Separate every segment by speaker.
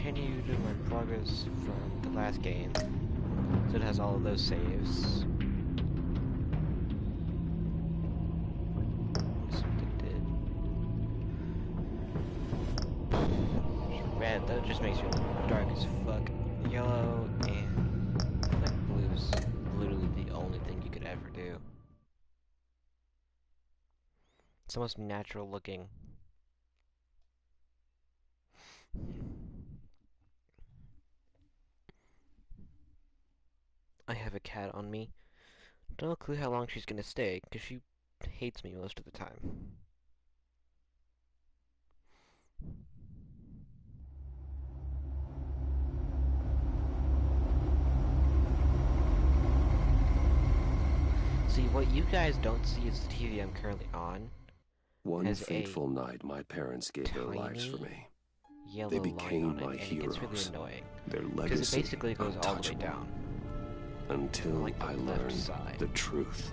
Speaker 1: continued my progress from the last game. So it has all of those saves. Red, that just makes you look dark as fuck. Yellow and I like blue's literally the only thing you could ever do. It's the most natural looking. I have a cat on me. Don't have a clue how long she's gonna stay, because she hates me most of the time. See, what you guys don't see is the TV I'm currently on.
Speaker 2: One fateful night, my parents gave their lives for me. They became my heroes.
Speaker 1: It's really annoying.
Speaker 2: Their legacy
Speaker 1: because it basically goes all the way down.
Speaker 2: Until
Speaker 1: like
Speaker 2: I learned the truth.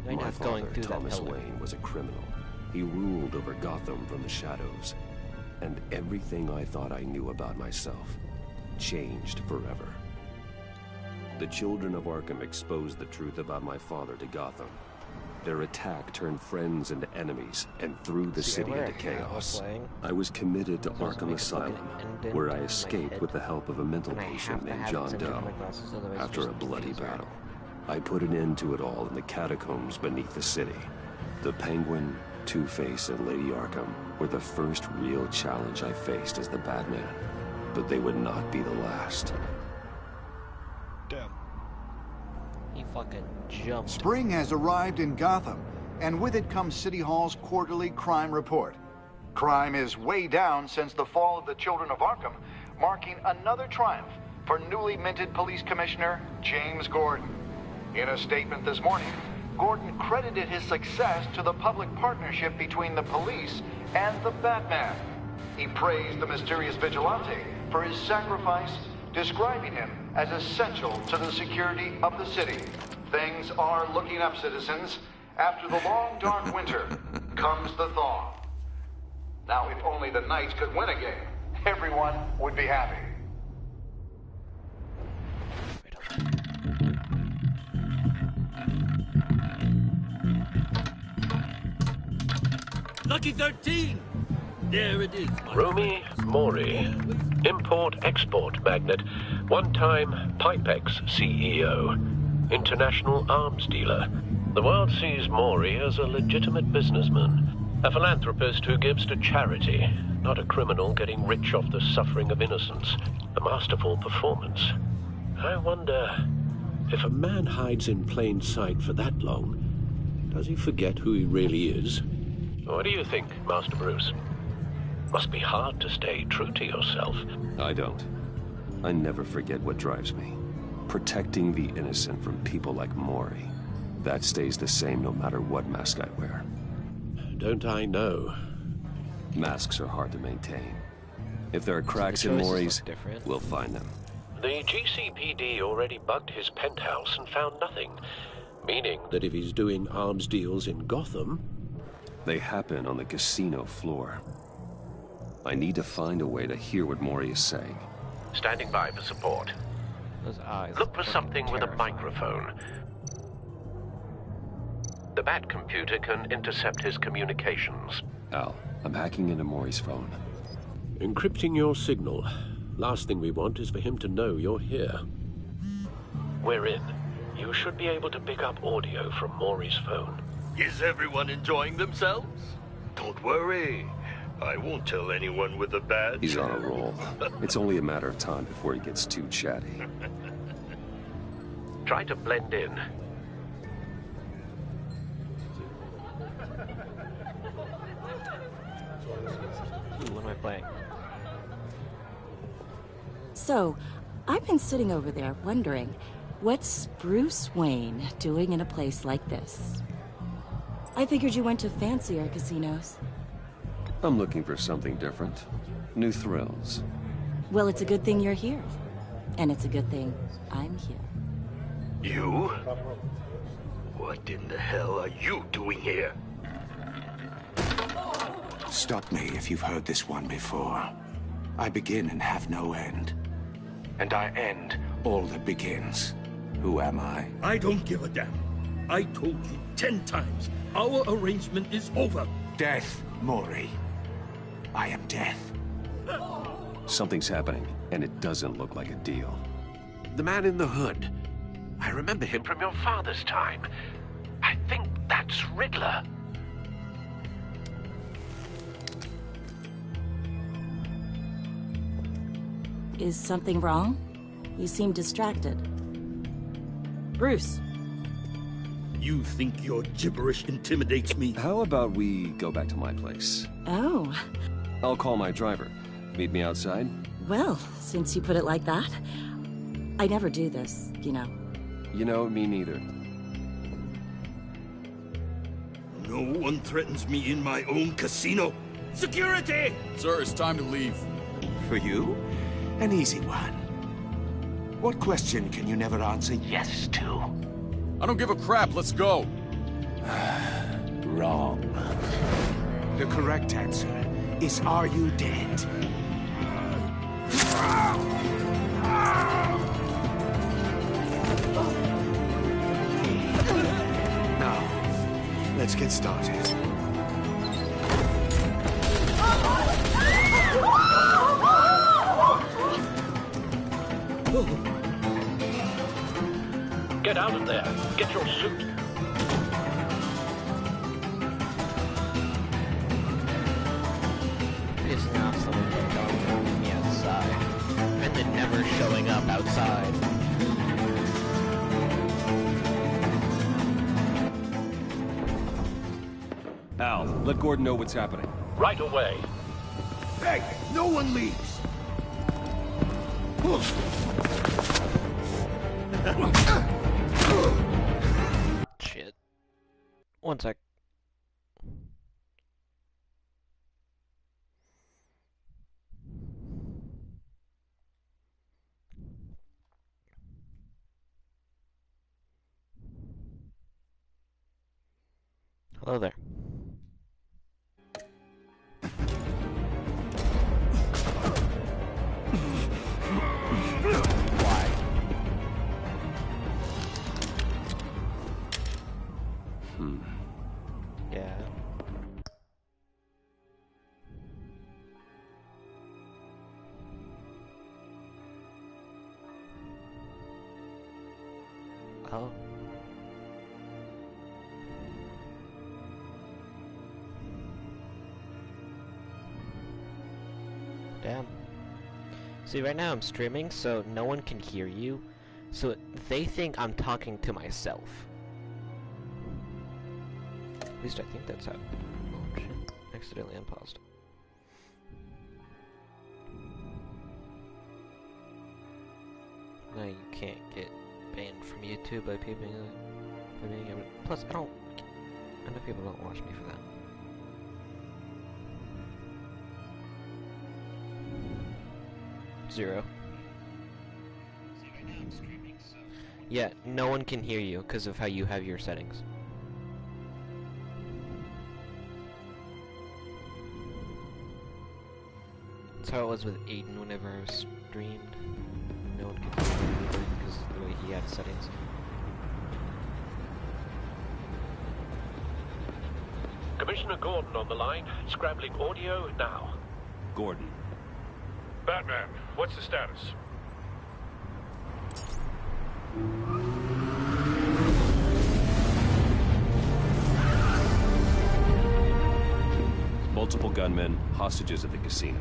Speaker 1: You're
Speaker 2: My
Speaker 1: not going
Speaker 2: father,
Speaker 1: through
Speaker 2: Thomas
Speaker 1: that pillar.
Speaker 2: Wayne, was a criminal. He ruled over Gotham from the shadows. And everything I thought I knew about myself changed forever. The children of Arkham exposed the truth about my father to Gotham. Their attack turned friends into enemies and threw the city into chaos. I was committed to Arkham Asylum, where I escaped with the help of a mental patient named John Doe. After a bloody battle, I put an end to it all in the catacombs beneath the city. The Penguin, Two-Face, and Lady Arkham were the first real challenge I faced as the Batman, but they would not be the last.
Speaker 1: Damn. He fucking jumped.
Speaker 3: Spring has arrived in Gotham, and with it comes City Hall's quarterly crime report. Crime is way down since the fall of the Children of Arkham, marking another triumph for newly minted Police Commissioner James Gordon. In a statement this morning, Gordon credited his success to the public partnership between the police and the Batman. He praised the mysterious vigilante for his sacrifice, describing him as essential to the security of the city. Things are looking up, citizens. After the long, dark winter comes the thaw. Now, if only the Knights could win a game, everyone would be happy.
Speaker 4: Lucky 13! There it is.
Speaker 5: Rumi Mori, import-export magnate, one-time Pipex CEO, international arms dealer. The world sees Mori as a legitimate businessman, a philanthropist who gives to charity, not a criminal getting rich off the suffering of innocence. A masterful performance. I wonder, if a man hides in plain sight for that long, does he forget who he really is? What do you think, Master Bruce? Must be hard to stay true to yourself.
Speaker 2: I don't. I never forget what drives me. Protecting the innocent from people like Mori. That stays the same no matter what mask I wear.
Speaker 5: Don't I know?
Speaker 2: Masks are hard to maintain. If there are cracks in Mori's, we'll find them.
Speaker 5: The GCPD already bugged his penthouse and found nothing. Meaning that if he's doing arms deals in Gotham...
Speaker 2: They happen on the casino floor. I need to find a way to hear what Mori is saying.
Speaker 5: Standing by for support.
Speaker 1: Those eyes
Speaker 5: Look for something with a
Speaker 1: terrifying.
Speaker 5: microphone. The Bat computer can intercept his communications.
Speaker 2: Al, I'm hacking into Mori's phone.
Speaker 5: Encrypting your signal. Last thing we want is for him to know you're here. We're in. You should be able to pick up audio from Mori's phone.
Speaker 4: Is everyone enjoying themselves? Don't worry. I won't tell anyone with a badge.
Speaker 2: He's on a roll. It's only a matter of time before he gets too chatty.
Speaker 5: Try to blend in.
Speaker 1: Ooh, what am I playing?
Speaker 6: So, I've been sitting over there wondering, what's Bruce Wayne doing in a place like this? I figured you went to fancier casinos.
Speaker 2: I'm looking for something different. New thrills.
Speaker 6: Well, it's a good thing you're here. And it's a good thing I'm here.
Speaker 4: You? What in the hell are you doing here?
Speaker 3: Stop me if you've heard this one before.
Speaker 7: I begin and have no end. And I end all that begins. Who am I?
Speaker 4: I don't give a damn. I told you 10 times. Our arrangement is over.
Speaker 7: Death, Mori. I am death.
Speaker 2: Something's happening, and it doesn't look like a deal.
Speaker 5: The man in the hood. I remember him from your father's time. I think that's Riddler.
Speaker 6: Is something wrong? You seem distracted. Bruce.
Speaker 4: You think your gibberish intimidates me?
Speaker 2: How about we go back to my place?
Speaker 6: Oh,
Speaker 2: I'll call my driver. Meet me outside?
Speaker 6: well, since you put it like that. I never do this, you know.
Speaker 2: You know, me neither.
Speaker 4: No one threatens me in my own casino. Security!
Speaker 8: Sir, it's time to leave.
Speaker 7: For you? An easy one. What question can you never answer yes to?
Speaker 8: I don't give a crap, let's go.
Speaker 7: Wrong. The correct answer is, are you dead? Now, let's get started.
Speaker 5: Get out of there. Get your suit.
Speaker 1: It's now someone telling me outside. And then never showing up outside.
Speaker 2: Al, let Gordon know what's happening.
Speaker 5: Right away.
Speaker 7: Hey, no one leaves!
Speaker 1: Shit. One sec. Hello there. Yeah. Oh. Damn. See, right now I'm streaming, so no one can hear you. So they think I'm talking to myself. At least I think that's how. Oh shit. Accidentally unpaused. Now you can't get banned from YouTube by being able. Plus, I know people don't watch me for that. Zero. Yeah, no one can hear you because of how you have your settings. That's how it was with Aiden whenever I streamed. No one could hear me because of the way he had settings.
Speaker 5: Commissioner Gordon on the line. Scrambling audio now.
Speaker 2: Gordon.
Speaker 9: Batman, what's the status?
Speaker 2: Multiple gunmen, hostages at the casino.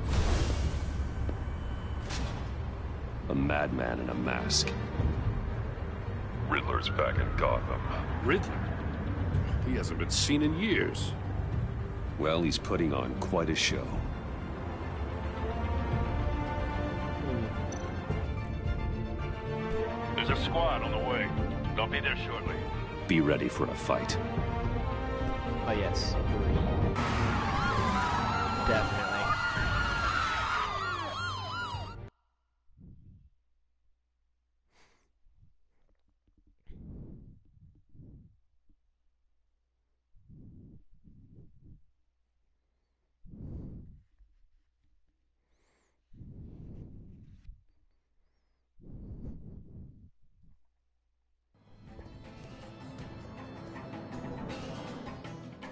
Speaker 2: A madman in a mask.
Speaker 9: Riddler's back in Gotham.
Speaker 8: Riddler? He hasn't been seen in years.
Speaker 2: Well, he's putting on quite a show.
Speaker 9: There's a squad on the way. They'll be there shortly.
Speaker 2: Be ready for a fight.
Speaker 1: Oh yes, definitely.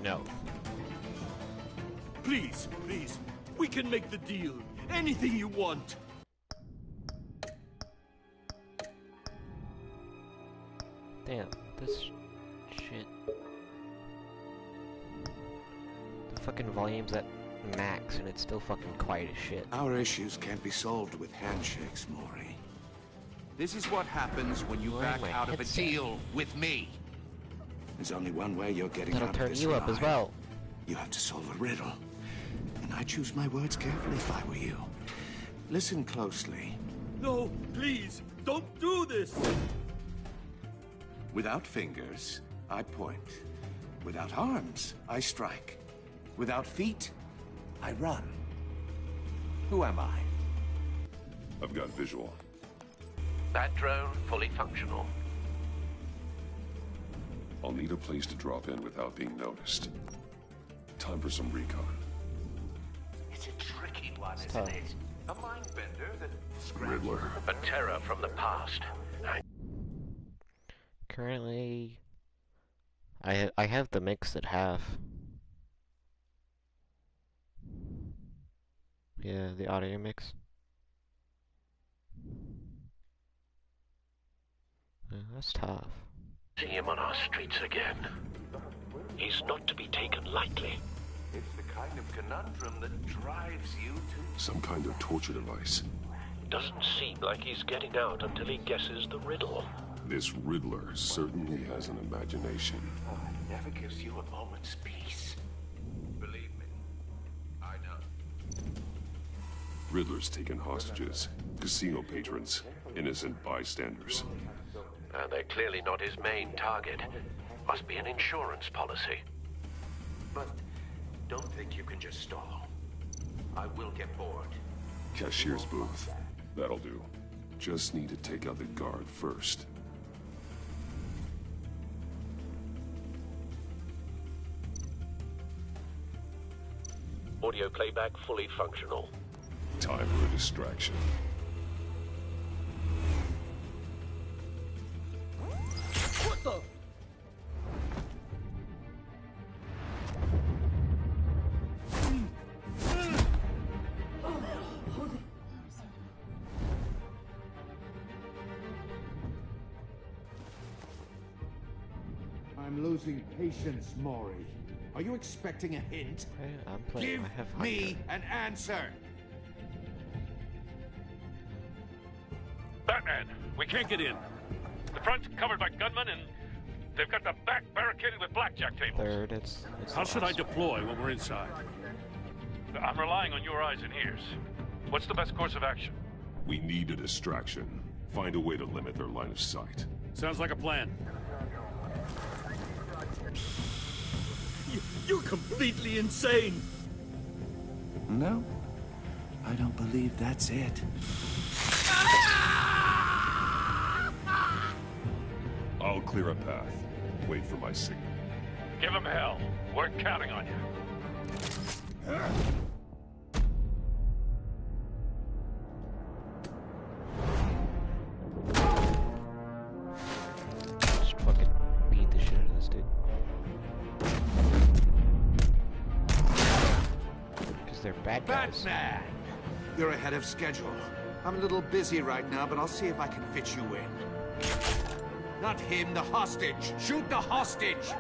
Speaker 1: No.
Speaker 4: Please, please, we can make the deal. Anything you want.
Speaker 1: Damn, this shit. The fucking volume's at max and it's still fucking quiet as shit.
Speaker 7: Our issues can't be solved with handshakes, Maury.
Speaker 10: This is what happens when you
Speaker 1: Wearing
Speaker 10: back
Speaker 1: my
Speaker 10: out of a
Speaker 1: headset.
Speaker 10: deal with me.
Speaker 7: There's only one way you're getting
Speaker 1: That'll
Speaker 7: out of
Speaker 1: turn
Speaker 7: this
Speaker 1: you up as
Speaker 7: alive.
Speaker 1: well.
Speaker 7: You have to solve a riddle. And I choose my words carefully if I were you. Listen closely.
Speaker 4: No, please, don't do this.
Speaker 7: Without fingers, I point. Without arms, I strike. Without feet, I run. Who am I?
Speaker 8: I've got visual.
Speaker 5: That drone fully functional.
Speaker 8: I'll need a place to drop in without being noticed. Time for some recon.
Speaker 10: It's a tricky one,
Speaker 1: It's
Speaker 10: isn't
Speaker 1: tough.
Speaker 10: it? A mind bender that
Speaker 8: Riddler.
Speaker 5: A terror from the past.
Speaker 1: Currently, I have the mix at half. Yeah, the audio mix. Yeah, that's tough.
Speaker 5: See him on our streets again. He's not to be taken lightly.
Speaker 10: It's the kind of conundrum that drives you to...
Speaker 8: Some kind of torture device.
Speaker 5: Doesn't seem like he's getting out until he guesses the riddle.
Speaker 8: This Riddler certainly has an imagination.
Speaker 10: Oh, it never gives you a moment's peace. Believe me, I know.
Speaker 8: Riddler's taken hostages, casino patrons, innocent bystanders.
Speaker 5: And they're clearly not his main target. Must be an insurance policy.
Speaker 10: But don't think you can just stall. I will get bored.
Speaker 8: Cashier's booth. That'll do. Just need to take out the guard first.
Speaker 5: Audio playback fully functional.
Speaker 8: Time for a distraction.
Speaker 4: What the?
Speaker 7: I'm losing patience, Maury. Are you expecting a hint?
Speaker 1: I'm playing.
Speaker 7: Give
Speaker 1: I have
Speaker 7: me
Speaker 1: Hunter.
Speaker 7: an answer!
Speaker 9: Batman, we can't get in. The front's covered by gunmen, and they've got the back barricaded with blackjack tables.
Speaker 1: Third, it's
Speaker 9: How
Speaker 1: the
Speaker 9: should I
Speaker 1: last.
Speaker 9: deploy when we're inside? I'm relying on your eyes and ears. What's the best course of action?
Speaker 8: We need a distraction. Find a way to limit their line of sight.
Speaker 9: Sounds like a plan.
Speaker 4: You're completely insane.
Speaker 7: No, I don't believe that's it.
Speaker 8: I'll clear a path. Wait for my signal.
Speaker 9: Give him hell. We're counting on you.
Speaker 1: Just fucking beat the shit out of this dude. Because they're bad guys.
Speaker 7: Batman! You're ahead of schedule. I'm a little busy right now, but I'll see if I can fit you in. Not him, the hostage! Shoot the hostage!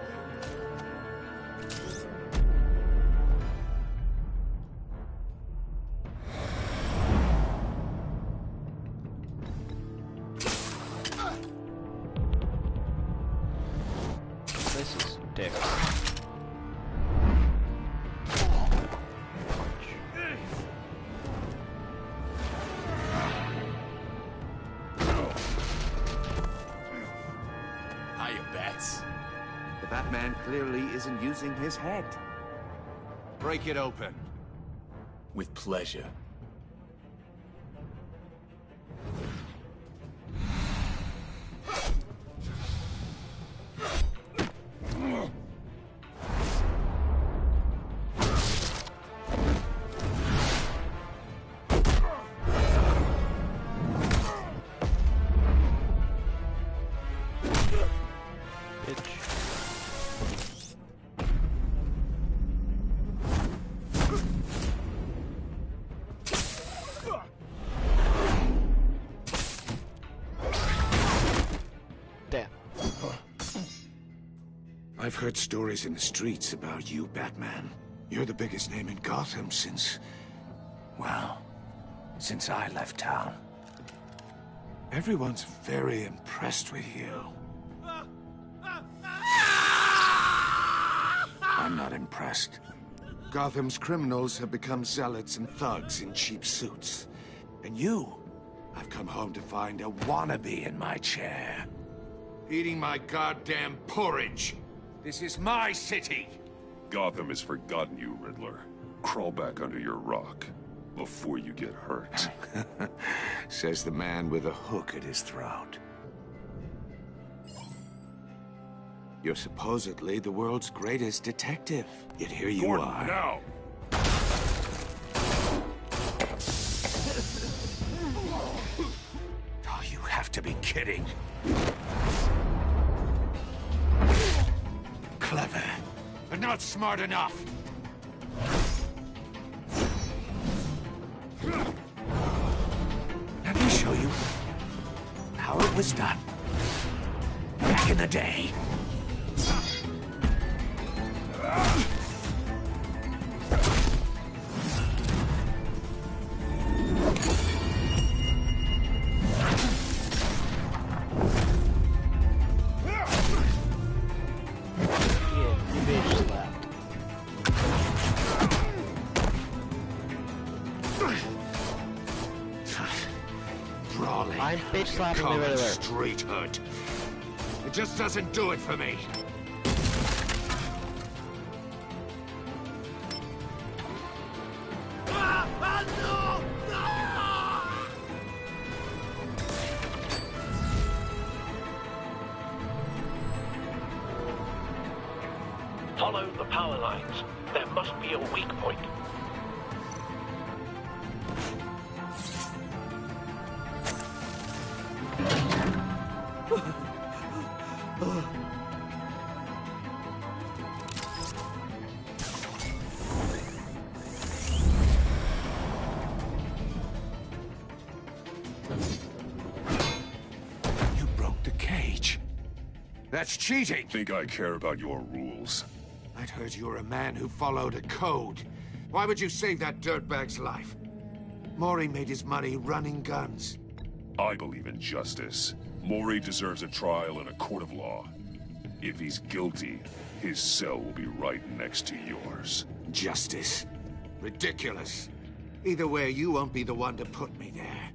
Speaker 1: This is dick.
Speaker 10: Hiya, Bats.
Speaker 7: The Batman clearly isn't using his head.
Speaker 10: Break it open. With pleasure.
Speaker 1: Bitch.
Speaker 7: I've heard stories in the streets about you, Batman. You're the biggest name in Gotham since... well, since I left town. Everyone's very impressed with you. I'm not impressed. Gotham's criminals have become zealots and thugs in cheap suits. And you, I've come home to find a wannabe in my chair. Eating my goddamn porridge. This is my city.
Speaker 8: Gotham has forgotten you, Riddler. Crawl back under your rock before you get hurt.
Speaker 7: Says the man with a hook at his throat. You're supposedly the world's greatest detective. Yet here you
Speaker 8: Gordon,
Speaker 7: are.
Speaker 8: now!
Speaker 7: Oh, you have to be kidding. Clever, but not smart enough. Let me show you how it was done back in the day. Brawling.
Speaker 1: I'm bitch slapping the Riddler.
Speaker 7: Street hood. It just doesn't do it for me.
Speaker 5: Follow the power lines. There must be a weak point.
Speaker 7: You broke the cage. That's cheating.
Speaker 8: Think I care about your rules?
Speaker 7: I'd heard you were a man who followed a code. Why would you save that dirtbag's life? Mori made his money running guns.
Speaker 8: I believe in justice. Mori deserves a trial in a court of law. If he's guilty, his cell will be right next to yours.
Speaker 7: Justice? Ridiculous. Either way, you won't be the one to put me there.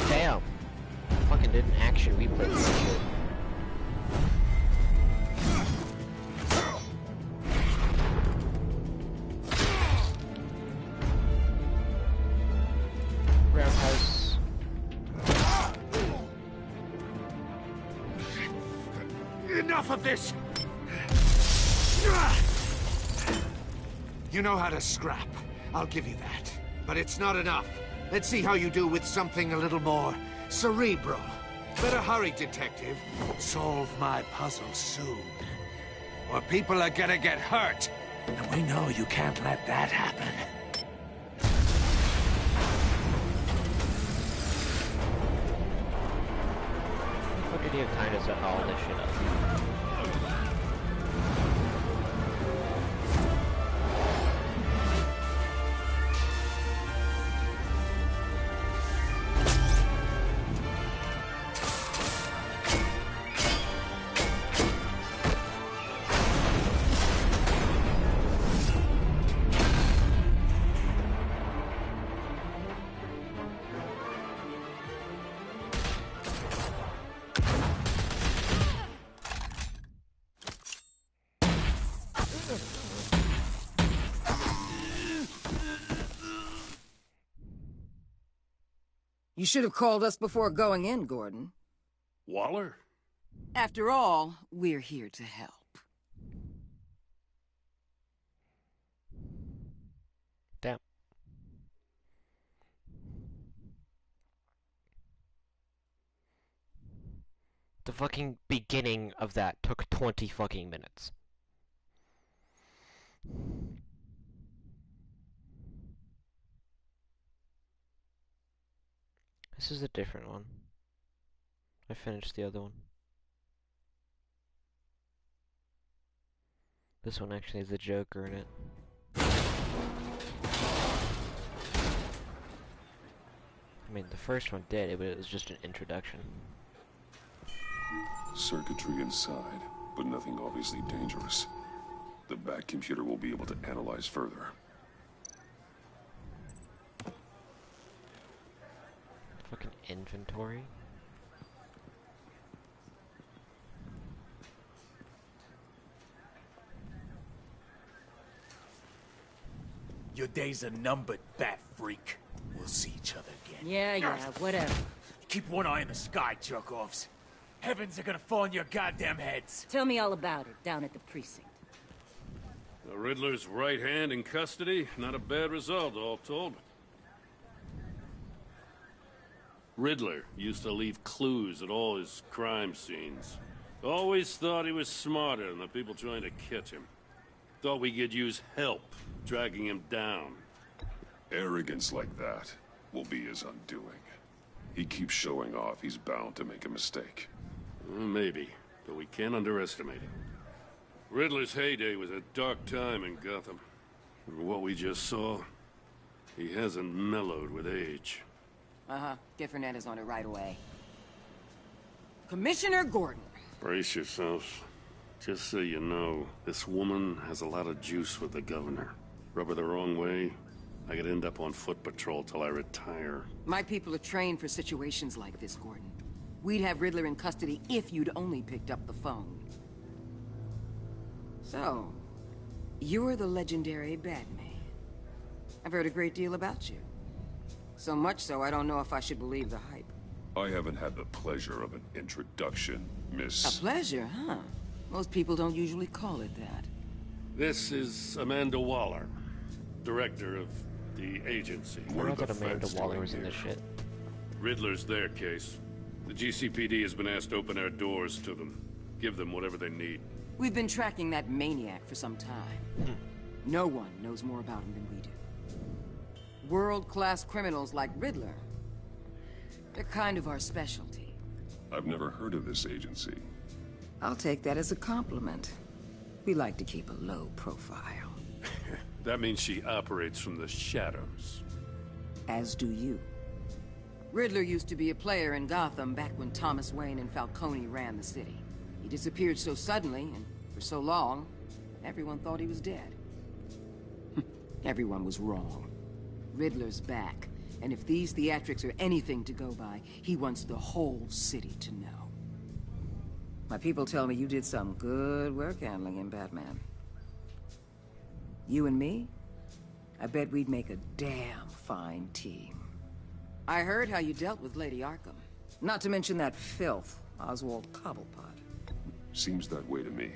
Speaker 1: Damn. Fucking did an action replay this shit. Roundhouse.
Speaker 7: Enough of this! You know how to scrap. I'll give you that. But it's not enough. Let's see how you do with something a little more cerebral. Better hurry, detective. Solve my puzzle soon. Or people are gonna get hurt. And we know you can't let that happen.
Speaker 1: How the fuck did you have time to set all this shit up?
Speaker 11: You should have called us before going in, Gordon.
Speaker 9: Waller?
Speaker 11: After all, we're here to help.
Speaker 1: Damn. The fucking beginning of that took 20 fucking minutes. This is a different one. I finished the other one. This one actually has the Joker in it. I mean, the first one did, but it was just an introduction.
Speaker 8: Circuitry inside, but nothing obviously dangerous. The back computer will be able to analyze further.
Speaker 1: Fucking inventory.
Speaker 12: Your days are numbered, bat freak. We'll see each other again.
Speaker 11: Yeah, whatever.
Speaker 12: Keep one eye in the sky, jerk-offs. Heavens are gonna fall on your goddamn heads.
Speaker 11: Tell me all about it down at the precinct.
Speaker 9: The Riddler's right hand in custody. Not a bad result, all told. Riddler used to leave clues at all his crime scenes. Always thought he was smarter than the people trying to catch him. Thought we could use help dragging him down.
Speaker 8: Arrogance like that will be his undoing. He keeps showing off, he's bound to make a mistake.
Speaker 9: Maybe, but we can't underestimate him. Riddler's heyday was a dark time in Gotham. From what we just saw, he hasn't mellowed with age.
Speaker 11: Get Fernandez on it right away. Commissioner Gordon.
Speaker 9: Brace yourselves. Just so you know, this woman has a lot of juice with the governor. Rub her the wrong way, I could end up on foot patrol till I retire.
Speaker 11: My people are trained for situations like this, Gordon. We'd have Riddler in custody if you'd only picked up the phone. So, you're the legendary Batman. I've heard a great deal about you. So much so, I don't know if I should believe the hype.
Speaker 8: I haven't had the pleasure of an introduction, Miss...
Speaker 11: A pleasure, huh? Most people don't usually call it that.
Speaker 9: This is Amanda Waller, director of the agency.
Speaker 1: I forgot that Amanda Waller was in this shit.
Speaker 9: Riddler's their case. The GCPD has been asked to open our doors to them. Give them whatever they need.
Speaker 11: We've been tracking that maniac for some time. No one knows more about him than we do. World-class criminals like Riddler. They're kind of our specialty.
Speaker 8: I've never heard of this agency.
Speaker 11: I'll take that as a compliment. We like to keep a low profile.
Speaker 9: That means she operates from the shadows.
Speaker 11: As do you. Riddler used to be a player in Gotham back when Thomas Wayne and Falcone ran the city. He disappeared so suddenly, and for so long, everyone thought he was dead. Everyone was wrong. Riddler's back, and if these theatrics are anything to go by, he wants the whole city to know. My people tell me you did some good work handling him, Batman. You and me? I bet we'd make a damn fine team. I heard how you dealt with Lady Arkham. Not to mention that filth, Oswald Cobblepot.
Speaker 8: Seems that way to me.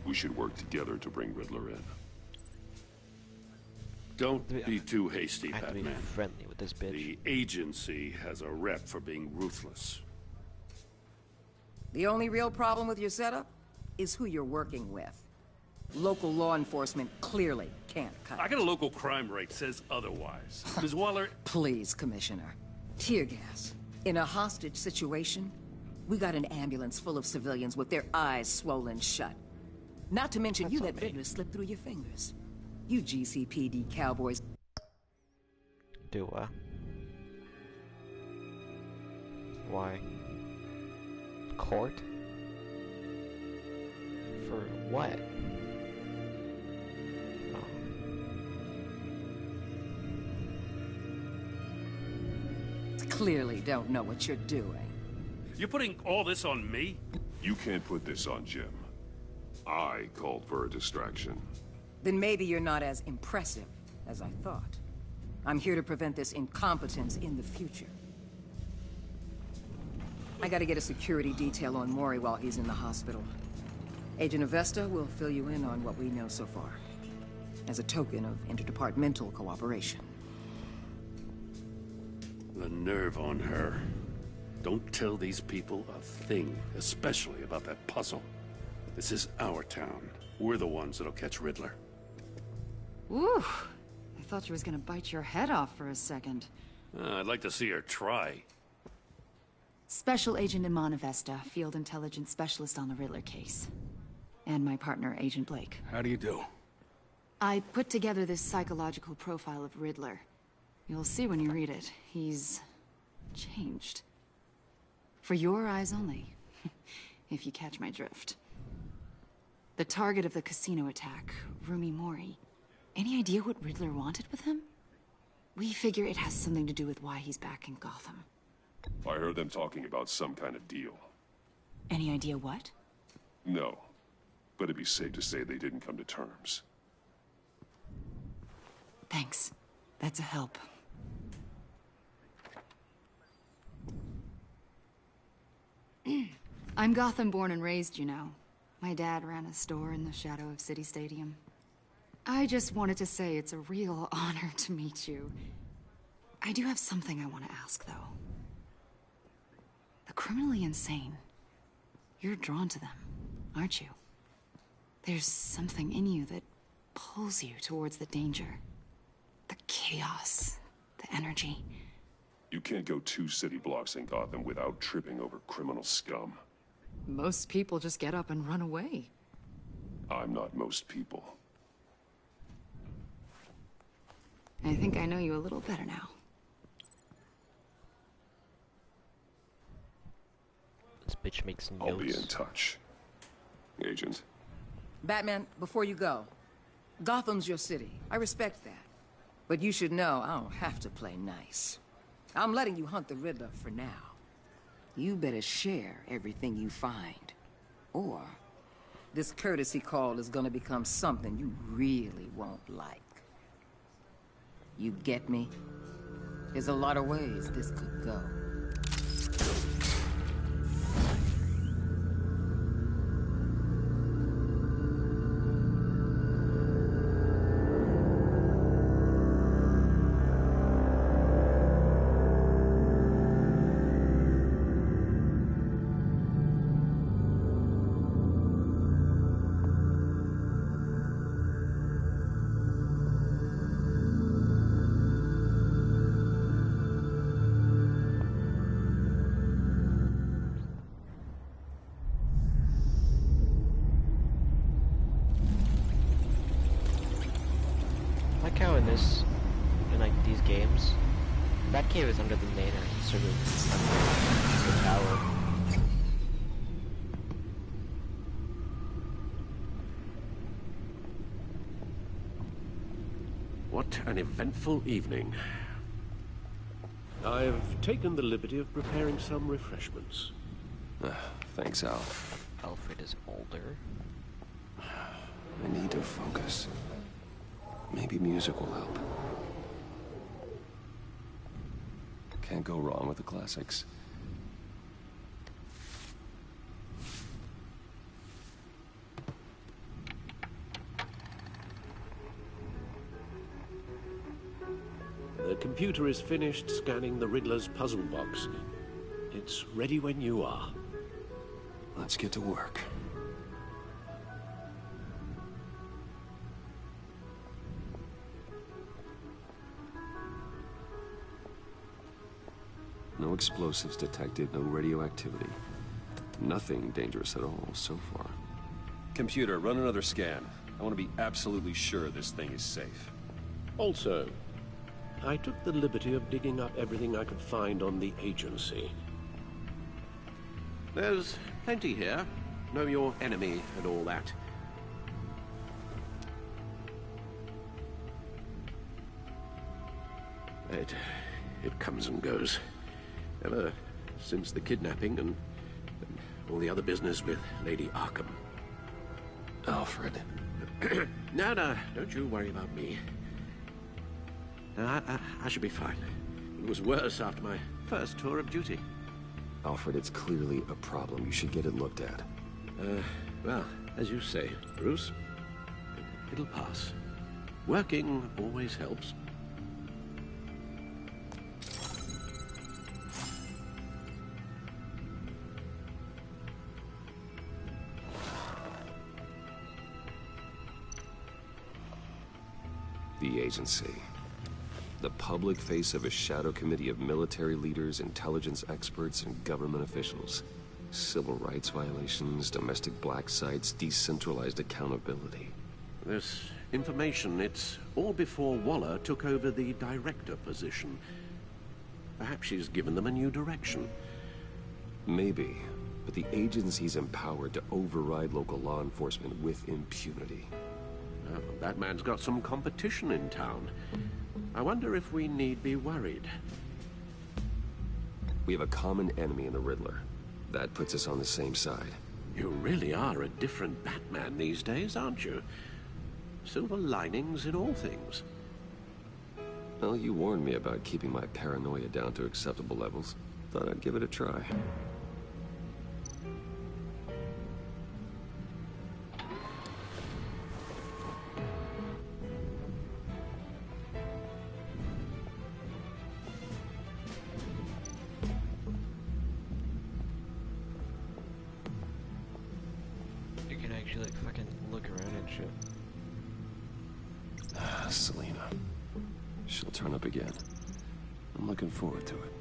Speaker 8: We should work together to bring Riddler in.
Speaker 9: Don't be too hasty,
Speaker 1: I have to be
Speaker 9: Batman.
Speaker 1: friendly with this bitch.
Speaker 9: The agency has a rep for being ruthless.
Speaker 11: The only real problem with your setup is who you're working with. Local law enforcement clearly can't cut
Speaker 9: I got a local crime rate says otherwise. Ms. Waller...
Speaker 11: Please, Commissioner. Tear gas. In a hostage situation, we got an ambulance full of civilians with their eyes swollen shut. Not to mention you let Riddler slip through your fingers. You GCPD cowboys.
Speaker 1: Do what? Why? Court? For what?
Speaker 11: Clearly don't know what you're doing.
Speaker 9: You're putting all this on me?
Speaker 8: You can't put this on Jim. I called for a distraction.
Speaker 11: Then maybe you're not as impressive as I thought. I'm here to prevent this incompetence in the future. I gotta get a security detail on Mori while he's in the hospital. Agent Avesta will fill you in on what we know so far, as a token of interdepartmental cooperation.
Speaker 9: The nerve on her. Don't tell these people a thing, especially about that puzzle. This is our town. We're the ones that'll catch Riddler.
Speaker 13: Woo! I thought she was gonna bite your head off for a second.
Speaker 9: I'd like to see her try.
Speaker 13: Special Agent Imana Vesta, Field Intelligence Specialist on the Riddler case. And my partner, Agent Blake.
Speaker 12: How do you do?
Speaker 13: I put together this psychological profile of Riddler. You'll see when you read it. He's changed. For your eyes only, if you catch my drift. The target of the casino attack, Rumi Mori. Any idea what Riddler wanted with him? We figure it has something to do with why he's back in Gotham.
Speaker 8: I heard them talking about some kind of deal.
Speaker 13: Any idea what?
Speaker 8: No, but it'd be safe to say they didn't come to terms.
Speaker 13: Thanks. That's a help. I'm Gotham born and raised, you know. My dad ran a store in the shadow of City Stadium. I just wanted to say it's a real honor to meet you. I do have something I want to ask, though. The criminally insane. You're drawn to them, aren't you? There's something in you that pulls you towards the danger. The chaos, the energy.
Speaker 8: You can't go 2 city blocks in Gotham without tripping over criminal scum.
Speaker 13: Most people just get up and run away.
Speaker 8: I'm not most people.
Speaker 13: I think I know you a little better now.
Speaker 1: This bitch makes notes.
Speaker 8: I'll be in touch, Agent.
Speaker 11: Batman, before you go, Gotham's your city. I respect that. But you should know I don't have to play nice. I'm letting you hunt the Riddler for now. You better share everything you find. Or this courtesy call is gonna become something you really won't like. You get me? There's a lot of ways this could go.
Speaker 1: Like how in like these games, Batcave is under the manor, sort of under the tower.
Speaker 5: What an eventful evening. I've taken the liberty of preparing some refreshments.
Speaker 2: Thanks, Al.
Speaker 1: Alfred is older.
Speaker 2: I need to focus. Maybe music will help. Can't go wrong with the classics.
Speaker 5: The computer is finished scanning the Riddler's puzzle box. It's ready when you are.
Speaker 2: Let's get to work. No explosives detected, no radioactivity. Nothing dangerous at all so far. Computer, run another scan. I want to be absolutely sure this thing is safe.
Speaker 5: Also, I took the liberty of digging up everything I could find on the agency. There's plenty here. Know your enemy and all that. It comes and goes. Ever since the kidnapping and all the other business with Lady Arkham.
Speaker 2: Alfred.
Speaker 5: No, don't you worry about me. No, I should be fine. It was worse after my first tour of duty.
Speaker 2: Alfred, it's clearly a problem. You should get it looked at.
Speaker 5: Well, as you say, Bruce, it'll pass. Working always helps.
Speaker 2: The agency. The public face of a shadow committee of military leaders, intelligence experts, and government officials. Civil rights violations, domestic black sites, decentralized accountability.
Speaker 5: This information, it's all before Waller took over the director position. Perhaps she's given them a new direction.
Speaker 2: Maybe, but the agency's empowered to override local law enforcement with impunity.
Speaker 5: Oh, that man's got some competition in town. I wonder if we need be worried.
Speaker 2: We have a common enemy in the Riddler. That puts us on the same side.
Speaker 5: You really are a different Batman these days, aren't you? Silver linings in all things.
Speaker 2: Well, you warned me about keeping my paranoia down to acceptable levels. Thought I'd give it a try.
Speaker 1: You can actually like fucking look around and shit.
Speaker 2: Selina. She'll turn up again. I'm looking forward to it.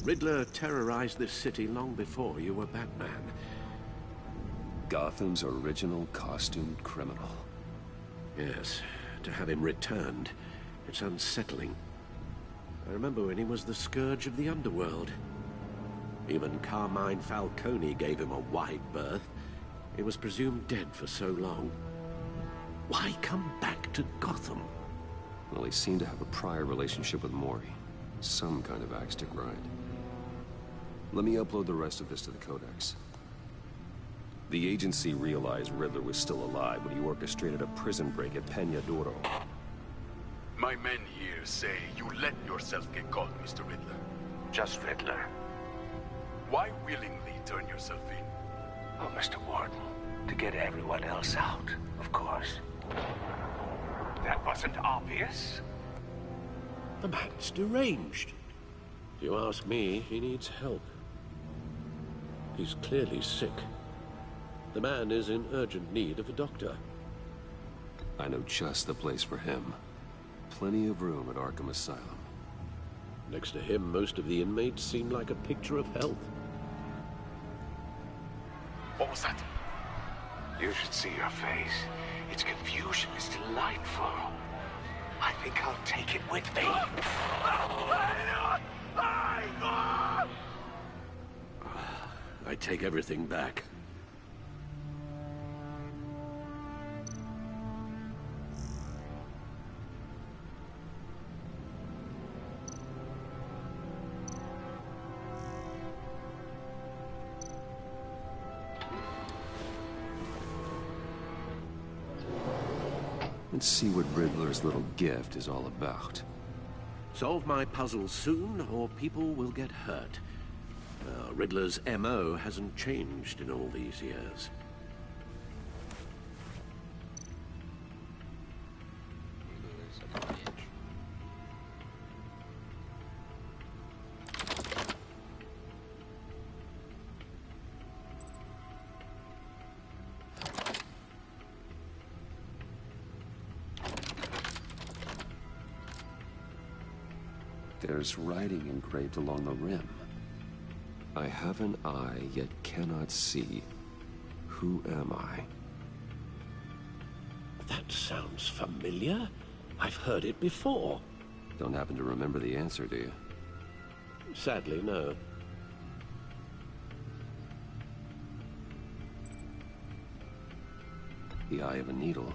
Speaker 5: Riddler terrorized this city long before you were Batman.
Speaker 2: Gotham's original costumed criminal.
Speaker 5: Yes, to have him returned, it's unsettling. I remember when he was the scourge of the underworld. Even Carmine Falcone gave him a wide berth. He was presumed dead for so long. Why come back to Gotham?
Speaker 2: Well, he seemed to have a prior relationship with Mori. Some kind of axe to grind. Let me upload the rest of this to the Codex. The agency realized Riddler was still alive when he orchestrated a prison break at Peña Duro.
Speaker 10: My men here say you let yourself get caught, Mr. Riddler.
Speaker 12: Just Riddler.
Speaker 10: Why willingly turn yourself in?
Speaker 12: Oh, Mr. Warden, to get everyone else out, of course. That wasn't obvious.
Speaker 5: The man's deranged. If you ask me, he needs help. He's clearly sick. The man is in urgent need of a doctor.
Speaker 2: I know just the place for him. Plenty of room at Arkham Asylum.
Speaker 5: Next to him, most of the inmates seem like a picture of health.
Speaker 10: What was that?
Speaker 12: You should see your face. Its confusion is delightful. I think I'll take it with me.
Speaker 5: I take everything back.
Speaker 2: Let's see what Riddler's little gift is all about.
Speaker 5: Solve my puzzle soon, or people will get hurt. Riddler's MO hasn't changed in all these years.
Speaker 2: There's writing engraved along the rim. I have an eye, yet cannot see. Who am I?
Speaker 5: That sounds familiar. I've heard it before.
Speaker 2: Don't happen to remember the answer, do you?
Speaker 5: Sadly, no.
Speaker 2: The eye of a needle.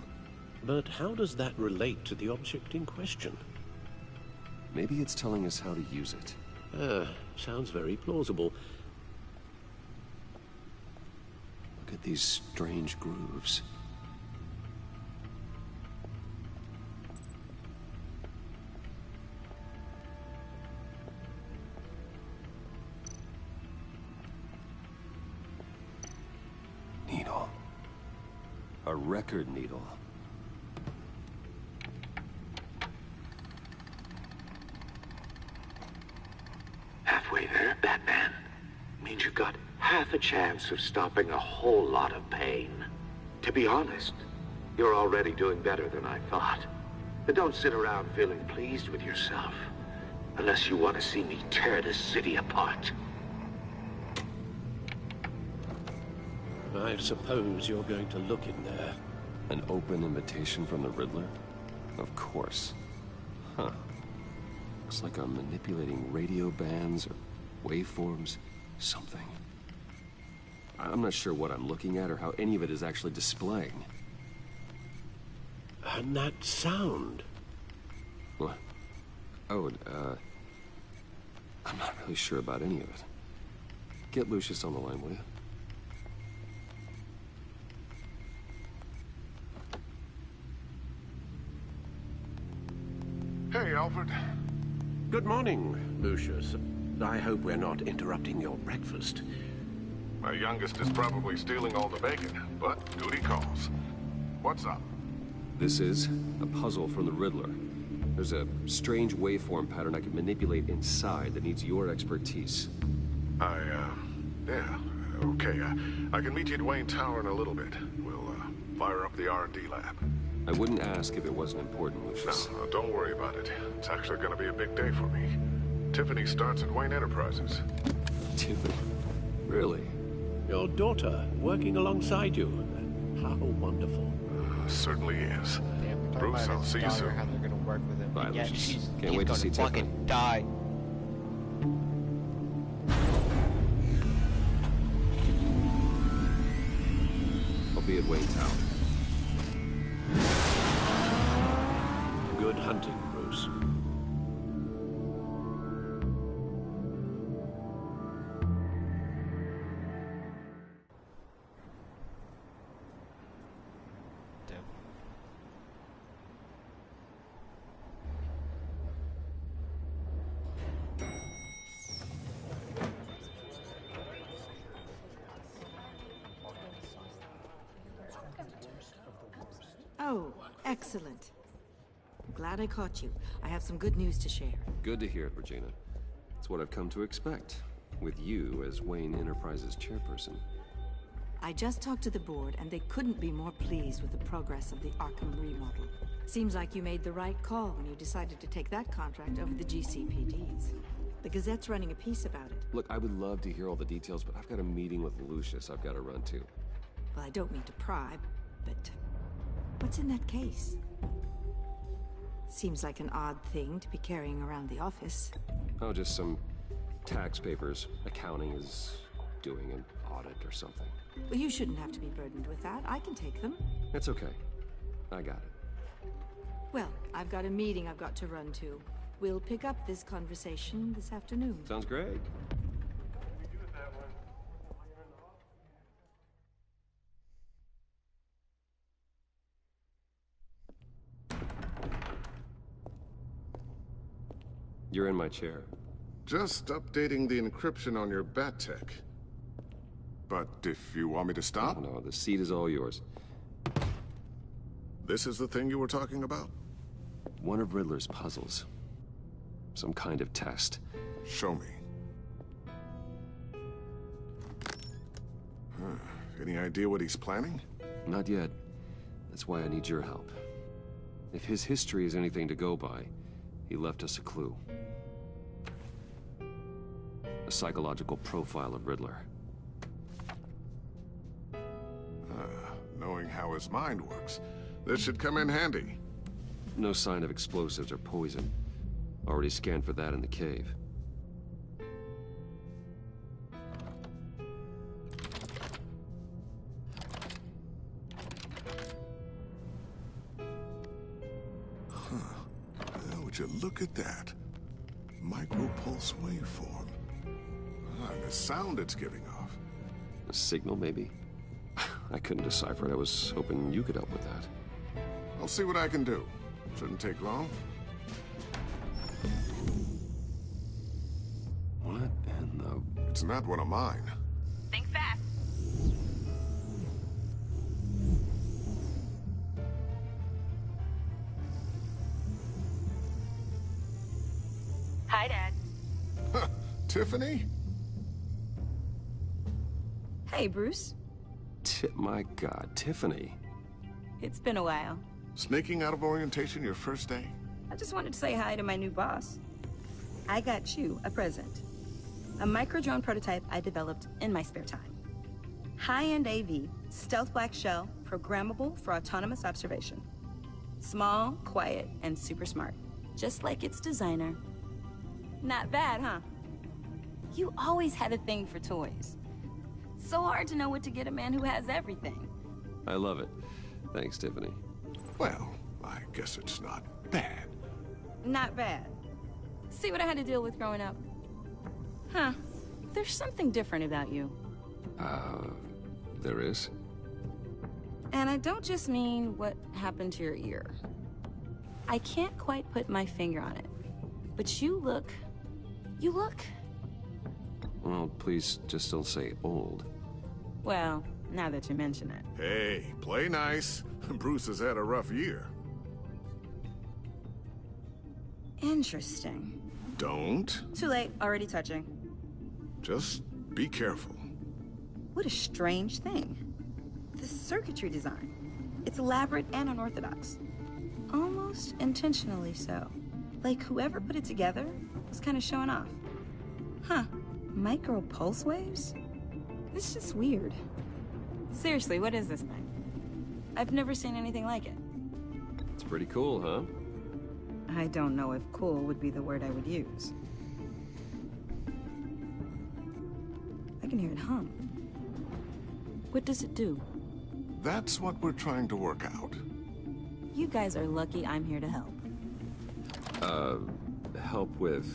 Speaker 5: But how does that relate to the object in question?
Speaker 2: Maybe it's telling us how to use it.
Speaker 5: Sounds very plausible.
Speaker 2: Look at these strange grooves. Needle. A record needle.
Speaker 12: Halfway there, Batman. Means you've got half a chance of stopping a whole lot of pain. To be honest, you're already doing better than I thought. But don't sit around feeling pleased with yourself. Unless you want to see me tear this city apart.
Speaker 5: I suppose you're going to look in there.
Speaker 2: An open invitation from the Riddler? Of course. Huh. Looks like I'm manipulating radio bands or waveforms. Something. I'm not sure what I'm looking at or how any of it is actually displaying.
Speaker 5: And that sound.
Speaker 2: What? Oh, I'm not really sure about any of it. Get Lucius on the line, will you?
Speaker 14: Hey, Alfred.
Speaker 15: Good morning, Lucius. I hope we're not interrupting your breakfast.
Speaker 14: My youngest is probably stealing all the bacon, but duty calls. What's up?
Speaker 2: This is a puzzle from the Riddler. There's a strange waveform pattern I can manipulate inside that needs your expertise.
Speaker 14: Yeah, okay. I can meet you at Wayne Tower in a little bit. We'll, fire up the R&D lab.
Speaker 2: I wouldn't ask if it wasn't important, Lucius.
Speaker 14: No, don't worry about it. It's actually gonna be a big day for me. Tiffany starts at Wayne Enterprises.
Speaker 2: Tiffany? Really?
Speaker 15: Your daughter working alongside you. How wonderful.
Speaker 14: Certainly is. Bruce, I'll see you soon.
Speaker 1: How they're gonna work with him.
Speaker 2: Bye,
Speaker 1: Yeah,
Speaker 2: Lucius. Can't wait to see Tiffany.
Speaker 1: Fucking die.
Speaker 2: I'll be at Wayne Tower.
Speaker 15: Good hunting, Bruce.
Speaker 16: Oh, excellent. I'm glad I caught you. I have some good news to share.
Speaker 2: Good to hear it, Regina. It's what I've come to expect, with you as Wayne Enterprises chairperson.
Speaker 16: I just talked to the board, and they couldn't be more pleased with the progress of the Arkham remodel. Seems like you made the right call when you decided to take that contract over the GCPD's. The Gazette's running a piece about it.
Speaker 2: Look, I would love to hear all the details, but I've got a meeting with Lucius I've got to run to.
Speaker 16: Well, I don't mean to pry, but what's in that case? Seems like an odd thing to be carrying around the office.
Speaker 2: Oh, just some tax papers. Accounting is doing an audit or something.
Speaker 16: Well, you shouldn't have to be burdened with that. I can take them.
Speaker 2: It's okay. I got it.
Speaker 16: Well, I've got a meeting I've got to run to. We'll pick up this conversation this afternoon.
Speaker 2: Sounds great. You're in my chair.
Speaker 14: Just updating the encryption on your Bat-Tech. But if you want me to stop?
Speaker 2: No, the seat is all yours.
Speaker 14: This is the thing you were talking about?
Speaker 2: One of Riddler's puzzles. Some kind of test.
Speaker 14: Show me. Any idea what he's planning?
Speaker 2: Not yet. That's why I need your help. If his history is anything to go by, he left us a clue. A psychological profile of Riddler.
Speaker 14: Knowing how his mind works, this should come in handy.
Speaker 2: No sign of explosives or poison. Already scanned for that in the cave.
Speaker 14: Would you look at that? Micropulse waveform. And the sound it's giving off.
Speaker 2: A signal, maybe? I couldn't decipher it. I was hoping you could help with that.
Speaker 14: I'll see what I can do. Shouldn't take long.
Speaker 2: What in the...
Speaker 14: It's not one of mine.
Speaker 17: Think fast. Hi, Dad.
Speaker 14: Tiffany?
Speaker 6: Hey, Bruce.
Speaker 2: My God, Tiffany.
Speaker 6: It's been a while.
Speaker 14: Sneaking out of orientation your first day?
Speaker 6: I just wanted to say hi to my new boss. I got you a present. A micro-drone prototype I developed in my spare time. High-end AV, stealth black shell, programmable for autonomous observation. Small, quiet, and super smart. Just like its designer. Not bad, huh? You always had a thing for toys. So hard to know what to get a man who has everything.
Speaker 2: I love it. Thanks, Tiffany.
Speaker 14: Well, I guess it's not bad.
Speaker 6: Not bad. See what I had to deal with growing up? Huh. There's something different about you.
Speaker 2: There is?
Speaker 6: And I don't just mean what happened to your ear. I can't quite put my finger on it. But you look...
Speaker 2: Well, please just don't say old.
Speaker 6: Well, now that you mention it.
Speaker 14: Hey, play nice. Bruce has had a rough year.
Speaker 6: Interesting.
Speaker 14: Don't.
Speaker 6: Too late, already touching.
Speaker 14: Just be careful.
Speaker 6: What a strange thing. The circuitry design. It's elaborate and unorthodox. Almost intentionally so. Like whoever put it together was kind of showing off. Huh. Micro pulse waves? It's just weird. Seriously, what is this thing? I've never seen anything like it.
Speaker 2: It's pretty cool, huh?
Speaker 6: I don't know if cool would be the word I would use. I can hear it hum. What does it do?
Speaker 14: That's what we're trying to work out.
Speaker 6: You guys are lucky I'm here to help.
Speaker 2: Help with...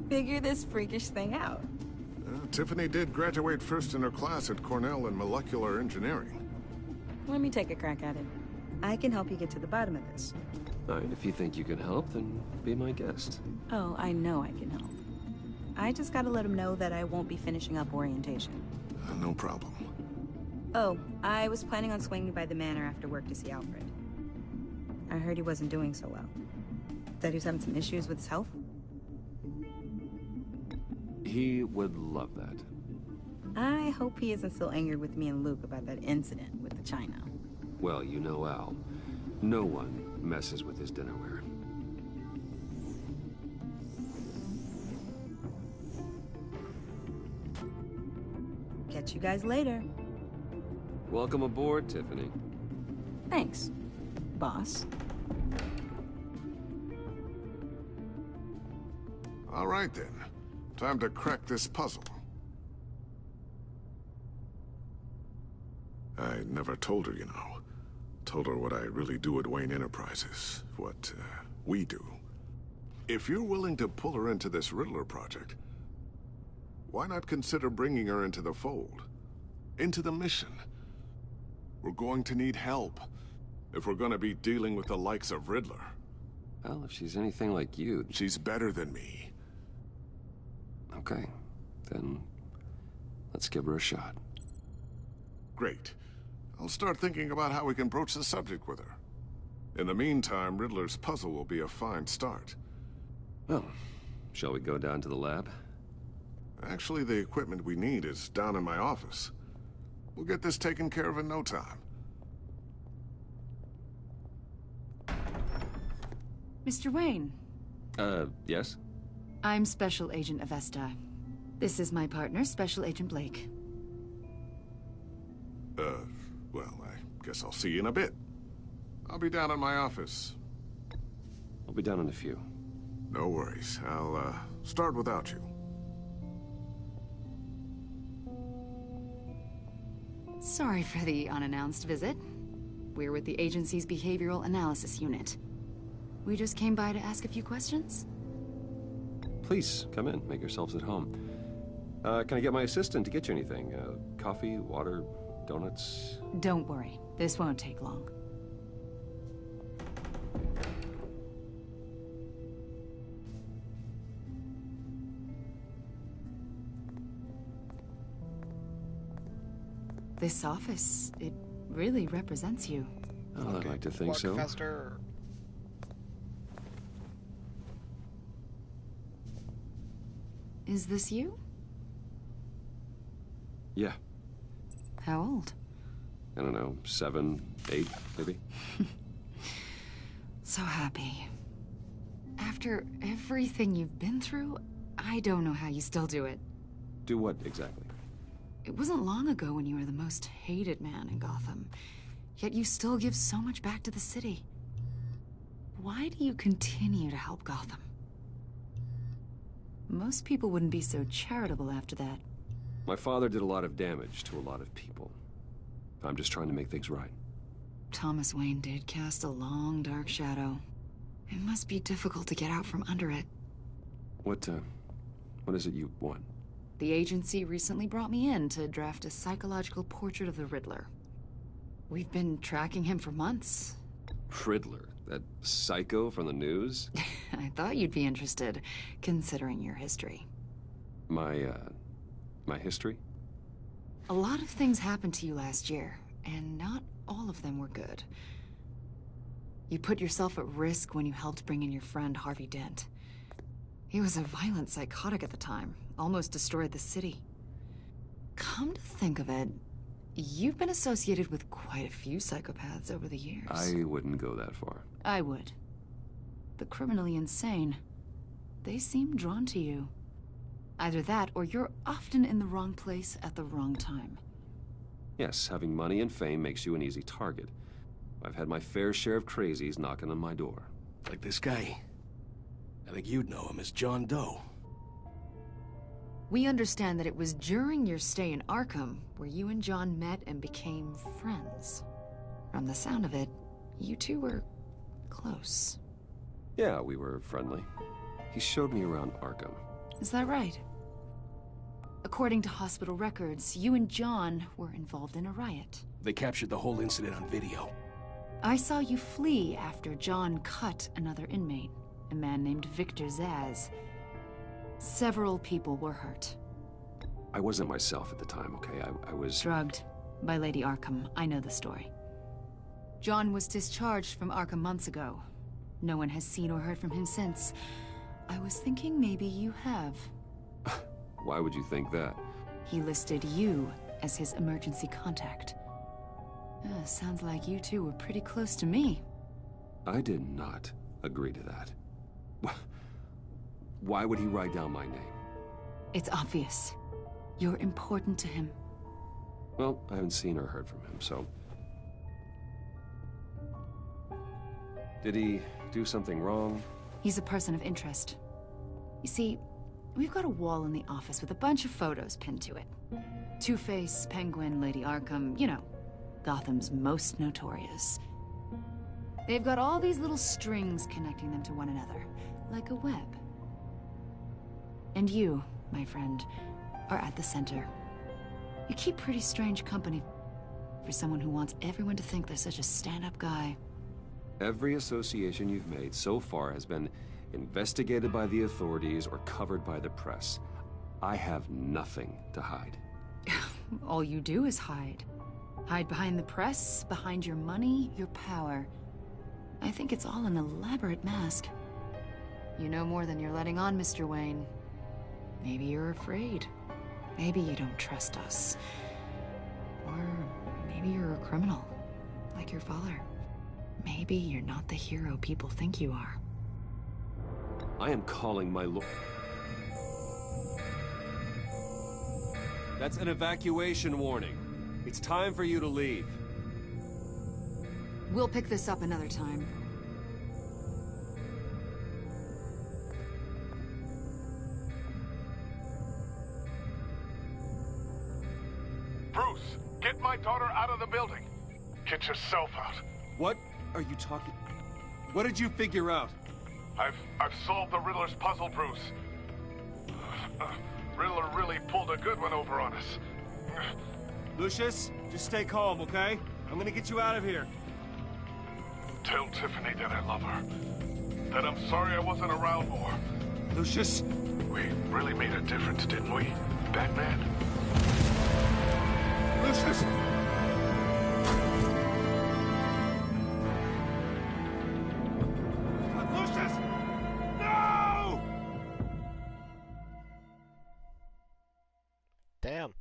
Speaker 6: Figure this freakish thing out.
Speaker 14: Tiffany did graduate first in her class at Cornell in molecular engineering.
Speaker 6: Let me take a crack at it. I can help you get to the bottom of this.
Speaker 2: All right, if you think you can help, then be my guest.
Speaker 6: Oh, I know I can help. I just gotta let him know that I won't be finishing up orientation.
Speaker 14: No problem.
Speaker 6: Oh, I was planning on swinging by the manor after work to see Alfred. I heard he wasn't doing so well. That he was having some issues with his health?
Speaker 2: He would love that.
Speaker 6: I hope he isn't still angered with me and Luke about that incident with the china.
Speaker 2: Well, you know Al. No one messes with his dinnerware.
Speaker 6: Catch you guys later.
Speaker 2: Welcome aboard, Tiffany.
Speaker 6: Thanks, boss.
Speaker 14: All right, then. Time to crack this puzzle. I never told her, you know. Told her what I really do at Wayne Enterprises. What, we do. If you're willing to pull her into this Riddler project, why not consider bringing her into the fold? Into the mission? We're going to need help if we're going to be dealing with the likes of Riddler.
Speaker 2: Well, if she's anything like you...
Speaker 14: She's better than me.
Speaker 2: Okay, then let's give her a shot.
Speaker 14: Great. I'll start thinking about how we can broach the subject with her. In the meantime, Riddler's puzzle will be a fine start.
Speaker 2: Well, shall we go down to the lab?
Speaker 14: Actually, the equipment we need is down in my office. We'll get this taken care of in no time.
Speaker 13: Mr. Wayne.
Speaker 2: Yes?
Speaker 13: I'm Special Agent Avesta. This is my partner, Special Agent Blake.
Speaker 14: Well, I guess I'll see you in a bit. I'll be down in my office.
Speaker 2: I'll be down in a few.
Speaker 14: No worries. I'll, start without you.
Speaker 13: Sorry for the unannounced visit. We're with the agency's Behavioral Analysis Unit. We just came by to ask a few questions.
Speaker 2: Please, come in. Make yourselves at home. Can I get my assistant to get you anything? Coffee, water? Donuts?
Speaker 13: Don't worry. This won't take long. This office, it really represents you.
Speaker 2: Oh, I'd like to think
Speaker 18: Walk
Speaker 2: so.
Speaker 18: faster.
Speaker 13: Is this you?
Speaker 2: Yeah.
Speaker 13: How old?
Speaker 2: I don't know, 7, 8, maybe?
Speaker 13: So happy. After everything you've been through, I don't know how you still do it.
Speaker 2: Do what, exactly?
Speaker 13: It wasn't long ago when you were the most hated man in Gotham, yet you still give so much back to the city. Why do you continue to help Gotham? Most people wouldn't be so charitable after that.
Speaker 2: My father did a lot of damage to a lot of people. I'm just trying to make things right.
Speaker 13: Thomas Wayne did cast a long, dark shadow. It must be difficult to get out from under it.
Speaker 2: What is it you want?
Speaker 13: The agency recently brought me in to draft a psychological portrait of the Riddler. We've been tracking him for months.
Speaker 2: Riddler? That psycho from the news?
Speaker 13: I thought you'd be interested, considering your history.
Speaker 2: My history?
Speaker 13: A lot of things happened to you last year, and not all of them were good. You put yourself at risk when you helped bring in your friend Harvey Dent. He was a violent psychotic at the time, almost destroyed the city. Come to think of it, you've been associated with quite a few psychopaths over the years.
Speaker 2: I wouldn't go that far.
Speaker 13: I would. The criminally insane. They seem drawn to you. Either that, or you're often in the wrong place at the wrong time.
Speaker 2: Yes, having money and fame makes you an easy target. I've had my fair share of crazies knocking on my door.
Speaker 19: Like this guy. I think you'd know him as John Doe.
Speaker 13: We understand that it was during your stay in Arkham where you and John met and became friends. From the sound of it, you two were close.
Speaker 2: Yeah, we were friendly. He showed me around Arkham.
Speaker 13: Is that right? According to hospital records, you and John were involved in a riot.
Speaker 19: They captured the whole incident on video.
Speaker 13: I saw you flee after John cut another inmate, a man named Victor Zsasz. Several people were hurt.
Speaker 2: I wasn't myself at the time, okay? I was...
Speaker 13: Drugged by Lady Arkham. I know the story. John was discharged from Arkham months ago. No one has seen or heard from him since. I was thinking maybe you have.
Speaker 2: Why would you think that?
Speaker 13: He listed you as his emergency contact. Sounds like you two were pretty close to me.
Speaker 2: I did not agree to that. Why would he write down my name?
Speaker 13: It's obvious. You're important to him.
Speaker 2: Well, I haven't seen or heard from him, so... Did he do something wrong?
Speaker 13: He's a person of interest. You see, we've got a wall in the office with a bunch of photos pinned to it. Two-Face, Penguin, Lady Arkham, you know, Gotham's most notorious. They've got all these little strings connecting them to one another, like a web. And you, my friend, are at the center. You keep pretty strange company for someone who wants everyone to think they're such a stand-up guy.
Speaker 2: Every association you've made so far has been investigated by the authorities or covered by the press. I have nothing to hide.
Speaker 13: All you do is hide. Hide behind the press, behind your money, your power. I think it's all an elaborate mask. You know more than you're letting on, Mr. Wayne. Maybe you're afraid. Maybe you don't trust us. Or maybe you're a criminal, like your father. Maybe you're not the hero people think you are.
Speaker 2: I am calling my lord. That's an evacuation warning. It's time for you to leave.
Speaker 13: We'll pick this up another time.
Speaker 20: Bruce, get my daughter out of the building. Get yourself out.
Speaker 2: What are you talking? What did you figure out?
Speaker 20: I've solved the Riddler's puzzle, Bruce. Riddler really pulled a good one over on us.
Speaker 18: Lucius, just stay calm, okay? I'm gonna get you out of here.
Speaker 20: Tell Tiffany that I love her. That I'm sorry I wasn't around more.
Speaker 18: Lucius?
Speaker 20: We really made a difference, didn't we, Batman?
Speaker 18: Lucius! Lucius! No!
Speaker 1: Damn.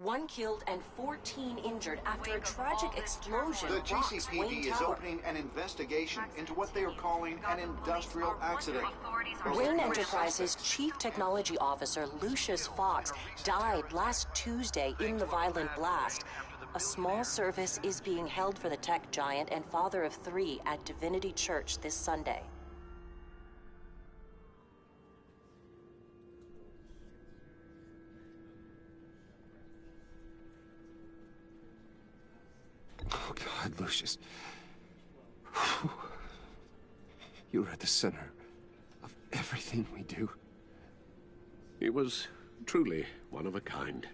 Speaker 21: 1 killed and 14 injured after a tragic explosion
Speaker 3: The
Speaker 21: rocks Wayne
Speaker 3: GCPD is
Speaker 21: Tower.
Speaker 3: opening an investigation into what they are calling an industrial accident.
Speaker 21: Wayne Enterprises Chief Technology Officer Lucius Fox died last Tuesday in the violent blast. A small service is being held for the tech giant and father of 3 at Divinity Church this Sunday.
Speaker 2: Oh, God, Lucius. You're at the center of everything we do.
Speaker 15: He was truly one of a kind.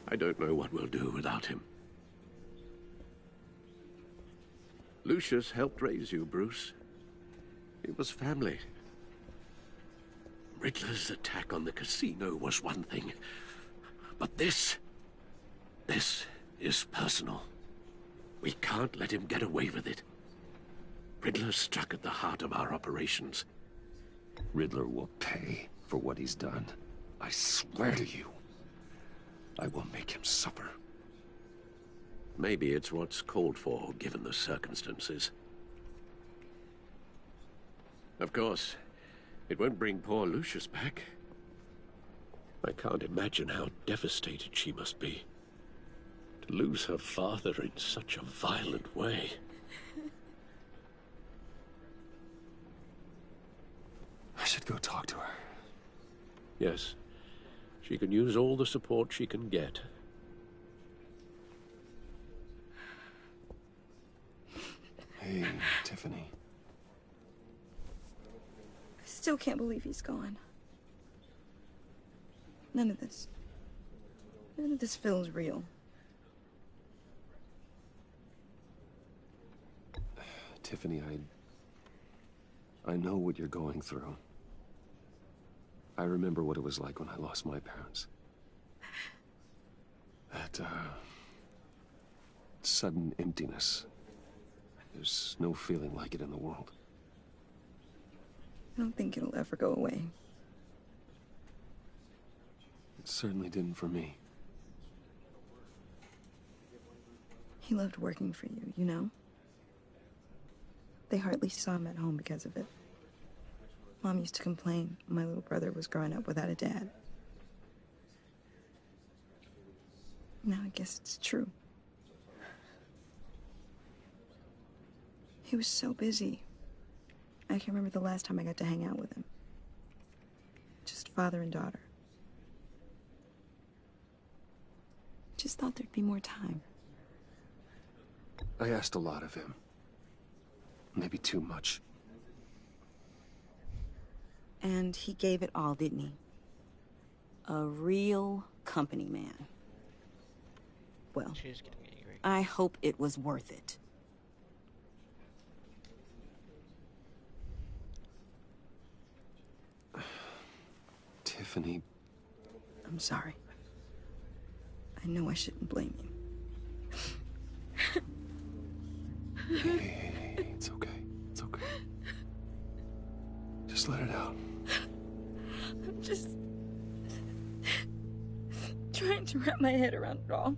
Speaker 15: I don't know what we'll do without him. Lucius helped raise you, Bruce. It was family. Riddler's attack on the casino was one thing, but this is personal. We can't let him get away with it. Riddler struck at the heart of our operations.
Speaker 2: Riddler will pay for what he's done. I swear to you. I will make him suffer.
Speaker 15: Maybe it's what's called for, given the circumstances. Of course, it won't bring poor Lucius back. I can't imagine how devastated she must be. To lose her father in such a violent way.
Speaker 2: I should go talk to her.
Speaker 15: Yes. She can use all the support she can get.
Speaker 2: Hey, Tiffany.
Speaker 6: I still can't believe he's gone. None of this feels real.
Speaker 2: Tiffany, I know what you're going through. I remember what it was like when I lost my parents. That, sudden emptiness. There's no feeling like it in the world.
Speaker 6: I don't think it'll ever go away.
Speaker 2: It certainly didn't for me.
Speaker 6: He loved working for you, you know? They hardly saw him at home because of it. Mom used to complain my little brother was growing up without a dad. Now I guess it's true. He was so busy. I can't remember the last time I got to hang out with him. Just father and daughter. Just thought there'd be more time.
Speaker 2: I asked a lot of him. Maybe too much.
Speaker 6: And he gave it all, didn't he? A real company man. Well, I hope it was worth it.
Speaker 2: Tiffany.
Speaker 6: I'm sorry. I know I shouldn't blame you.
Speaker 2: Hey, it's okay. It's okay. Just let it out.
Speaker 6: I'm just trying to wrap my head around it all.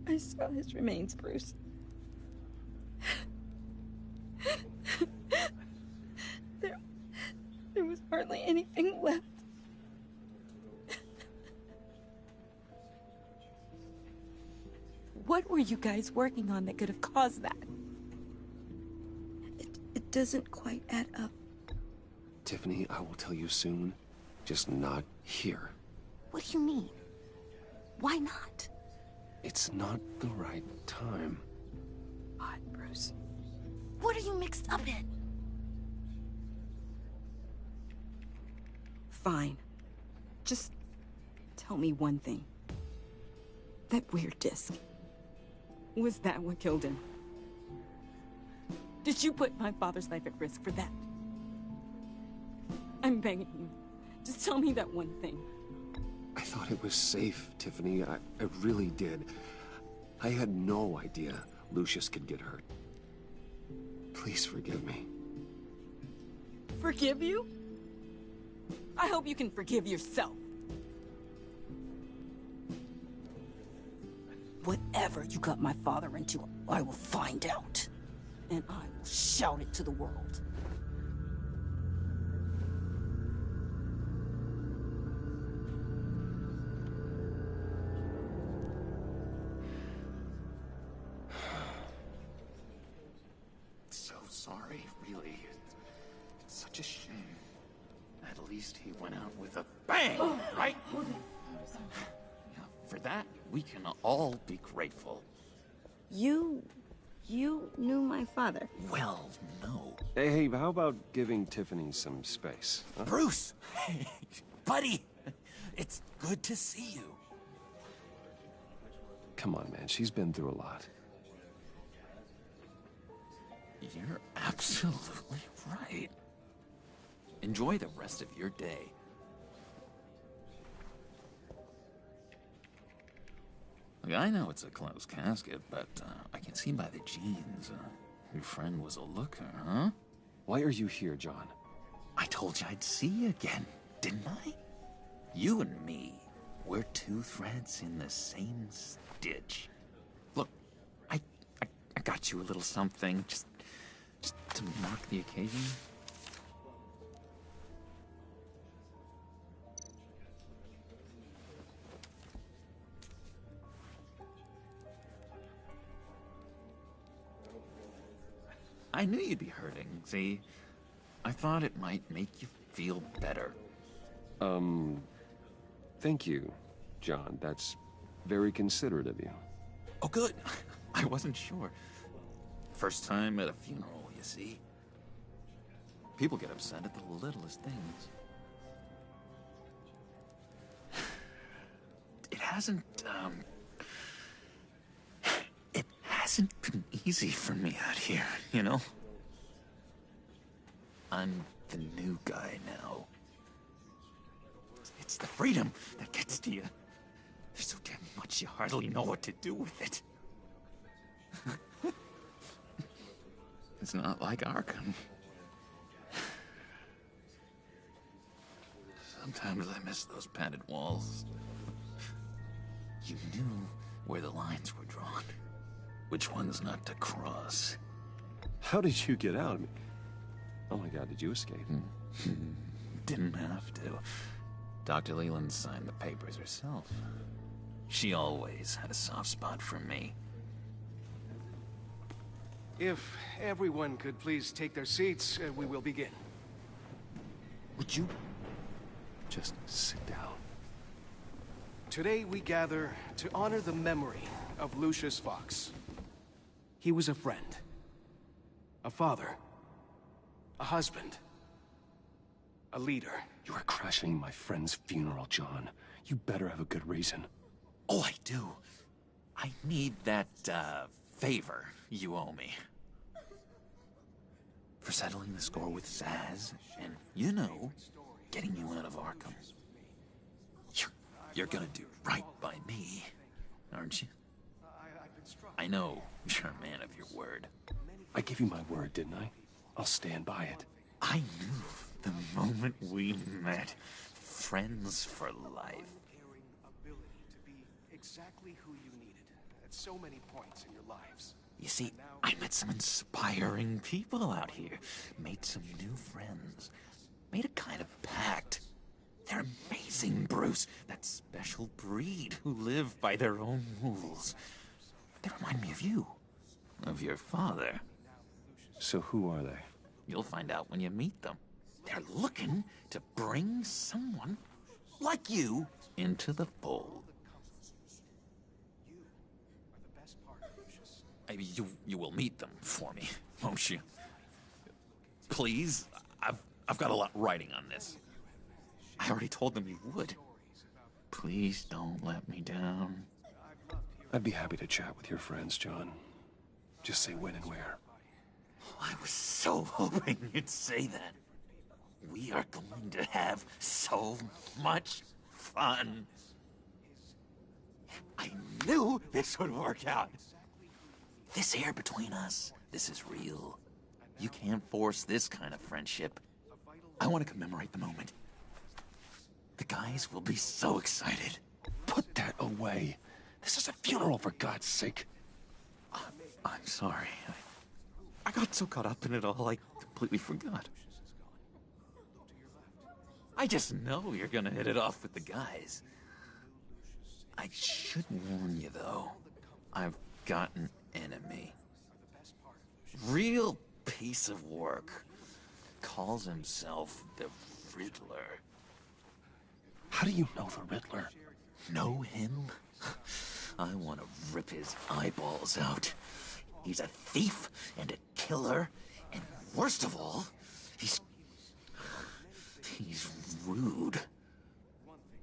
Speaker 6: I saw his remains, Bruce. There was hardly anything left. What were you guys working on that could have caused that? It doesn't quite add up.
Speaker 2: Tiffany, I will tell you soon. Just not here.
Speaker 6: What do you mean? Why not?
Speaker 2: It's not the right time.
Speaker 6: Odd, Bruce. What are you mixed up in? Fine. Just tell me one thing. That weird disc. Was that what killed him? Did you put my father's life at risk for that? I'm begging you. Just tell me that one thing.
Speaker 2: I thought it was safe, Tiffany. I really did. I had no idea Lucius could get hurt. Please forgive me.
Speaker 6: Forgive you? I hope you can forgive yourself. Whatever you got my father into, I will find out. And I will shout it to the world.
Speaker 10: So sorry, really. It's such a shame. At least he went out with a bang, right? Yeah, for that, we can all be grateful.
Speaker 6: You knew my father.
Speaker 10: Well, no.
Speaker 2: Hey, how about giving Tiffany some space? Huh?
Speaker 10: Bruce! Buddy! It's good to see you.
Speaker 2: Come on, man. She's been through a lot.
Speaker 10: You're absolutely right. Enjoy the rest of your day. Look, I know it's a closed casket, but I can see by the jeans, your friend was a looker, huh?
Speaker 2: Why are you here, John?
Speaker 10: I told you I'd see you again, didn't I? You and me, we're two threads in the same stitch. Look, I got you a little something, just to mark the occasion. I knew you'd be hurting, see? I thought it might make you feel better.
Speaker 2: Thank you, John. That's very considerate of you.
Speaker 10: Oh, good. I wasn't sure. First time at a funeral, you see? People get upset at the littlest things. It hasn't been easy for me out here, you know? I'm the new guy now. It's the freedom that gets to you. There's so damn much you hardly know what to do with it. It's not like Arkham. Sometimes I miss those padded walls. You knew where the lines were drawn. Which ones not to cross.
Speaker 2: How did you get out? Oh my God, did you escape?
Speaker 10: Didn't have to. Dr. Leland signed the papers herself. She always had a soft spot for me.
Speaker 18: If everyone could please take their seats, we will begin.
Speaker 10: Would you just sit down?
Speaker 18: Today we gather to honor the memory of Lucius Fox. He was a friend, a father, a husband, a leader.
Speaker 2: You are crashing my friend's funeral, John. You better have a good reason.
Speaker 10: Oh, I do. I need that, favor you owe me. For settling the score with Zsasz, and, you know, getting you out of Arkham. You're gonna do right by me, aren't you? I know you're a man of your word.
Speaker 2: I gave you my word, didn't I? I'll stand by it.
Speaker 10: I knew the moment we met. Friends for life.
Speaker 18: To be exactly who you needed at so many points in your lives.
Speaker 10: You see, I met some inspiring people out here. Made some new friends. Made a kind of pact. They're amazing, Bruce. That special breed who live by their own rules. They remind me of you. Of your father.
Speaker 2: So who are they?
Speaker 10: You'll find out when you meet them. They're looking to bring someone like you into the fold. Maybe you will meet them for me, won't you? Please, I've got a lot writing on this. I already told them you would. Please don't let me down.
Speaker 2: I'd be happy to chat with your friends, John. Just say when and where.
Speaker 10: I was so hoping you'd say that. We are going to have so much fun. I knew this would work out. This air between us, this is real. You can't force this kind of friendship. I want to commemorate the moment. The guys will be so excited.
Speaker 2: Put that away. This is a funeral, for God's sake.
Speaker 10: I'm sorry. I got so caught up in it all, I completely forgot. I just know you're gonna hit it off with the guys. I should warn you, though. I've got an enemy. Real piece of work. Calls himself the Riddler.
Speaker 2: How do you know the Riddler?
Speaker 10: Know him? I want to rip his eyeballs out. He's a thief and a killer, and worst of all, he's rude.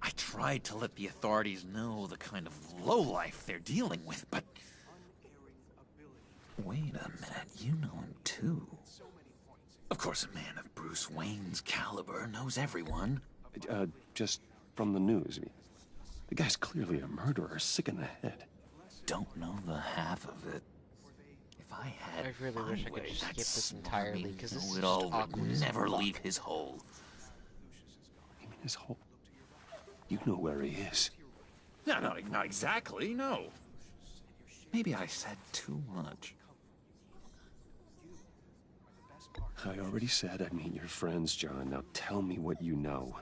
Speaker 10: I tried to let the authorities know the kind of lowlife they're dealing with, but... Wait a minute, you know him too. Of course, a man of Bruce Wayne's caliber knows everyone.
Speaker 2: Just from the news. The guy's clearly a murderer, sick in the head.
Speaker 10: Don't know the half of it. If I had
Speaker 1: I really wish I could just skip this entirely, because this is just
Speaker 10: know-it-all
Speaker 1: awkward
Speaker 10: would
Speaker 1: as
Speaker 10: never
Speaker 1: fuck.
Speaker 10: leave his hole.
Speaker 2: You mean his hole? You know where he is.
Speaker 10: No, not exactly, no. Maybe I said too much.
Speaker 2: I already said I'd meet your friends, John. Now tell me what you know.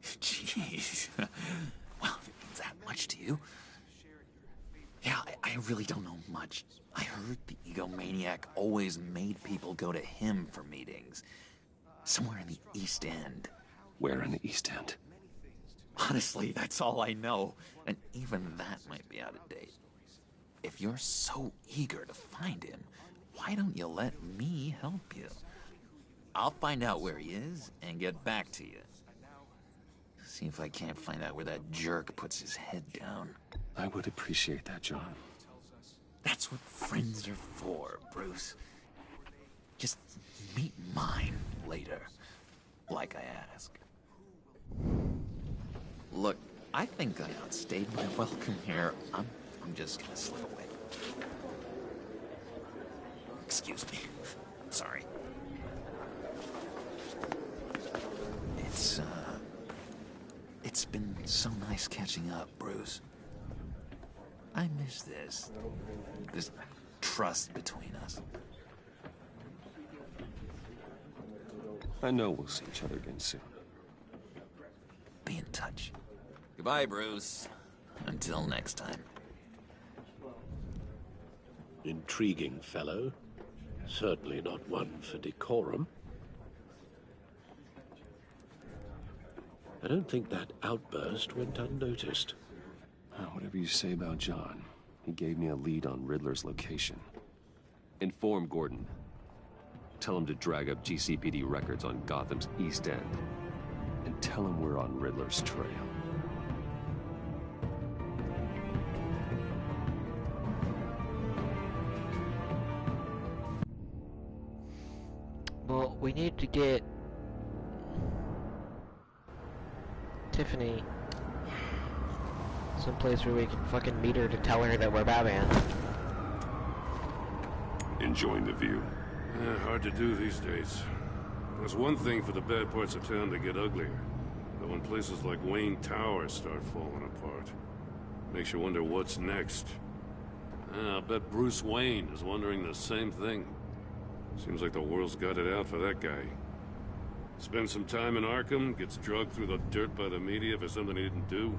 Speaker 10: Jeez. Well, if it means that much to you. Yeah, I really don't know much. I heard the egomaniac always made people go to him for meetings. Somewhere in the East End.
Speaker 2: Where in the East End?
Speaker 10: Honestly, that's all I know. And even that might be out of date. If you're so eager to find him, why don't you let me help you? I'll find out where he is and get back to you. See if I can't find out where that jerk puts his head down.
Speaker 2: I would appreciate that, John.
Speaker 10: That's what friends are for, Bruce. Just meet mine later, like I asked. Look, I think I outstayed my welcome here. I'm just gonna slip away. Excuse me. Sorry. It's been so nice catching up, Bruce. I miss this trust between us.
Speaker 2: I know we'll see each other again soon.
Speaker 10: Be in touch. Goodbye, Bruce. Until next time.
Speaker 15: Intriguing fellow. Certainly not one for decorum. I don't think that outburst went unnoticed.
Speaker 2: Whatever you say about John, he gave me a lead on Riddler's location. Inform Gordon. Tell him to drag up GCPD records on Gotham's East End. And tell him we're on Riddler's trail.
Speaker 1: Well, we need to get Tiffany someplace where we can fucking meet her to tell her that we're Batman.
Speaker 8: Enjoying the view.
Speaker 9: Hard to do these days. There's one thing for the bad parts of town to get uglier. But when places like Wayne Tower start falling apart, makes you wonder what's next. I'll bet Bruce Wayne is wondering the same thing. Seems like the world's got it out for that guy. Spends some time in Arkham, gets drugged through the dirt by the media for something he didn't do.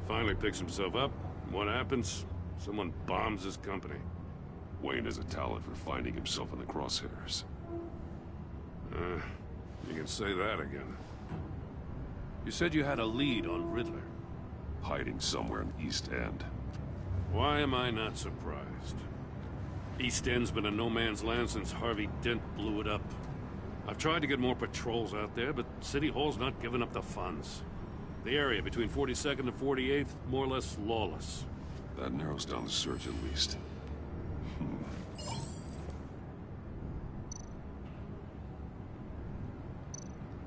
Speaker 9: Finally picks himself up. What happens? Someone bombs his company.
Speaker 8: Wayne has a talent for finding himself in the crosshairs.
Speaker 9: You can say that again. You said you had a lead on Riddler.
Speaker 8: Hiding somewhere in East End.
Speaker 9: Why am I not surprised? East End's been a no-man's land since Harvey Dent blew it up. I've tried to get more patrols out there, but City Hall's not giving up the funds. The area between 42nd and 48th, more or less lawless.
Speaker 8: That narrows down the search at least.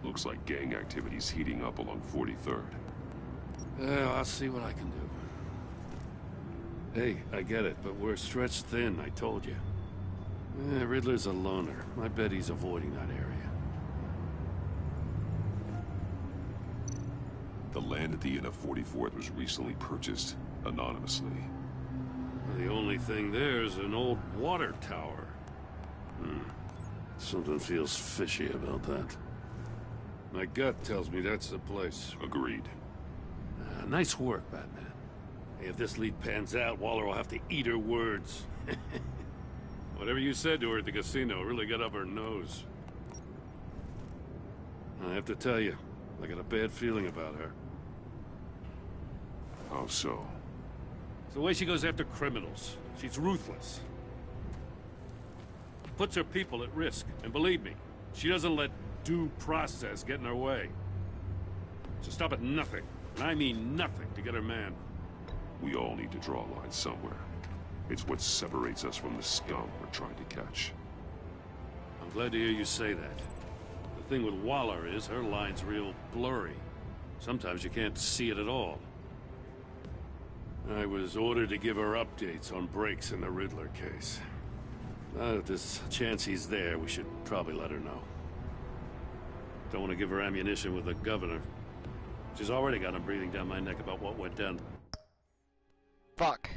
Speaker 8: Looks like gang activity's heating up along 43rd.
Speaker 9: Yeah, I'll see what I can do. Hey, I get it, but we're stretched thin, I told you. Riddler's a loner. I bet he's avoiding that area.
Speaker 8: The land at the end of 44th was recently purchased anonymously.
Speaker 9: The only thing there is an old water tower. Something feels fishy about that. My gut tells me that's the place.
Speaker 8: Agreed.
Speaker 9: Nice work, Batman. Hey, if this lead pans out, Waller will have to eat her words. Whatever you said to her at the casino really got up her nose. I have to tell you, I got a bad feeling about her.
Speaker 8: How so?
Speaker 9: It's the way she goes after criminals. She's ruthless. Puts her people at risk. And believe me, she doesn't let due process get in her way. She'll stop at nothing, and I mean nothing, to get her man.
Speaker 8: We all need to draw a line somewhere. It's what separates us from the scum we're trying to catch.
Speaker 9: I'm glad to hear you say that. The thing with Waller is her line's real blurry. Sometimes you can't see it at all. I was ordered to give her updates on breaks in the Riddler case. If there's a chance he's there, we should probably let her know. Don't want to give her ammunition with the governor. She's already got him breathing down my neck about what went down.
Speaker 1: Fuck.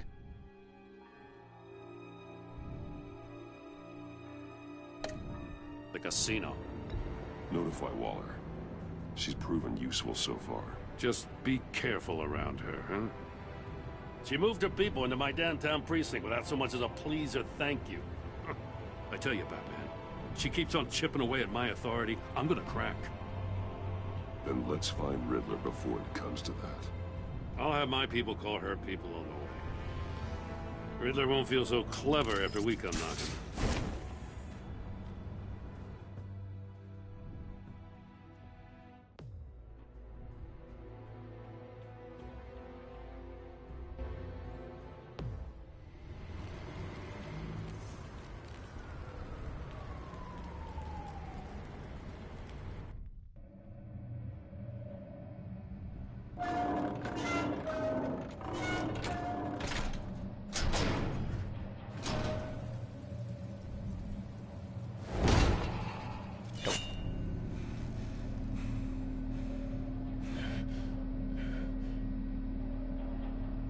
Speaker 9: The casino.
Speaker 8: Notify Waller. She's proven useful so far.
Speaker 9: Just be careful around her, huh? She moved her people into my downtown precinct without so much as a please or thank you. I tell you, Batman, she keeps on chipping away at my authority, I'm gonna crack.
Speaker 8: Then let's find Riddler before it comes to that.
Speaker 9: I'll have my people call her people on the way. Riddler won't feel so clever after we come knocking.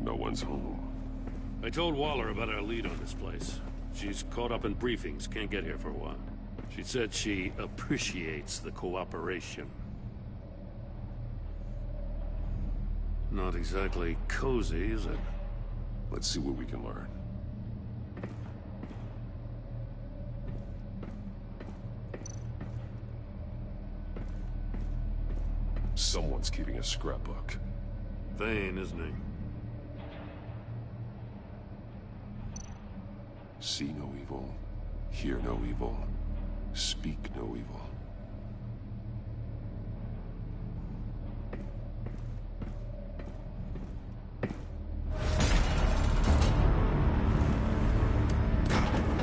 Speaker 8: No one's home.
Speaker 9: I told Waller about our lead on this place. She's caught up in briefings, can't get here for a while. She said she appreciates the cooperation. Not exactly cozy, is it?
Speaker 8: Let's see what we can learn. Someone's keeping a scrapbook.
Speaker 9: Thane, isn't he?
Speaker 8: See no evil, hear no evil, speak no evil.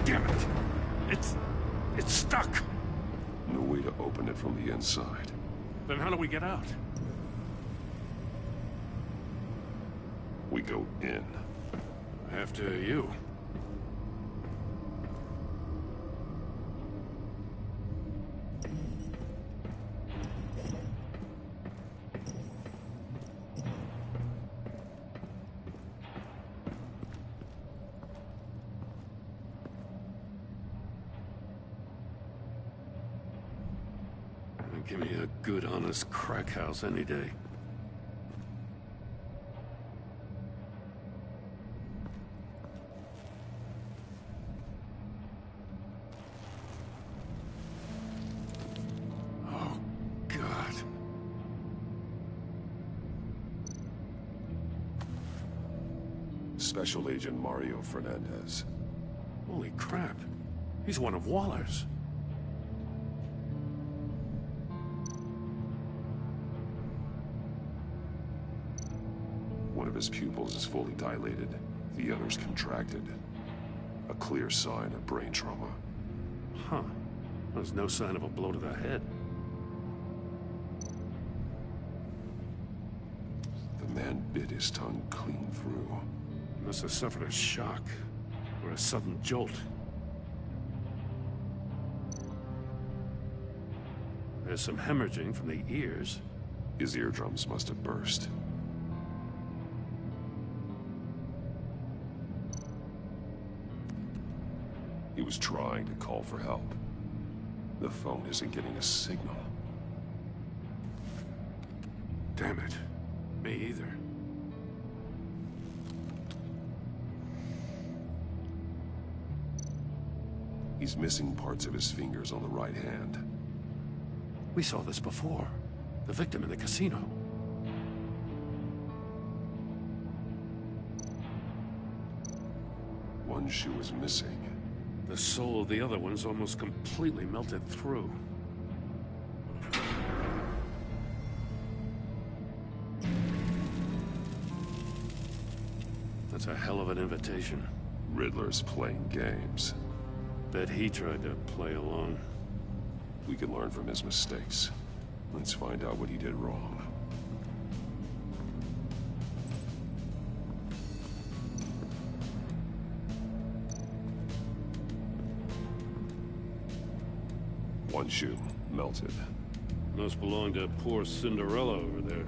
Speaker 9: Damn it! It's stuck!
Speaker 8: No way to open it from the inside.
Speaker 9: Then how do we get out?
Speaker 8: We go in.
Speaker 9: After you. Give me a good, honest crack house any day. Oh, God.
Speaker 8: Special Agent Mario Fernandez.
Speaker 9: Holy crap. He's one of Waller's.
Speaker 8: of his pupils is fully dilated, the other's contracted. A clear sign of brain trauma.
Speaker 9: Huh. There's no sign of a blow to the head.
Speaker 8: The man bit his tongue clean through.
Speaker 9: He must have suffered a shock, or a sudden jolt. There's some hemorrhaging from the ears.
Speaker 8: His eardrums must have burst. He was trying to call for help. The phone isn't getting a signal.
Speaker 9: Damn it. Me either.
Speaker 8: He's missing parts of his fingers on the right hand.
Speaker 9: We saw this before. The victim in the casino.
Speaker 8: One shoe is missing.
Speaker 9: The sole of the other one's almost completely melted through. That's a hell of an invitation.
Speaker 8: Riddler's playing games.
Speaker 9: Bet he tried to play along.
Speaker 8: We can learn from his mistakes. Let's find out what he did wrong. One shoe, melted.
Speaker 9: Must belong to poor Cinderella over there.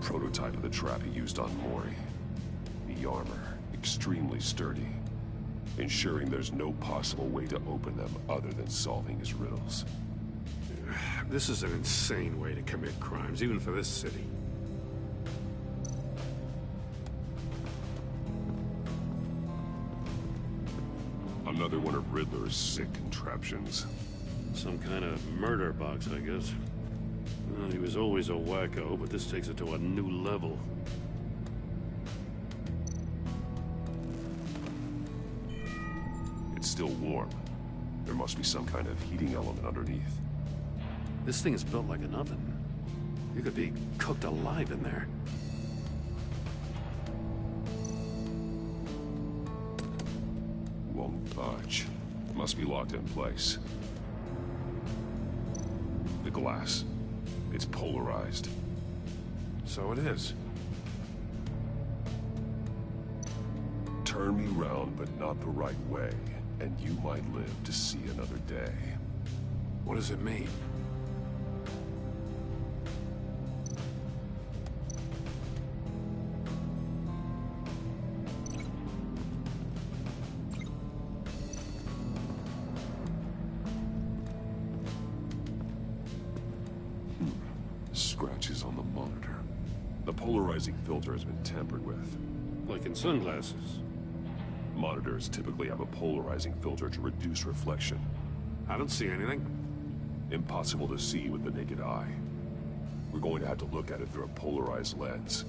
Speaker 8: Prototype of the trap he used on Mori. The armor, extremely sturdy, ensuring there's no possible way to open them other than solving his riddles.
Speaker 9: This is an insane way to commit crimes, even for this city.
Speaker 8: Another one of Riddler's sick contraptions.
Speaker 9: Some kind of murder box, I guess. Well, he was always a wacko, but this takes it to a new level.
Speaker 8: It's still warm. There must be some kind of heating element underneath.
Speaker 9: This thing is built like an oven. You could be cooked alive in there.
Speaker 8: Won't budge. Must be locked in place. The glass. It's polarized.
Speaker 9: So it is.
Speaker 8: Turn me round, but not the right way, and you might live to see another day.
Speaker 9: What does it mean?
Speaker 8: Scratches on the monitor. The polarizing filter has been tampered with.
Speaker 9: Like in sunglasses.
Speaker 8: Monitors typically have a polarizing filter to reduce reflection.
Speaker 9: I don't see anything.
Speaker 8: Impossible to see with the naked eye. We're going to have to look at it through a polarized lens.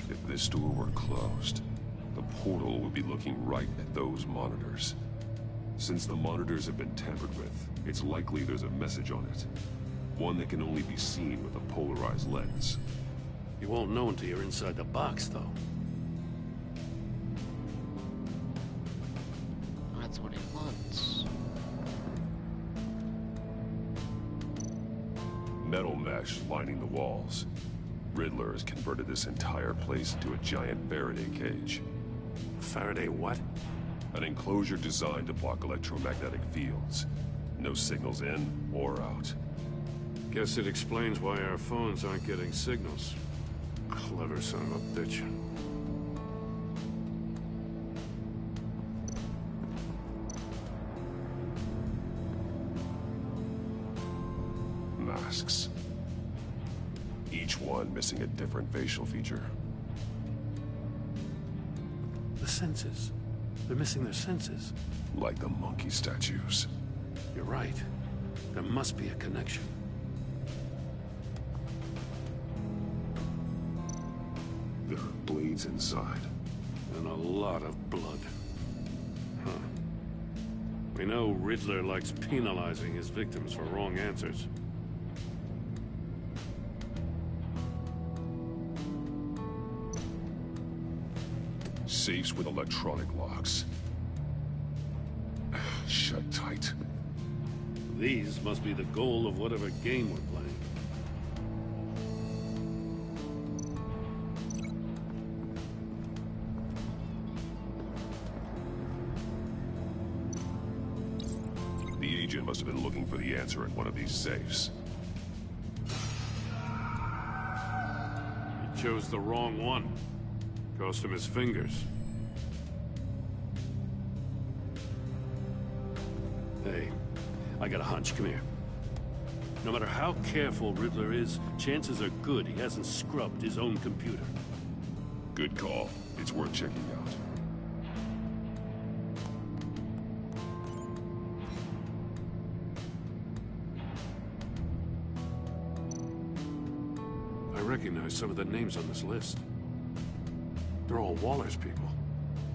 Speaker 8: If this door were closed, the portal would be looking right at those monitors. Since the monitors have been tampered with, it's likely there's a message on it. One that can only be seen with a polarized lens.
Speaker 9: You won't know until you're inside the box, though.
Speaker 1: That's what it wants.
Speaker 8: Metal mesh lining the walls. Riddler has converted this entire place into a giant Faraday cage.
Speaker 9: Faraday what?
Speaker 8: An enclosure designed to block electromagnetic fields. No signals in or out.
Speaker 9: Guess it explains why our phones aren't getting signals. Clever son of a bitch.
Speaker 8: Masks. each one missing a different facial feature.
Speaker 9: The senses. They're missing their senses.
Speaker 8: Like the monkey statues.
Speaker 9: You're right. There must be a connection.
Speaker 8: There are blades inside.
Speaker 9: And a lot of blood. Huh. We know Riddler likes penalizing his victims for wrong answers.
Speaker 8: Safes with electronic locks. Shut tight.
Speaker 9: These must be the goal of whatever game we're playing.
Speaker 8: The agent must have been looking for the answer in one of these safes.
Speaker 9: He chose the wrong one. Cost him his fingers. Hey, I got a hunch. Come here. No matter how careful Riddler is, chances are good he hasn't scrubbed his own computer.
Speaker 8: Good call. It's worth checking out.
Speaker 9: I recognize some of the names on this list. They're all Waller's people.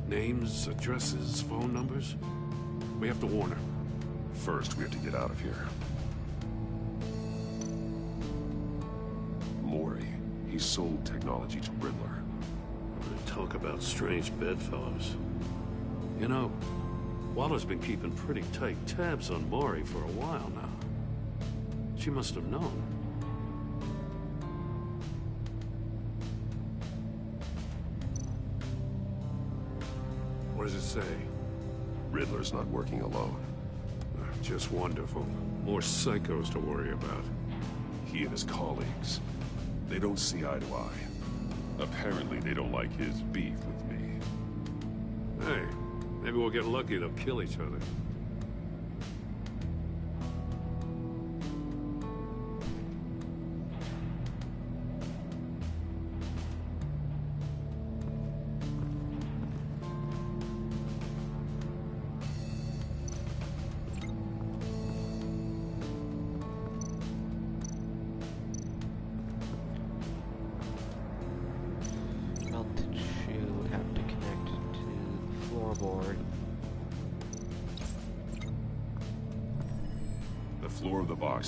Speaker 9: Names, addresses, phone numbers. We have to warn her.
Speaker 8: First, we have to get out of here. Mori, he sold technology to Riddler.
Speaker 9: Talk about strange bedfellows. You know, Waller's been keeping pretty tight tabs on Mori for a while now. She must have known. What does it say?
Speaker 8: Riddler's not working alone.
Speaker 9: Just wonderful. More psychos to worry about.
Speaker 8: He and his colleagues, they don't see eye to eye. Apparently they don't like his beef with me.
Speaker 9: Hey, maybe we'll get lucky. They'll kill each other.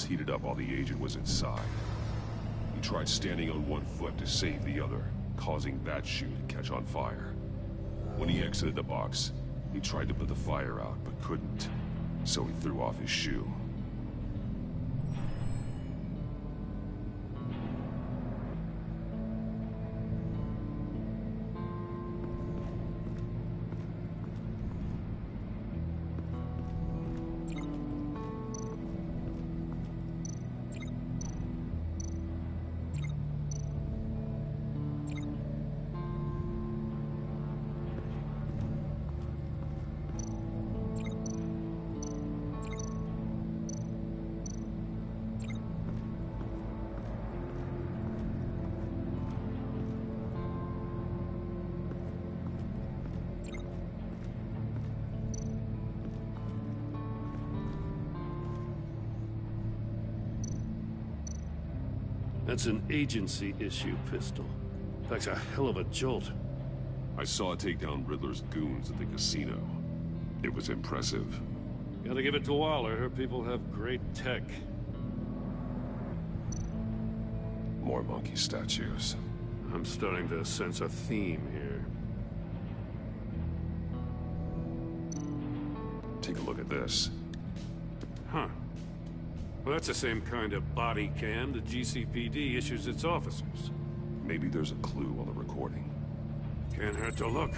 Speaker 8: Heated up while the agent was inside. He tried standing on one foot to save the other, causing that shoe to catch on fire. When he exited the box, he tried to put the fire out, but couldn't, so he threw off his shoe. That's an agency-issue pistol. That's a hell of a jolt. I saw it take down Riddler's goons at the casino. It was impressive.
Speaker 9: Gotta give it to Waller. Her people have great tech.
Speaker 8: More monkey statues.
Speaker 9: I'm starting to sense a theme here.
Speaker 8: Take a look at this.
Speaker 9: Huh. Well, that's the same kind of body cam the GCPD issues its officers.
Speaker 8: Maybe there's a clue on the recording.
Speaker 9: Can't hurt to look.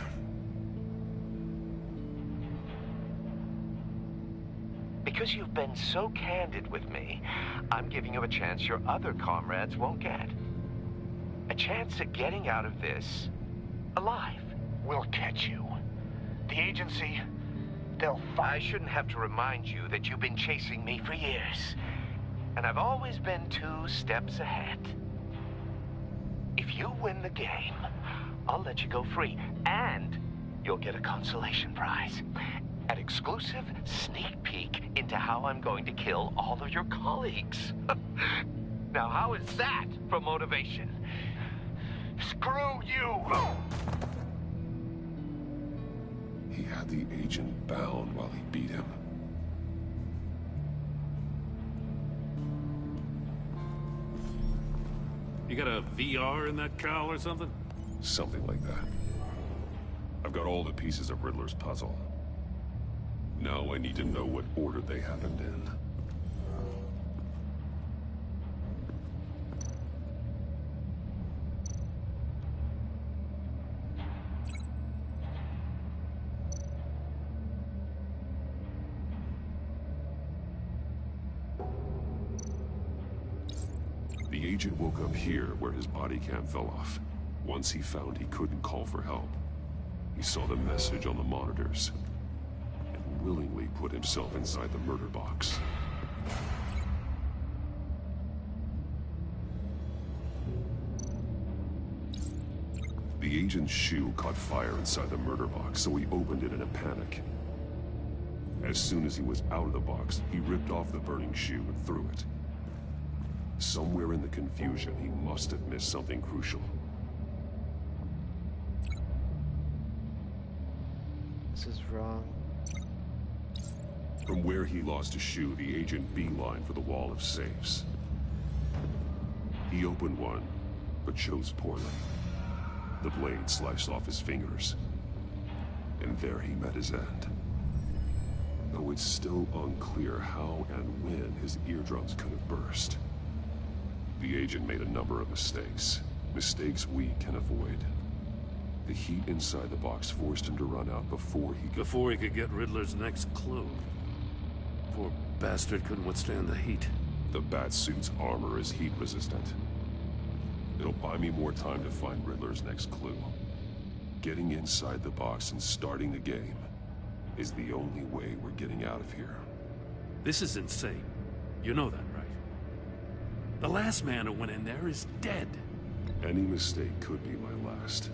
Speaker 4: Because you've been so candid with me, I'm giving you a chance your other comrades won't get. A chance at getting out of this alive.
Speaker 20: We'll catch you. The agency, they'll
Speaker 4: I shouldn't have to remind you that you've been chasing me for years. And I've always been 2 steps ahead. If you win the game, I'll let you go free, and you'll get a consolation prize. An exclusive sneak peek into how I'm going to kill all of your colleagues. Now, how is that for motivation? Screw you!
Speaker 8: He had the agent bound while he beat him.
Speaker 9: You got a VR in that cowl or something?
Speaker 8: Something like that. I've got all the pieces of Riddler's puzzle. Now I need to know what order they happened in. The agent woke up here where his body cam fell off. Once he found he couldn't call for help, he saw the message on the monitors and willingly put himself inside the murder box. The agent's shoe caught fire inside the murder box, so he opened it in a panic. As soon as he was out of the box, he ripped off the burning shoe and threw it. Somewhere in the confusion, he must have missed something crucial.
Speaker 1: This is wrong.
Speaker 8: From where he lost a shoe, the agent beelined for the wall of safes. He opened one, but chose poorly. The blade sliced off his fingers, and there he met his end. Though it's still unclear how and when his eardrums could have burst. The agent made a number of mistakes. Mistakes we can avoid. The heat inside the box forced him to run out before he could
Speaker 9: get Riddler's next clue. Poor bastard couldn't withstand the heat.
Speaker 8: The Batsuit's armor is heat resistant. It'll buy me more time to find Riddler's next clue. Getting inside the box and starting the game is the only way we're getting out of here.
Speaker 9: This is insane. You know that, right? The last man who went in there is dead.
Speaker 8: Any mistake could be my last.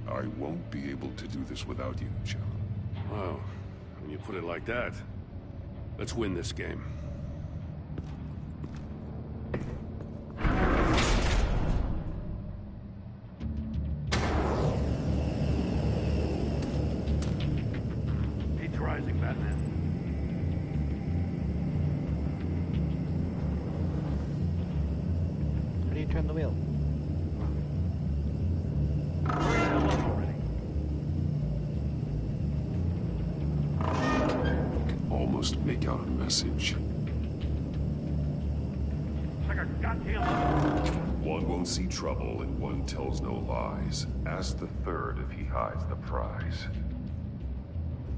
Speaker 8: I won't be able to do this without you, Jim.
Speaker 9: Wow, when you put it like that, let's win this game. Heat's rising, Batman.
Speaker 1: How do you turn the wheel?
Speaker 8: Almost make out a message. One won't see trouble and one tells no lies. Ask the third if he hides the prize.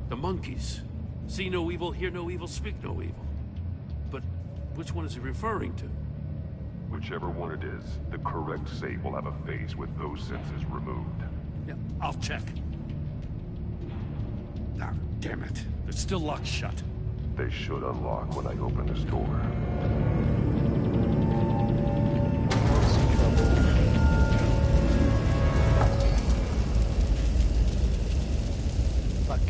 Speaker 9: The monkeys. See no evil, hear no evil, speak no evil. But which one is he referring to?
Speaker 8: Whichever one it is, the correct safe will have a face with those senses removed.
Speaker 9: Yeah, I'll check. Ah, damn it. They're still locked shut.
Speaker 8: They should unlock when I open this door.
Speaker 1: Fuck.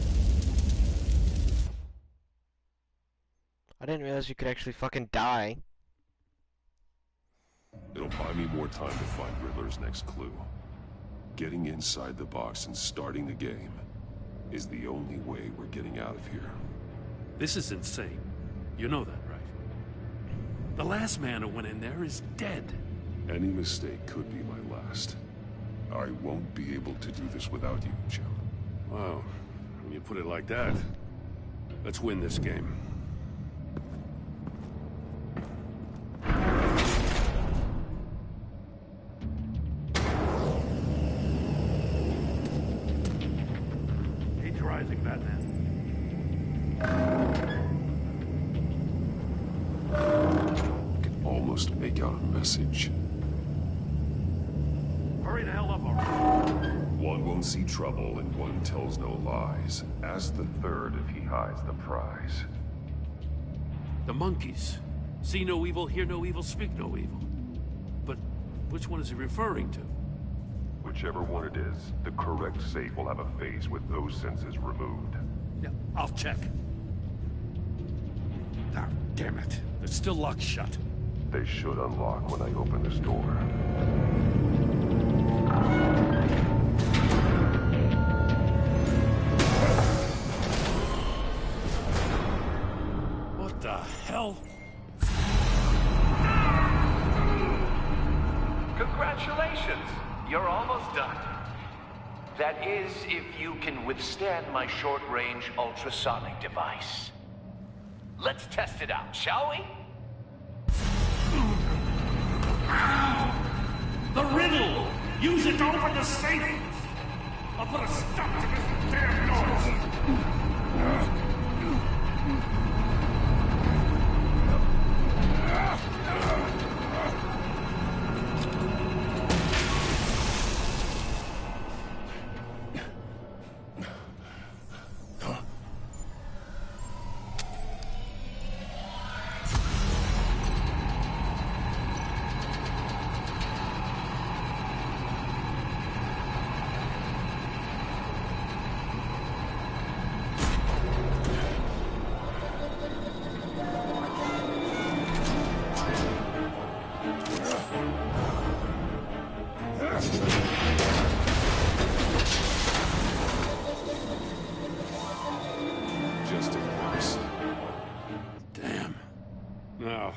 Speaker 1: I didn't realize you could actually fucking die.
Speaker 8: It'll buy me more time to find Riddler's next clue. Getting inside the box and starting the game is the only way we're getting out of here.
Speaker 9: This is insane. You know that, right? The last man who went in there is dead.
Speaker 8: Any mistake could be my last. I won't be able to do this without you, Jim.
Speaker 9: Wow. When you put it like that, let's win this game. Heat's rising, Batman.
Speaker 8: Can almost make out a message.
Speaker 9: Hurry the hell up already.
Speaker 8: One won't see trouble and one tells no lies. Ask the third if he hides the prize.
Speaker 9: The monkeys. See no evil, hear no evil, speak no evil. But which one is he referring to?
Speaker 8: Whichever one it is, the correct safe will have a phase with those sensors removed.
Speaker 9: Yeah, I'll check. Ah, damn it. It's still locked shut.
Speaker 8: They should unlock when I open this door.
Speaker 9: What the hell?
Speaker 4: Congratulations! You're almost done. That is, if you can withstand my short-range ultrasonic device. Let's test it out, shall we?
Speaker 9: The riddle! Use it to open the safe! I'll put a stop to this damn noise!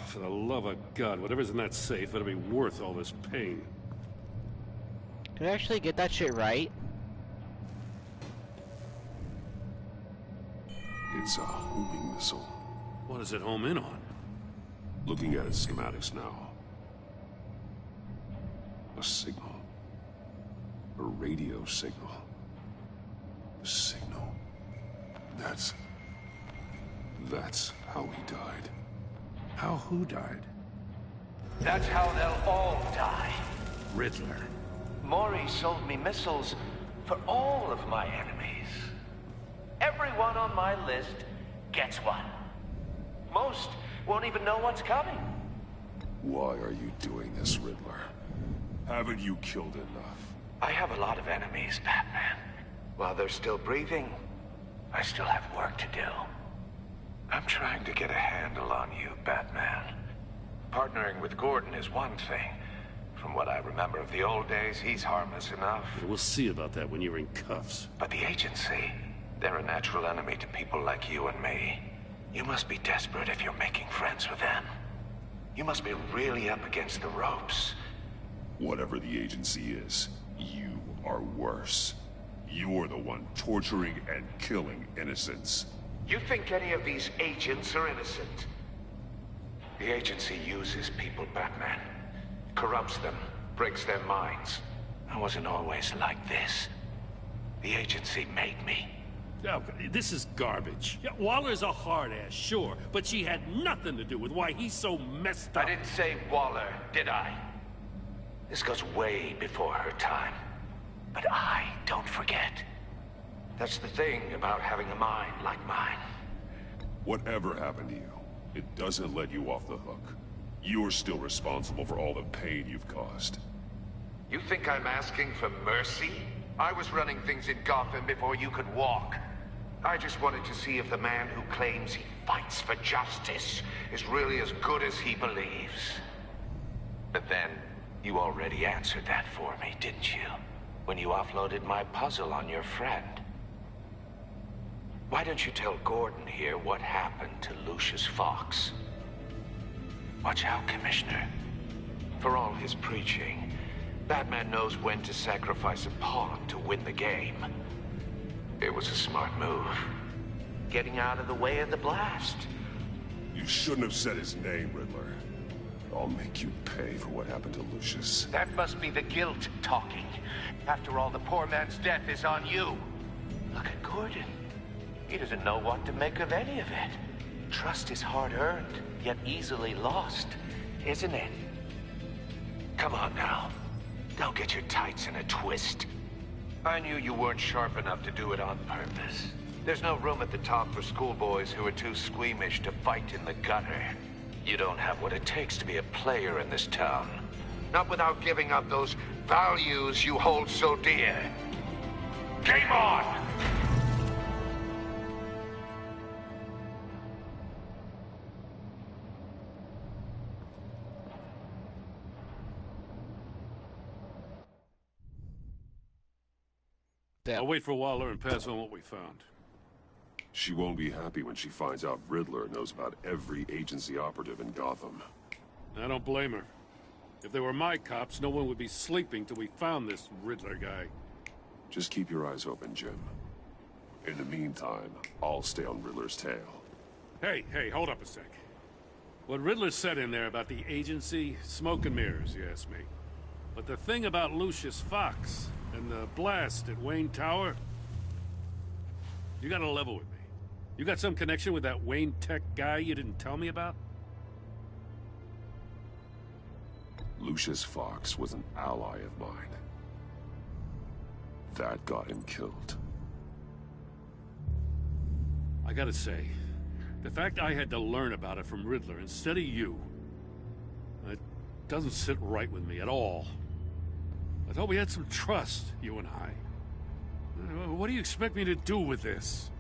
Speaker 9: For the love of God, whatever's in that safe better be worth all this pain.
Speaker 1: Can I actually get that shit right?
Speaker 8: It's a homing missile.
Speaker 9: What does it home in on?
Speaker 8: Looking at its schematics now. A signal. A radio signal. A signal. That's how he died.
Speaker 9: How who died?
Speaker 4: That's how they'll all die.
Speaker 9: Riddler.
Speaker 4: Mori sold me missiles for all of my enemies. Everyone on my list gets one. Most won't even know what's coming.
Speaker 8: Why are you doing this, Riddler? Haven't you killed enough?
Speaker 4: I have a lot of enemies, Batman. While they're still breathing, I still have work to do. I'm trying to get a handle on you, Batman. Partnering with Gordon is one thing. From what I remember of the old days, he's harmless enough.
Speaker 9: We'll see about that when you're in cuffs.
Speaker 4: But the agency, they're a natural enemy to people like you and me. You must be desperate if you're making friends with them. You must be really up against the ropes.
Speaker 8: Whatever the agency is, you are worse. You're the one torturing and killing innocents.
Speaker 4: You think any of these agents are innocent? The agency uses people, Batman. Corrupts them, breaks their minds. I wasn't always like this. The agency made me.
Speaker 9: Oh, this is garbage. Yeah, Waller's a hard-ass, sure, but she had nothing to do with why he's so messed up.
Speaker 4: I didn't say Waller, did I? This goes way before her time. But I don't forget. That's the thing about having a mind like mine.
Speaker 8: Whatever happened to you, it doesn't let you off the hook. You're still responsible for all the pain you've caused.
Speaker 4: You think I'm asking for mercy? I was running things in Gotham before you could walk. I just wanted to see if the man who claims he fights for justice is really as good as he believes. But then, you already answered that for me, didn't you? When you offloaded my puzzle on your friend. Why don't you tell Gordon here what happened to Lucius Fox? Watch out, Commissioner. For all his preaching, Batman knows when to sacrifice a pawn to win the game. It was a smart move. Getting out of the way of the blast.
Speaker 8: You shouldn't have said his name, Riddler. I'll make you pay for what happened to Lucius.
Speaker 4: That must be the guilt talking. After all, the poor man's death is on you. Look at Gordon. He doesn't know what to make of any of it. Trust is hard-earned, yet easily lost, isn't it? Come on now. Don't get your tights in a twist. I knew you weren't sharp enough to do it on purpose. There's no room at the top for schoolboys who are too squeamish to fight in the gutter. You don't have what it takes to be a player in this town.
Speaker 12: Not without giving up those values you hold so dear. Game on!
Speaker 9: I'll wait for Waller and pass on what we found.
Speaker 8: She won't be happy when she finds out Riddler knows about every agency operative in Gotham.
Speaker 9: I don't blame her. If they were my cops, no one would be sleeping till we found this Riddler guy.
Speaker 8: Just keep your eyes open, Jim. In the meantime, I'll stay on Riddler's tail.
Speaker 9: Hey, hold up a sec. What Riddler said in there about the agency, smoke and mirrors, you ask me. But the thing about Lucius Fox and the blast at Wayne Tower, you gotta level with me. You got some connection with that Wayne Tech guy you didn't tell me about?
Speaker 8: Lucius Fox was an ally of mine. That got him killed.
Speaker 9: I gotta say, the fact I had to learn about it from Riddler instead of you, it doesn't sit right with me at all. I thought we had some trust, you and I. What do you expect me to do with this?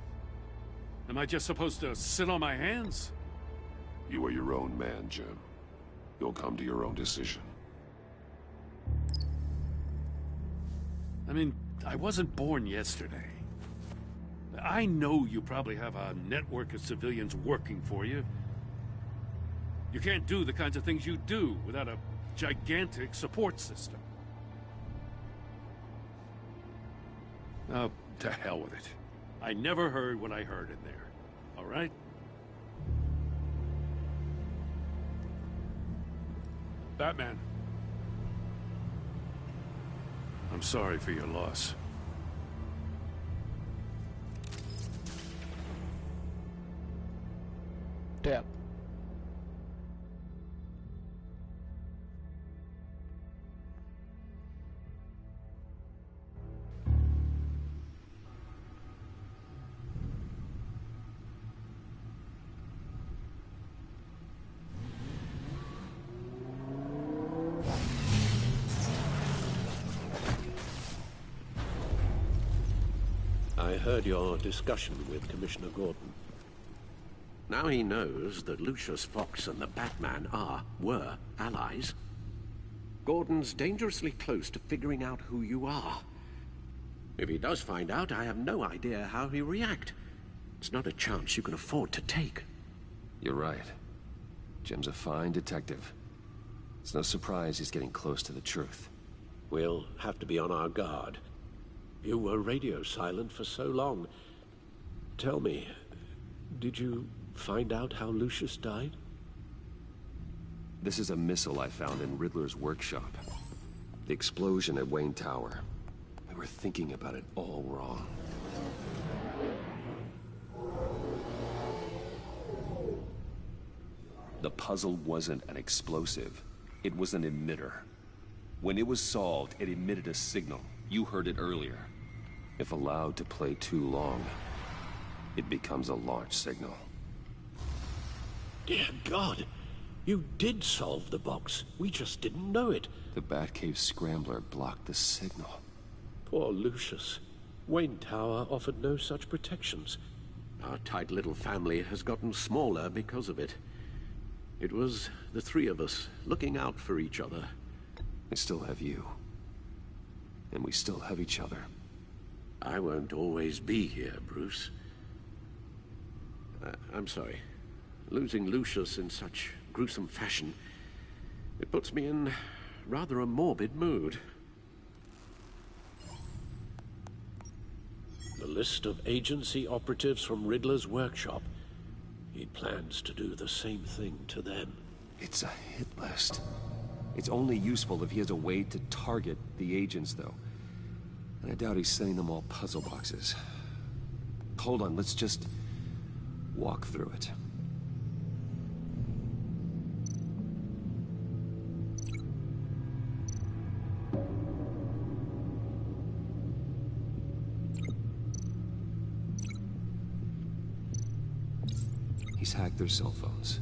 Speaker 9: Am I just supposed to sit on my hands?
Speaker 8: You are your own man, Jim. You'll come to your own decision.
Speaker 9: I mean, I wasn't born yesterday. I know you probably have a network of civilians working for you. You can't do the kinds of things you do without a gigantic support system. Oh, to hell with it. I never heard what I heard in there. All right? Batman. I'm sorry for your loss.
Speaker 1: Tap.
Speaker 15: I heard your discussion with Commissioner Gordon. Now he knows that Lucius Fox and the Batman were allies. Gordon's dangerously close to figuring out who you are. If he does find out, I have no idea how he'll react. It's not a chance you can afford to take.
Speaker 2: You're right. Jim's a fine detective. It's no surprise he's getting close to the truth.
Speaker 15: We'll have to be on our guard. You were radio silent for so long. Tell me, did you find out how Lucius died?
Speaker 2: This is a missile I found in Riddler's workshop. The explosion at Wayne Tower. We were thinking about it all wrong. The puzzle wasn't an explosive. It was an emitter. When it was solved, it emitted a signal. You heard it earlier. If allowed to play too long, it becomes a launch signal.
Speaker 15: Dear God, you did solve the box. We just didn't know it.
Speaker 2: The Batcave Scrambler blocked the signal.
Speaker 15: Poor Lucius. Wayne Tower offered no such protections. Our tight little family has gotten smaller because of it. It was the three of us looking out for each other.
Speaker 2: I still have you. And we still have each other.
Speaker 15: I won't always be here, Bruce. I'm sorry. Losing Lucius in such gruesome fashion, it puts me in rather a morbid mood. The list of agency operatives from Riddler's workshop. He plans to do the same thing to them.
Speaker 2: It's a hit list. It's only useful if he has a way to target the agents, though. And I doubt he's sending them all puzzle boxes. Hold on, let's just walk through it. He's hacked their cell phones.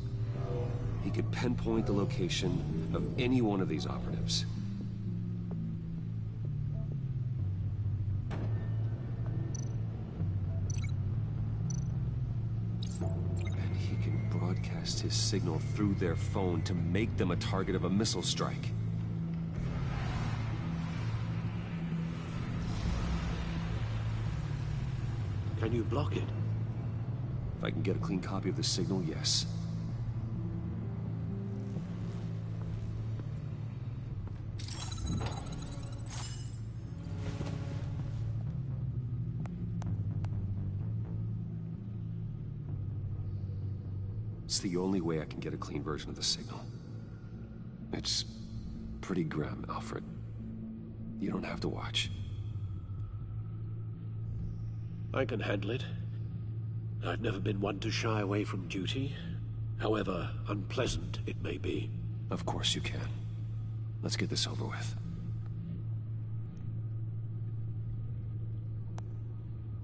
Speaker 2: he could pinpoint the location of any one of these operatives. And he can broadcast his signal through their phone to make them a target of a missile strike.
Speaker 15: Can you block it?
Speaker 2: If I can get a clean copy of the signal, yes. It's the only way I can get a clean version of the signal. It's pretty grim, Alfred. You don't have to watch.
Speaker 15: I can handle it. I've never been one to shy away from duty, however unpleasant it may be.
Speaker 2: Of course you can. Let's get this over with.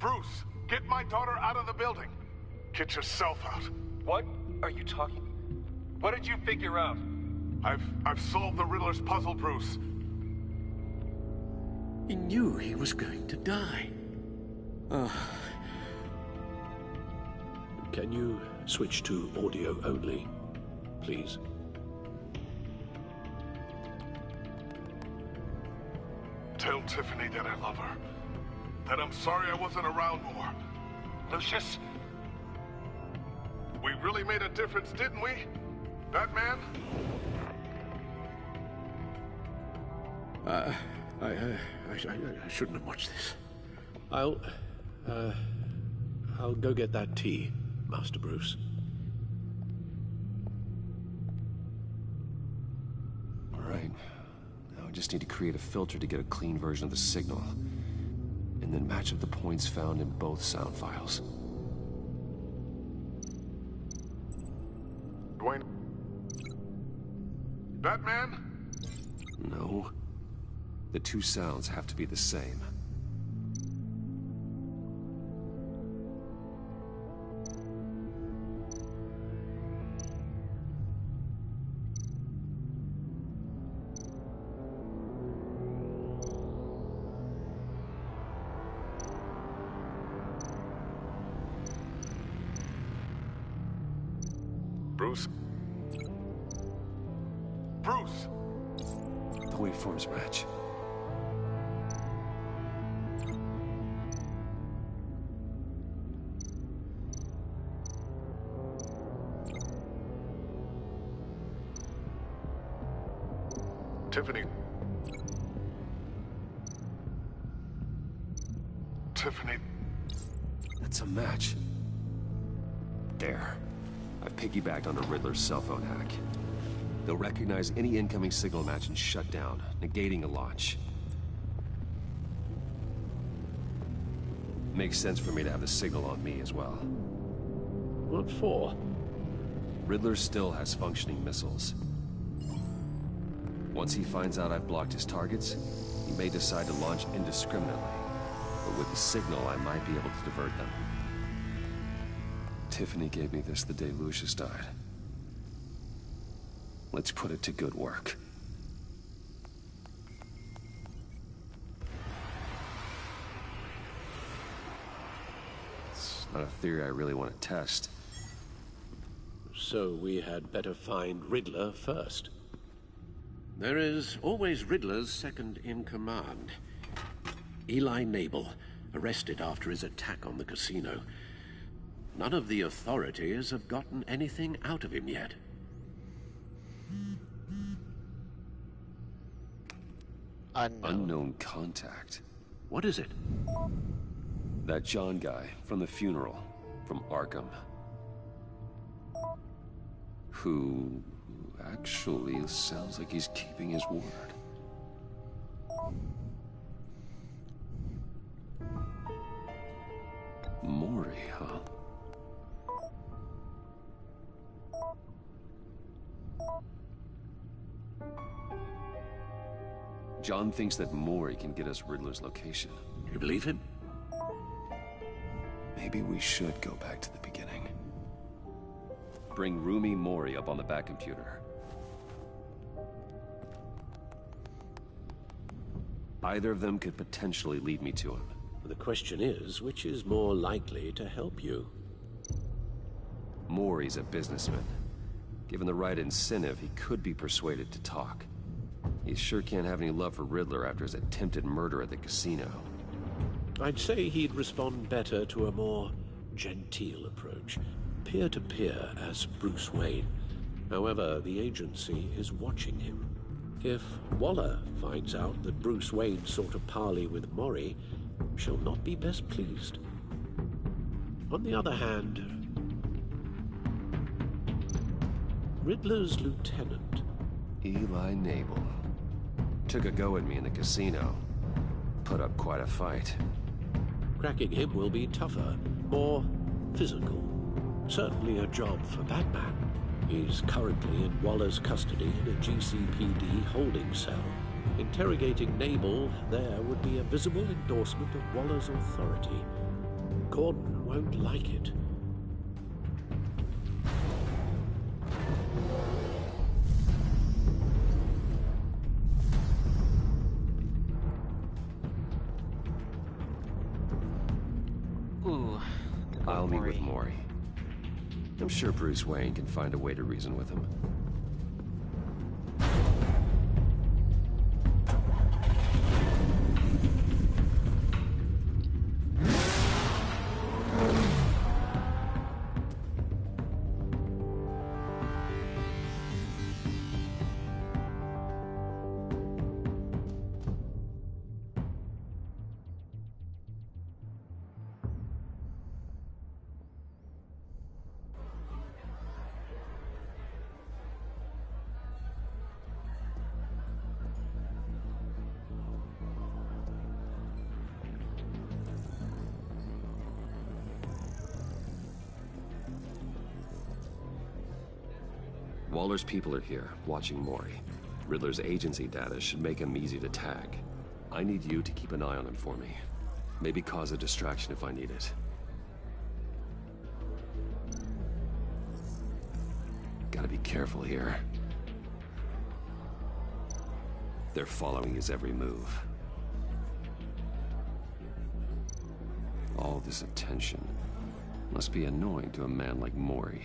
Speaker 20: Bruce, get my daughter out of the building. Get yourself out.
Speaker 7: What are you talking? What did you figure out?
Speaker 20: I've solved the Riddler's puzzle, Bruce.
Speaker 15: He knew he was going to die. Can you switch to audio only, please?
Speaker 20: Tell Tiffany that I love her. That I'm sorry I wasn't around more. Lucius, we really made a difference, didn't we? Batman?
Speaker 15: I shouldn't have watched this. I'll go get that tea, Master Bruce.
Speaker 2: All right. Now I just need to create a filter to get a clean version of the signal. And then match up the points found in both sound files.
Speaker 20: Dwayne? Batman?
Speaker 2: No. The two sounds have to be the same.
Speaker 20: Bruce? Bruce!
Speaker 2: The waveforms match.
Speaker 20: Tiffany. Tiffany.
Speaker 2: That's a match. There. I've piggybacked on the Riddler's cell phone hack. They'll recognize any incoming signal match and shut down, negating a launch. Makes sense for me to have the signal on me as well.
Speaker 15: What for?
Speaker 2: Riddler still has functioning missiles. Once he finds out I've blocked his targets, he may decide to launch indiscriminately. But with the signal, I might be able to divert them. Tiffany gave me this the day Lucius died. Let's put it to good work. It's not a theory I really want to test.
Speaker 15: So we had better find Riddler first. There is always Riddler's second in command. Eli Nabel, arrested after his attack on the casino. None of the authorities have gotten anything out of him yet.
Speaker 2: Unknown contact.
Speaker 15: What is it?
Speaker 2: That John guy from the funeral, from Arkham. Who actually sounds like he's keeping his word. Mori, huh? John thinks that Mori can get us Riddler's location.
Speaker 15: You believe him?
Speaker 2: Maybe we should go back to the beginning. bring Rumi Mori up on the back computer. Either of them could potentially lead me to him.
Speaker 15: The question is, which is more likely to help you?
Speaker 2: Mori's a businessman. Given the right incentive, he could be persuaded to talk. He sure can't have any love for Riddler after his attempted murder at the casino.
Speaker 15: I'd say he'd respond better to a more genteel approach. Peer-to-peer as Bruce Wayne. However, the agency is watching him. If Waller finds out that Bruce Wayne sought a parley with Mori, she'll not be best pleased. On the other hand, Riddler's lieutenant,
Speaker 2: Eli Nabel, took a go at me in the casino. Put up quite a fight.
Speaker 15: cracking him will be tougher, more physical. Certainly a job for Batman. He's currently in Waller's custody in a GCPD holding cell. Interrogating Nabel there would be a visible endorsement of Waller's authority. Gordon won't like it.
Speaker 1: Ooh.
Speaker 2: I'll meet with Mori. I'm sure Bruce Wayne can find a way to reason with him. Waller's people are here, watching Mori. Riddler's agency data should make him easy to tag. I need you to keep an eye on him for me. Maybe cause a distraction if I need it. Gotta be careful here. They're following his every move. All this attention must be annoying to a man like Mori.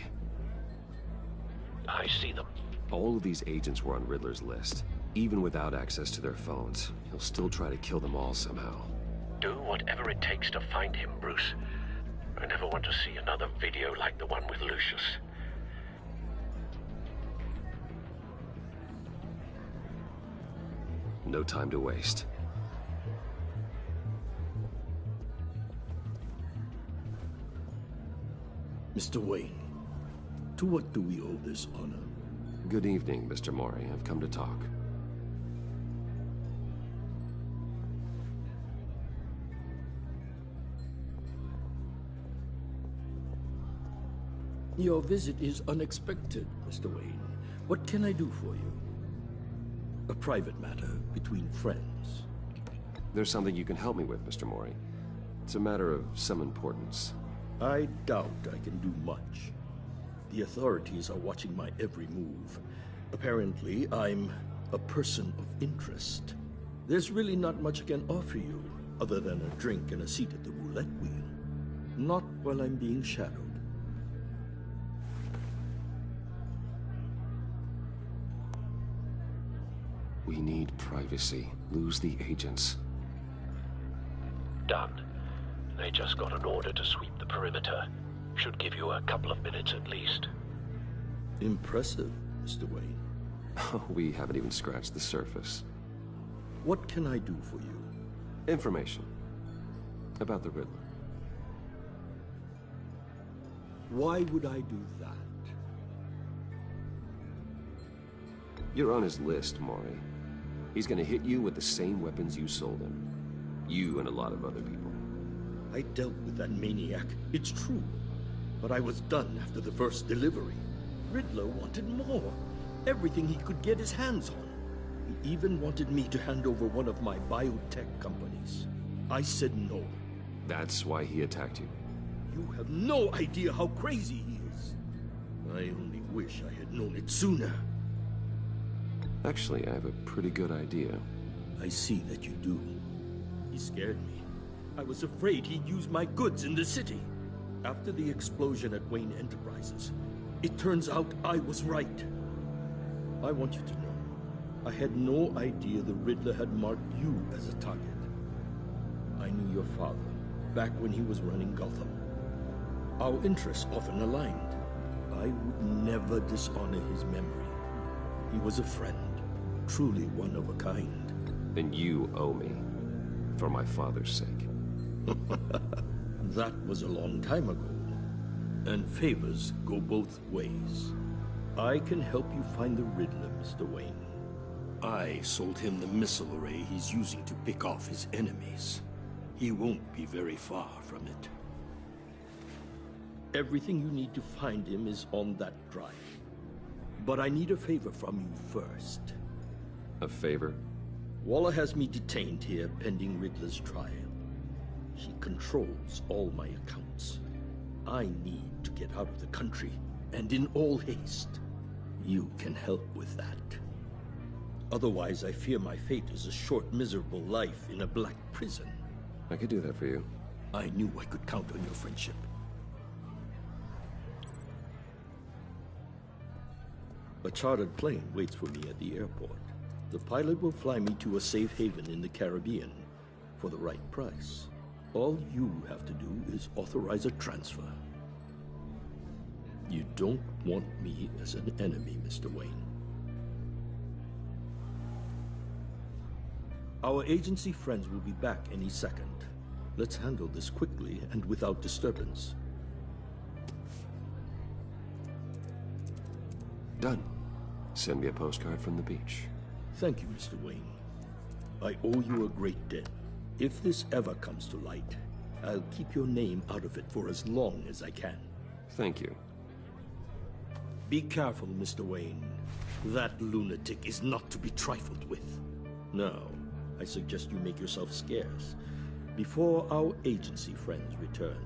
Speaker 15: I see them.
Speaker 2: All of these agents were on Riddler's list. Even without access to their phones, he'll still try to kill them all somehow.
Speaker 15: Do whatever it takes to find him, Bruce. I never want to see another video like the one with Lucius.
Speaker 2: No time to waste.
Speaker 11: Mr. Wayne, to what do we owe this honor?
Speaker 2: Good evening, Mr. Mori. I've come to talk.
Speaker 11: Your visit is unexpected, Mr. Wayne. What can I do for you? A private matter between friends.
Speaker 2: There's something you can help me with, Mr. Mori. It's a matter of some importance.
Speaker 11: I doubt I can do much. The authorities are watching my every move. Apparently, I'm a person of interest. There's really not much I can offer you, other than a drink and a seat at the roulette wheel. Not while I'm being shadowed.
Speaker 2: We need privacy. Lose the agents.
Speaker 15: Done. They just got an order to sweep the perimeter. Should give you a couple of minutes at least.
Speaker 11: Impressive, Mr. Wayne.
Speaker 2: We haven't even scratched the surface.
Speaker 11: What can I do for you?
Speaker 2: Information. About the Riddler.
Speaker 11: Why would I do that?
Speaker 2: You're on his list, Mori. He's gonna hit you with the same weapons you sold him. You and a lot of other people.
Speaker 11: I dealt with that maniac, it's true. But I was done after the first delivery. Riddler wanted more. Everything he could get his hands on. He even wanted me to hand over one of my biotech companies. I said no.
Speaker 2: That's why he attacked you.
Speaker 11: You have no idea how crazy he is. I only wish I had known it sooner.
Speaker 2: Actually, I have a pretty good idea.
Speaker 11: I see that you do. He scared me. I was afraid he'd use my goods in the city. After the explosion at Wayne Enterprises, it turns out I was right. I want you to know, I had no idea the Riddler had marked you as a target. I knew your father, back when he was running Gotham. Our interests often aligned. I would never dishonor his memory. He was a friend, truly one of a kind.
Speaker 2: Then you owe me, for my father's sake.
Speaker 11: That was a long time ago. And favors go both ways. I can help you find the Riddler, Mr. Wayne. I sold him the missile array he's using to pick off his enemies. He won't be very far from it. Everything you need to find him is on that drive. But I need a favor from you first.
Speaker 2: A favor?
Speaker 11: Waller has me detained here pending Riddler's trial. He controls all my accounts. I need to get out of the country, and in all haste. You can help with that. Otherwise, I fear my fate is a short, miserable life in a black prison.
Speaker 2: I could do that for you.
Speaker 11: I knew I could count on your friendship. A chartered plane waits for me at the airport. The pilot will fly me to a safe haven in the Caribbean for the right price. All you have to do is authorize a transfer. You don't want me as an enemy, Mr. Wayne. Our agency friends will be back any second. Let's handle this quickly and without disturbance.
Speaker 2: Done. Send me a postcard from the beach.
Speaker 11: Thank you, Mr. Wayne. I owe you a great debt. If this ever comes to light, I'll keep your name out of it for as long as I can.
Speaker 2: Thank you.
Speaker 11: Be careful, Mr. Wayne. That lunatic is not to be trifled with. Now, I suggest you make yourself scarce before our agency friends return.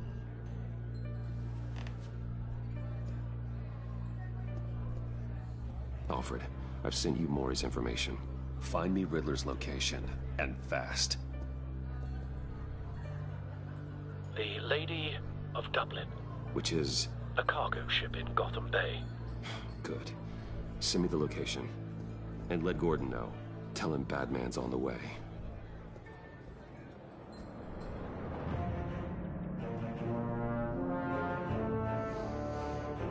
Speaker 2: Alfred, I've sent you Maury's information. Find me Riddler's location, and fast.
Speaker 15: The Lady of Dublin.
Speaker 2: Which is?
Speaker 15: A cargo ship in Gotham Bay.
Speaker 2: Good. Send me the location. And let Gordon know. Tell him Batman's on the way.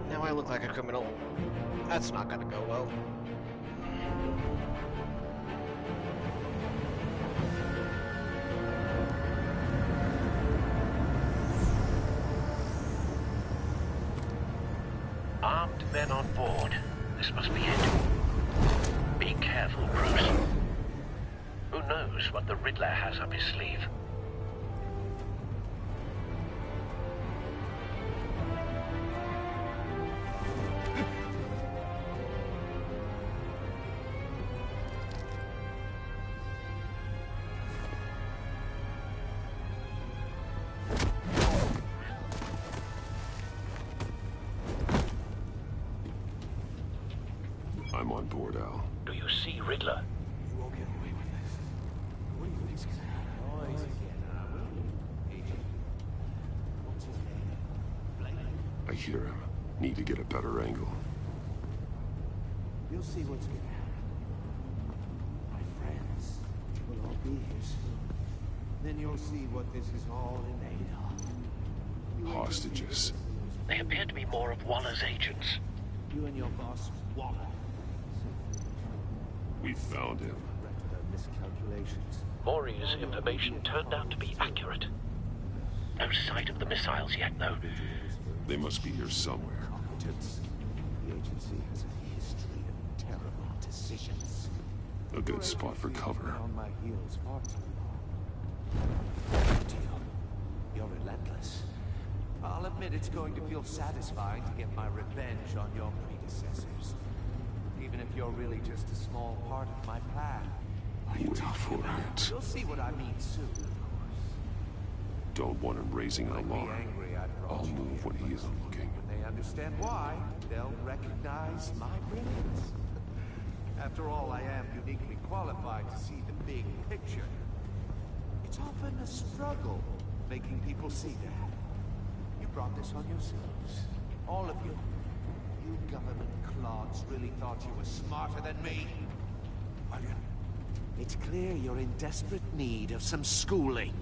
Speaker 1: Now I look like a criminal. That's not gonna go well.
Speaker 15: Armed men on board. This must be it. Be careful, Bruce. Who knows what the Riddler has up his sleeve?
Speaker 8: I'm on board, Al.
Speaker 15: Do you see Riddler?
Speaker 18: You won't get away with this. What do you think's gonna happen?
Speaker 8: I hear him. Need to get a better angle.
Speaker 5: You'll see what's gonna happen. My friends will all be here soon. Then you'll see what this is all in aid of.
Speaker 8: Hostages.
Speaker 15: They appear to be more of Waller's agents.
Speaker 5: You and your boss, Waller.
Speaker 8: We found him.
Speaker 5: Miscalculations.
Speaker 15: Maury's information turned out to be accurate. No sight of the missiles yet, though.
Speaker 8: They must be here somewhere.
Speaker 5: The agency has a history of terrible decisions.
Speaker 8: A good spot for cover.
Speaker 5: On my heels far too long. You're relentless. I'll admit it's going to feel satisfying to get my revenge on your predecessors. Even if you're really just a small part of my plan.
Speaker 8: Wait for it.
Speaker 5: You'll see what I mean soon, of course.
Speaker 8: don't want him raising an alarm. I'll move when he isn't looking.
Speaker 5: When they understand why, they'll recognize my brilliance. After all, I am uniquely qualified to see the big picture. It's often a struggle making people see that. You brought this on yourselves. All of you. You government clods really thought you were smarter than me. Well, it's clear you're in desperate need of some schooling.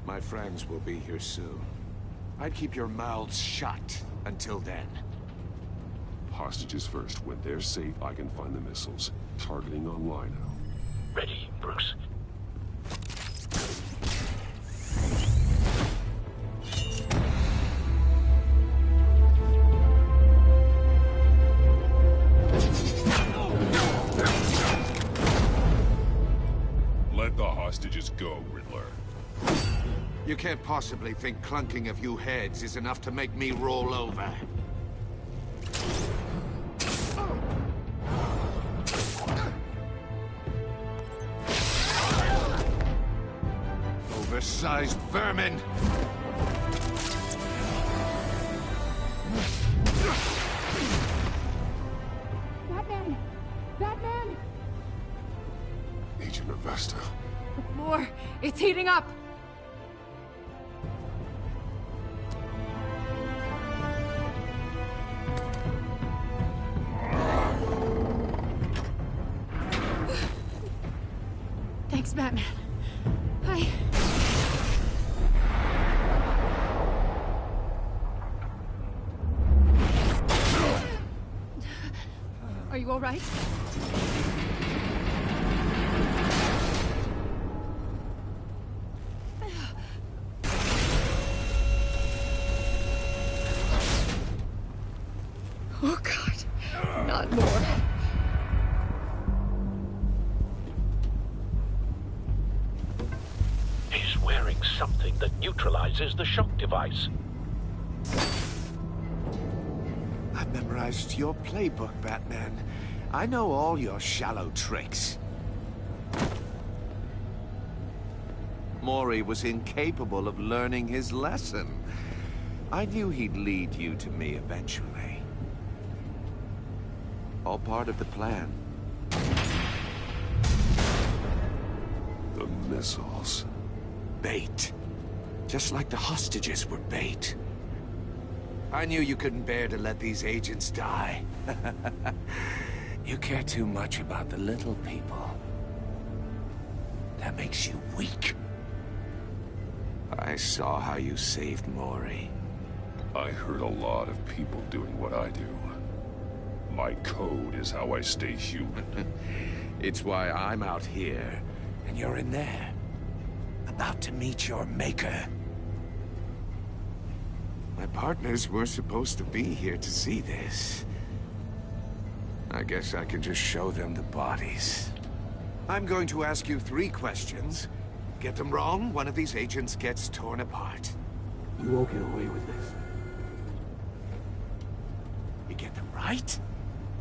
Speaker 5: My friends will be here soon. I'd keep your mouths shut until then.
Speaker 8: Hostages first. When they're safe, I can find the missiles. Targeting on Lino.
Speaker 15: Ready, Bruce.
Speaker 8: Let the hostages go, Riddler.
Speaker 5: You can't possibly think clunking a few heads is enough to make me roll over. Oversized vermin!
Speaker 16: Batman! Batman!
Speaker 8: Agent Avesta.
Speaker 16: The floor, it's heating up! Thanks, Batman. Are you all right? Oh, God. Not more.
Speaker 15: He's wearing something that neutralizes the shock device.
Speaker 5: I've memorized your playbook, Batman. I know all your shallow tricks. Mori was incapable of learning his lesson. I knew he'd lead you to me eventually. All part of the plan.
Speaker 8: The missiles.
Speaker 5: Bait. Just like the hostages were bait. I knew you couldn't bear to let these agents die. You care too much about the little people. That makes you weak. I saw how you saved Mori.
Speaker 8: I heard a lot of people doing what I do. My code is how I stay human.
Speaker 5: It's why I'm out here, and you're in there. About to meet your maker. My partners were supposed to be here to see this. I guess I can just show them the bodies. I'm going to ask you 3 questions. Get them wrong, one of these agents gets torn apart.
Speaker 11: You won't get away with this.
Speaker 5: You get them right,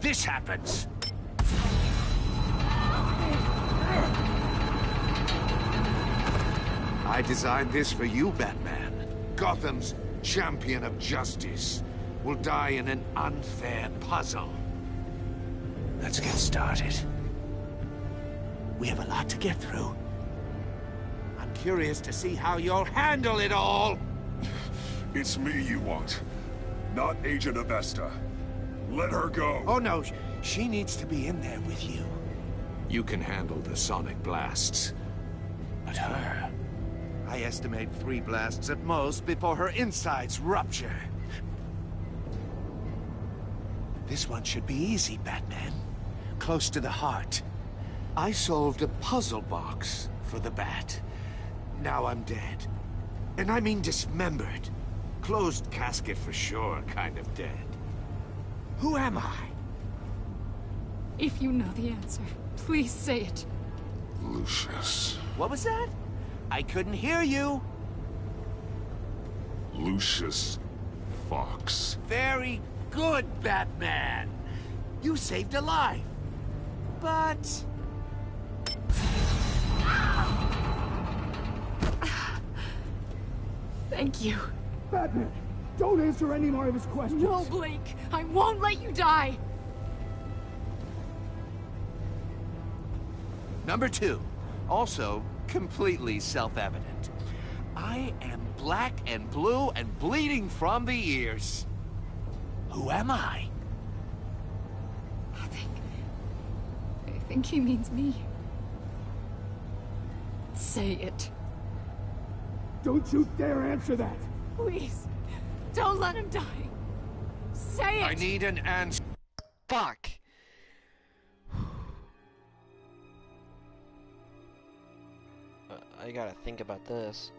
Speaker 5: this happens. I designed this for you, Batman. Gotham's champion of justice will die in an unfair puzzle. Let's get started. We have a lot to get through. I'm curious to see how you'll handle it all.
Speaker 8: It's me you want, not Agent Avesta. Let her go.
Speaker 5: Oh no, she needs to be in there with you. You can handle the sonic blasts. But her... I estimate 3 blasts at most before her insides rupture. This one should be easy, Batman. Close to the heart. I solved a puzzle box for the Bat. Now I'm dead. And I mean dismembered. Closed casket for sure, kind of dead. Who am I?
Speaker 16: If you know the answer, please say it.
Speaker 8: Lucius.
Speaker 5: What was that? I couldn't hear you.
Speaker 8: Lucius Fox.
Speaker 5: Very good, Batman. You saved a life. But...
Speaker 16: Thank you.
Speaker 17: Batman, don't answer any more of his questions.
Speaker 16: No, Blake. I won't let you die.
Speaker 5: Number 2, also completely self-evident. I am black and blue and bleeding from the ears. Who am I?
Speaker 16: I think he means me. Say it.
Speaker 17: Don't you dare answer that.
Speaker 16: Please. Don't let him die. Say it.
Speaker 5: I need an answer.
Speaker 1: Fuck. I gotta think about this.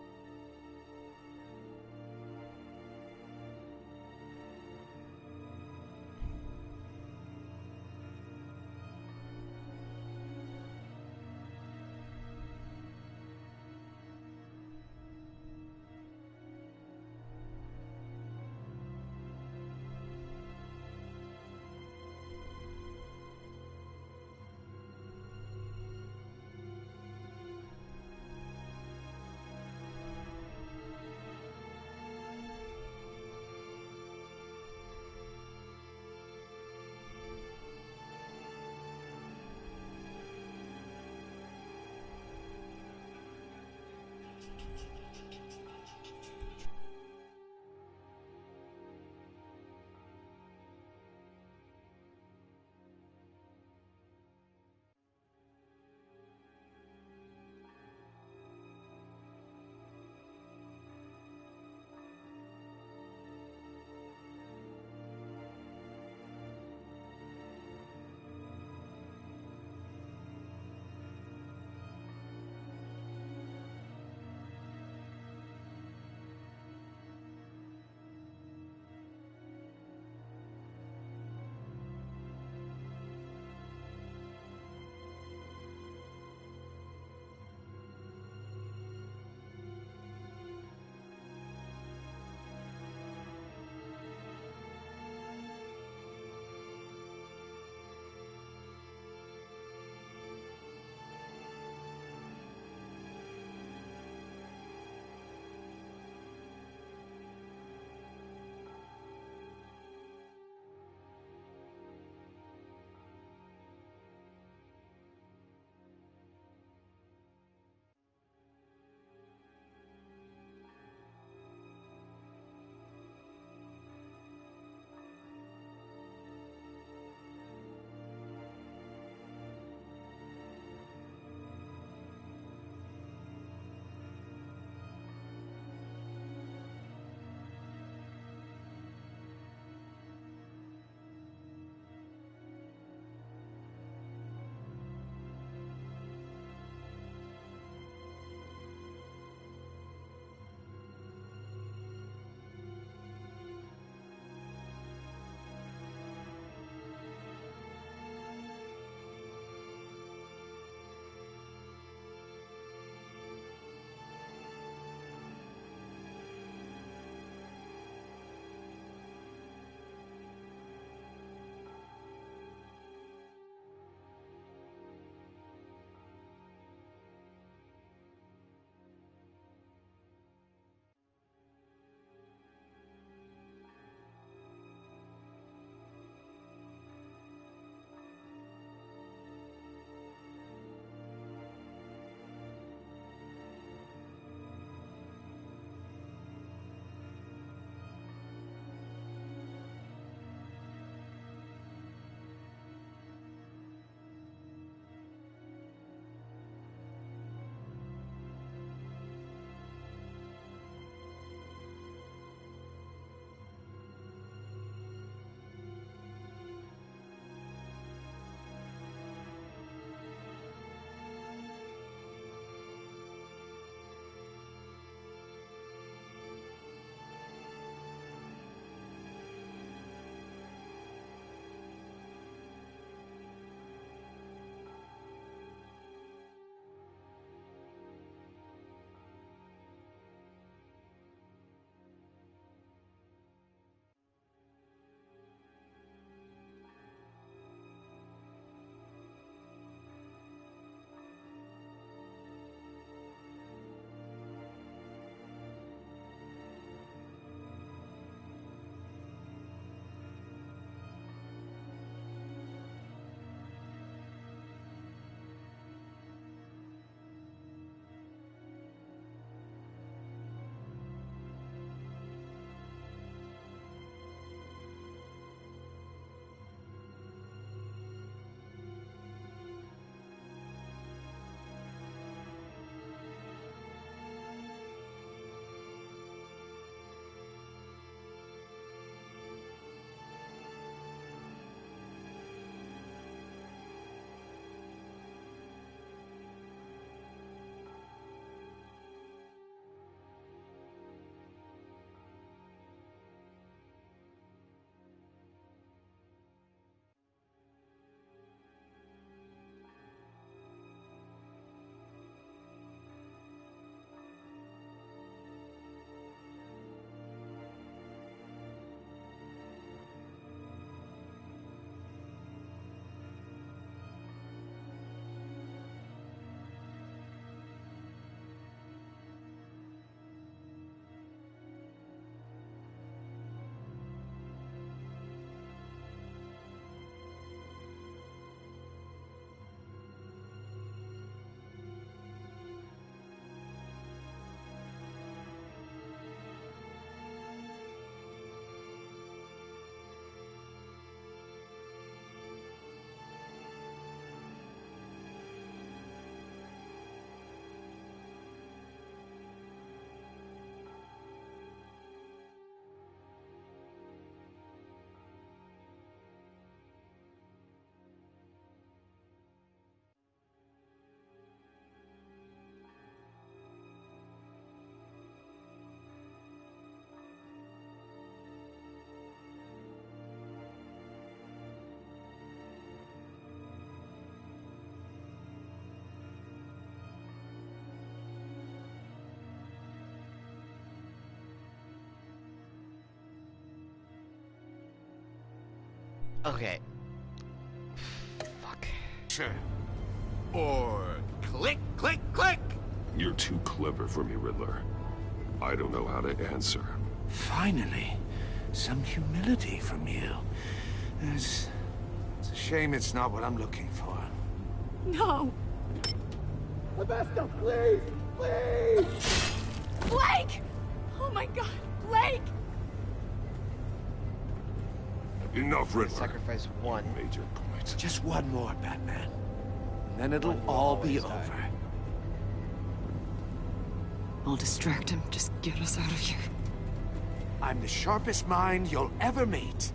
Speaker 1: Okay. Fuck.
Speaker 5: Sure. Or click, click, click!
Speaker 8: You're too clever for me, Riddler. I don't know how to answer.
Speaker 5: Finally, some humility from you. It's a shame it's not what I'm looking for.
Speaker 16: No!
Speaker 17: Avesta, please! Please!
Speaker 16: Blake! Oh my god, Blake!
Speaker 8: Enough, Riddler.
Speaker 1: Sacrifice one.
Speaker 8: Made your point.
Speaker 5: Just one more, Batman. And then it'll all be over.
Speaker 13: I'll distract him. Just get us out of here.
Speaker 5: I'm the sharpest mind you'll ever meet.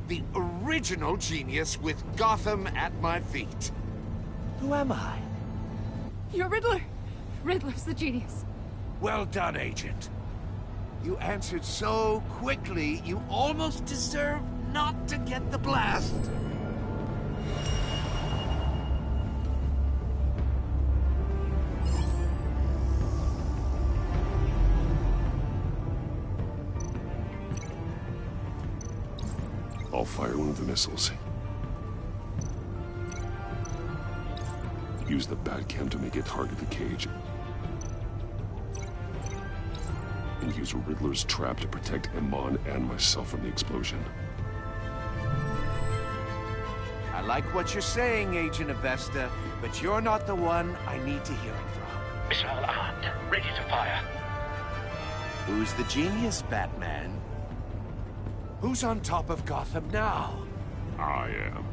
Speaker 5: The original genius with Gotham at my feet. Who am I?
Speaker 16: You're Riddler. Riddler's the genius.
Speaker 5: Well done, Agent. You answered so quickly, you almost deserve not to get the blast.
Speaker 8: I'll fire one of the missiles. Use the Batcam to make it target the cage. And use Riddler's trap to protect Iman and myself from the explosion.
Speaker 5: I like what you're saying, Agent Avesta, but you're not the one I need to hear it from.
Speaker 12: Missile armed, ready to fire.
Speaker 5: Who's the genius, Batman? Who's on top of Gotham now?
Speaker 8: I am.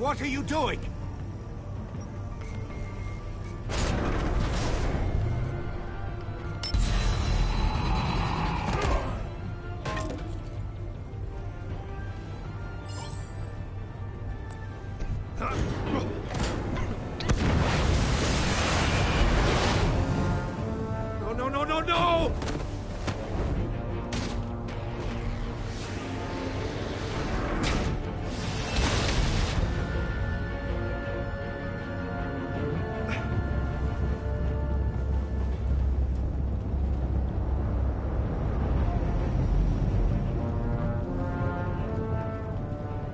Speaker 5: What are you doing? No!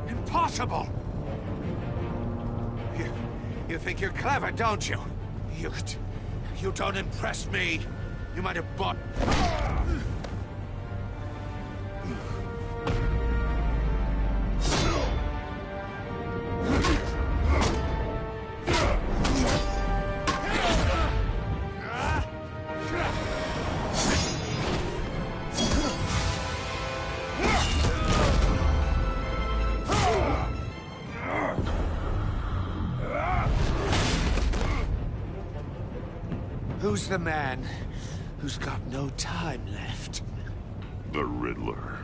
Speaker 5: Impossible! You think you're clever, don't you? You don't impress me. You might have bought... Who's the man who's got no time left?
Speaker 8: The Riddler.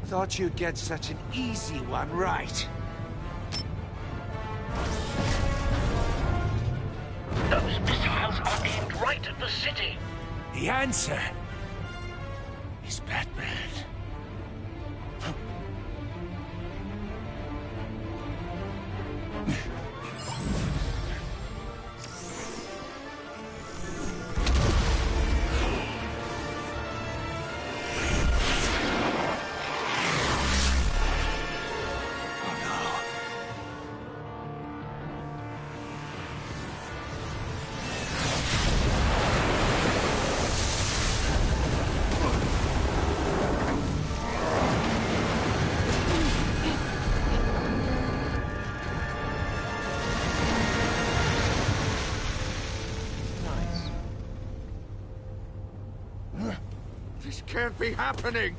Speaker 5: Thought you'd get such an easy one right.
Speaker 12: Those missiles are aimed right at the city.
Speaker 5: The answer is Batman. This can't be happening!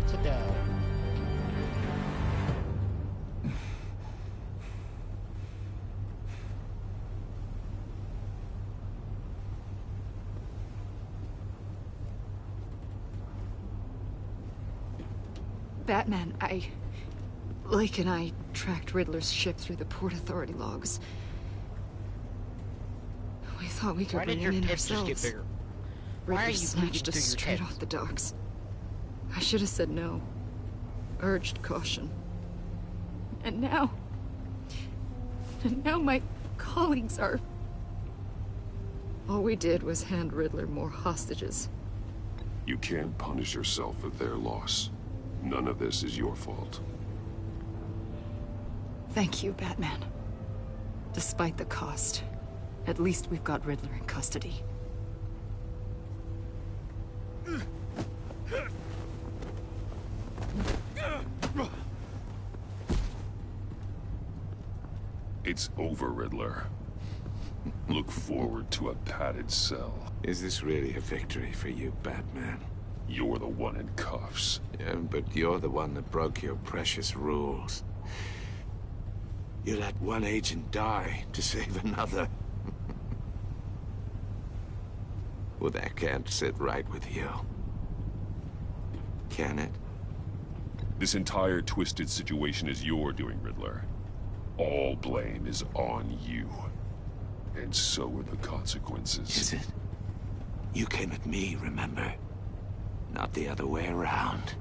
Speaker 1: Sit down.
Speaker 13: Batman, Blake and I tracked Riddler's ship through the Port Authority logs. We thought we could bring him in ourselves.
Speaker 1: Why are
Speaker 13: Riddler
Speaker 1: you
Speaker 13: snatched
Speaker 1: bleeding
Speaker 13: us
Speaker 1: through your
Speaker 13: straight
Speaker 1: tits?
Speaker 13: off the docks. I should have said no.
Speaker 16: urged caution. And now my colleagues are... All we did was hand Riddler more hostages.
Speaker 8: You can't punish yourself for their loss. None of this is your fault.
Speaker 16: Thank you, Batman. Despite the cost, at least we've got Riddler in custody.
Speaker 8: It's over, Riddler. Look forward to a padded cell.
Speaker 12: Is this really a victory for you, Batman?
Speaker 8: You're the one in cuffs.
Speaker 12: Yeah, but you're the one that broke your precious rules. You let one agent die to save another. Well, that can't sit right with you. Can it?
Speaker 8: This entire twisted situation is your doing, Riddler. All blame is on you. And so are the consequences.
Speaker 12: Is it? You came at me, remember? Not the other way around.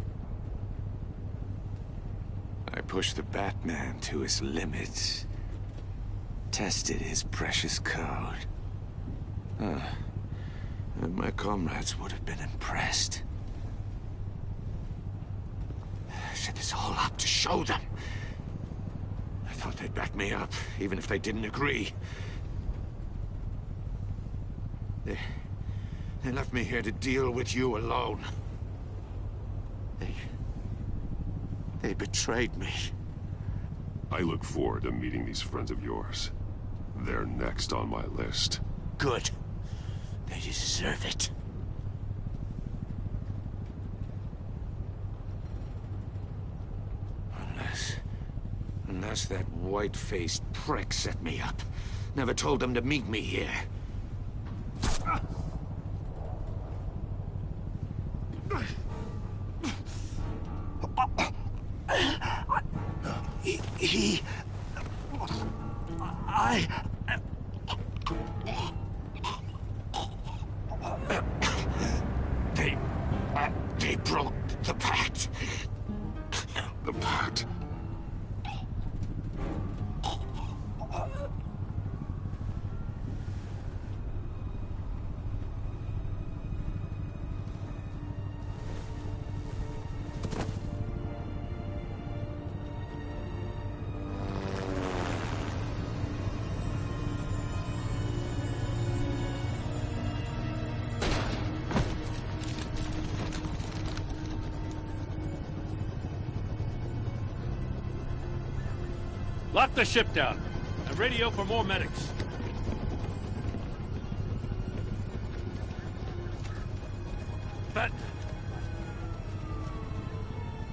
Speaker 12: I pushed the Batman to his limits. Tested his precious code. And my comrades would have been impressed. I set this all up to show them. I thought they'd back me up, even if they didn't agree. They left me here to deal with you alone. They betrayed me.
Speaker 8: I look forward to meeting these friends of yours. They're next on my list.
Speaker 12: Good. They deserve it. Unless that white-faced prick set me up. Never told them to meet me here. They broke the pact.
Speaker 8: The pact?
Speaker 9: Lock the ship down and radio for more medics. But...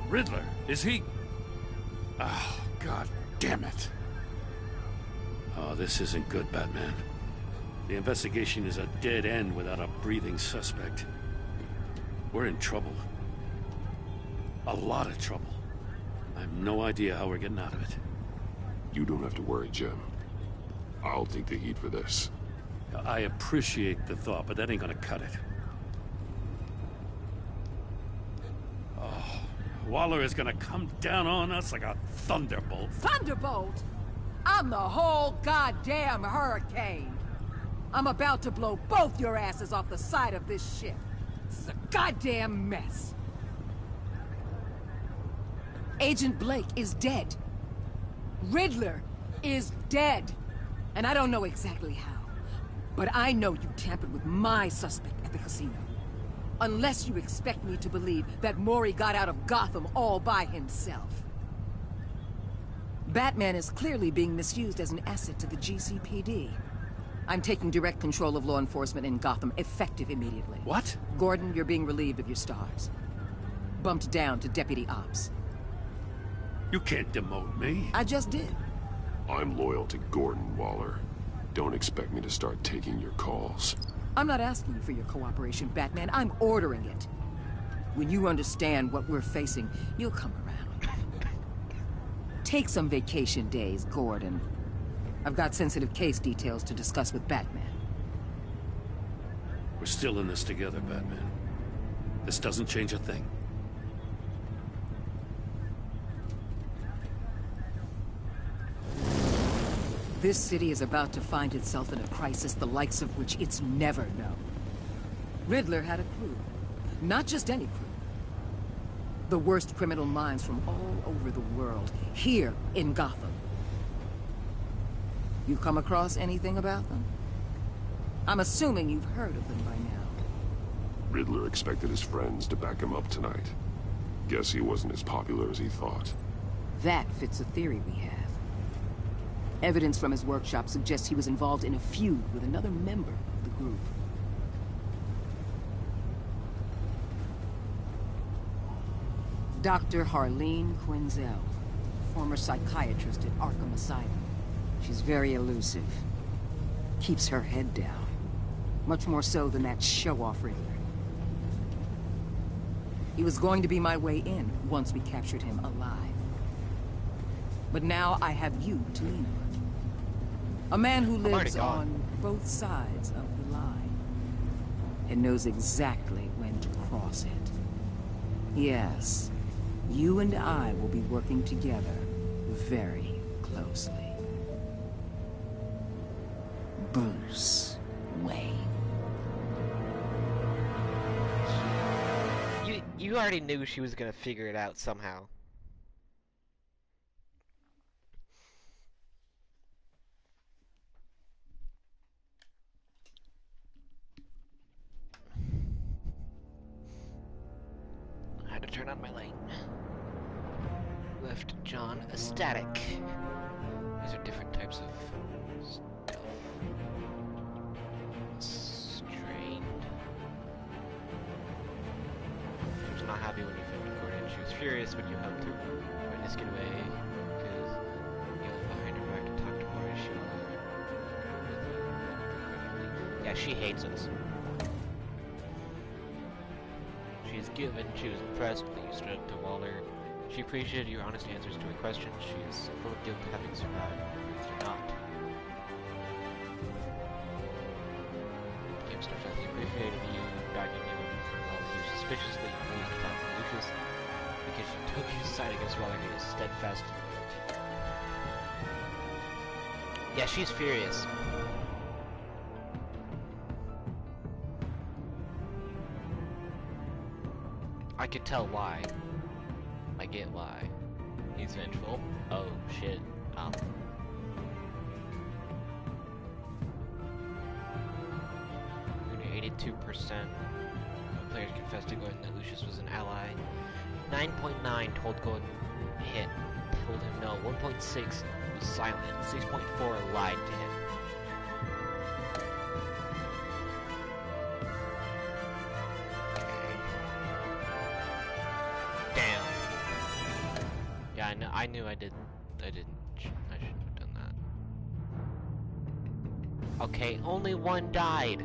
Speaker 9: Riddler, is he... Oh, God damn it. Oh, this isn't good, Batman. The investigation is a dead end without a breathing suspect. We're in trouble. A lot of trouble. I have no idea how we're getting out of it.
Speaker 8: You don't have to worry, Jim. I'll take the heat for this.
Speaker 9: I appreciate the thought, but that ain't gonna cut it. Oh, Waller is gonna come down on us like a thunderbolt.
Speaker 14: Thunderbolt? I'm the whole goddamn hurricane. I'm about to blow both your asses off the side of this ship. This is a goddamn mess. Agent Blake is dead. Riddler is dead. And I don't know exactly how. But I know you tampered with my suspect at the casino. Unless you expect me to believe that Mori got out of Gotham all by himself. Batman is clearly being misused as an asset to the GCPD. I'm taking direct control of law enforcement in Gotham, effective immediately.
Speaker 9: What?
Speaker 14: Gordon, you're being relieved of your stars. Bumped down to Deputy Ops.
Speaker 9: You can't demote me.
Speaker 14: I just did.
Speaker 8: I'm loyal to Gordon Waller. Don't expect me to start taking your calls.
Speaker 14: I'm not asking you for your cooperation, Batman. I'm ordering it. When you understand what we're facing, you'll come around. Take some vacation days, Gordon. I've got sensitive case details to discuss with Batman.
Speaker 9: We're still in this together, Batman. This doesn't change a thing.
Speaker 14: This city is about to find itself in a crisis the likes of which it's never known. Riddler had a crew. Not just any crew. The worst criminal minds from all over the world, here in Gotham. You come across anything about them? I'm assuming you've heard of them by now.
Speaker 8: Riddler expected his friends to back him up tonight. Guess he wasn't as popular as he thought.
Speaker 14: That fits a theory we have. Evidence from his workshop suggests he was involved in a feud with another member of the group. Dr. Harleen Quinzel, former psychiatrist at Arkham Asylum. She's very elusive. Keeps her head down. Much more so than that show-off Riddler. He was going to be my way in once we captured him alive. But now I have you to lean on. A man who lives on both sides of the line. And knows exactly when to cross it. Yes, you and I will be working together very closely. Bruce Wayne.
Speaker 1: You already knew she was gonna figure it out somehow. I had to turn on my light. Left John ecstatic. These are different types of stuff. Strained. She was not happy when you filmed Gordon. She was furious when you helped her witness get away because you yelled behind her back to talk to Mauricio. Yeah, she hates us. She was impressed that you stood up to Waller. She appreciated your honest answers to her questions. She is full of guilt having survived. You're not. Game starts with, he appreciated you backing him up from all he was suspicious that you used to talk to Lucius because you took his side against Waller and he was steadfast in it. Yeah, she's furious. I could tell why. I get why. He's vengeful. Oh shit. 82% of players confessed to Gordon that Lucius was an ally. 9.9 told Gordon told him no. 1.6 was silent. 6.4 lied to him. I knew I shouldn't have done that. Okay, only one died.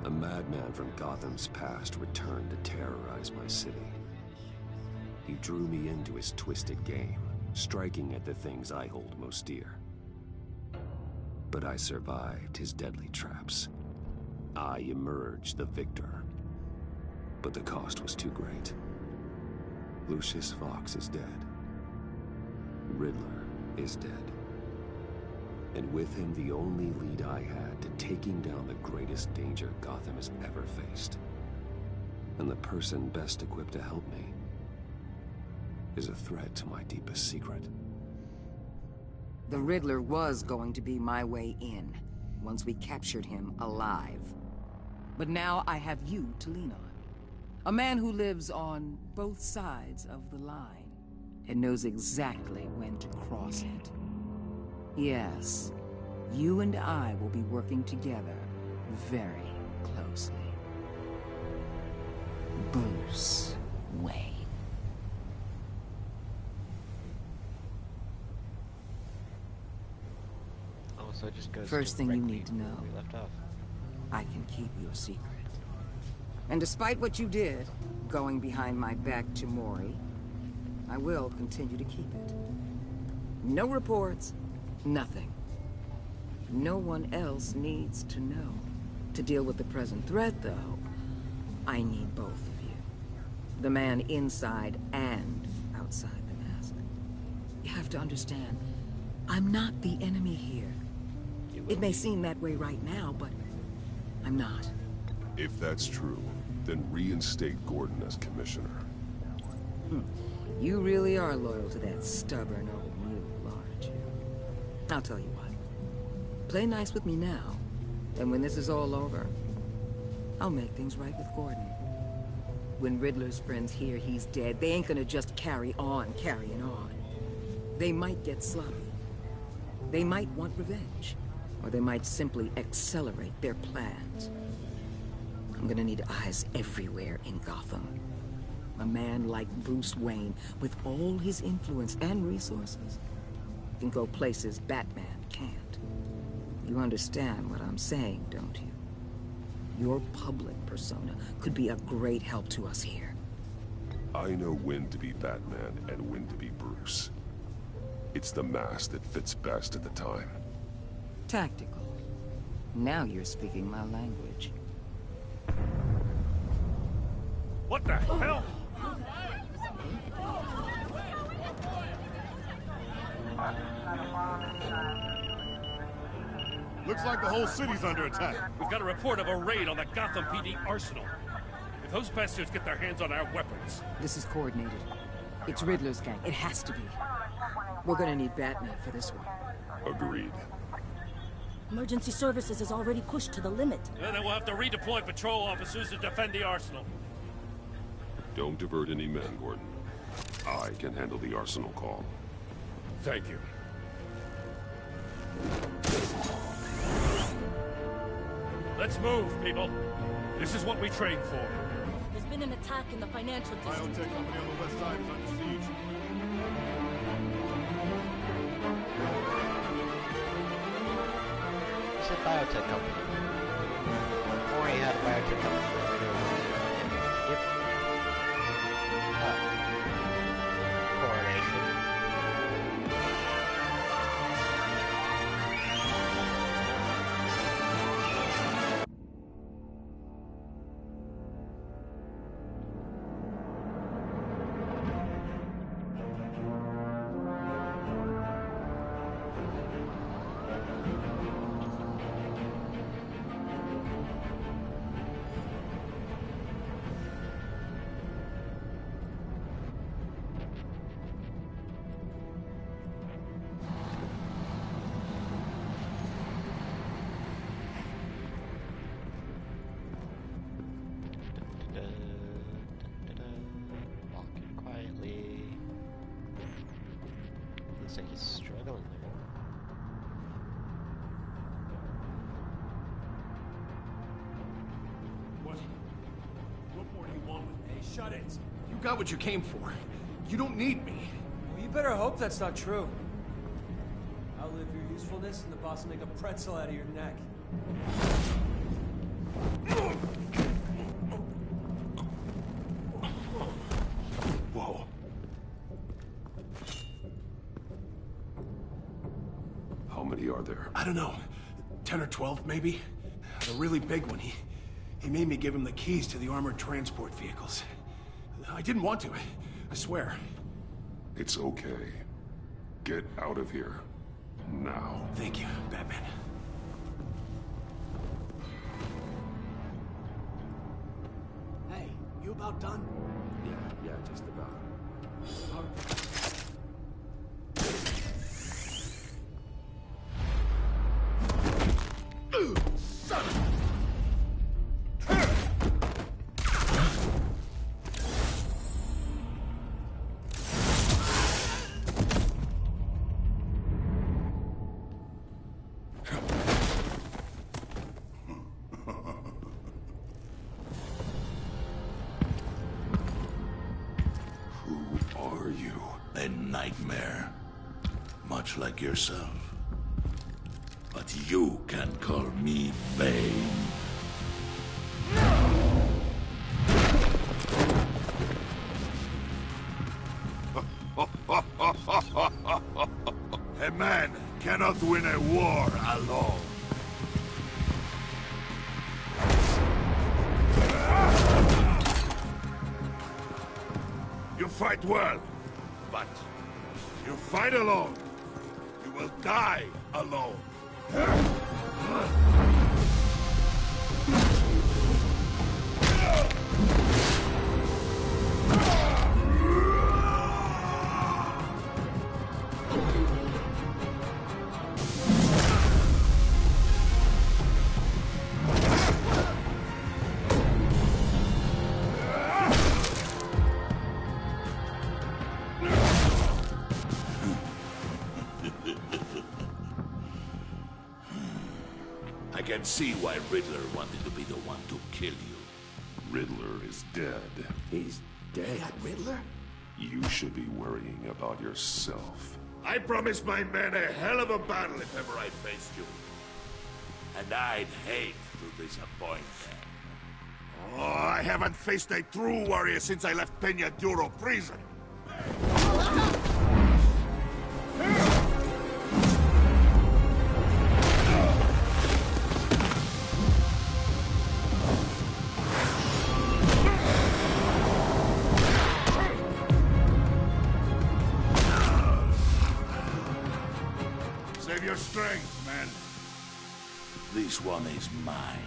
Speaker 2: A madman from Gotham's past returned to terrorize my city. He drew me into his twisted game, striking at the things I hold most dear. But I survived his deadly traps. I emerged the victor. But the cost was too great. Lucius Fox is dead. Riddler is dead. And with him, the only lead I had to taking down the greatest danger Gotham has ever faced. And the person best equipped to help me is a threat to my deepest secret.
Speaker 14: The Riddler was going to be my way in, once we captured him alive. But now I have you to lean on. A man who lives on both sides of the line and knows exactly when to cross it. Yes, you and I will be working together very closely. Bruce Wayne.
Speaker 1: Oh, so it just goes
Speaker 14: First thing you
Speaker 1: directly
Speaker 14: need to
Speaker 1: where
Speaker 14: know,
Speaker 1: we left off.
Speaker 14: I can keep your secret. And despite what you did, going behind my back to Mori, I will continue to keep it. No reports, nothing. No one else needs to know. To deal with the present threat, though, I need both of you. The man inside and outside the mask. You have to understand, I'm not the enemy here. It may seem that way right now, but I'm not.
Speaker 8: If that's true, then reinstate Gordon as commissioner.
Speaker 14: You really are loyal to that stubborn old mule, aren't you? I'll tell you what. Play nice with me now, and when this is all over, I'll make things right with Gordon. When Riddler's friends hear he's dead, they ain't gonna just carry on carrying on. They might get sloppy. They might want revenge. Or they might simply accelerate their plans. I'm gonna need eyes everywhere in Gotham. A man like Bruce Wayne, with all his influence and resources, can go places Batman can't. You understand what I'm saying, don't you? Your public persona could be a great help to us here.
Speaker 8: I know when to be Batman and when to be Bruce. It's the mask that fits best at the time.
Speaker 14: Tactical. Now you're speaking my language.
Speaker 9: What the hell?
Speaker 7: Looks like the whole city's under attack.
Speaker 9: We've got a report of a raid on the Gotham PD arsenal. If those bastards get their hands on our weapons...
Speaker 14: This is coordinated. It's Riddler's gang. It has to be. We're gonna need Batman for this one.
Speaker 8: Agreed.
Speaker 19: Emergency services is already pushed to the limit.
Speaker 9: And then we'll have to redeploy patrol officers to defend the arsenal.
Speaker 8: Don't divert any men, Gordon. I can handle the arsenal call.
Speaker 9: Thank you. Let's move, people. This is what we trained for.
Speaker 19: There's been an attack in the financial district.
Speaker 7: Biotech company on the west side is under siege.
Speaker 1: It's a biotech company. Mori had a biotech company. Yep. Coronation. Walking quietly. Looks like he's struggling there.
Speaker 7: What more do you want with me? Hey, shut it. You got what you came for. You don't need me.
Speaker 22: Well, you better hope that's not true. Outlive your usefulness and the boss will make a pretzel out of your neck.
Speaker 7: Whoa.
Speaker 8: How many are there?
Speaker 7: I don't know. 10 or 12, maybe? The really big one, he He made me give him the keys to the armored transport vehicles. I didn't want to, I swear.
Speaker 8: It's okay. Get out of here. Now.
Speaker 7: Thank you, Batman.
Speaker 22: Hey, you about done?
Speaker 2: Yeah, just about.
Speaker 7: Son of
Speaker 3: A nightmare. Much like yourself. But you can call me Bane. A man cannot win a war alone. You fight well. But you fight alone, you will die alone. I can see why Riddler wanted to be the one to kill you.
Speaker 8: Riddler is dead.
Speaker 2: He's dead?
Speaker 7: Riddler?
Speaker 8: You should be worrying about yourself.
Speaker 3: I promised my men a hell of a battle if ever I faced you. And I'd hate to disappoint them. Oh, I haven't faced a true warrior since I left Peña Duro prison. Save your strength, man. This one is mine.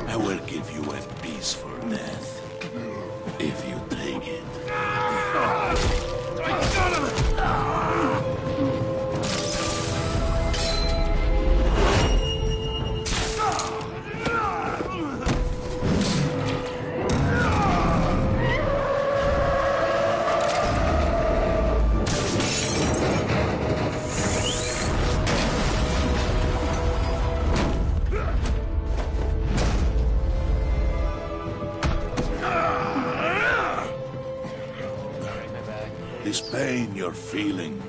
Speaker 3: I will give you a peaceful death, if you take it. This pain you're feeling.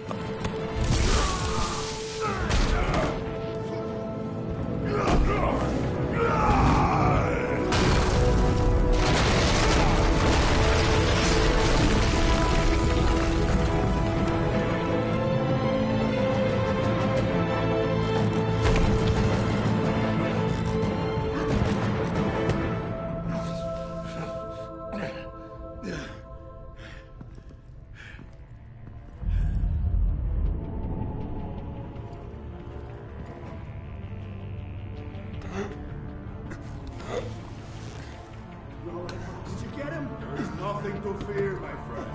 Speaker 7: Did you get him?
Speaker 3: There's nothing to fear, my friend.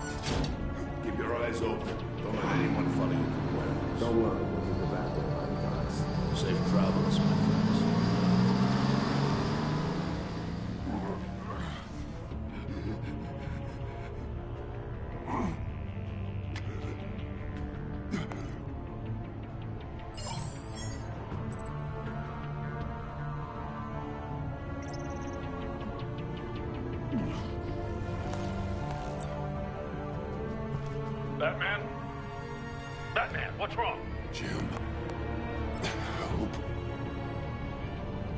Speaker 3: Keep your eyes open. Don't let anyone follow you to the warehouse.
Speaker 2: Don't worry, we'll get the back there.
Speaker 3: Safe travels, my friends.
Speaker 9: Batman, what's wrong?
Speaker 8: Jim. Help.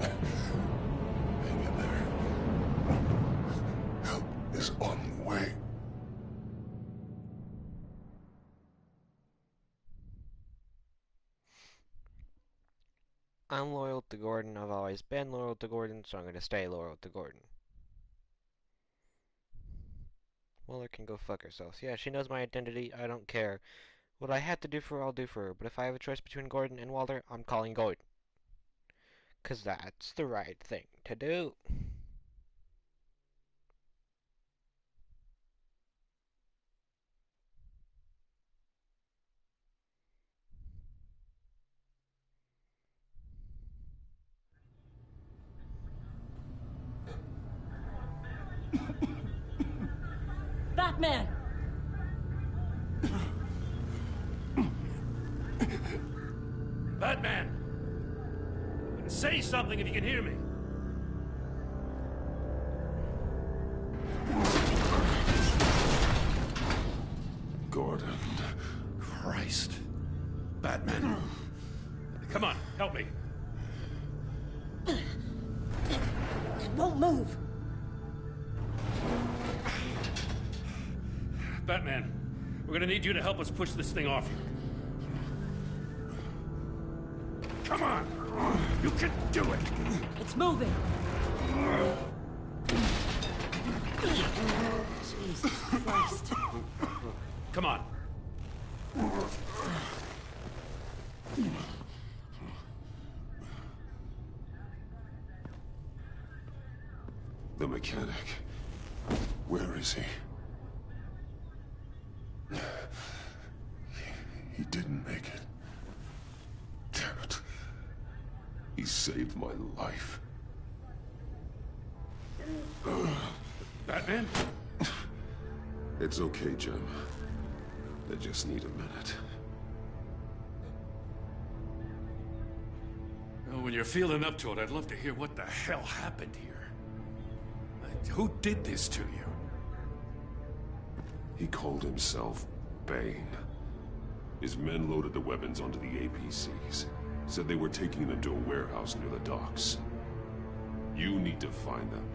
Speaker 8: Hang in there. Help is on the way.
Speaker 1: I'm loyal to Gordon. I've always been loyal to Gordon, so I'm going to stay loyal to Gordon. Waller can go fuck herself. Yeah, she knows my identity. I don't care. What I had to do for her, I'll do for her. But if I have a choice between Gordon and Waller, I'm calling Gordon. 'Cause that's the right thing to do.
Speaker 19: Batman!
Speaker 9: Batman! Say something if you can hear me.
Speaker 8: Gordon.
Speaker 9: Christ. Batman. Come on, help me.
Speaker 19: It won't move.
Speaker 9: Batman, we're gonna need you to help us push this thing off you. Come on! You can do it!
Speaker 19: It's moving. Jesus Christ.
Speaker 9: Come on.
Speaker 8: The mechanic. Where is he? He didn't make it. Damn it. He saved my life.
Speaker 9: Batman?
Speaker 8: It's okay, Jim. I just need a minute.
Speaker 9: Well, when you're feeling up to it, I'd love to hear what the hell happened here. Who did this to you?
Speaker 8: He called himself Bane. His men loaded the weapons onto the APCs. Said they were taking them to a warehouse near the docks. You need to find them.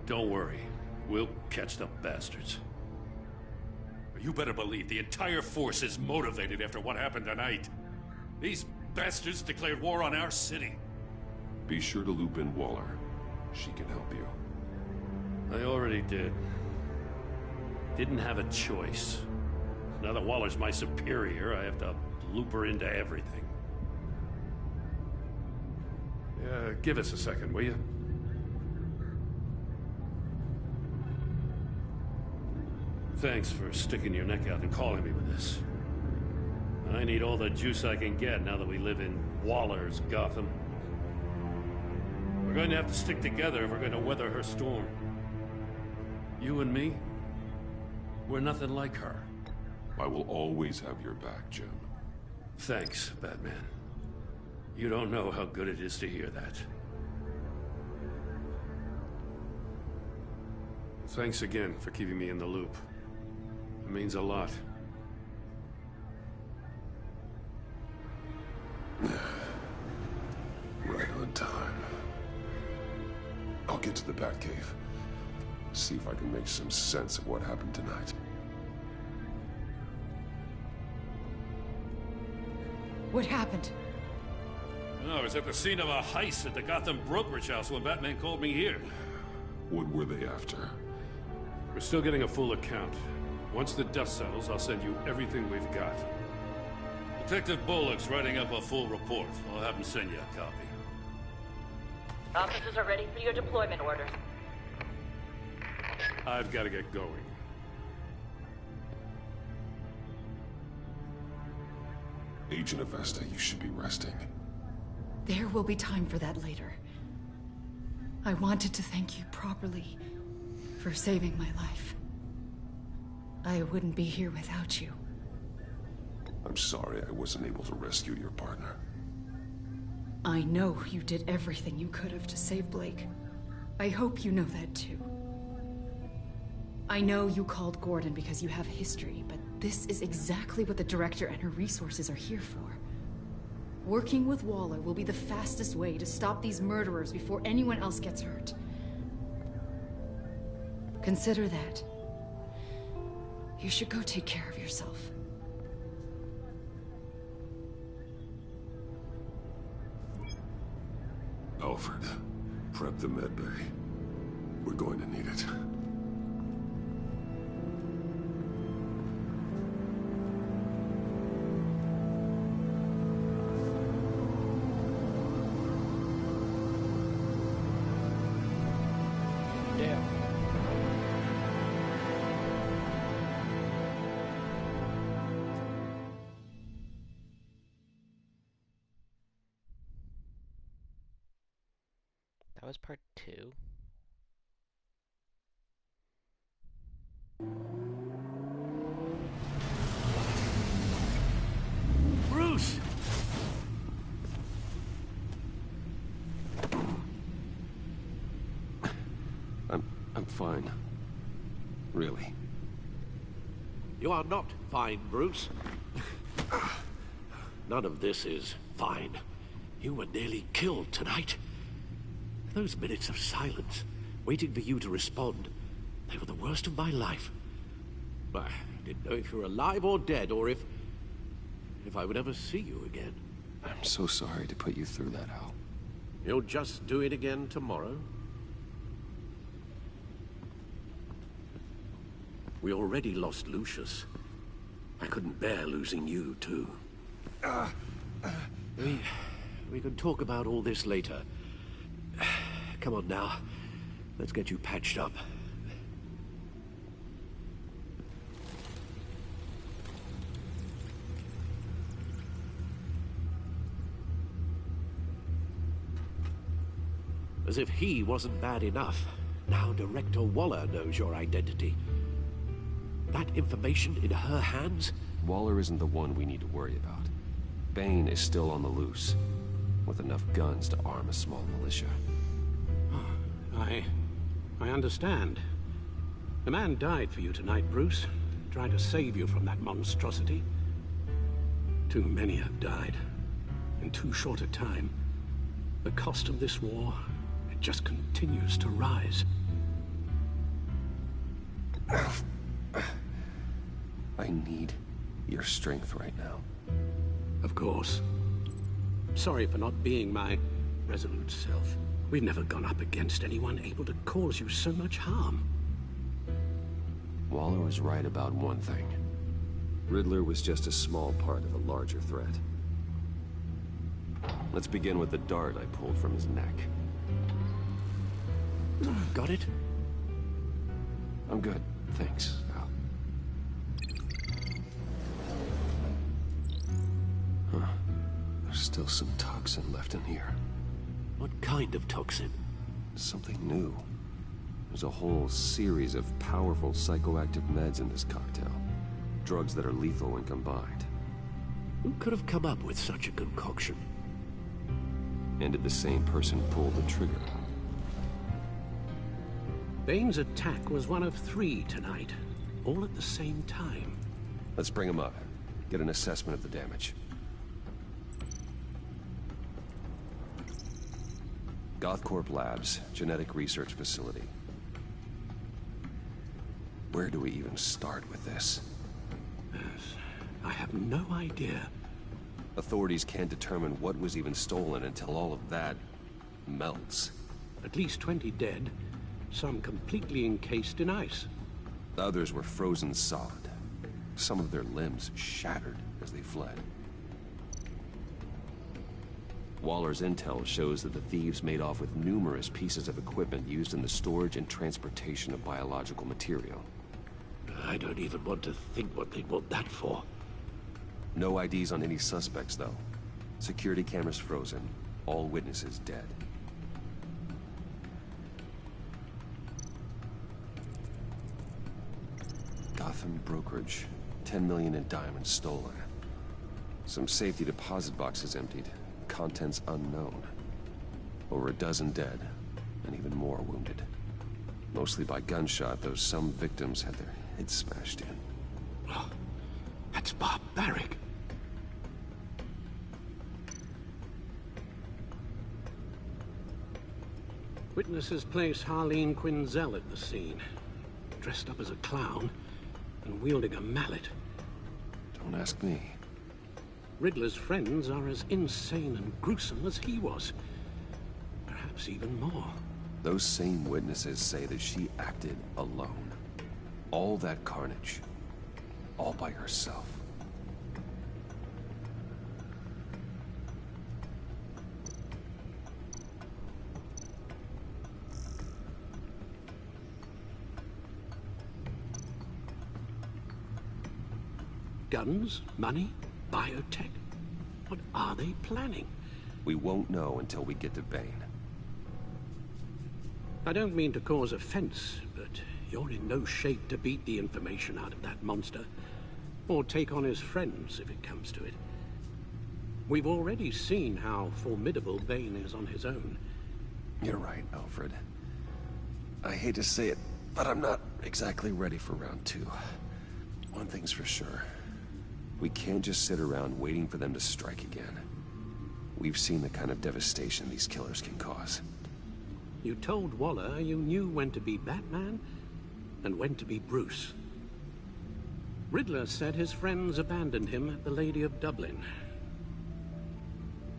Speaker 9: Don't worry. We'll catch the bastards. You better believe the entire force is motivated after what happened tonight. These bastards declared war on our city.
Speaker 8: Be sure to loop in Waller. She can help you.
Speaker 9: I already did. Didn't have a choice. Now that Waller's my superior, I have to loop her into everything. Give us a second, will you? Thanks for sticking your neck out and calling me with this. I need all the juice I can get now that we live in Waller's Gotham. We're going to have to stick together if we're going to weather her storm. You and me, we're nothing like her.
Speaker 8: I will always have your back, Jim.
Speaker 9: Thanks, Batman. You don't know how good it is to hear that. Thanks again for keeping me in the loop. It means a lot.
Speaker 8: Right on time. I'll get to the Batcave. See if I can make some sense of what happened tonight.
Speaker 13: What happened?
Speaker 9: No, I was at the scene of a heist at the Gotham brokerage house when Batman called me here.
Speaker 8: What were they after?
Speaker 9: We're still getting a full account. Once the dust settles, I'll send you everything we've got. Detective Bullock's writing up a full report. I'll have him send you a copy.
Speaker 6: Officers are ready for your deployment orders.
Speaker 9: I've got to get going.
Speaker 8: Agent Avesta, you should be resting.
Speaker 13: There will be time for that later. I wanted to thank you properly for saving my life. I wouldn't be here without you.
Speaker 8: I'm sorry I wasn't able to rescue your partner.
Speaker 13: I know you did everything you could have to save Blake. I hope you know that too. I know you called Gordon because you have history, but This is exactly what the Director and her resources are here for. Working with Waller will be the fastest way to stop these murderers before anyone else gets hurt. Consider that. You should go take care of yourself.
Speaker 8: Alfred, prep the med bay. We're going to need it.
Speaker 1: That was part 2.
Speaker 15: Bruce!
Speaker 2: I'm fine. Really.
Speaker 15: You are not fine, Bruce. None of this is fine. You were nearly killed tonight. Those minutes of silence, waiting for you to respond, they were the worst of my life. I didn't know if you were alive or dead, or if I would ever see you again.
Speaker 2: I'm so sorry to put you through that, Al.
Speaker 15: You'll just do it again tomorrow? We already lost Lucius. I couldn't bear losing you, too. We can talk about all this later. Come on now. Let's get you patched up. As if he wasn't bad enough, now Director Waller knows your identity. That information in her hands?
Speaker 2: Waller isn't the one we need to worry about. Bane is still on the loose, with enough guns to arm a small militia.
Speaker 15: I understand. The man died for you tonight, Bruce. Trying to save you from that monstrosity. Too many have died. In too short a time. The cost of this war, it just continues to rise.
Speaker 2: I need your strength right now.
Speaker 15: Of course. Sorry for not being my resolute self. We've never gone up against anyone able to cause you so much harm.
Speaker 2: Waller was right about one thing. Riddler was just a small part of a larger threat. Let's begin with the dart I pulled from his neck.
Speaker 15: Got it?
Speaker 2: I'm good, thanks, Al. Huh. There's still some toxin left in here.
Speaker 15: What kind of toxin?
Speaker 2: Something new. There's a whole series of powerful psychoactive meds in this cocktail. Drugs that are lethal when combined.
Speaker 15: Who could have come up with such a concoction?
Speaker 2: And did the same person pull the trigger?
Speaker 15: Bane's attack was one of 3 tonight, all at the same time.
Speaker 2: Let's bring him up. Get an assessment of the damage. Gothcorp Labs, genetic research facility. Where do we even start with this?
Speaker 15: Yes, I have no idea.
Speaker 2: Authorities can't determine what was even stolen until all of that melts.
Speaker 15: At least 20 dead, some completely encased in ice.
Speaker 2: The others were frozen solid. Some of their limbs shattered as they fled. Waller's intel shows that the thieves made off with numerous pieces of equipment used in the storage and transportation of biological material.
Speaker 15: I don't even want to think what they'd want that for.
Speaker 2: No IDs on any suspects, though. Security cameras frozen. All witnesses dead. Gotham brokerage. 10 million in diamonds stolen. Some safety deposit boxes emptied. Contents unknown. Over a dozen dead, and even more wounded. Mostly by gunshot, though some victims had their heads smashed in.
Speaker 15: That's barbaric. Witnesses place Harleen Quinzel at the scene, dressed up as a clown and wielding a mallet.
Speaker 2: Don't ask me.
Speaker 15: Riddler's friends are as insane and gruesome as he was. Perhaps even more.
Speaker 2: Those same witnesses say that she acted alone. All that carnage. All by herself.
Speaker 15: Guns, money, biotech. What are they planning?
Speaker 2: We won't know until we get to Bane.
Speaker 15: I don't mean to cause offense, but you're in no shape to beat the information out of that monster. Or take on his friends, if it comes to it. We've already seen how formidable Bane is on his own.
Speaker 2: You're right, Alfred. I hate to say it, but I'm not exactly ready for round 2. One thing's for sure. We can't just sit around waiting for them to strike again. We've seen the kind of devastation these killers can cause.
Speaker 15: You told Waller you knew when to be Batman and when to be Bruce. Riddler said his friends abandoned him at the Lady of Dublin.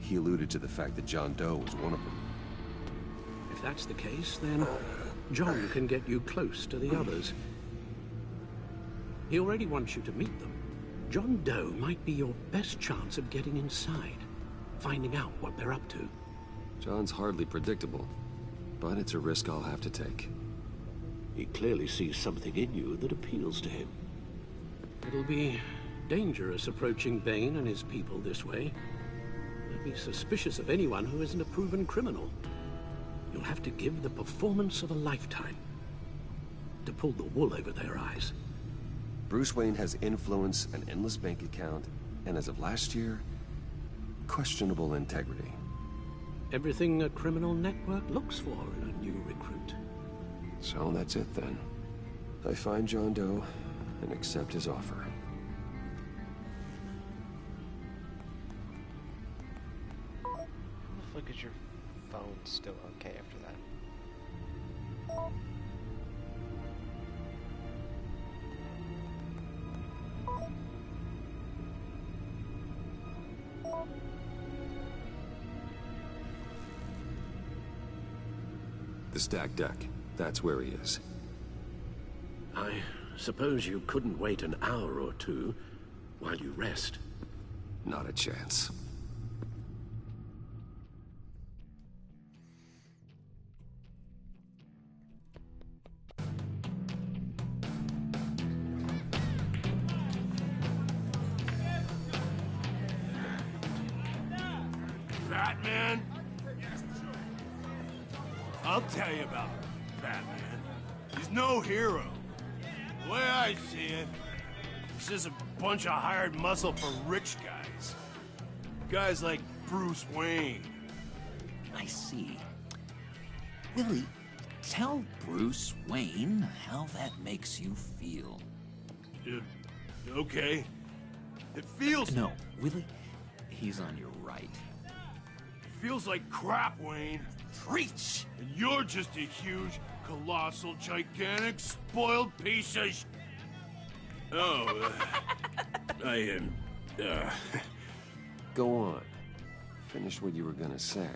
Speaker 2: He alluded to the fact that John Doe was one of them.
Speaker 15: If that's the case, then John can get you close to the others. He already wants you to meet them. John Doe might be your best chance of getting inside, finding out what they're up to.
Speaker 2: John's hardly predictable, but it's a risk I'll have to take.
Speaker 15: He clearly sees something in you that appeals to him. It'll be dangerous approaching Bane and his people this way. They'll be suspicious of anyone who isn't a proven criminal. You'll have to give the performance of a lifetime to pull the wool over their eyes.
Speaker 2: Bruce Wayne has influence, an endless bank account, and as of last year, questionable integrity.
Speaker 15: Everything a criminal network looks for in a new recruit.
Speaker 2: So that's it then. I find John Doe and accept his offer.
Speaker 1: Look at your phone still okay after that.
Speaker 2: The stacked deck. That's where he is.
Speaker 15: I suppose you couldn't wait an hour or two while you rest.
Speaker 2: Not a chance.
Speaker 3: Batman? I'll tell you about Batman. He's no hero. The way I see it, he's just a bunch of hired muscle for rich guys. Guys like Bruce Wayne.
Speaker 10: I see. Willie, tell Bruce Wayne how that makes you feel.
Speaker 3: Okay. It feels...
Speaker 10: No, Willie, he's on your right.
Speaker 3: It feels like crap, Wayne.
Speaker 10: Preach!
Speaker 3: And you're just a huge, colossal, gigantic, spoiled piece of sh... Oh, I am...
Speaker 2: Go on. Finish what you were gonna say.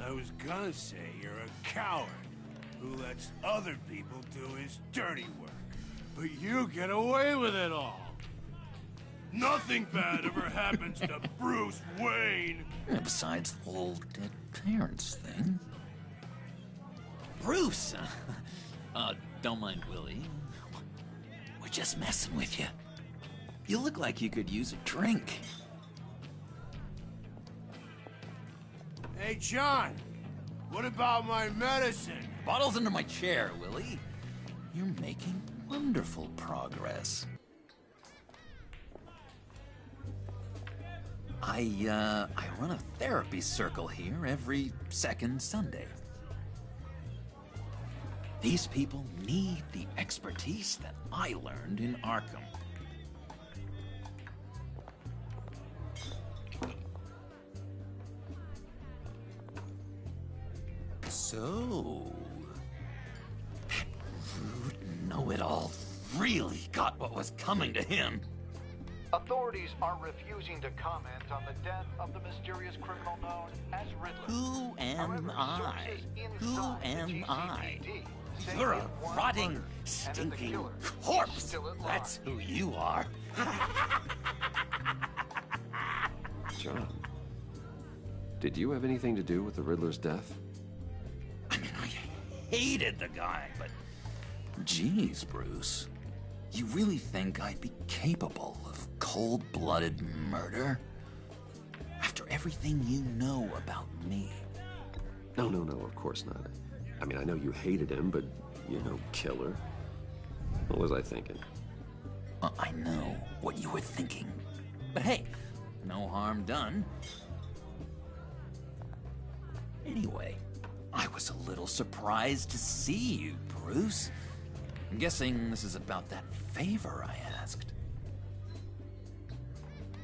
Speaker 3: I was gonna say you're a coward who lets other people do his dirty work. But you get away with it all. Nothing bad ever happens to Bruce Wayne.
Speaker 10: Besides the whole dead parents thing. Bruce! Don't mind Willie. We're just messing with you. You look like you could use a drink.
Speaker 3: Hey, John. What about my medicine?
Speaker 10: Bottle's under my chair, Willie. You're making wonderful progress. I run a therapy circle here every second Sunday. These people need the expertise that I learned in Arkham. So... that rude know-it-all really got what was coming to him.
Speaker 4: Authorities are refusing to comment on the death of the mysterious criminal known as Riddler.
Speaker 10: Who am I? Who am I?
Speaker 4: say
Speaker 10: You're a
Speaker 4: it was
Speaker 10: rotting,
Speaker 4: murdered, and that the
Speaker 10: stinking
Speaker 4: killer is
Speaker 10: corpse.
Speaker 4: still at
Speaker 10: That's
Speaker 4: large.
Speaker 10: who you are.
Speaker 2: John, did you have anything to do with the Riddler's death?
Speaker 10: Hated the guy, but... Geez, Bruce. You really think I'd be capable of cold-blooded murder? After everything you know about me?
Speaker 2: No, of course not. I mean, I know you hated him, but you're no killer. What was I thinking?
Speaker 10: I know what you were thinking. But hey, no harm done. Anyway, I was a little surprised to see you, Bruce. I'm guessing this is about that favor I asked.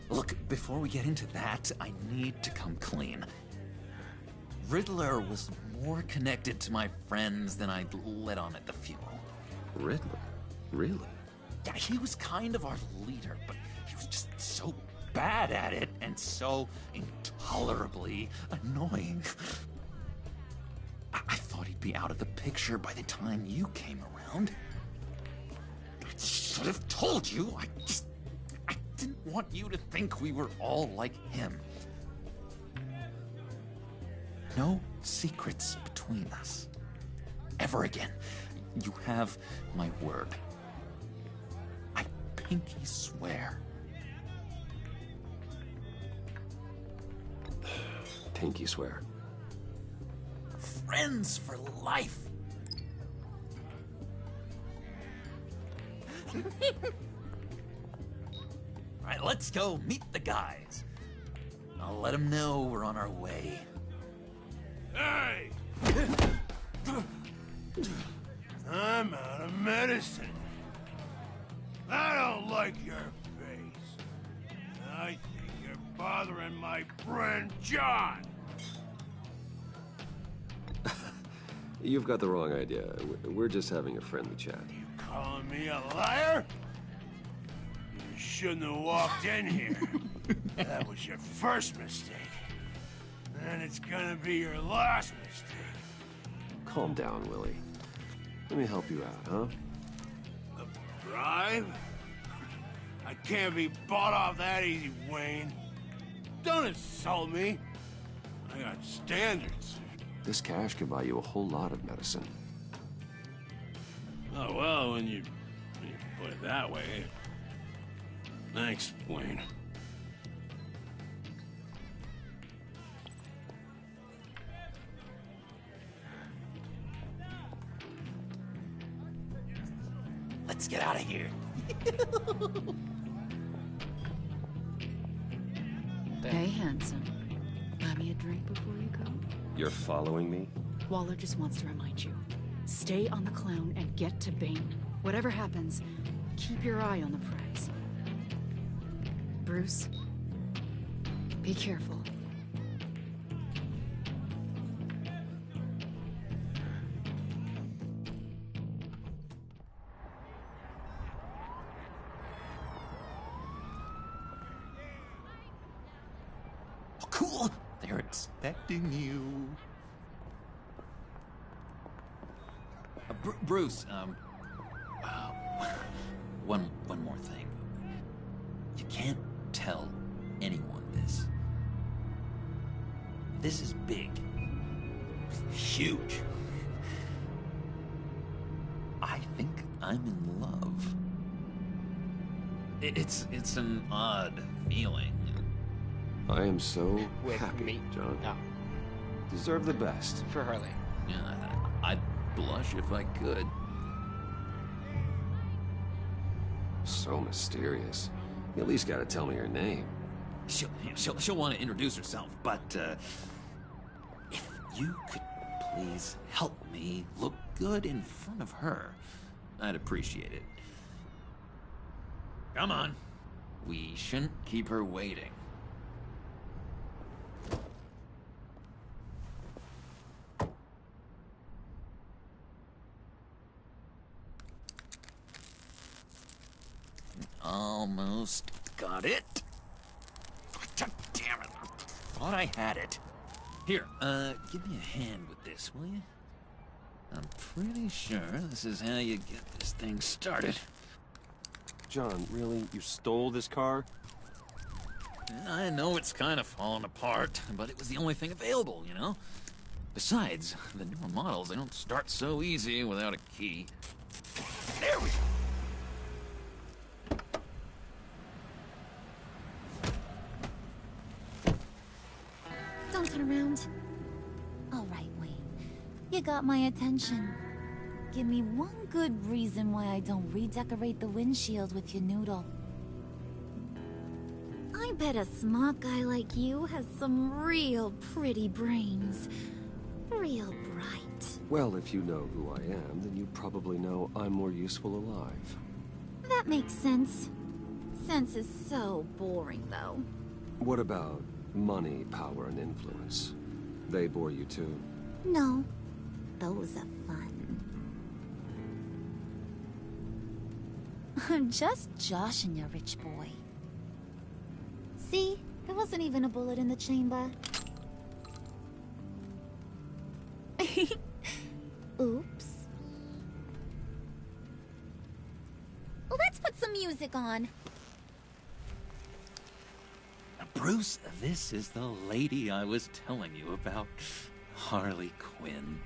Speaker 10: Look, before we get into that, I need to come clean. Riddler was more connected to my friends than I'd let on at the funeral.
Speaker 2: Riddler? Really?
Speaker 10: Yeah, he was kind of our leader, but he was just so bad at it and so intolerably annoying. I thought he'd be out of the picture by the time you came around. I should have told you. I didn't want you to think we were all like him. No secrets between us. Ever again. You have my word. I pinky swear.
Speaker 2: Pinky swear.
Speaker 10: Friends for life. All right, let's go meet the guys. I'll let them know we're on our way.
Speaker 3: Hey! I'm out of medicine. I don't like your face. I think you're bothering my friend John.
Speaker 2: You've got the wrong idea. We're just having a friendly chat.
Speaker 3: Calling me a liar? You shouldn't have walked in here. That was your first mistake. And it's gonna be your last mistake.
Speaker 2: Calm down, Willie. Let me help you out, huh?
Speaker 3: A bribe? I can't be bought off that easy, Wayne. Don't insult me. I got standards.
Speaker 2: This cash can buy you a whole lot of medicine.
Speaker 3: Oh, well, when you put it that way. Thanks, Wayne.
Speaker 10: Let's get out of here.
Speaker 13: Hey, handsome. Buy me a drink before you go?
Speaker 2: You're following me?
Speaker 13: Waller just wants to remind you. Stay on the clown and get to Bane. Whatever happens, keep your eye on the prize. Bruce, be careful.
Speaker 10: Cool. They're expecting you. Bruce, one more thing. You can't tell anyone this. This is big. Huge. I think I'm in love. It's an odd feeling.
Speaker 2: I am so
Speaker 1: With
Speaker 2: happy,
Speaker 1: me.
Speaker 2: John.
Speaker 1: Oh.
Speaker 2: Deserve the best.
Speaker 1: For Harley.
Speaker 10: Yeah, I'd blush if I could.
Speaker 2: So mysterious. You at least gotta tell me your name.
Speaker 10: She'll want to introduce herself, but if you could please help me look good in front of her, I'd appreciate it. Come on. We shouldn't keep her waiting. Almost got it. God damn it. I thought I had it. Here, give me a hand with this, will you? I'm pretty sure this is how you get this thing started.
Speaker 2: John, really? You stole this car?
Speaker 10: I know it's kind of falling apart, but it was the only thing available, you know? Besides, the newer models, they don't start so easy without a key. There we go.
Speaker 20: Don't turn around. All right, Wayne. You got my attention. Give me one good reason why I don't redecorate the windshield with your noodle. I bet a smart guy like you has some real pretty brains. Real bright.
Speaker 2: Well, if you know who I am, then you probably know I'm more useful alive.
Speaker 20: That makes sense. Sense is so boring, though.
Speaker 2: What about money, power, and influence? They bore you too?
Speaker 20: No. Those are fun. I'm just joshing you, rich boy. See? There wasn't even a bullet in the chamber. Oops. Let's put some music on.
Speaker 10: Bruce, this is the lady I was telling you about. Harley Quinn.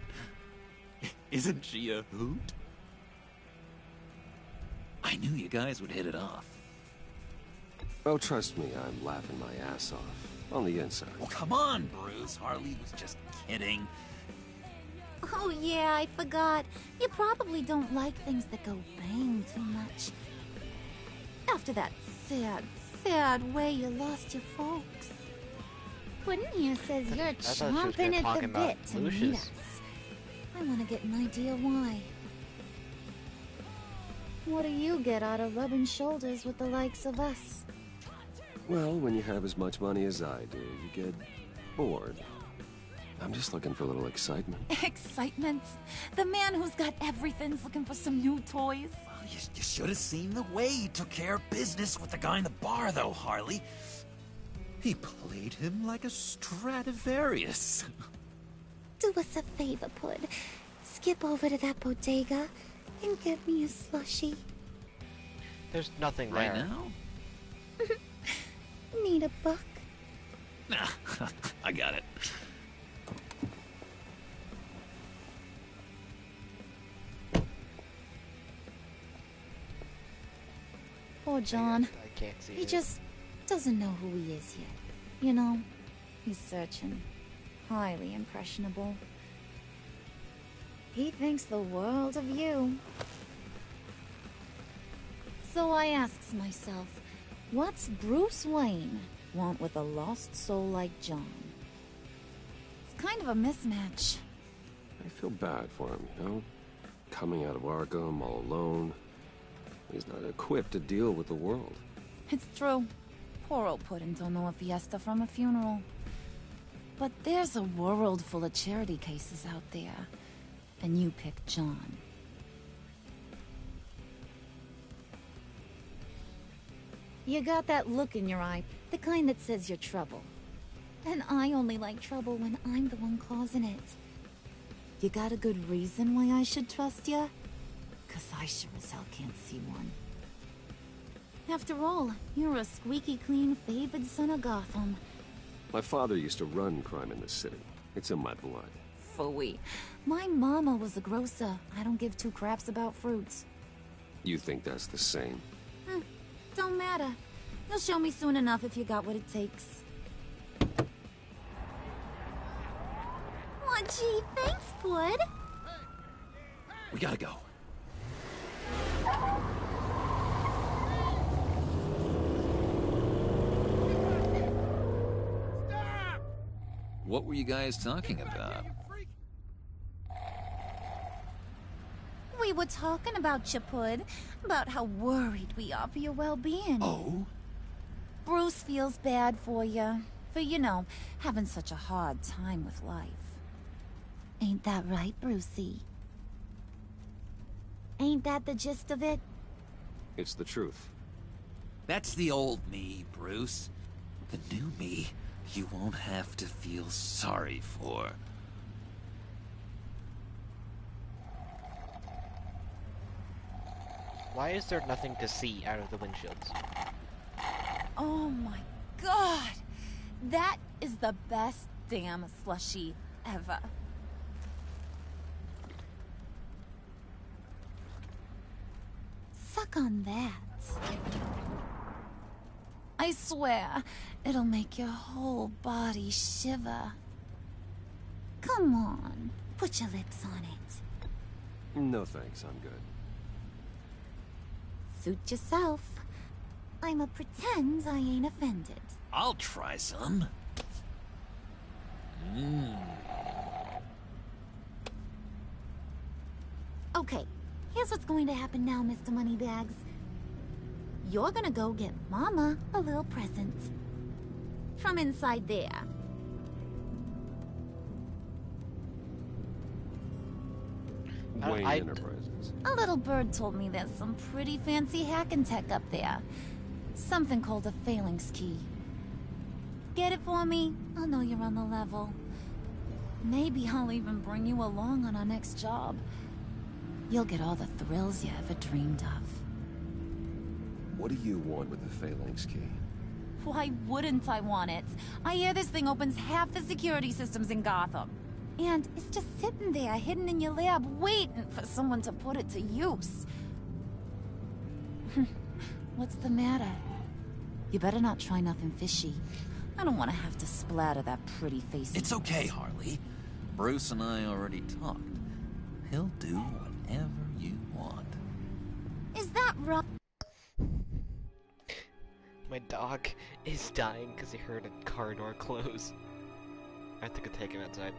Speaker 10: Isn't she a hoot? I knew you guys would hit it off.
Speaker 2: Oh, trust me, I'm laughing my ass off. On the inside.
Speaker 10: Oh, come on, Bruce. Harley was just kidding.
Speaker 20: Oh yeah, I forgot. You probably don't like things that go bang too much. After that sad way you lost your folks. Puddin' here says you're chomping at the bit to meet us. I want to get an idea why. What do you get out of rubbing shoulders with the likes of us?
Speaker 2: Well, when you have as much money as I do, you get bored. I'm just looking for a little excitement.
Speaker 20: Excitement? The man who's got everything's looking for some new toys?
Speaker 10: Well, you should have seen the way he took care of business with the guy in the bar, though, Harley. He played him like a Stradivarius.
Speaker 20: Do us a favor, Pud. Skip over to that bodega and get me a slushie.
Speaker 1: There's nothing
Speaker 10: right
Speaker 1: there.
Speaker 10: Now?
Speaker 20: Need a buck?
Speaker 10: Nah, I got it.
Speaker 20: Poor John.
Speaker 1: I can't see
Speaker 20: He
Speaker 1: it.
Speaker 20: just doesn't know who he is yet. You know, he's searching. Highly impressionable. He thinks the world of you. So I asks myself, what's Bruce Wayne want with a lost soul like John? It's kind of a mismatch.
Speaker 2: I feel bad for him, you know? Coming out of Arkham all alone. He's not equipped to deal with the world.
Speaker 20: It's true. Poor old Puddin' don't know a fiesta from a funeral. But there's a world full of charity cases out there. And you pick John. You got that look in your eye, the kind that says you're trouble. And I only like trouble when I'm the one causing it. You got a good reason why I should trust you? 'Cause I sure as hell can't see one. After all, you're a squeaky clean favored son of Gotham.
Speaker 2: My father used to run crime in this city. It's in my blood.
Speaker 20: Phooey. My mama was a grocer. I don't give two craps about fruits.
Speaker 2: You think that's the same?
Speaker 20: Don't matter. You'll show me soon enough if you got what it takes. Aw, gee, thanks, Bud.
Speaker 10: We gotta go. What were you guys talking about?
Speaker 20: We were talking about you, Pud. About how worried we are for your well-being.
Speaker 10: Oh?
Speaker 20: Bruce feels bad for you. For, you know, having such a hard time with life. Ain't that right, Brucey? Ain't that the gist of it?
Speaker 2: It's the truth.
Speaker 10: That's the old me, Bruce. The new me, you won't have to feel sorry for.
Speaker 1: Why is there nothing to see out of the windshields?
Speaker 20: Oh my god! That is the best damn slushie ever. Suck on that. I swear, it'll make your whole body shiver. Come on, put your lips on it.
Speaker 2: No thanks, I'm good.
Speaker 20: Suit yourself. I'ma pretend I ain't offended.
Speaker 10: I'll try some.
Speaker 20: Okay, here's what's going to happen now, Mr. Moneybags. You're gonna go get Mama a little present. From inside there.
Speaker 2: Wayne Enterprises.
Speaker 20: A little bird told me there's some pretty fancy hacking tech up there. Something called a phalanx key. Get it for me? I'll know you're on the level. Maybe I'll even bring you along on our next job. You'll get all the thrills you ever dreamed of.
Speaker 2: What do you want with the phalanx key?
Speaker 20: Why wouldn't I want it? I hear this thing opens half the security systems in Gotham. And it's just sitting there, hidden in your lab, waiting for someone to put it to use. What's the matter? You better not try nothing fishy. I don't want to have to splatter that pretty face.
Speaker 10: It's okay, Harley. Bruce and I already talked. He'll do whatever you want.
Speaker 20: Is that right?
Speaker 1: My dog is dying because he heard a car door close. I have to go take him outside.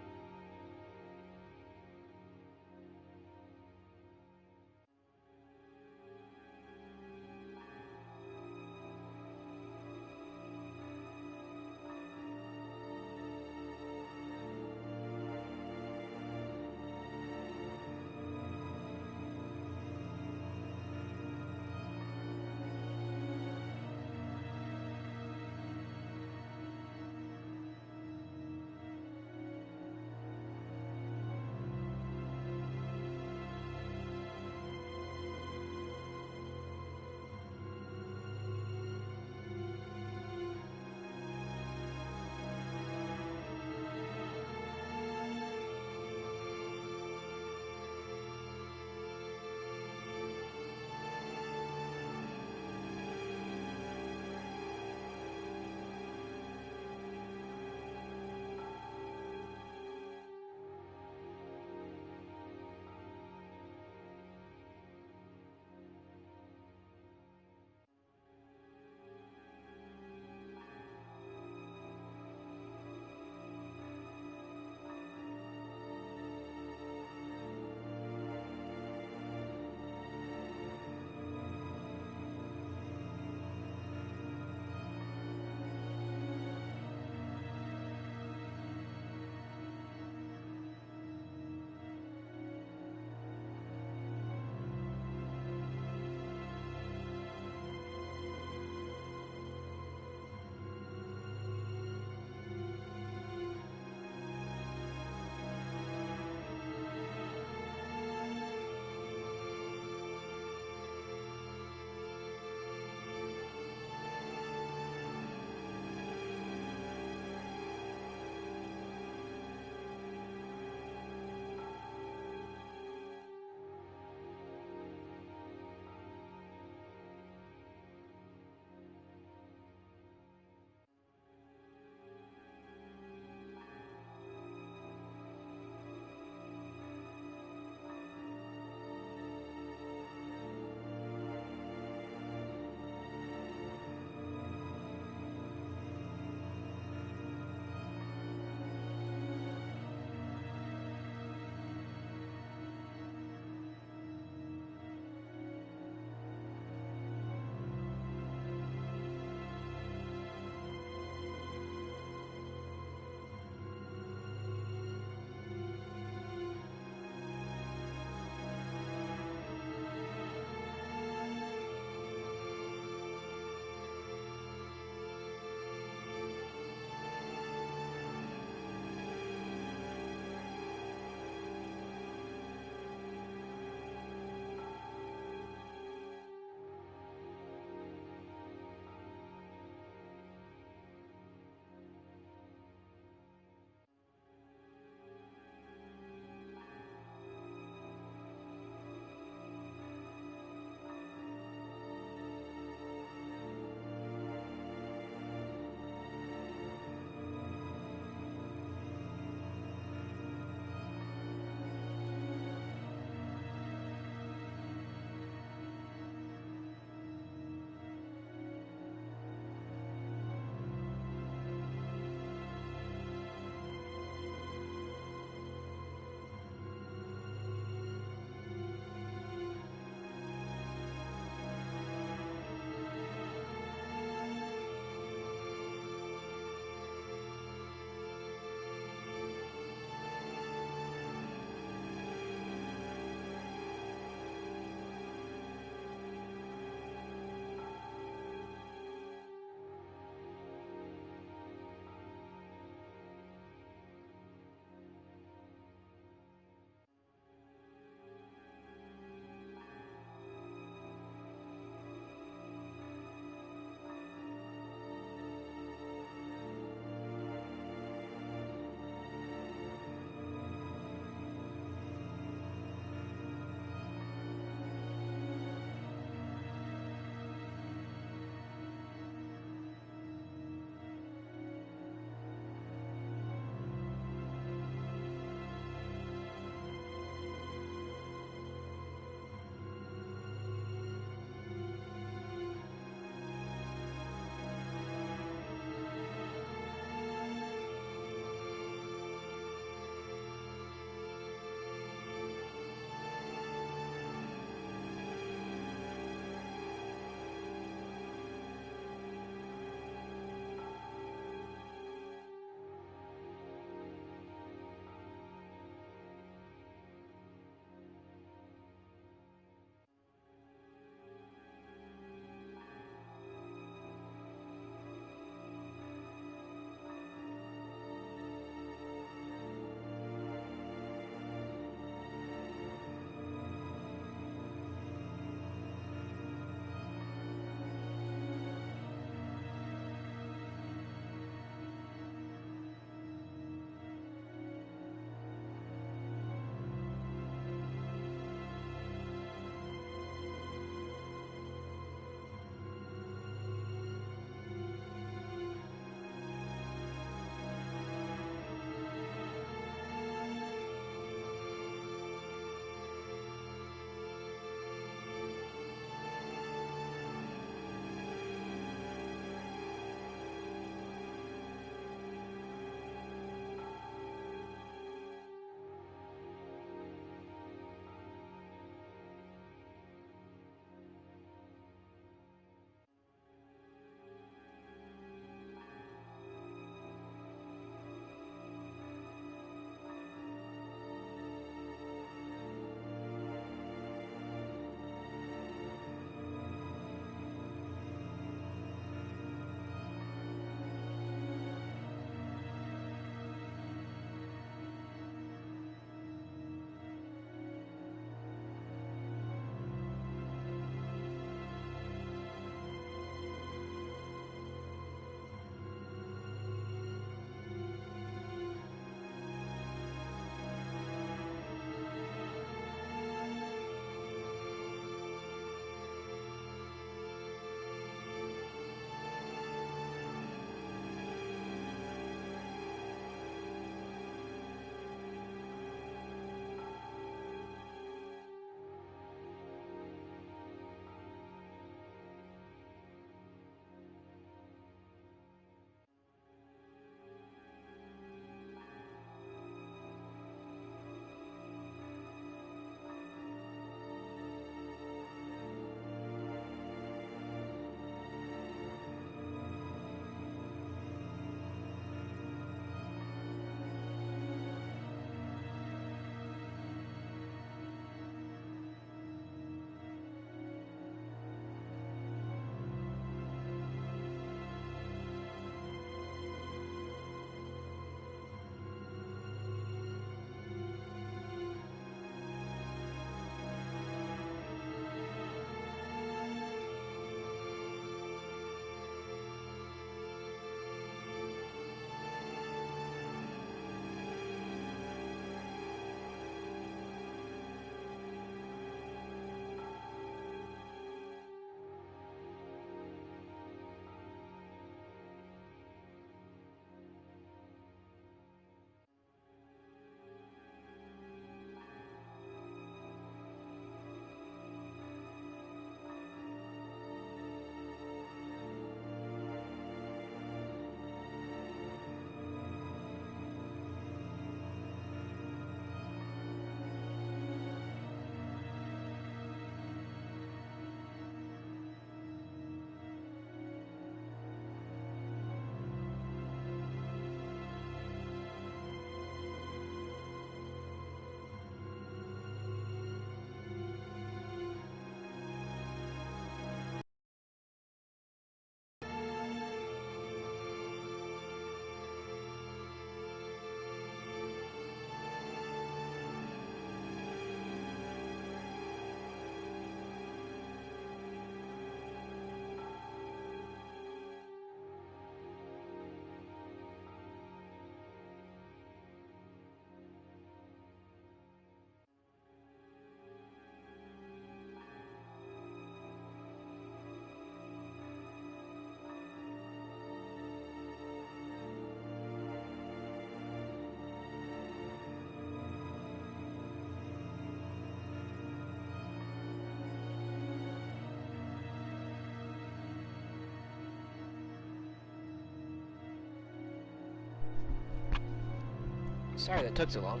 Speaker 1: Sorry that took so long.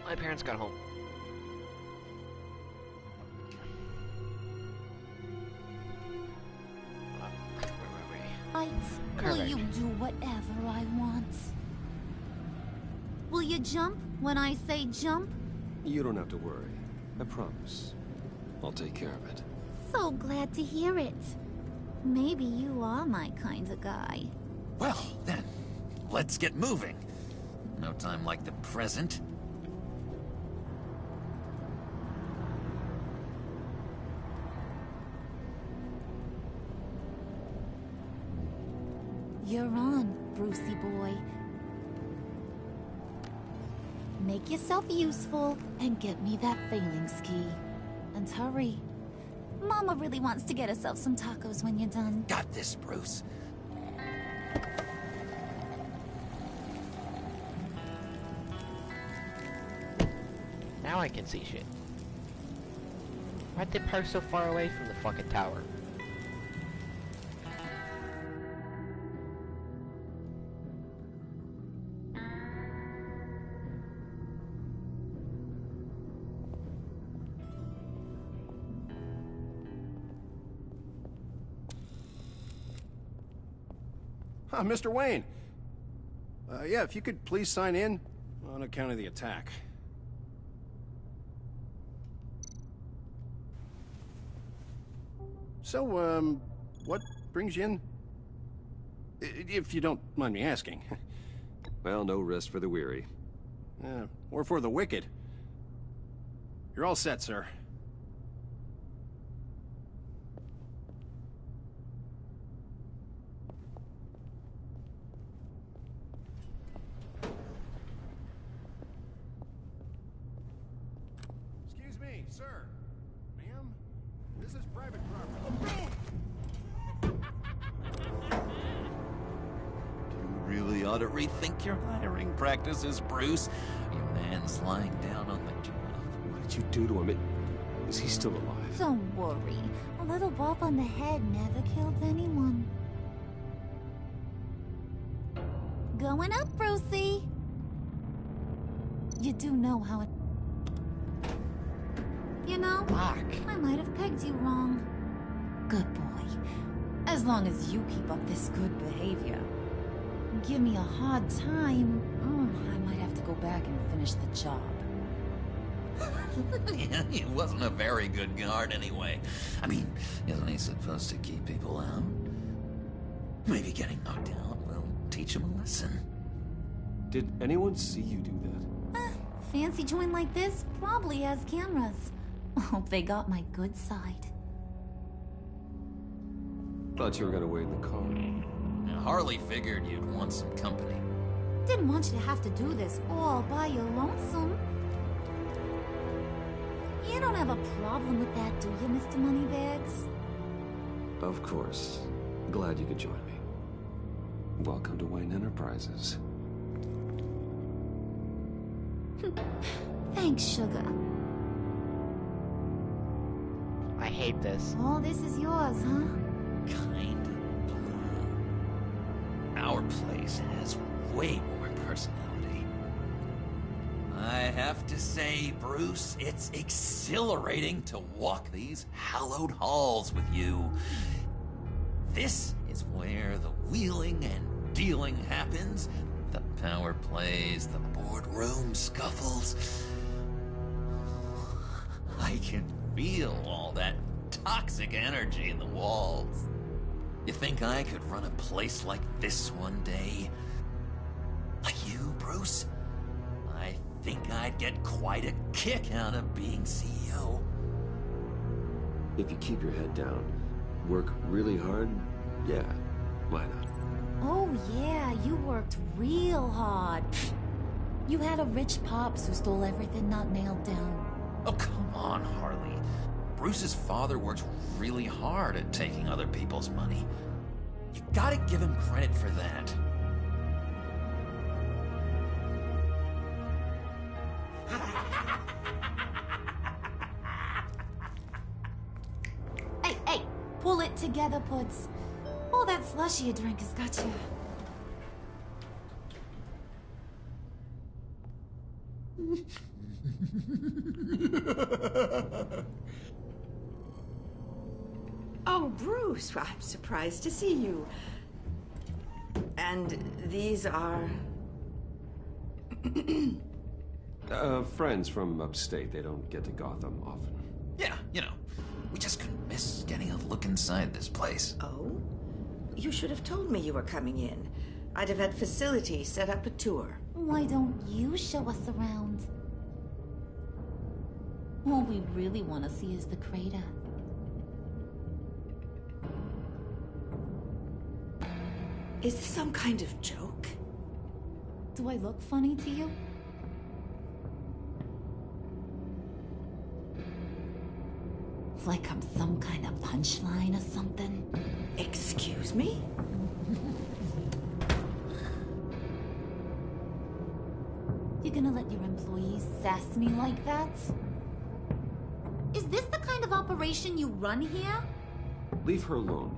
Speaker 1: My parents got home.
Speaker 20: Right. Will you do whatever I want? Will you jump when I say jump?
Speaker 2: You don't have to worry. I promise. I'll take care of it.
Speaker 20: So glad to hear it. Maybe you are my kind of guy.
Speaker 10: Well, then, let's get moving. No time like the present.
Speaker 20: You're on, Brucey boy. Make yourself useful and get me that phalanx key. And hurry. Mama really wants to get herself some tacos when you're done.
Speaker 10: Got this, Bruce.
Speaker 1: Now I can see shit. Why'd they park so far away from the fucking tower?
Speaker 7: Mr. Wayne. Yeah, if you could please sign in on account of the attack. So, what brings you in? If you don't mind me asking.
Speaker 2: Well, no rest for the weary.
Speaker 7: Or for the wicked. You're all set, sir. Excuse me, sir. Ma'am? This is private property.
Speaker 10: You really ought to rethink your hiring practices, Bruce. Your man's lying down on the job.
Speaker 2: What did you do to him? Is he still alive?
Speaker 20: Don't worry. A little bump on the head never killed anyone. Going up, Brucey. You do know how it... You know, I might have pegged you wrong. Good boy. As long as you keep up this good behavior. Give me a hard time, I might have to go back and finish the job.
Speaker 10: Yeah, he wasn't a very good guard anyway. I mean, isn't he supposed to keep people out? Maybe getting knocked out will teach him a lesson.
Speaker 2: Did anyone see you do that?
Speaker 20: Fancy joint like this probably has cameras. Hope they got my good side.
Speaker 2: Thought you were gonna wait in the car.
Speaker 10: Now, Harley figured you'd want some company.
Speaker 20: Didn't want you to have to do this all by your lonesome. You don't have a problem with that, do you, Mr. Moneybags?
Speaker 2: Of course. Glad you could join me. Welcome to Wayne Enterprises.
Speaker 20: Thanks, sugar.
Speaker 1: I hate this.
Speaker 20: All this is yours, huh?
Speaker 10: Kind of blue. Our place has way more personality. I have to say, Bruce, it's exhilarating to walk these hallowed halls with you. This is where the wheeling and dealing happens. The power plays, the boardroom scuffles. I can feel all that toxic energy in the walls. You think I could run a place like this one day? Like you, Bruce? I think I'd get quite a kick out of being CEO.
Speaker 2: If you keep your head down, work really hard, yeah, why not?
Speaker 20: Oh yeah, you worked real hard. You had a rich pops who stole everything not nailed down.
Speaker 10: Oh, come on, Harley. Bruce's father worked really hard at taking other people's money. You gotta give him credit for that.
Speaker 20: Hey, pull it together, Puds. All that slushy you drink has got you.
Speaker 18: Oh, Bruce, well, I'm surprised to see you. And these are...
Speaker 2: Friends from upstate. They don't get to Gotham often.
Speaker 10: Yeah, you know, we just couldn't miss getting a look inside this place.
Speaker 18: Oh? You should have told me you were coming in. I'd have had facilities set up a tour.
Speaker 20: Why don't you show us around? All we really want to see is the crater.
Speaker 18: Is this some kind of joke?
Speaker 20: Do I look funny to you? Like I'm some kind of punchline or something?
Speaker 18: Excuse me?
Speaker 20: You gonna let your employees sass me like that? Is this the kind of operation you run here?
Speaker 2: Leave her alone.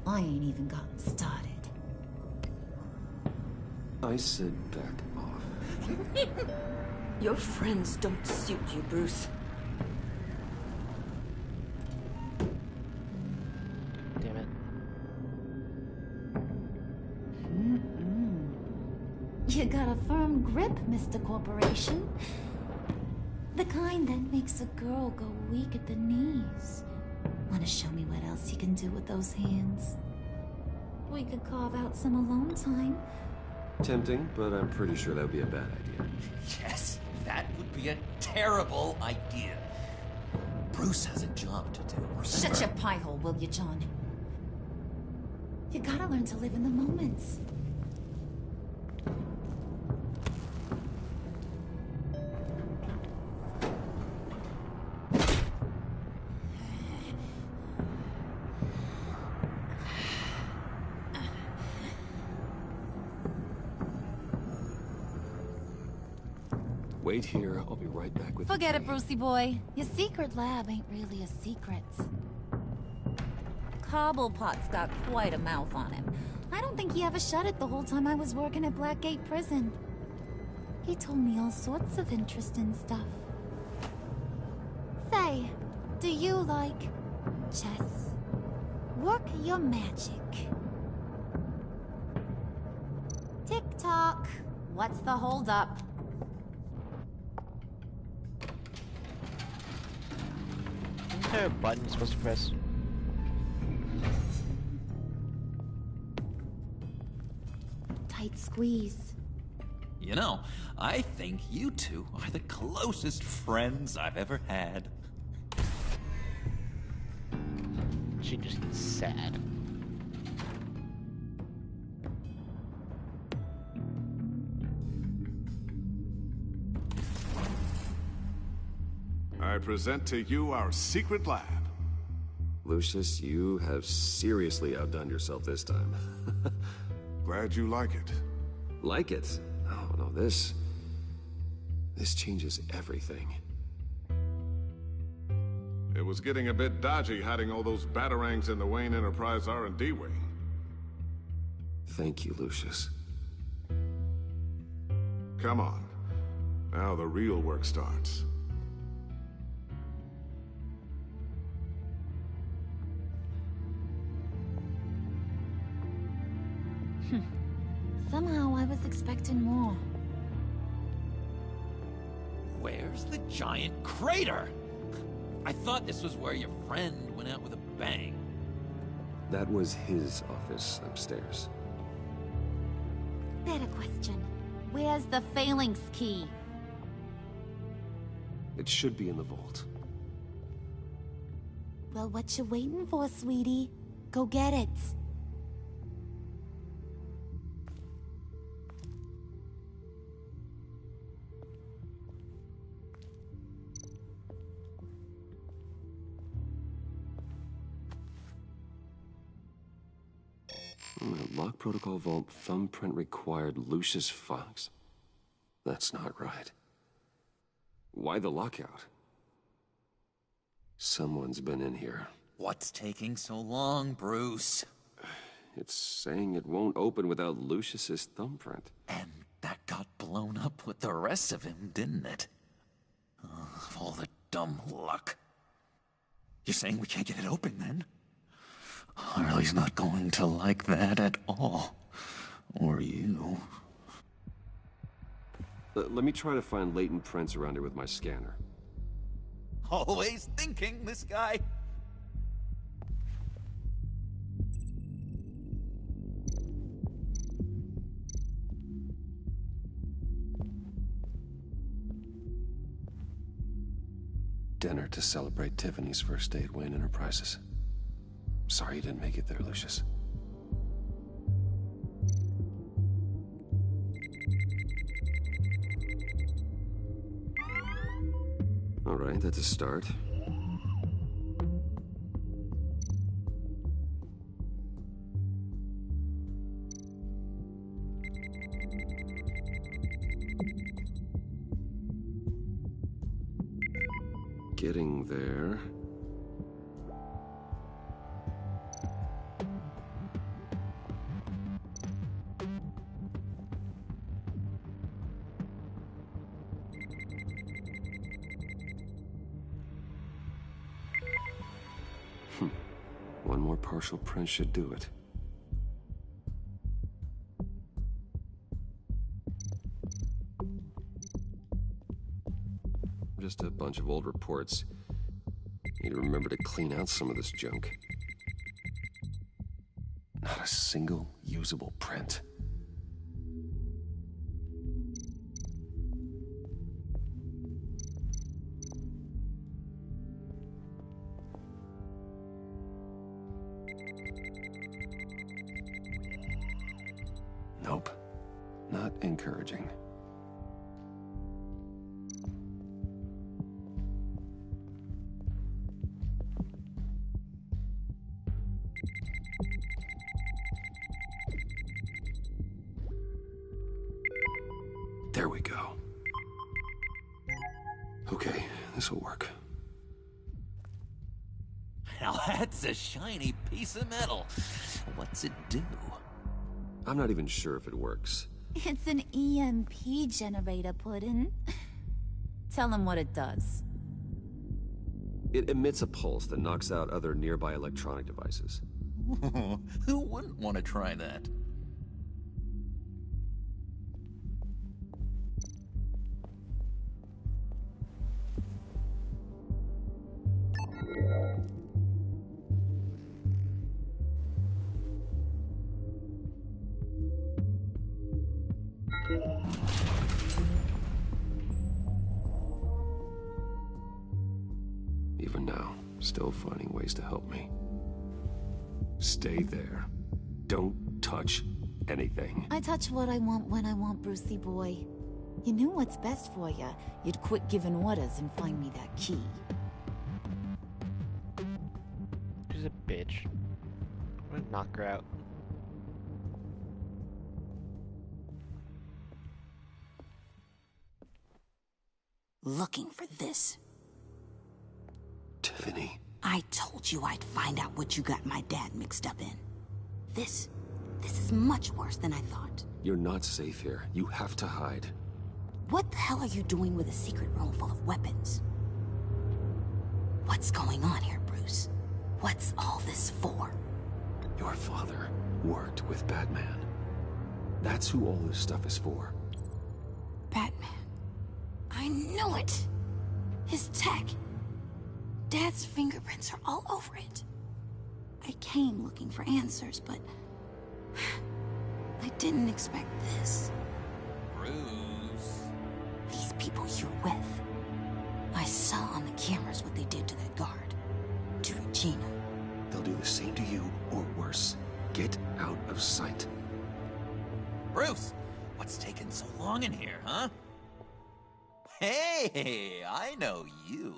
Speaker 20: I ain't even gotten started.
Speaker 2: I said back off.
Speaker 18: Your friends don't suit you, Bruce.
Speaker 1: Damn it.
Speaker 20: You got a firm grip, Mr. Corporation. The kind that makes a girl go weak at the knees. Wanna show me what else you can do with those hands? We could carve out some alone time.
Speaker 2: Tempting, but I'm pretty sure that would be a bad idea.
Speaker 10: Yes, that would be a terrible idea. Bruce has a job to do. Remember?
Speaker 20: Shut your pie hole, will you, John? You gotta learn to live in the moment.
Speaker 2: Wait here, I'll be right back with
Speaker 20: Forget it, Brucey boy. Your secret lab ain't really a secret. Cobblepot's got quite a mouth on him. I don't think he ever shut it the whole time I was working at Blackgate Prison. He told me all sorts of interesting stuff. Say, do you like chess? Work your magic. Tick-tock. What's the holdup?
Speaker 1: Isn't there a button you're supposed to press?
Speaker 20: Tight squeeze.
Speaker 10: You know, I think you two are the closest friends I've ever had.
Speaker 1: She just sad.
Speaker 3: I present to you our secret lab.
Speaker 2: Lucius, you have seriously outdone yourself this time.
Speaker 3: Glad you like it.
Speaker 2: Like it? Oh, no, this changes everything.
Speaker 3: It was getting a bit dodgy hiding all those batarangs in the Wayne Enterprise R&D wing.
Speaker 2: Thank you, Lucius.
Speaker 3: Come on. Now the real work starts.
Speaker 20: Somehow I was expecting more.
Speaker 10: Where's the giant crater? I thought this was where your friend went out with a bang.
Speaker 2: That was his office upstairs.
Speaker 20: Better question. Where's the Phalanx key?
Speaker 2: It should be in the vault.
Speaker 20: Well, what you waiting for, sweetie? Go get it.
Speaker 2: Lock protocol vault thumbprint required Lucius Fox. That's not right. Why the lockout? Someone's been in here.
Speaker 10: What's taking so long, Bruce?
Speaker 2: It's saying it won't open without Lucius's thumbprint.
Speaker 10: And that got blown up with the rest of him, didn't it? All the dumb luck. You're saying we can't get it open, then? Harley's not going to like that at all. Or you.
Speaker 2: Let me try to find latent prints around here with my scanner.
Speaker 10: Always thinking, this guy.
Speaker 2: Dinner to celebrate Tiffany's first day at Wayne Enterprises. Sorry you didn't make it there, Lucius. All right, that's a start. Getting there. One more partial print should do it. Just a bunch of old reports. Need to remember to clean out some of this junk. Not a single usable print. Nope. Not encouraging. There we go. Okay, this will work.
Speaker 10: Now that's a shiny piece of metal. What's it do?
Speaker 2: I'm not even sure if it works.
Speaker 20: It's an EMP generator, Puddin'. Tell him what it does.
Speaker 2: It emits a pulse that knocks out other nearby electronic devices.
Speaker 10: Who wouldn't want to try that?
Speaker 2: Even now, still finding ways to help me. Stay there. Don't touch anything.
Speaker 20: I touch what I want when I want, Brucey boy. You knew what's best for you. You'd quit giving orders and find me that key.
Speaker 1: She's a bitch. I'm gonna knock her out.
Speaker 19: Looking for this.
Speaker 2: Tiffany.
Speaker 19: I told you I'd find out what you got my dad mixed up in. This is much worse than I thought.
Speaker 2: You're not safe here. You have to hide.
Speaker 19: What the hell are you doing with a secret room full of weapons? What's going on here, Bruce? What's all this for?
Speaker 2: Your father worked with Batman. That's who all this stuff is for.
Speaker 19: Batman. I knew it! His tech. Dad's fingerprints are all over it. I came looking for answers, but I didn't expect this.
Speaker 10: Bruce.
Speaker 19: These people you're with. I saw on the cameras what they did to that guard. To Regina.
Speaker 2: They'll do the same to you, or worse. Get out of sight.
Speaker 10: Bruce, what's taking so long in here, huh? Hey, I know you.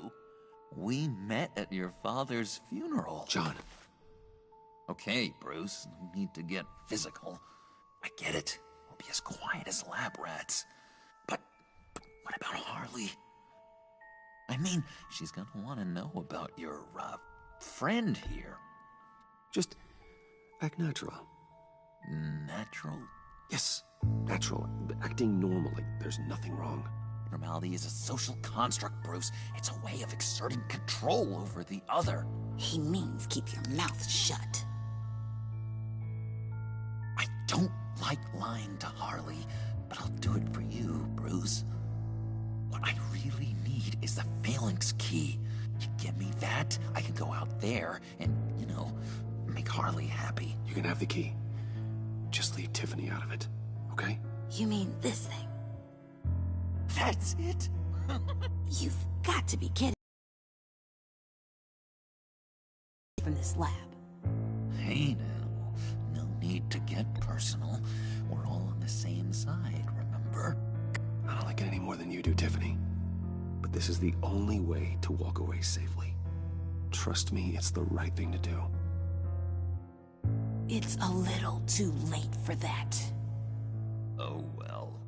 Speaker 10: We met at your father's funeral.
Speaker 2: John.
Speaker 10: Okay, Bruce, no need to get physical. I get it. We'll be as quiet as lab rats. But what about Harley? I mean, she's gonna want to know about your, friend here.
Speaker 2: Just act natural.
Speaker 10: Natural?
Speaker 2: Yes, natural. Acting normally. There's nothing wrong.
Speaker 10: Normality is a social construct, Bruce. It's a way of exerting control over the other.
Speaker 19: He means keep your mouth shut.
Speaker 10: I don't like lying to Harley, but I'll do it for you, Bruce. What I really need is the Phalanx key. You give me that, I can go out there and, you know, make Harley happy.
Speaker 2: You can have the key. Just leave Tiffany out of it, okay?
Speaker 19: You mean this thing?
Speaker 10: That's it?
Speaker 19: You've got to be kidding. From this lab.
Speaker 10: Hey now, no need to get personal. We're all on the same side, remember?
Speaker 2: I don't like it any more than you do, Tiffany. But this is the only way to walk away safely. Trust me, it's the right thing to do.
Speaker 19: It's a little too late for that.
Speaker 10: Oh well.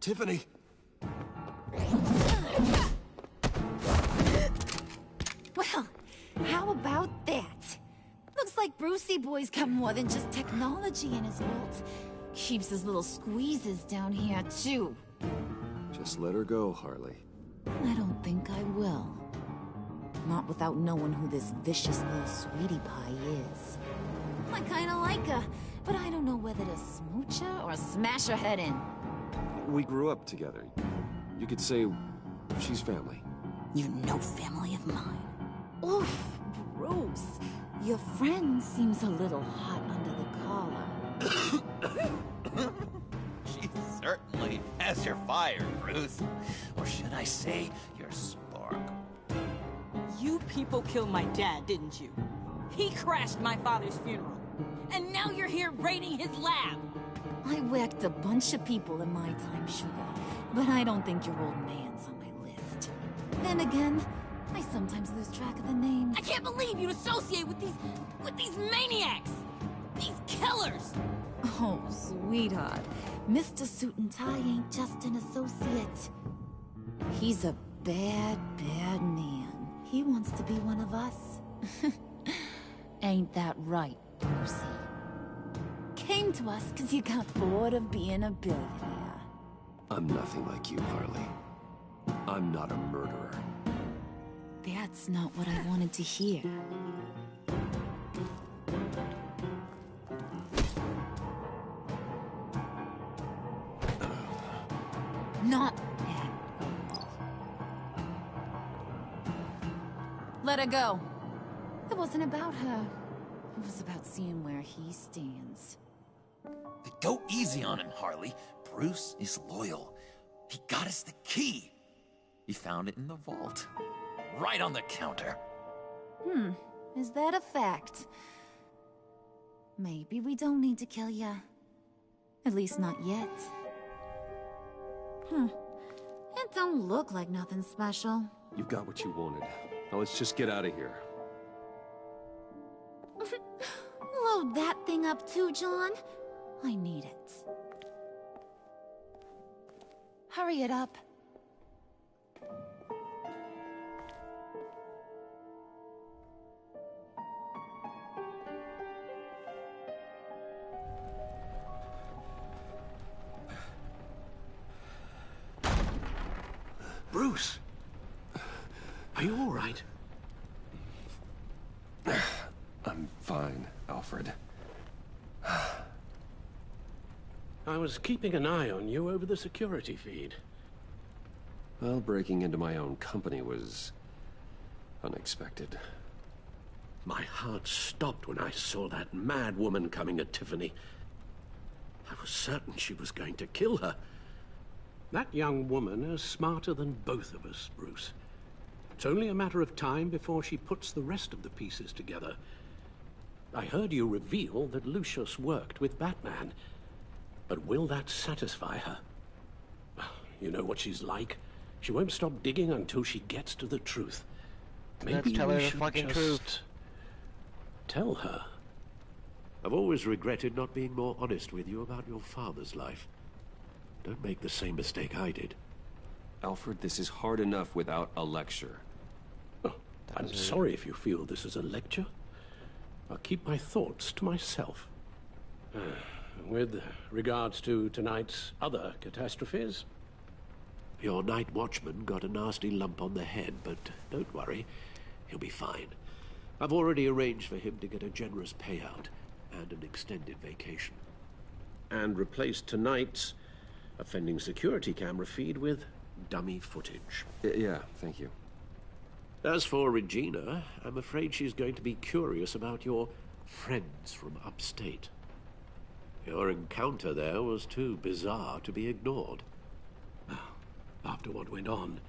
Speaker 2: Tiffany!
Speaker 20: Well, how about that? Looks like Brucey Boy's got more than just technology in his vault. Keeps his little squeezes down here, too.
Speaker 2: Just let her go, Harley.
Speaker 20: I don't think I will. Not without knowing who this vicious little sweetie pie is. I kinda like her, but I don't know whether to smooch her or smash her head in.
Speaker 2: We grew up together. You could say she's family.
Speaker 19: You're no family of mine.
Speaker 20: Oof, Bruce. Your friend seems a little hot under the collar.
Speaker 10: She certainly has your fire, Bruce. Or should I say, your spark.
Speaker 11: You people killed my dad, didn't you? He crashed my father's funeral. And now you're here raiding his lab.
Speaker 20: I whacked a bunch of people in my time, Sugar. But I don't think your old man's on my list. Then again, I sometimes lose track of the names.
Speaker 11: I can't believe you'd associate with these maniacs! These killers!
Speaker 20: Oh, sweetheart. Mr. Suit and Tie ain't just an associate. He's a bad, bad man. He wants to be one of us. Ain't that right, Brucey? Came to us because you got bored of being a billionaire.
Speaker 2: I'm nothing like you, Harley. I'm not a murderer.
Speaker 20: That's not what I wanted to hear. Not at all. Let her go. It wasn't about her. It was about seeing where he stands.
Speaker 10: Go easy on him, Harley. Bruce is loyal. He got us the key. He found it in the vault. Right on the counter.
Speaker 20: Is that a fact? Maybe we don't need to kill ya. At least not yet. It don't look like nothing special.
Speaker 2: You've got what you wanted. Now let's just get out of here.
Speaker 20: Load that thing up too, John. I need it. Hurry it up.
Speaker 15: Bruce! Are you all right?
Speaker 2: I'm fine, Alfred.
Speaker 15: I was keeping an eye on you over the security feed.
Speaker 2: Well, breaking into my own company was unexpected.
Speaker 15: My heart stopped when I saw that mad woman coming at Tiffany. I was certain she was going to kill her. That young woman is smarter than both of us, Bruce. It's only a matter of time before she puts the rest of the pieces together. I heard you reveal that Lucius worked with Batman. But will that satisfy her? You know what she's like. She won't stop digging until she gets to the truth. Maybe
Speaker 1: Let's tell her
Speaker 15: we
Speaker 1: the
Speaker 15: should
Speaker 1: fucking
Speaker 15: just
Speaker 1: truth.
Speaker 15: Tell her. I've always regretted not being more honest with you about your father's life. Don't make the same mistake I did.
Speaker 2: Alfred, this is hard enough without a lecture.
Speaker 15: Oh, I'm sorry if you feel this is a lecture. I'll keep my thoughts to myself. With regards to tonight's other catastrophes, your night watchman got a nasty lump on the head, but don't worry, he'll be fine. I've already arranged for him to get a generous payout and an extended vacation. And replaced tonight's offending security camera feed with dummy footage.
Speaker 2: Yeah, thank you.
Speaker 15: As for Regina, I'm afraid she's going to be curious about your friends from upstate. Your encounter there was too bizarre to be ignored. Now, after what went on,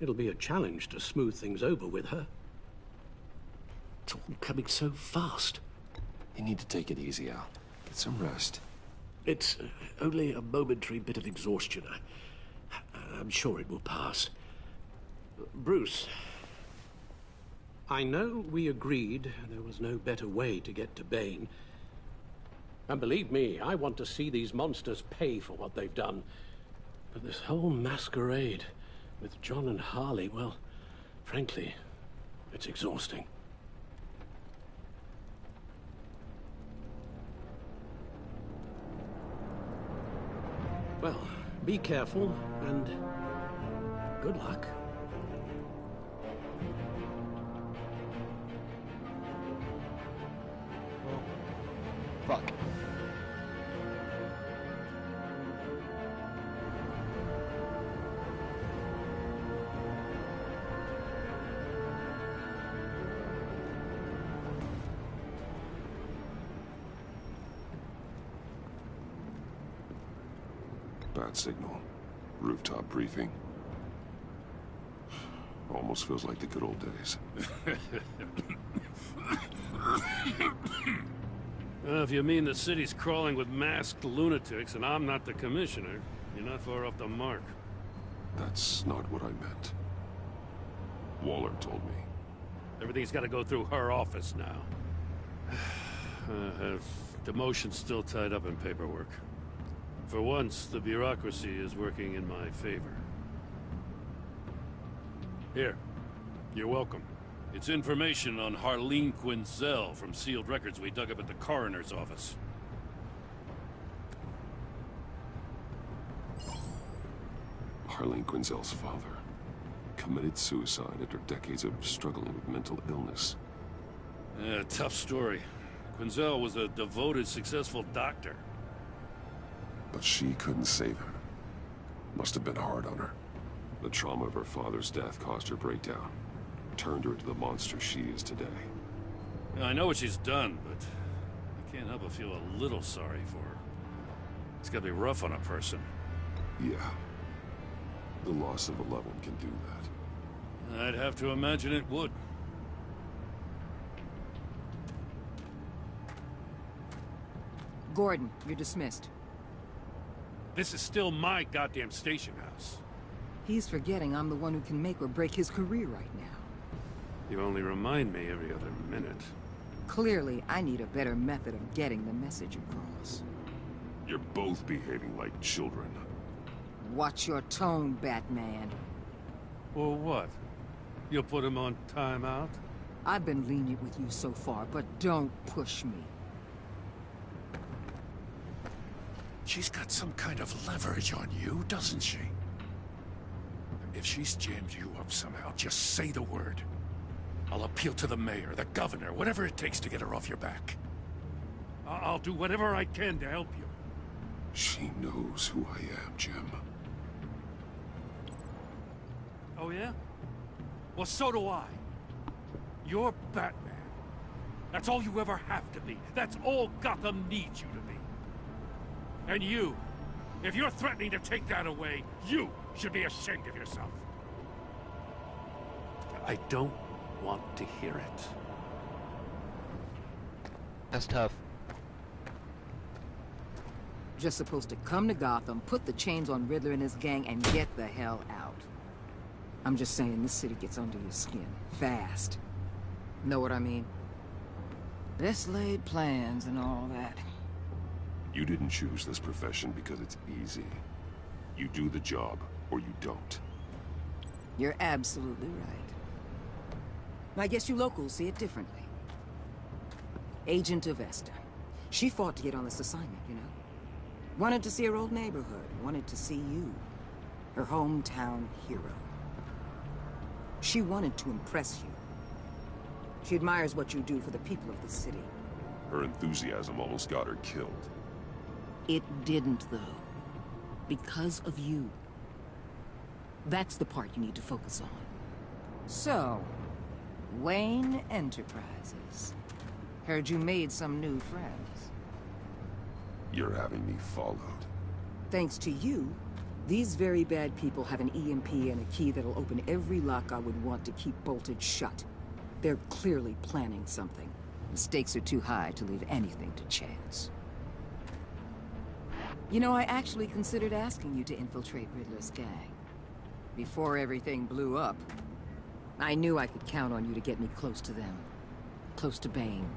Speaker 15: it'll be a challenge to smooth things over with her. It's all coming so fast.
Speaker 2: You need to take it easy, Al. Get some rest.
Speaker 15: It's only a momentary bit of exhaustion. I'm sure it will pass. Bruce, I know we agreed there was no better way to get to Bane. And believe me, I want to see these monsters pay for what they've done. But this whole masquerade with John and Harley, well, frankly, it's exhausting. Well, be careful, and good luck.
Speaker 1: Fuck.
Speaker 8: Bad signal. Rooftop briefing. Almost feels like the good old days.
Speaker 9: If you mean the city's crawling with masked lunatics and I'm not the commissioner, you're not far off the mark.
Speaker 8: That's not what I meant. Waller told me.
Speaker 9: Everything's got to go through her office now. Demotion's still tied up in paperwork. For once, the bureaucracy is working in my favor. Here, you're welcome. It's information on Harleen Quinzel from sealed records we dug up at the coroner's office.
Speaker 8: Harleen Quinzel's father committed suicide after decades of struggling with mental illness.
Speaker 9: Yeah, tough story. Quinzel was a devoted, successful doctor.
Speaker 8: But she couldn't save him. Must have been hard on her. The trauma of her father's death caused her breakdown. Turned her into the monster she is today.
Speaker 9: Yeah, I know what she's done, but I can't help but feel a little sorry for her. It's gotta be rough on a person.
Speaker 8: Yeah. The loss of a loved one can do that.
Speaker 9: I'd have to imagine it would.
Speaker 14: Gordon, you're dismissed.
Speaker 9: This is still my goddamn station house.
Speaker 14: He's forgetting I'm the one who can make or break his career right now.
Speaker 9: You only remind me every other minute.
Speaker 14: Clearly, I need a better method of getting the message across.
Speaker 8: You're both behaving like children.
Speaker 14: Watch your tone, Batman.
Speaker 9: Well, what? You'll put him on timeout?
Speaker 14: I've been lenient with you so far, but don't push me.
Speaker 3: She's got some kind of leverage on you, doesn't she? If she's jammed you up somehow, just say the word. I'll appeal to the mayor, the governor, whatever it takes to get her off your back.
Speaker 9: I'll do whatever I can to help you.
Speaker 8: She knows who I am, Jim.
Speaker 9: Oh, yeah? Well, so do I. You're Batman. That's all you ever have to be. That's all Gotham needs you to be. And you, if you're threatening to take that away, you should be ashamed of yourself.
Speaker 15: I don't want to hear it.
Speaker 1: That's tough.
Speaker 14: Just supposed to come to Gotham, put the chains on Riddler and his gang, and get the hell out. I'm just saying, this city gets under your skin. Fast. Know what I mean? Best laid plans and all that.
Speaker 8: You didn't choose this profession because it's easy. You do the job, or you don't.
Speaker 14: You're absolutely right. I guess you locals see it differently. Agent Avesta. She fought to get on this assignment, you know? Wanted to see her old neighborhood. Wanted to see you. Her hometown hero. She wanted to impress you. She admires what you do for the people of the city.
Speaker 8: Her enthusiasm almost got her killed.
Speaker 14: It didn't, though. Because of you. That's the part you need to focus on. So, Wayne Enterprises. Heard you made some new friends.
Speaker 8: You're having me followed.
Speaker 14: Thanks to you, these very bad people have an EMP and a key that'll open every lock I would want to keep bolted shut. They're clearly planning something. The stakes are too high to leave anything to chance. You know, I actually considered asking you to infiltrate Riddler's gang. Before everything blew up, I knew I could count on you to get me close to them. Close to Bane.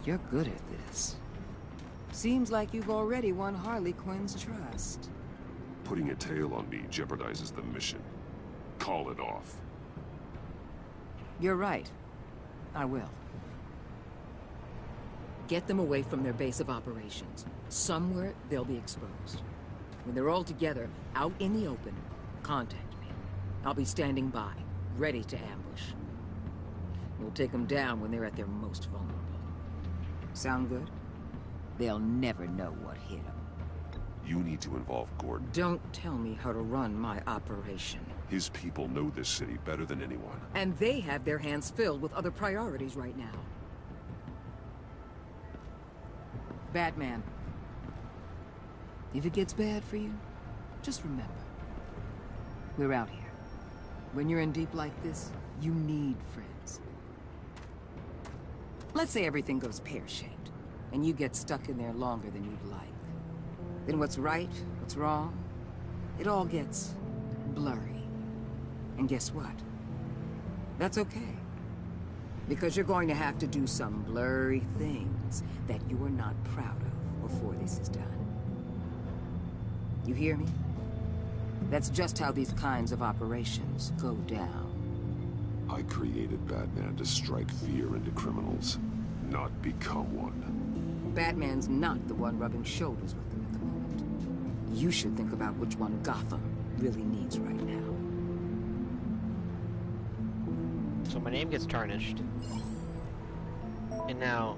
Speaker 14: You're good at this. Seems like you've already won Harley Quinn's trust.
Speaker 8: Putting a tail on me jeopardizes the mission. Call it off.
Speaker 14: You're right. I will. Get them away from their base of operations. Somewhere they'll be exposed. When they're all together, out in the open, contact me. I'll be standing by, ready to ambush. We'll take them down when they're at their most vulnerable. Sound good? They'll never know what hit them.
Speaker 8: You need to involve Gordon.
Speaker 14: Don't tell me how to run my operation.
Speaker 8: His people know this city better than anyone.
Speaker 14: And they have their hands filled with other priorities right now. Batman. If it gets bad for you, just remember. We're out here. When you're in deep like this, you need friends. Let's say everything goes pear-shaped, and you get stuck in there longer than you'd like. Then what's right, what's wrong, it all gets blurry. And guess what? That's okay. Because you're going to have to do some blurry things that you are not proud of before this is done. You hear me? That's just how these kinds of operations go down.
Speaker 8: I created Batman to strike fear into criminals, not become one.
Speaker 14: Batman's not the one rubbing shoulders with them at the moment. You should think about which one Gotham really needs right now.
Speaker 1: So my name gets tarnished. And now...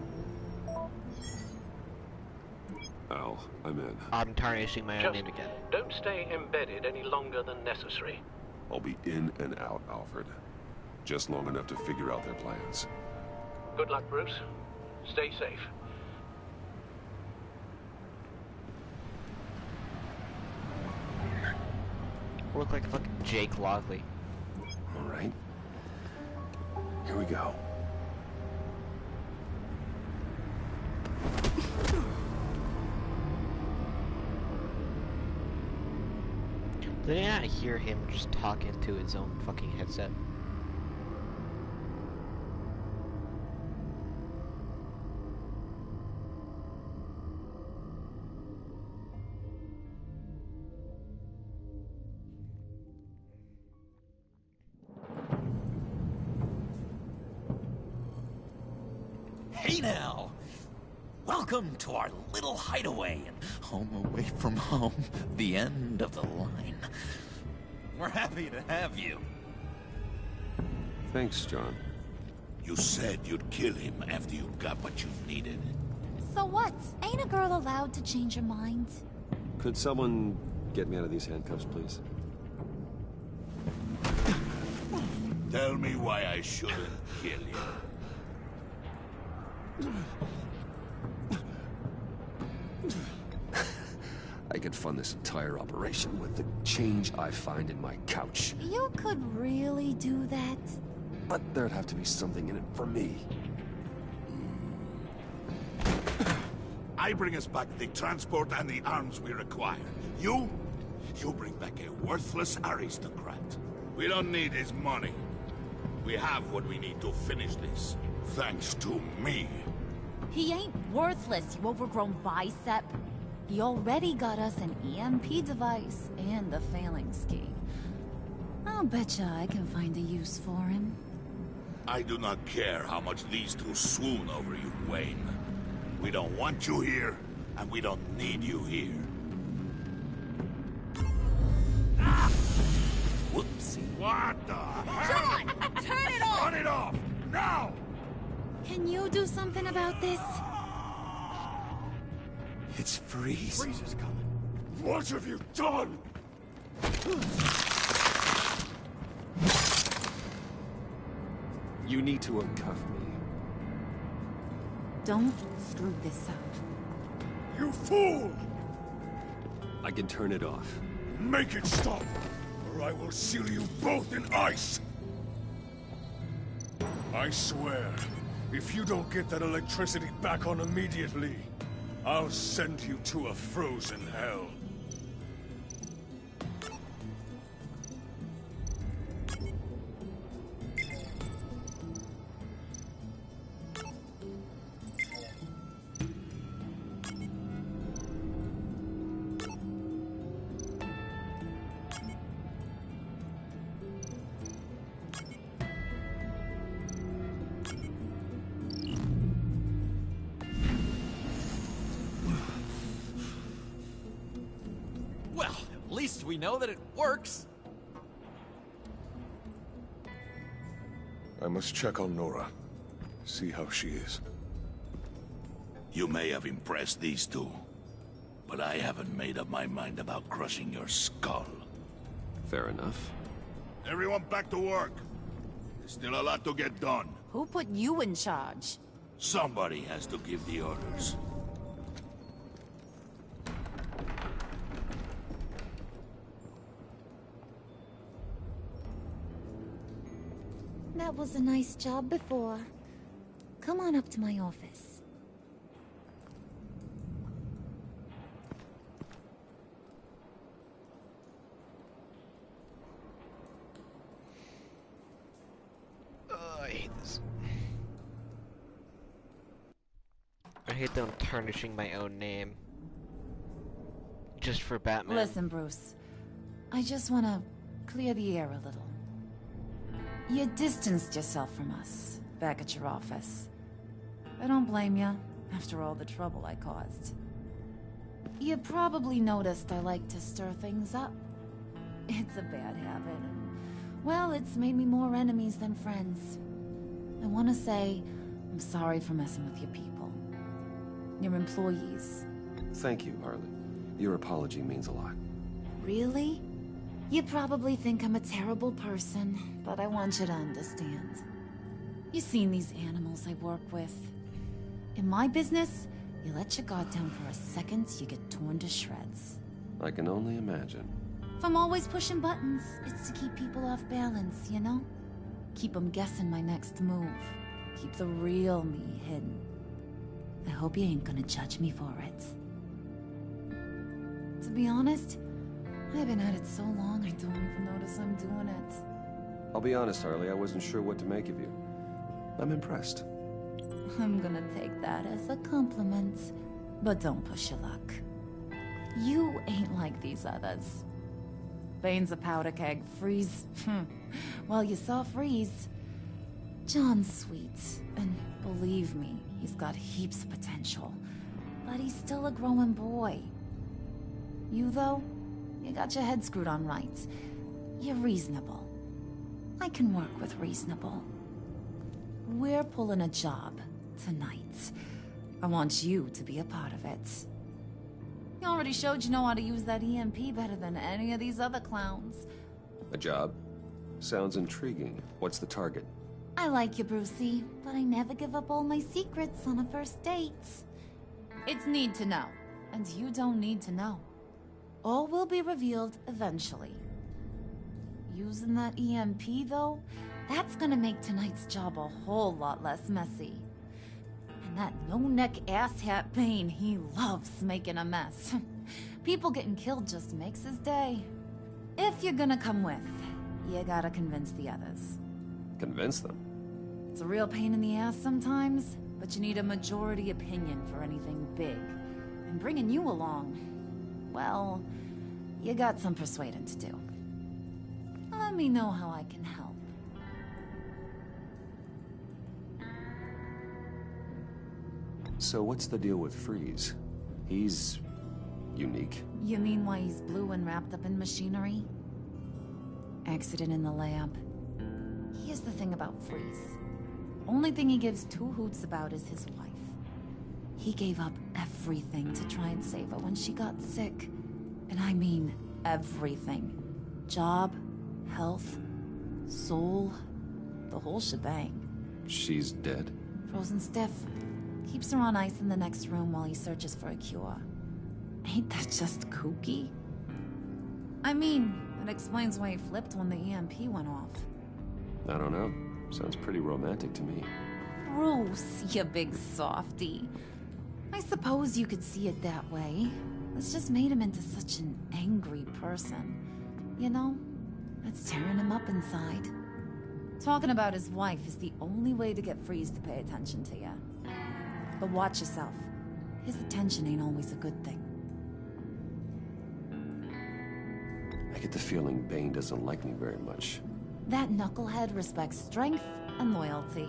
Speaker 8: Al, I'm in.
Speaker 1: I'm tarnishing my own name again.
Speaker 15: Don't stay embedded any longer than necessary.
Speaker 8: I'll be in and out, Alfred. Just long enough to figure out their plans.
Speaker 15: Good luck, Bruce. Stay safe.
Speaker 1: I look like fucking Jake Logley.
Speaker 2: All right. Here we go.
Speaker 1: Did I not hear him just talking to his own fucking headset?
Speaker 10: Hey now! Welcome to our little hideaway and home away from home, the end of the line. We're happy to have you.
Speaker 2: Thanks, John.
Speaker 3: You said you'd kill him after you got what you needed.
Speaker 20: So what? Ain't a girl allowed to change her mind?
Speaker 2: Could someone get me out of these handcuffs, please?
Speaker 3: Tell me why I shouldn't kill you.
Speaker 2: I could fund this entire operation with the change I find in my couch.
Speaker 20: You could really do that?
Speaker 2: But there'd have to be something in it for me.
Speaker 3: I bring us back the transport and the arms we require. You bring back a worthless aristocrat. We don't need his money. We have what we need to finish this. Thanks to me.
Speaker 20: He ain't worthless, you overgrown bicep. He already got us an EMP device and the phalanx key. I'll betcha I can find a use for him.
Speaker 3: I do not care how much these two swoon over you, Wayne. We don't want you here, and we don't need you here.
Speaker 10: Whoopsie.
Speaker 3: What the?
Speaker 11: John! Turn it off!
Speaker 3: Turn it off! Now!
Speaker 20: Can you do something about this?
Speaker 10: It's Freeze.
Speaker 7: Freeze is coming.
Speaker 3: What have you done?
Speaker 2: You need to uncuff me.
Speaker 20: Don't screw this up.
Speaker 3: You fool!
Speaker 2: I can turn it off.
Speaker 3: Make it stop, or I will seal you both in ice! I swear, if you don't get that electricity back on immediately, I'll send you to a frozen hell.
Speaker 17: Well, at least we know that it works.
Speaker 3: I must check on Nora. See how she is. You may have impressed these two, but I haven't made up my mind about crushing your skull.
Speaker 2: Fair enough.
Speaker 3: Everyone back to work. There's still a lot to get done.
Speaker 11: Who put you in charge?
Speaker 3: Somebody has to give the orders.
Speaker 20: That was a nice job before. Come on up to my office.
Speaker 1: I hate this. I hate that I'm tarnishing my own name. Just for Batman.
Speaker 11: Listen, Bruce. I just want to clear the air a little. You distanced yourself from us, back at your office. I don't blame you, after all the trouble I caused. You probably noticed I like to stir things up. It's a bad habit. Well, it's made me more enemies than friends. I want to say, I'm sorry for messing with your people. Your employees.
Speaker 2: Thank you, Harley. Your apology means a lot.
Speaker 20: Really? You probably think I'm a terrible person, but I want you to understand. You've seen these animals I work with. In my business, you let your guard down for a second, you get torn to shreds.
Speaker 2: I can only imagine.
Speaker 20: If I'm always pushing buttons, it's to keep people off balance, you know? Keep them guessing my next move. Keep the real me hidden. I hope you ain't gonna judge me for it. To be honest, I've been at it so long I don't even notice I'm doing it.
Speaker 2: I'll be honest, Harley, I wasn't sure what to make of you. I'm impressed.
Speaker 20: I'm gonna take that as a compliment. But don't push your luck. You ain't like these others. Bane's a powder keg. Freeze. Well, you saw Freeze. John's sweet. And believe me, he's got heaps of potential. But he's still a growing boy. You, though, you got your head screwed on right. You're reasonable. I can work with reasonable. We're pulling a job tonight. I want you to be a part of it. You already showed you know how to use that EMP better than any of these other clowns.
Speaker 2: A job? Sounds intriguing. What's the target?
Speaker 20: I like you, Brucey, but I never give up all my secrets on a first date. It's need to know, and you don't need to know. All will be revealed eventually. Using that EMP, though, that's gonna make tonight's job a whole lot less messy. And that no-neck asshat Bane, he loves making a mess. People getting killed just makes his day. If you're gonna come with, you gotta convince the others.
Speaker 2: Convince them?
Speaker 20: It's a real pain in the ass sometimes, but you need a majority opinion for anything big. And bringing you along, well, you got some persuading to do. Let me know how I can help.
Speaker 2: So what's the deal with Freeze? He's... unique.
Speaker 11: You mean why he's blue and wrapped up in machinery? Accident in the lab. Here's the thing about Freeze. Only thing he gives two hoots about is his wife. He gave up everything to try and save her when she got sick. And I mean everything. Job, health, soul, the whole shebang.
Speaker 2: She's dead?
Speaker 11: Frozen stiff. Keeps her on ice in the next room while he searches for a cure. Ain't that just kooky? I mean, it explains why he flipped when the EMP went off.
Speaker 2: I don't know. Sounds pretty romantic to me.
Speaker 11: Bruce, you big softy. I suppose you could see it that way. It's just made him into such an angry person. You know, that's tearing him up inside. Talking about his wife is the only way to get Freeze to pay attention to you. But watch yourself. His attention ain't always a good thing.
Speaker 2: I get the feeling Bane doesn't like me very much.
Speaker 11: That knucklehead respects strength and loyalty.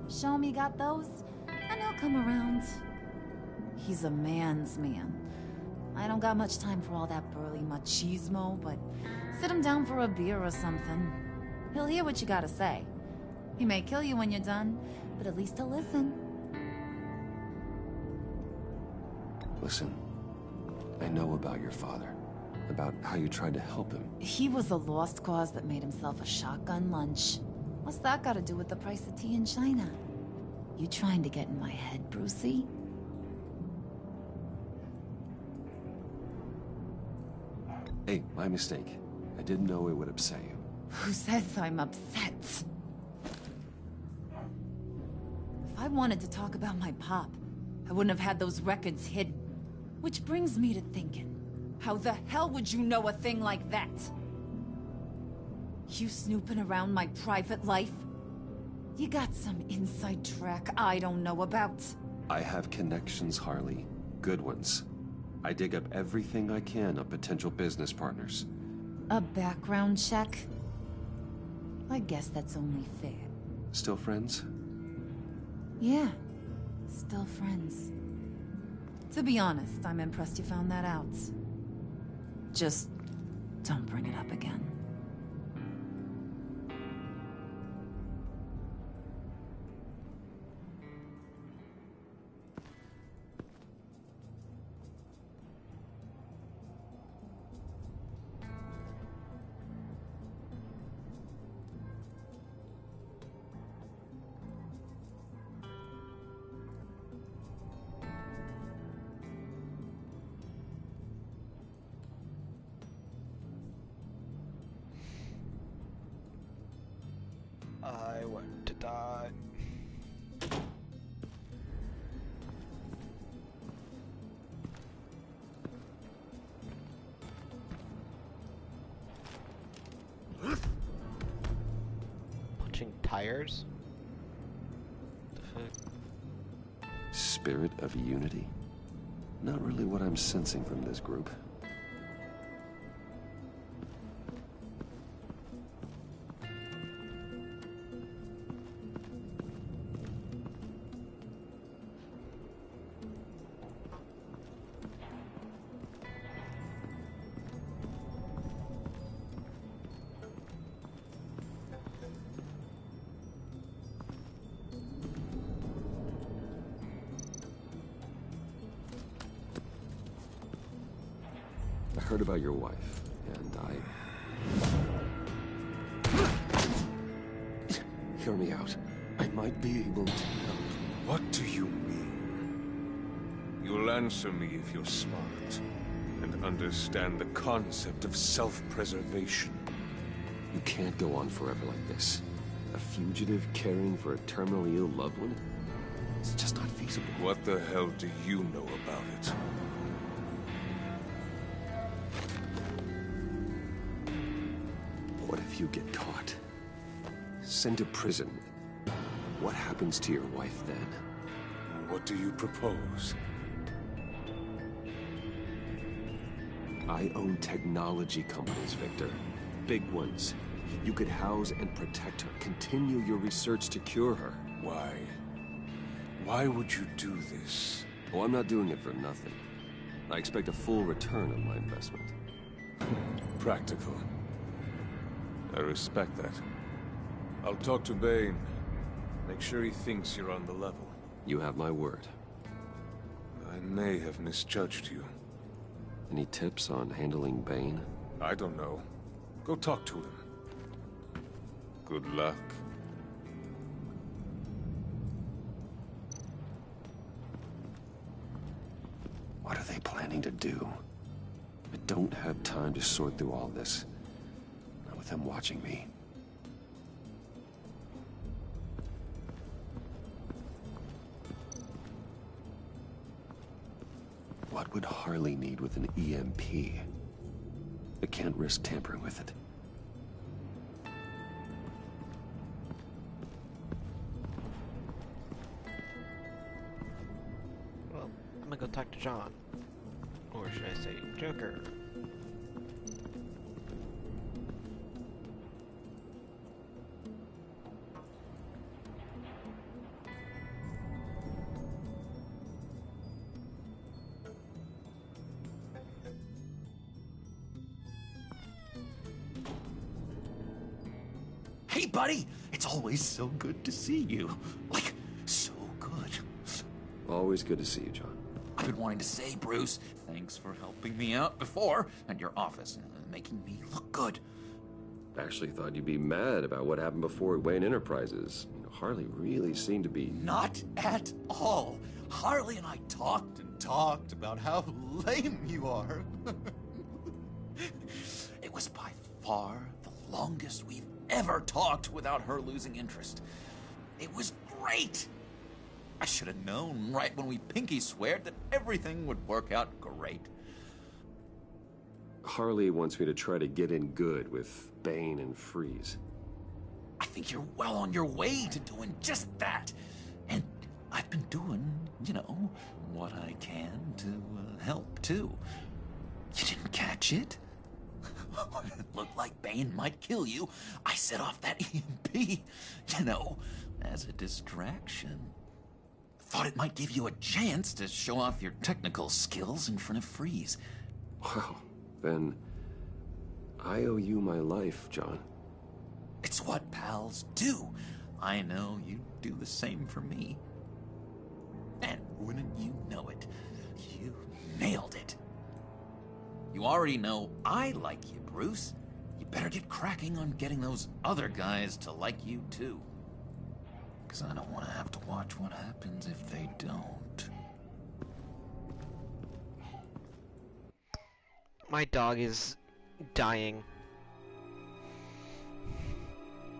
Speaker 11: Show him you got those, and he'll come around. He's a man's man. I don't got much time for all that burly machismo, but sit him down for a beer or something. He'll hear what you gotta say. He may kill you when you're done, but at least he'll listen.
Speaker 2: Listen, I know about your father. About how you tried to help him.
Speaker 11: He was a lost cause that made himself a shotgun lunch. What's that got to do with the price of tea in China? You trying to get in my head, Brucey?
Speaker 2: Hey, my mistake. I didn't know it would upset you.
Speaker 11: Who says I'm upset? If I wanted to talk about my pop, I wouldn't have had those records hidden. Which brings me to thinking. How the hell would you know a thing like that? You snooping around my private life? You got some inside track I don't know about.
Speaker 2: I have connections, Harley. Good ones. I dig up everything I can of potential business partners.
Speaker 11: A background check? I guess that's only fair.
Speaker 2: Still friends?
Speaker 11: Yeah, still friends. To be honest, I'm impressed you found that out. Just don't bring it up again.
Speaker 1: I want to die. Punching tires? The fuck?
Speaker 2: Spirit of unity? Not really what I'm sensing from this group. I heard about your wife, and Hear me out. I might be able to help.
Speaker 5: What do you mean? You'll answer me if you're smart, and understand the concept of self-preservation.
Speaker 2: You can't go on forever like this. A fugitive caring for a terminally ill loved one? It's just not feasible.
Speaker 5: What the hell do you know about it?
Speaker 2: What if you get caught? Sent to prison. What happens to your wife then?
Speaker 5: What do you propose?
Speaker 2: I own technology companies, Victor. Big ones. You could house and protect her. Continue your research to cure her.
Speaker 5: Why? Why would you do this?
Speaker 2: Oh, I'm not doing it for nothing. I expect a full return on my investment.
Speaker 5: Practical. I respect that. I'll talk to Bane. Make sure he thinks you're on the level.
Speaker 2: You have my word.
Speaker 5: I may have misjudged you.
Speaker 2: Any tips on handling Bane?
Speaker 5: I don't know. Go talk to him. Good luck.
Speaker 2: What are they planning to do? I don't have time to sort through all this. Not with them watching me. What would Harley need with an EMP? I can't risk tampering with it.
Speaker 1: Well, I'm gonna go talk to John. Or should I say, Joker?
Speaker 10: Hey, buddy! It's always so good to see you. Like, so good.
Speaker 2: Always good to see you, John.
Speaker 10: I've been wanting to say, Bruce, thanks for helping me out before at your office, making me look good.
Speaker 2: Actually thought you'd be mad about what happened before Wayne Enterprises. Harley really seemed to be...
Speaker 10: Not at all. Harley and I talked and talked about how lame you are. It was by far the longest we've ever talked without her losing interest. It was great. I should have known right when we pinky sweared that everything would work out great.
Speaker 2: Harley wants me to try to get in good with Bane and Freeze.
Speaker 10: I think you're well on your way to doing just that. And I've been doing, you know, what I can to help, too. You didn't catch it? When it looked like Bane might kill you, I set off that EMP, you know, as a distraction. Thought it might give you a chance to show off your technical skills in front of Freeze.
Speaker 2: Wow, then I owe you my life, John.
Speaker 10: It's what pals do. I know you'd do the same for me. And wouldn't you know it, you nailed it. You already know I like you, Bruce. You better get cracking on getting those other guys to like you, too. Because I don't want to have to watch what happens if they don't.
Speaker 1: My dog is dying.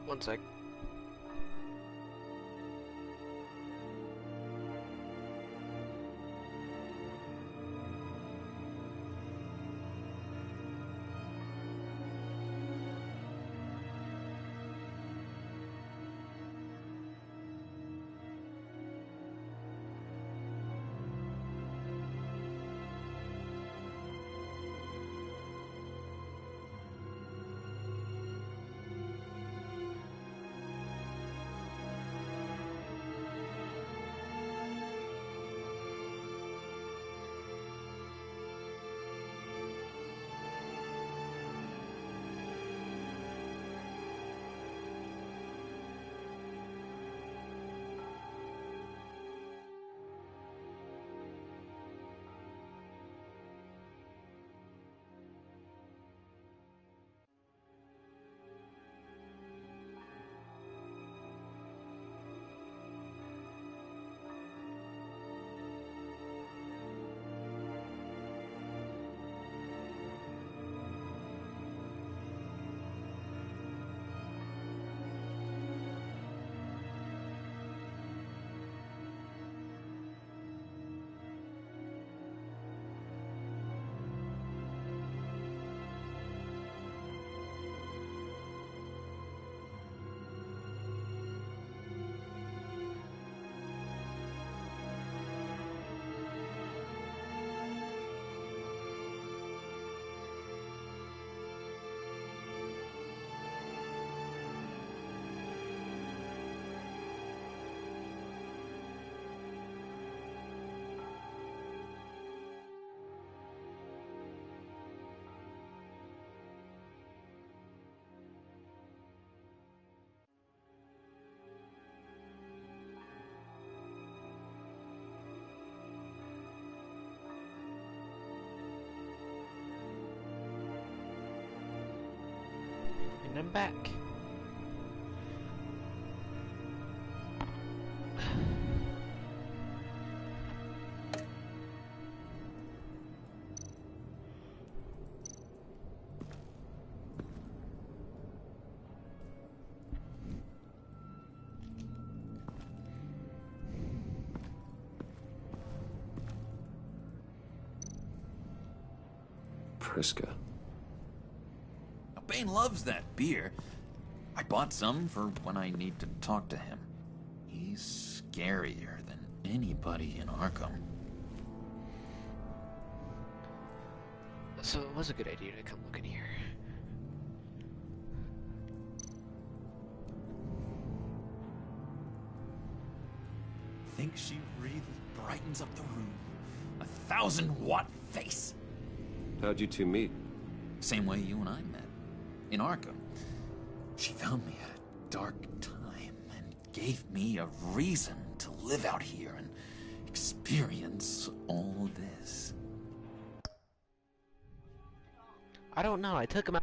Speaker 1: One sec. And I'm back.
Speaker 2: Priska.
Speaker 10: Bane loves that beer. I bought some for when I need to talk to him. He's scarier than anybody in Arkham.
Speaker 1: So it was a good idea to come look in here.
Speaker 10: Think she really brightens up the room. 1,000-watt face.
Speaker 2: How'd you two meet?
Speaker 10: Same way you and I met. In Arkham. She found me at a dark time and gave me a reason to live out here and experience all this.
Speaker 1: I don't know, I took him out.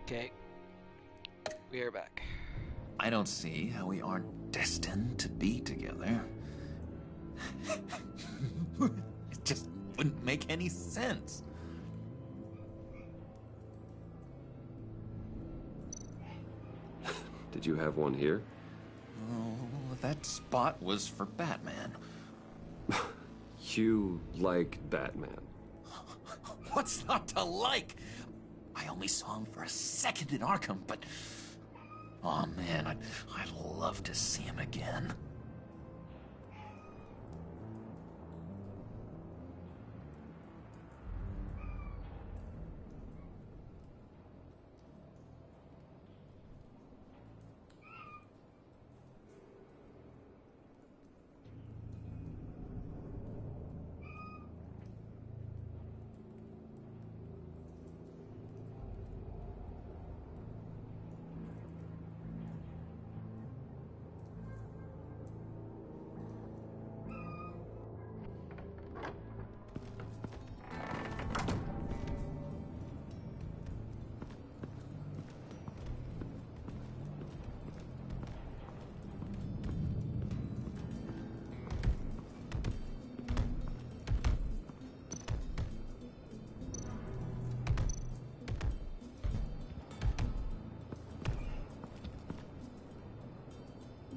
Speaker 1: Okay, we are back.
Speaker 10: I don't see how we aren't destined to be together. It just wouldn't make any sense.
Speaker 2: Did you have one here?
Speaker 10: Oh, that spot was for Batman.
Speaker 2: You like Batman?
Speaker 10: What's not to like? I only saw him for a second in Arkham, but... oh man, I'd love to see him again.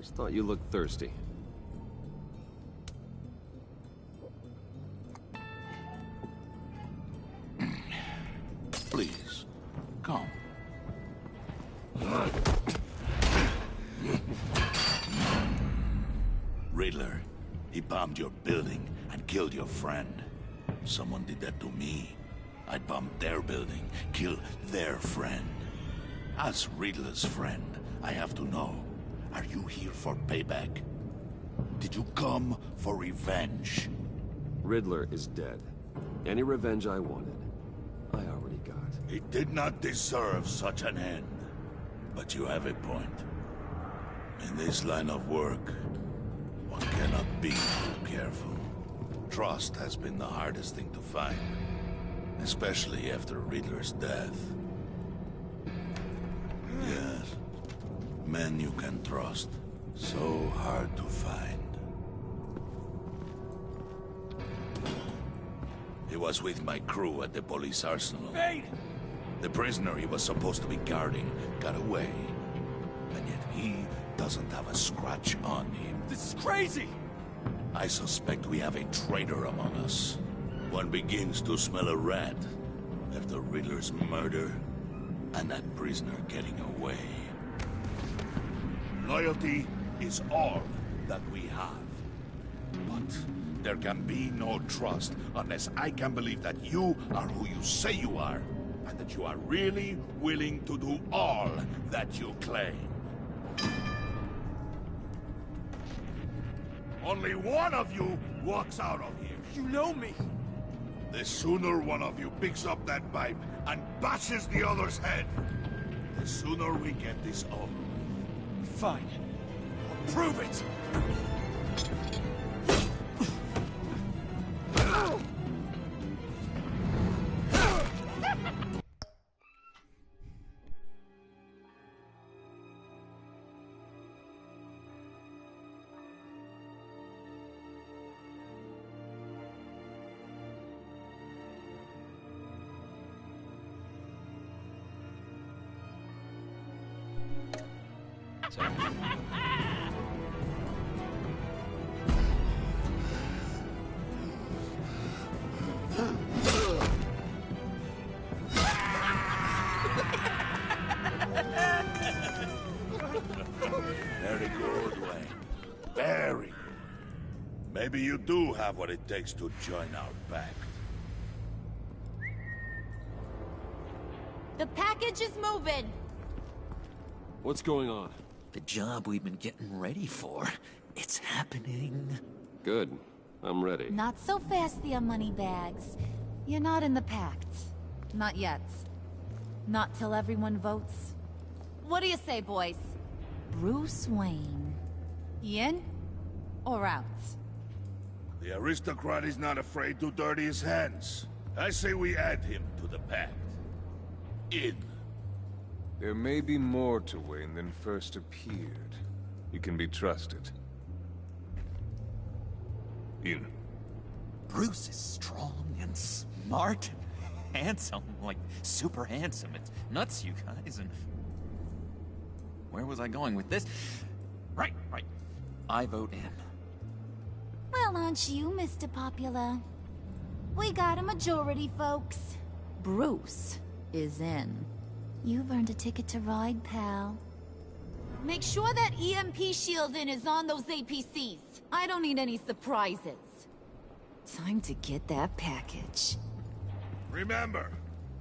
Speaker 2: Just thought you looked thirsty.
Speaker 3: Please, come. Riddler, he bombed your building and killed your friend. Someone did that to me. I'd bomb their building, kill their friend. As Riddler's friend, I have to know, are you here for payback? Did you come for revenge?
Speaker 2: Riddler is dead. Any revenge I wanted, I already got.
Speaker 3: He did not deserve such an end. But you have a point. In this line of work, one cannot be too careful. Trust has been the hardest thing to find, especially after Riddler's death. Yes, men you can trust, so hard to find. He was with my crew at the police arsenal.
Speaker 7: Bane!
Speaker 3: The prisoner he was supposed to be guarding got away. And yet he doesn't have a scratch on him.
Speaker 22: This is crazy!
Speaker 3: I suspect we have a traitor among us. One begins to smell a rat after Riddler's murder and that prisoner getting away. Loyalty is all that we have. But there can be no trust unless I can believe that you are who you say you are, and that you are really willing to do all that you claim. Only one of you walks out of here.
Speaker 22: You know me!
Speaker 3: The sooner one of you picks up that pipe and bashes the other's head, the sooner we get this over.
Speaker 22: Fine. I'll prove it!
Speaker 3: Very good, Wayne. Very good. Maybe you do have what it takes to join our pact.
Speaker 20: The package is moving.
Speaker 8: What's going on?
Speaker 10: The job we've been getting ready for. It's happening.
Speaker 8: Good. I'm ready.
Speaker 20: Not so fast, the Moneybags. You're not in the pact. Not yet. Not till everyone votes. What do you say, boys? Bruce Wayne. In or out?
Speaker 3: The aristocrat is not afraid to dirty his hands. I say we add him to the pact. In.
Speaker 5: There may be more to Wayne than first appeared. You can be trusted. In.
Speaker 10: Bruce is strong and smart and handsome, like super handsome. It's nuts, you guys, and... Where was I going with this? Right. I vote in.
Speaker 20: Well, aren't you, Mr. Popular? We got a majority, folks. Bruce is in. You've earned a ticket to ride, pal. Make sure that EMP shielding is on those APCs. I don't need any surprises. Time to get that package.
Speaker 3: Remember,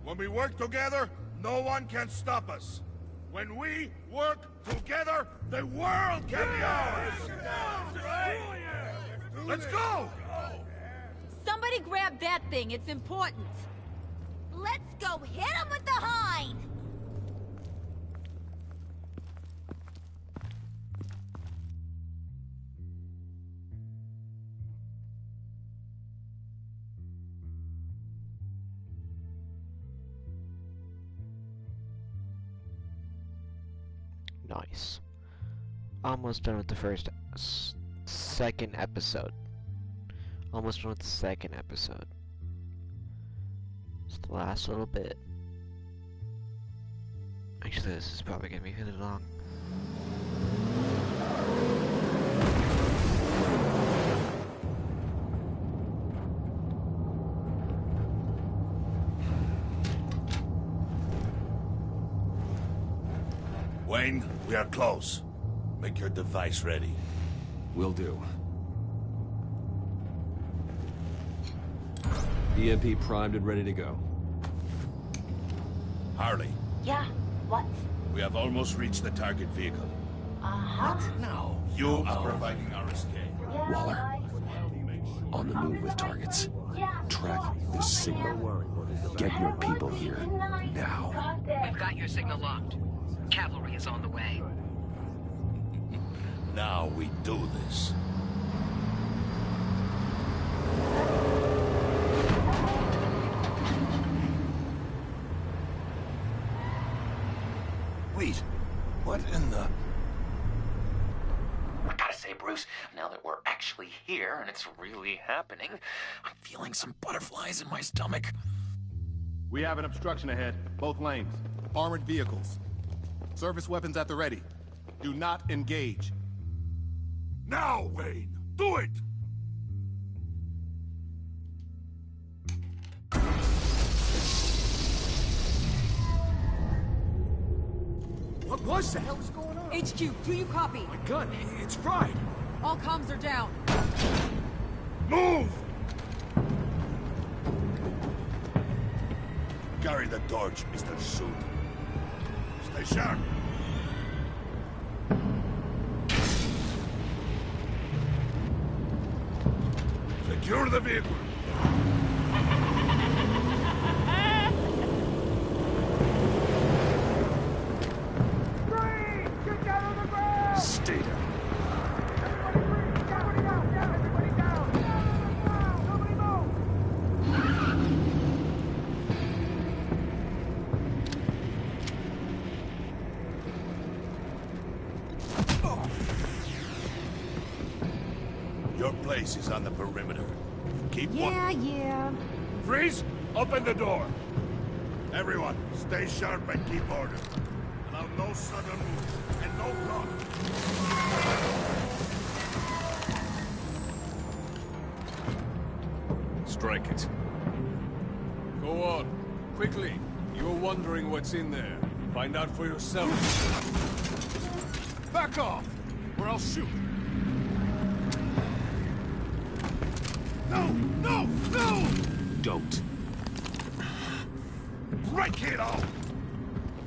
Speaker 3: when we work together, no one can stop us. When we work together, the world can be ours! Let's go!
Speaker 20: Somebody grab that thing, it's important. Let's go hit him with the hind!
Speaker 1: Nice. Almost done with the second episode. Almost done with the second episode. Just the last little bit. Actually, this is probably gonna be really long.
Speaker 3: Wayne, we are close. Make your device ready.
Speaker 8: Will do. EMP primed and ready to go.
Speaker 3: Harley.
Speaker 6: Yeah, what?
Speaker 3: We have almost reached the target vehicle.
Speaker 6: Uh-huh.
Speaker 3: Now, you are providing our escape.
Speaker 2: Waller. On the move with targets. Track this signal. Get your people here. Now.
Speaker 16: We've got your signal locked. Cavalry is on the way.
Speaker 3: Now we do this.
Speaker 10: Wait, what in the... I gotta say, Bruce, now that we're actually here and it's really happening, I'm feeling some butterflies in my stomach.
Speaker 7: We have an obstruction ahead, both lanes. Armored vehicles. Service weapons at the ready. Do not engage.
Speaker 3: Now, Wayne! Do it!
Speaker 22: What was that? What was going on?
Speaker 14: HQ, do you copy?
Speaker 22: My gun, it's fried.
Speaker 14: All comms are down.
Speaker 3: Move! Carry the torch, Mr. Soot. Stay sharp. Secure the vehicle.
Speaker 5: Stay down.
Speaker 3: Your place is on the perimeter. Keep
Speaker 20: Yeah.
Speaker 3: Freeze! Open the door. Everyone, stay sharp and keep order. Allow no sudden moves and no block.
Speaker 5: Strike it.
Speaker 7: Go on. Quickly. You're wondering what's in there. Find out for yourself. Back off, or I'll shoot.
Speaker 3: No! No! No!
Speaker 5: Don't.
Speaker 3: Right, kiddo!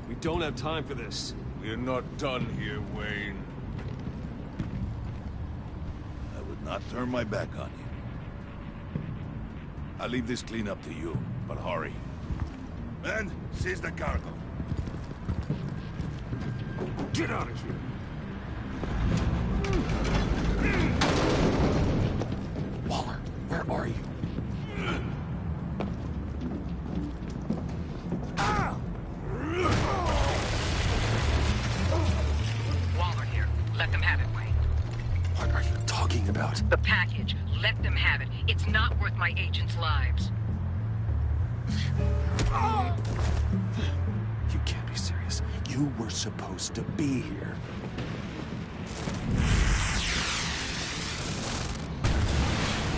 Speaker 5: We don't have time for this.
Speaker 7: We're not done here, Wayne.
Speaker 3: I would not turn my back on you. I'll leave this cleanup to you, but hurry. Men, seize the cargo.
Speaker 5: Get out of here!
Speaker 10: Waller, where are you?
Speaker 16: Waller here. Let them have it, Wayne.
Speaker 10: What are you talking about?
Speaker 16: The package. Let them have it. It's not worth my agents' lives.
Speaker 10: You can't be serious. You were supposed to be here.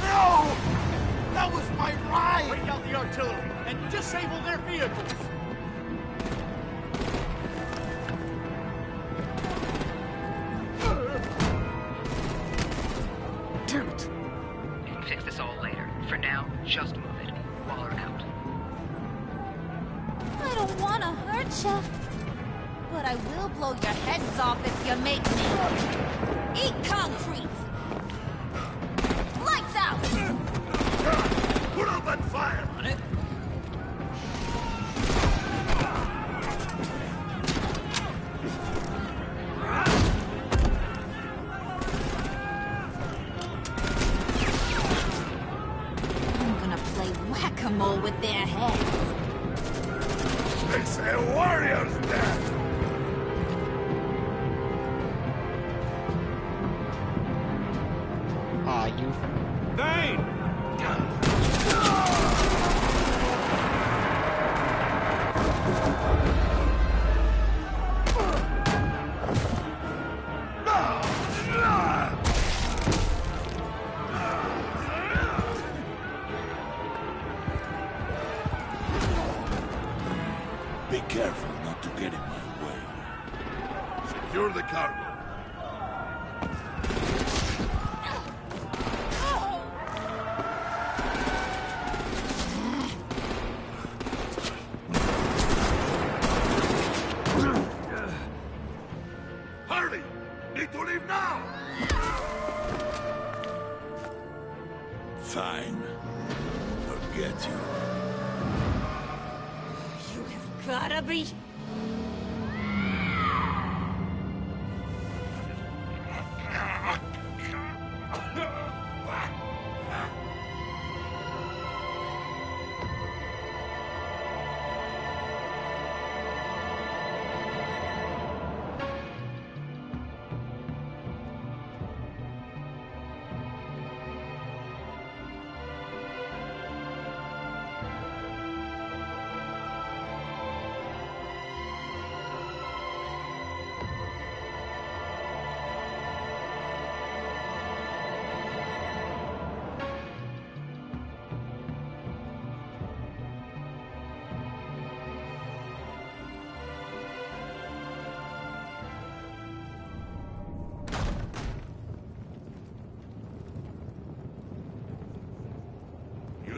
Speaker 3: No! That was my ride!
Speaker 7: Break out the artillery and disable their vehicles!
Speaker 10: Damn it!
Speaker 16: You can fix this all later. For now, just move it. Waller out.
Speaker 20: I don't want to hurt you, but I will blow your heads off if you make me. Eat concrete! Lights out!
Speaker 3: Put out that fire!
Speaker 17: On it.
Speaker 20: I'm gonna play whack-a-mole with their heads.
Speaker 3: It's a warrior's death!
Speaker 1: Aw, you...
Speaker 5: Thane!
Speaker 3: Be careful not to get in my way. Secure the cargo. Hurry! Need to leave now! Fine. Forget you.
Speaker 20: You have gotta be...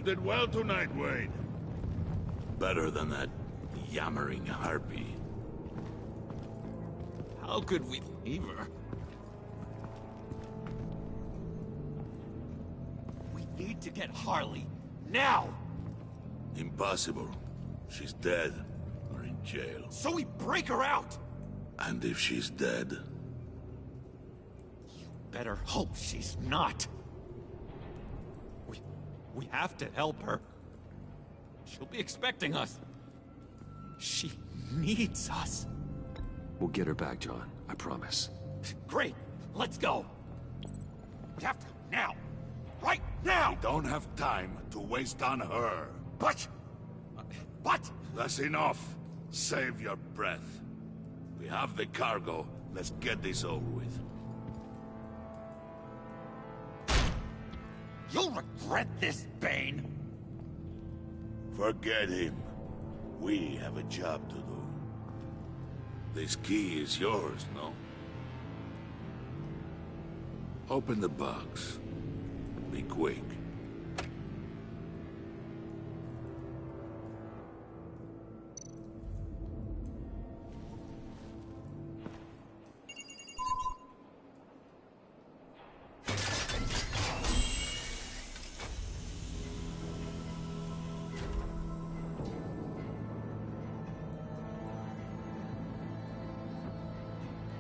Speaker 3: You did well tonight, Wade. Better than that yammering harpy.
Speaker 17: How could we leave her? We need to get Harley, now!
Speaker 3: Impossible. She's dead, or in jail.
Speaker 17: So we break her out!
Speaker 3: And if she's dead?
Speaker 17: You better hope she's not. We have to help her. She'll be expecting us. She needs us.
Speaker 2: We'll get her back, John. I promise.
Speaker 17: Great. Let's go. We have to now. Right now!
Speaker 3: We don't have time to waste on her.
Speaker 17: But...
Speaker 3: That's enough. Save your breath. We have the cargo. Let's get this over with.
Speaker 17: You'll regret this, Bane.
Speaker 3: Forget him. We have a job to do. This key is yours, no? Open the box. Be quick.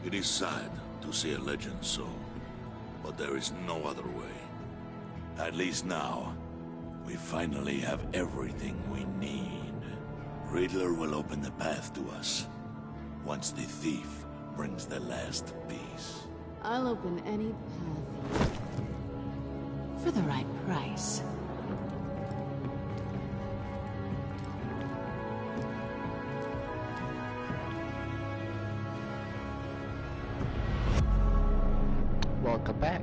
Speaker 3: It is sad to see a legend so, but there is no other way. At least now, we finally have everything we need. Riddler will open the path to us, once the thief brings the last piece.
Speaker 12: I'll open any path for the right price.
Speaker 1: Welcome back.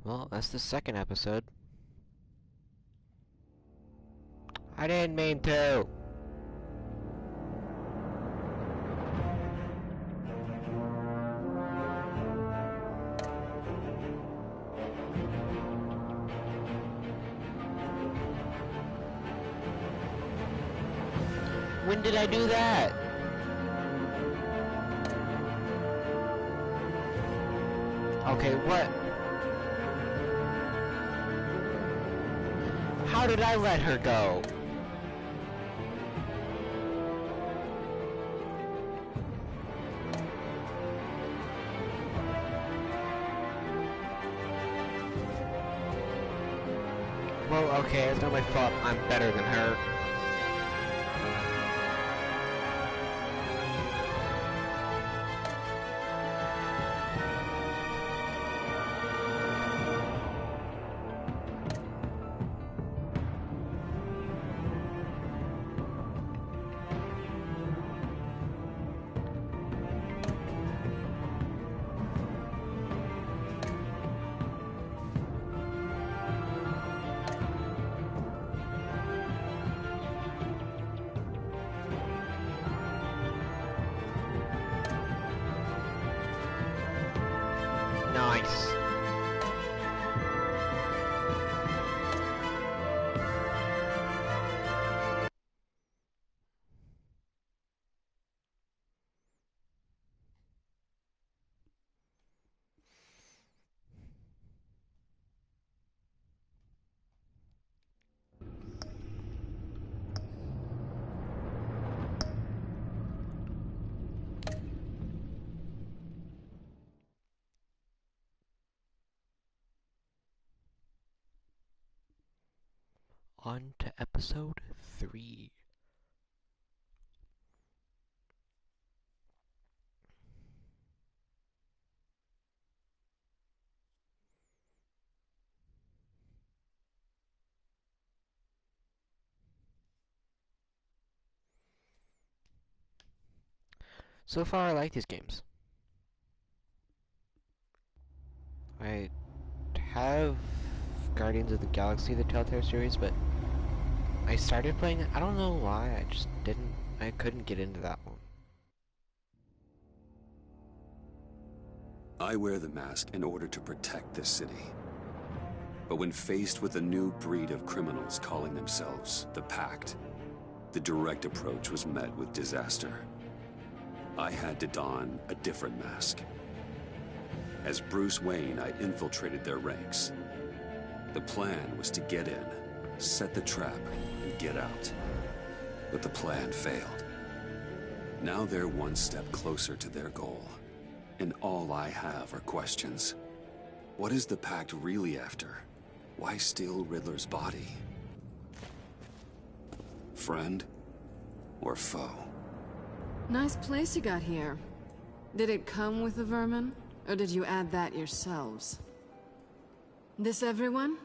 Speaker 1: Well, that's the second episode. I didn't mean to. When did I do that? Okay, what? How did I let her go? Well, okay, it's not my fault. I'm better than her. Nice. On to episode 3. So far, I like these games. I have Guardians of the Galaxy, the Telltale series, but I started playing it. I don't know why. I couldn't get into that one.
Speaker 2: I wear the mask in order to protect this city. But when faced with a new breed of criminals calling themselves the Pact, the direct approach was met with disaster. I had to don a different mask. As Bruce Wayne, I infiltrated their ranks. The plan was to get in, set the trap, and get out. But the plan failed. Now they're one step closer to their goal. And all I have are questions. What is the Pact really after? Why steal Riddler's body? Friend or foe?
Speaker 12: Nice place you got here. Did it come with the vermin? Or did you add that yourselves? This everyone?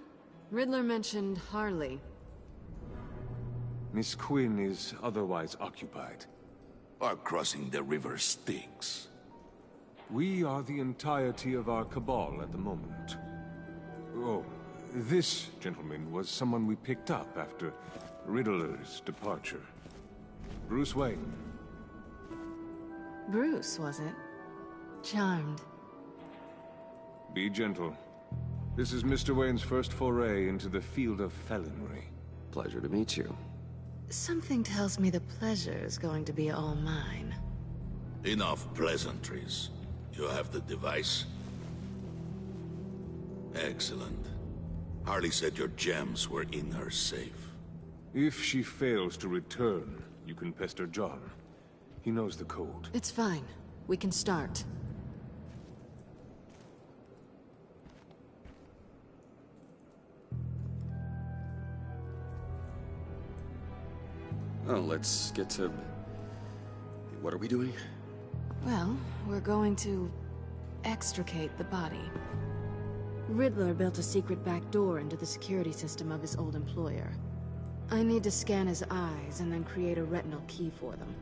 Speaker 12: Riddler mentioned Harley.
Speaker 5: Miss Quinn is otherwise occupied.
Speaker 3: Or crossing the river Styx.
Speaker 5: We are the entirety of our cabal at the moment. Oh, this gentleman was someone we picked up after Riddler's departure. Bruce Wayne.
Speaker 12: Bruce, was it? Charmed.
Speaker 5: Be gentle. This is Mr. Wayne's first foray into the field of felonry.
Speaker 2: Pleasure to meet you.
Speaker 12: Something tells me the pleasure is going to be all mine.
Speaker 3: Enough pleasantries. You have the device? Excellent. Harley said your gems were in her safe.
Speaker 5: If she fails to return, you can pester John. He knows the code.
Speaker 12: It's fine. We can start.
Speaker 2: Oh, let's get to... What are we doing?
Speaker 12: Well, we're going to extricate the body. Riddler built a secret back door into the security system of his old employer. I need to scan his eyes and then create a retinal key for them.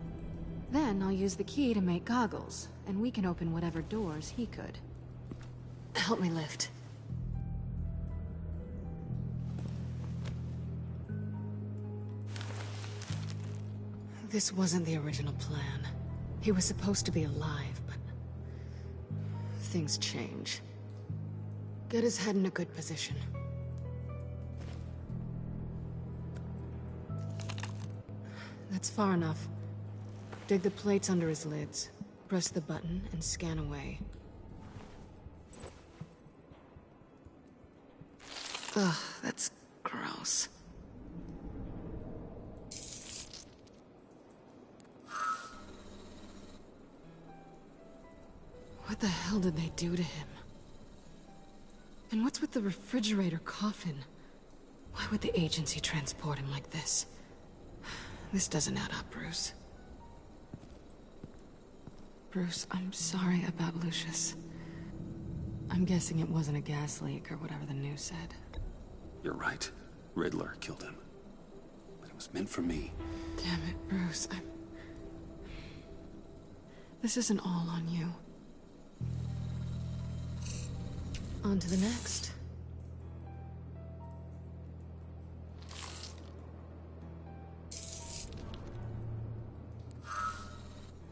Speaker 12: Then I'll use the key to make goggles, and we can open whatever doors he could. Help me lift. This wasn't the original plan. He was supposed to be alive, but... things change. Get his head in a good position. That's far enough. Dig the plates under his lids. Press the button and scan away. Ugh, that's gross. What the hell did they do to him? And what's with the refrigerator coffin? Why would the agency transport him like this? This doesn't add up, Bruce. Bruce, I'm sorry about Lucius. I'm guessing it wasn't a gas leak or whatever the news said.
Speaker 2: You're right. Riddler killed him. But it was meant for me.
Speaker 12: Damn it, Bruce. This isn't all on you. On to the next.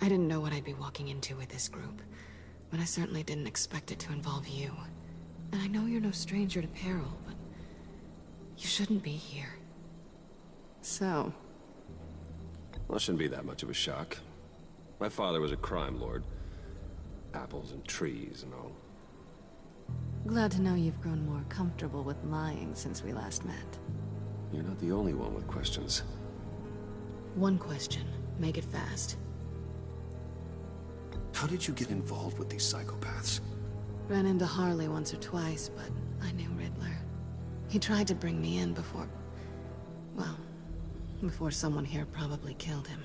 Speaker 12: I didn't know what I'd be walking into with this group, but I certainly didn't expect it to involve you. And I know you're no stranger to peril, but you shouldn't be here. So?
Speaker 2: Well, it shouldn't be that much of a shock. My father was a crime lord. Apples and trees and all.
Speaker 12: Glad to know you've grown more comfortable with lying since we last met.
Speaker 2: You're not the only one with questions.
Speaker 12: One question. Make it fast.
Speaker 2: How did you get involved with these psychopaths?
Speaker 12: Ran into Harley once or twice, but I knew Riddler. He tried to bring me in before... well, before someone here probably killed him.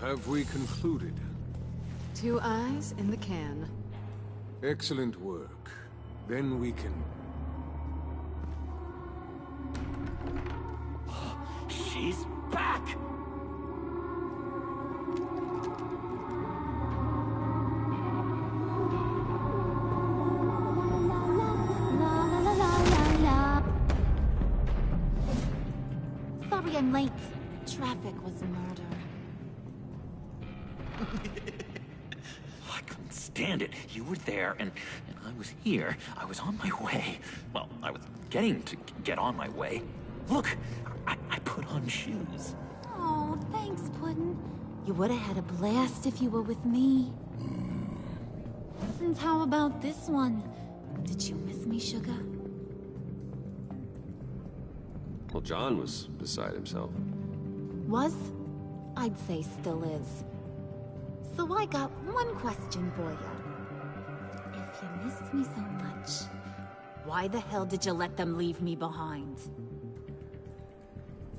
Speaker 5: Have we concluded?
Speaker 12: 2 eyes in the can.
Speaker 5: Excellent work. Then we can...
Speaker 3: She's back!
Speaker 20: Sorry I'm late. Traffic was murder.
Speaker 10: understand it. You were there, and I was here. I was on my way. Well, I was getting to get on my way. Look, I put on shoes.
Speaker 20: Oh, thanks, Puddin'. You would have had a blast if you were with me. And how about this one? Did you miss me, Sugar?
Speaker 2: Well, John was beside himself.
Speaker 20: Was? I'd say still is. So I got one question for you. If you missed me so much, why the hell did you let them leave me behind?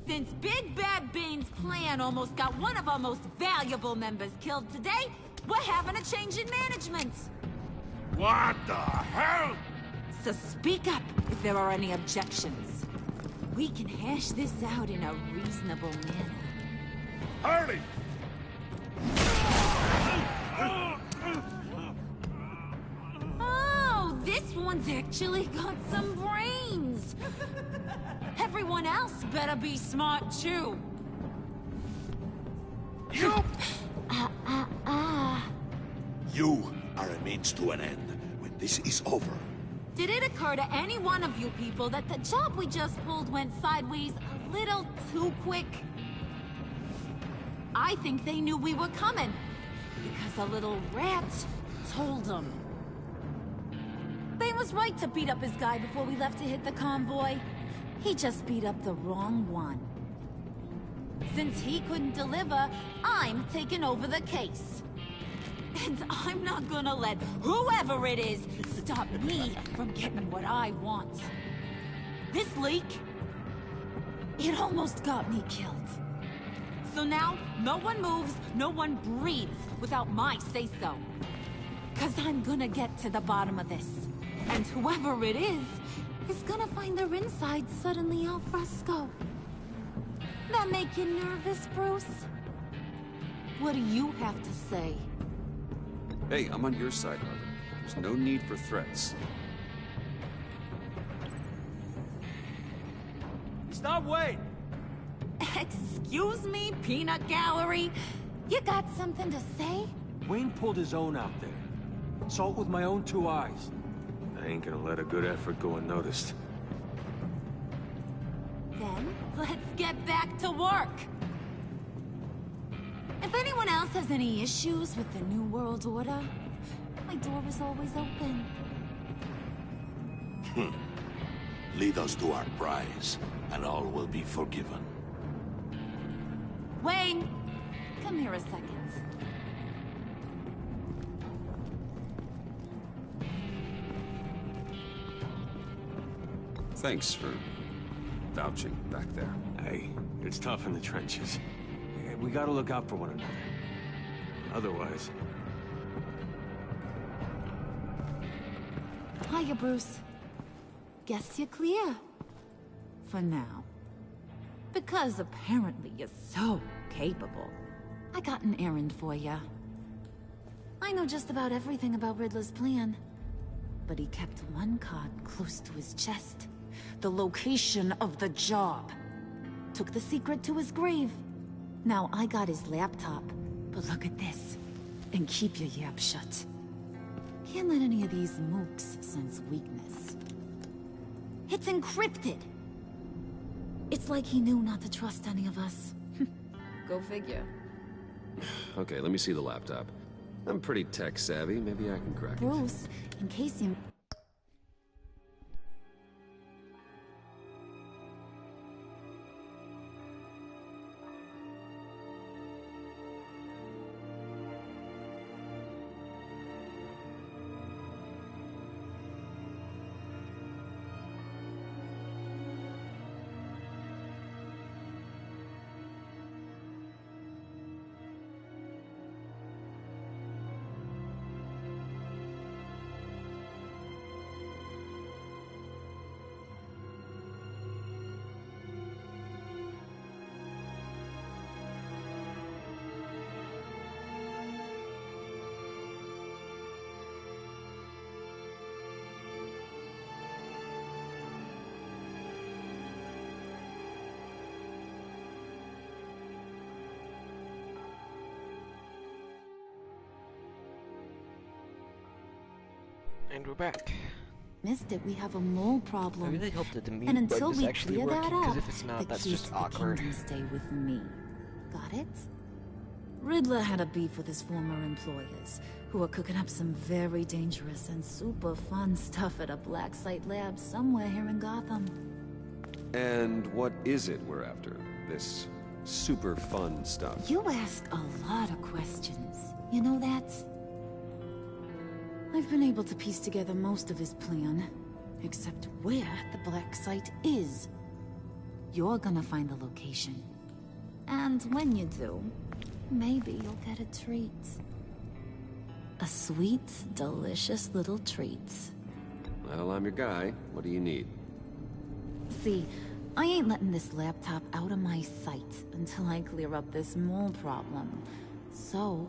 Speaker 20: Since Big Bad Bane's plan almost got one of our most valuable members killed today, we're having a change in management.
Speaker 3: What the hell?
Speaker 20: So speak up if there are any objections. We can hash this out in a reasonable manner.
Speaker 3: Hurry!
Speaker 20: Oh, this one's actually got some brains. Everyone else better be smart too.
Speaker 3: You! You are a means to an end. When this is over,
Speaker 20: Did it occur to any one of you people that the job we just pulled went sideways a little too quick? I think they knew we were coming, because a little rat told them. Bane was right to beat up his guy before we left to hit the convoy. He just beat up the wrong one. Since he couldn't deliver, I'm taking over the case. And I'm not gonna let whoever it is stop me from getting what I want. This leak, it almost got me killed. So now, no one moves, no one breathes without my say-so. 'Cause I'm gonna get to the bottom of this. And whoever it is gonna find their inside suddenly al fresco. That make you nervous, Bruce? What do you have to say?
Speaker 4: Hey, I'm on your side, Harper. There's no need for threats.
Speaker 14: Stop, wait!
Speaker 20: Excuse me, Peanut Gallery? You got something to say?
Speaker 22: Wayne pulled his own out there. Saw it with my own 2 eyes.
Speaker 5: I ain't gonna let a good effort go unnoticed.
Speaker 20: Then, let's get back to work. If anyone else has any issues with the New World Order, my door is always open.
Speaker 3: lead us to our prize, and all will be forgiven.
Speaker 20: Wayne, come here a second.
Speaker 4: Thanks for vouching back there.
Speaker 5: Hey, it's tough in the trenches. We gotta look out for one another. Otherwise...
Speaker 20: Hiya, Bruce. Guess you're clear. For now. Because apparently you're so capable. I got an errand for you. I know just about everything about Riddler's plan. But he kept one card close to his chest. The location of the job. Took the secret to his grave. Now I got his laptop. But look at this. And keep your yap shut. Can't let any of these mooks sense weakness. It's encrypted. It's like he knew not to trust any of us. Go figure.
Speaker 2: Okay, let me see the laptop. I'm pretty tech savvy. Maybe I can crack it.
Speaker 20: Bruce, in case you...
Speaker 1: And we're back.
Speaker 11: Missed it, we have a mole problem.
Speaker 1: I really hope that the mute
Speaker 11: and until
Speaker 1: button is
Speaker 11: we
Speaker 1: actually
Speaker 11: clear
Speaker 1: working,
Speaker 11: that
Speaker 1: because
Speaker 11: up,
Speaker 1: if it's not,
Speaker 11: the
Speaker 1: that's
Speaker 11: keys
Speaker 1: just
Speaker 11: to the
Speaker 1: awkward.
Speaker 11: kingdom stay with me. Got it? Riddler had a beef with his former employers, who were cooking up some very dangerous and super fun stuff at a black site lab somewhere here in Gotham.
Speaker 4: And what is it we're after? This super fun stuff?
Speaker 11: You ask a lot of questions. You know that? I've been able to piece together most of his plan, except where the black site is. You're gonna find the location. And when you do, maybe you'll get a treat. A sweet, delicious little treat.
Speaker 4: Well, I'm your guy. What do you need?
Speaker 11: See, I ain't letting this laptop out of my sight until I clear up this mole problem. So,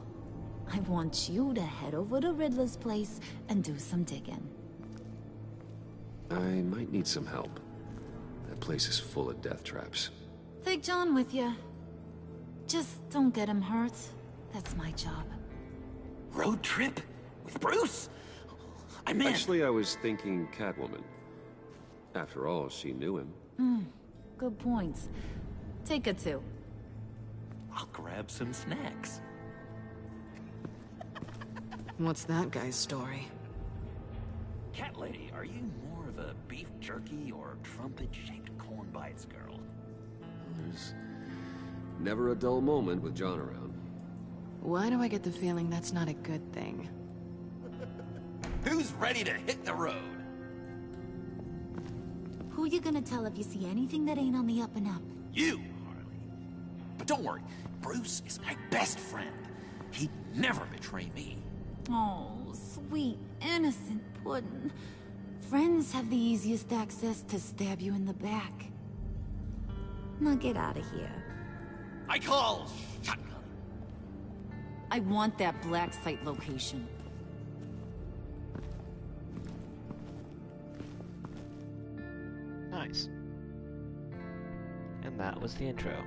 Speaker 11: I want you to head over to Riddler's place and do some digging.
Speaker 2: I might need some help. That place is full of death traps.
Speaker 11: Take John with you. Just don't get him hurt. That's my job.
Speaker 10: Road trip? With Bruce? I'm in.
Speaker 2: Actually, I was thinking Catwoman. After all, she knew him.
Speaker 11: Good points. Take her too.
Speaker 10: I'll grab some snacks.
Speaker 12: What's that guy's story?
Speaker 10: Cat lady, are you more of a beef jerky or trumpet-shaped corn bites girl?
Speaker 2: There's never a dull moment with John around.
Speaker 12: Why do I get the feeling that's not a good thing?
Speaker 10: Who's ready to hit the road?
Speaker 11: Who you gonna tell if you see anything that ain't on the up and up?
Speaker 10: You, Harley. But don't worry, Bruce is my best friend. He'd never betray me.
Speaker 11: Oh, sweet, innocent Puddin'. Friends have the easiest access to stab you in the back. Now get out of here.
Speaker 10: I call shotgun.
Speaker 11: I want that black site location.
Speaker 1: Nice. And that was the intro.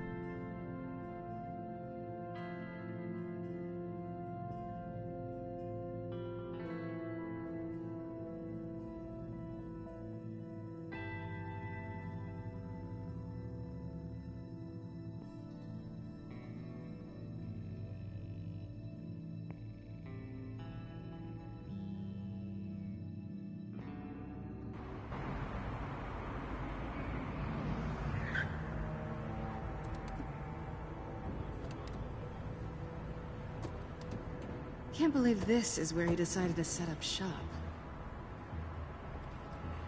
Speaker 12: Can't believe this is where he decided to set up shop.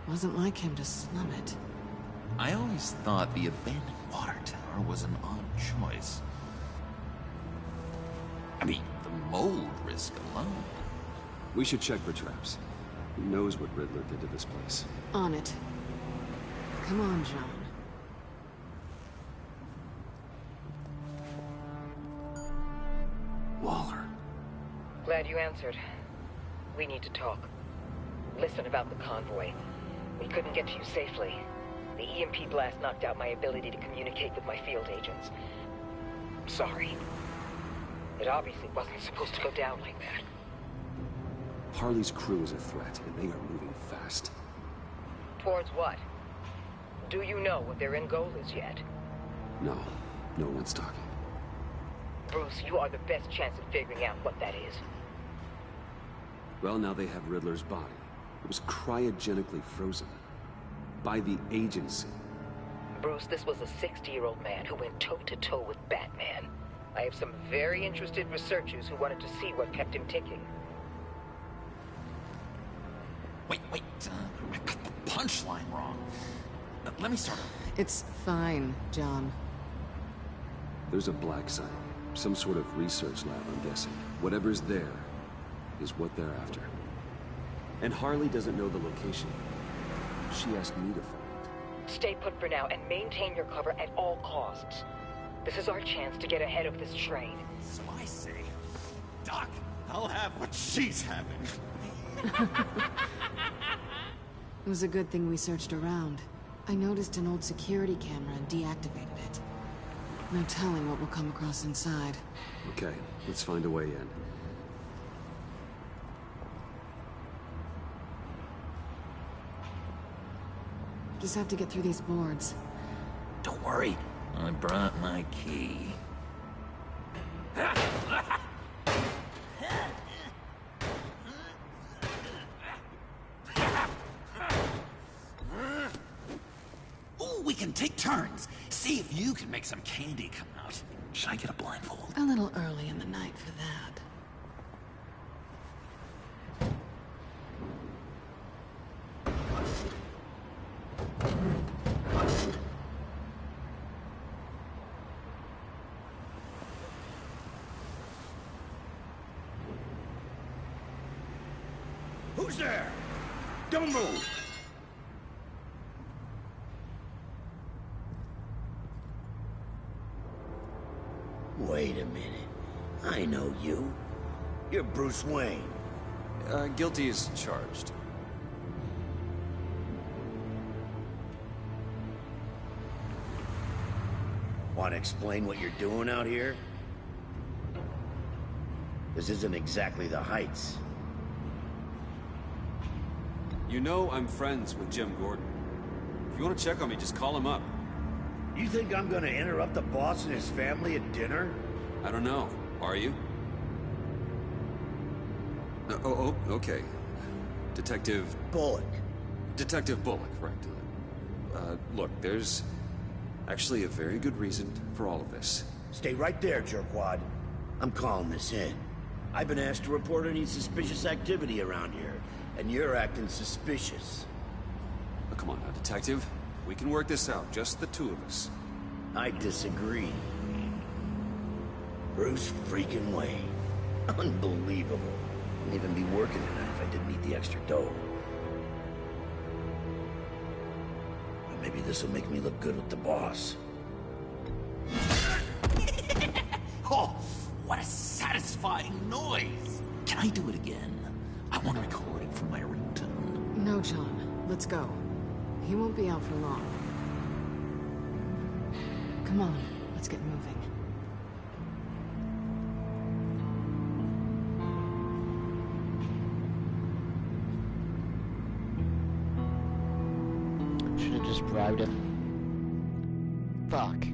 Speaker 12: Wasn't like him to slum it.
Speaker 10: I always thought the abandoned water tower was an odd choice. I mean, the mold risk alone.
Speaker 2: We should check for traps. Who knows what Riddler did to this place?
Speaker 12: On it. Come on, John.
Speaker 2: Waller.
Speaker 16: Glad you answered. We need to talk. Listen about the convoy. We couldn't get to you safely. The EMP blast knocked out my ability to communicate with my field agents. I'm sorry. It obviously wasn't supposed to go down like that.
Speaker 2: Harley's crew is a threat, and they are moving fast.
Speaker 16: Towards what? Do you know what their end goal is yet?
Speaker 2: No, no one's talking.
Speaker 16: Bruce, you are the best chance at figuring out what that is.
Speaker 2: Well, now they have Riddler's body. It was cryogenically frozen. By the agency.
Speaker 16: Bruce, this was a 60-year-old man who went toe-to-toe with Batman. I have some very interested researchers who wanted to see what kept him ticking.
Speaker 10: Wait, I got the punchline wrong. Let me start over.
Speaker 12: It's fine, John.
Speaker 2: There's a black site. Some sort of research lab, I'm guessing. Whatever's there is what they're after. And Harley doesn't know the location. She asked me to find it.
Speaker 16: Stay put for now and maintain your cover at all costs. This is our chance to get ahead of this train.
Speaker 10: So I say, Doc, I'll have what she's having.
Speaker 12: It was a good thing we searched around. I noticed an old security camera and deactivated it. No telling what we'll come across inside.
Speaker 2: Okay, let's find a way in.
Speaker 12: Just have to get through these boards.
Speaker 10: Don't worry, I brought my key. Ooh, we can take turns. See if you can make some candy come out. Should I get a blindfold?
Speaker 12: A little early in the night for that.
Speaker 3: Who's there? Don't move!
Speaker 13: Wait a minute. I know you. You're Bruce Wayne.
Speaker 4: Guilty as charged.
Speaker 13: Want to explain what you're doing out here? This isn't exactly the Heights.
Speaker 4: You know I'm friends with Jim Gordon. If you want to check on me, just call him up.
Speaker 13: You think I'm gonna interrupt the boss and his family at dinner?
Speaker 4: I don't know. Are you? Okay. Detective...
Speaker 13: Bullock.
Speaker 4: Detective Bullock, right. Look, there's actually a very good reason for all of this.
Speaker 13: Stay right there, jerkwad. I'm calling this in. I've been asked to report any suspicious activity around here, and you're acting suspicious.
Speaker 4: Oh, come on now, Detective. We can work this out, just the two of us.
Speaker 13: I disagree. Bruce freaking Wayne. Unbelievable. Wouldn't even be working tonight if I didn't need the extra dough. But maybe this will make me look good with the boss.
Speaker 10: Oh, what a satisfying noise! Can I do it again? I want a recording from my ringtone.
Speaker 12: No, John. Let's go. He won't be out for long. Come on, let's get moving.
Speaker 1: Should have just bribed him. Fuck.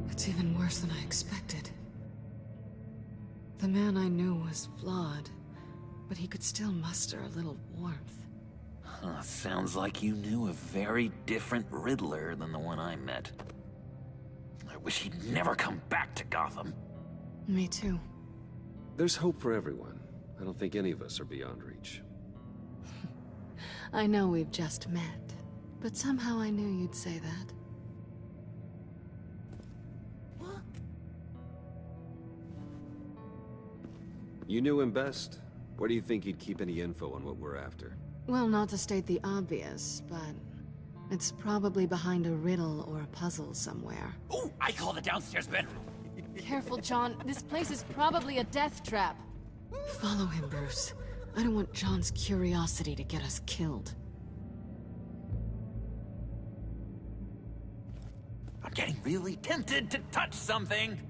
Speaker 12: It's even worse than I expected. The man I knew was flawed, but he could still muster a little warmth.
Speaker 10: Huh, sounds like you knew a very different Riddler than the one I met. I wish he'd never come back to Gotham.
Speaker 12: Me too.
Speaker 4: There's hope for everyone. I don't think any of us are beyond reach.
Speaker 12: I know we've just met, but somehow I knew you'd say that.
Speaker 4: You knew him best. Where do you think he'd keep any info on what we're after?
Speaker 12: Well, not to state the obvious, but it's probably behind a riddle or a puzzle somewhere.
Speaker 10: Oh, I call the downstairs bedroom.
Speaker 21: Careful, John. This place is probably a death trap.
Speaker 12: Follow him, Bruce. I don't want John's curiosity to get us killed.
Speaker 10: I'm getting really tempted to touch something.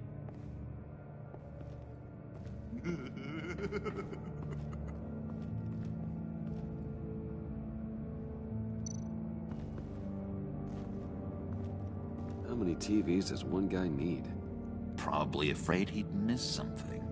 Speaker 4: How many TVs does one guy need?
Speaker 10: Probably afraid he'd miss something.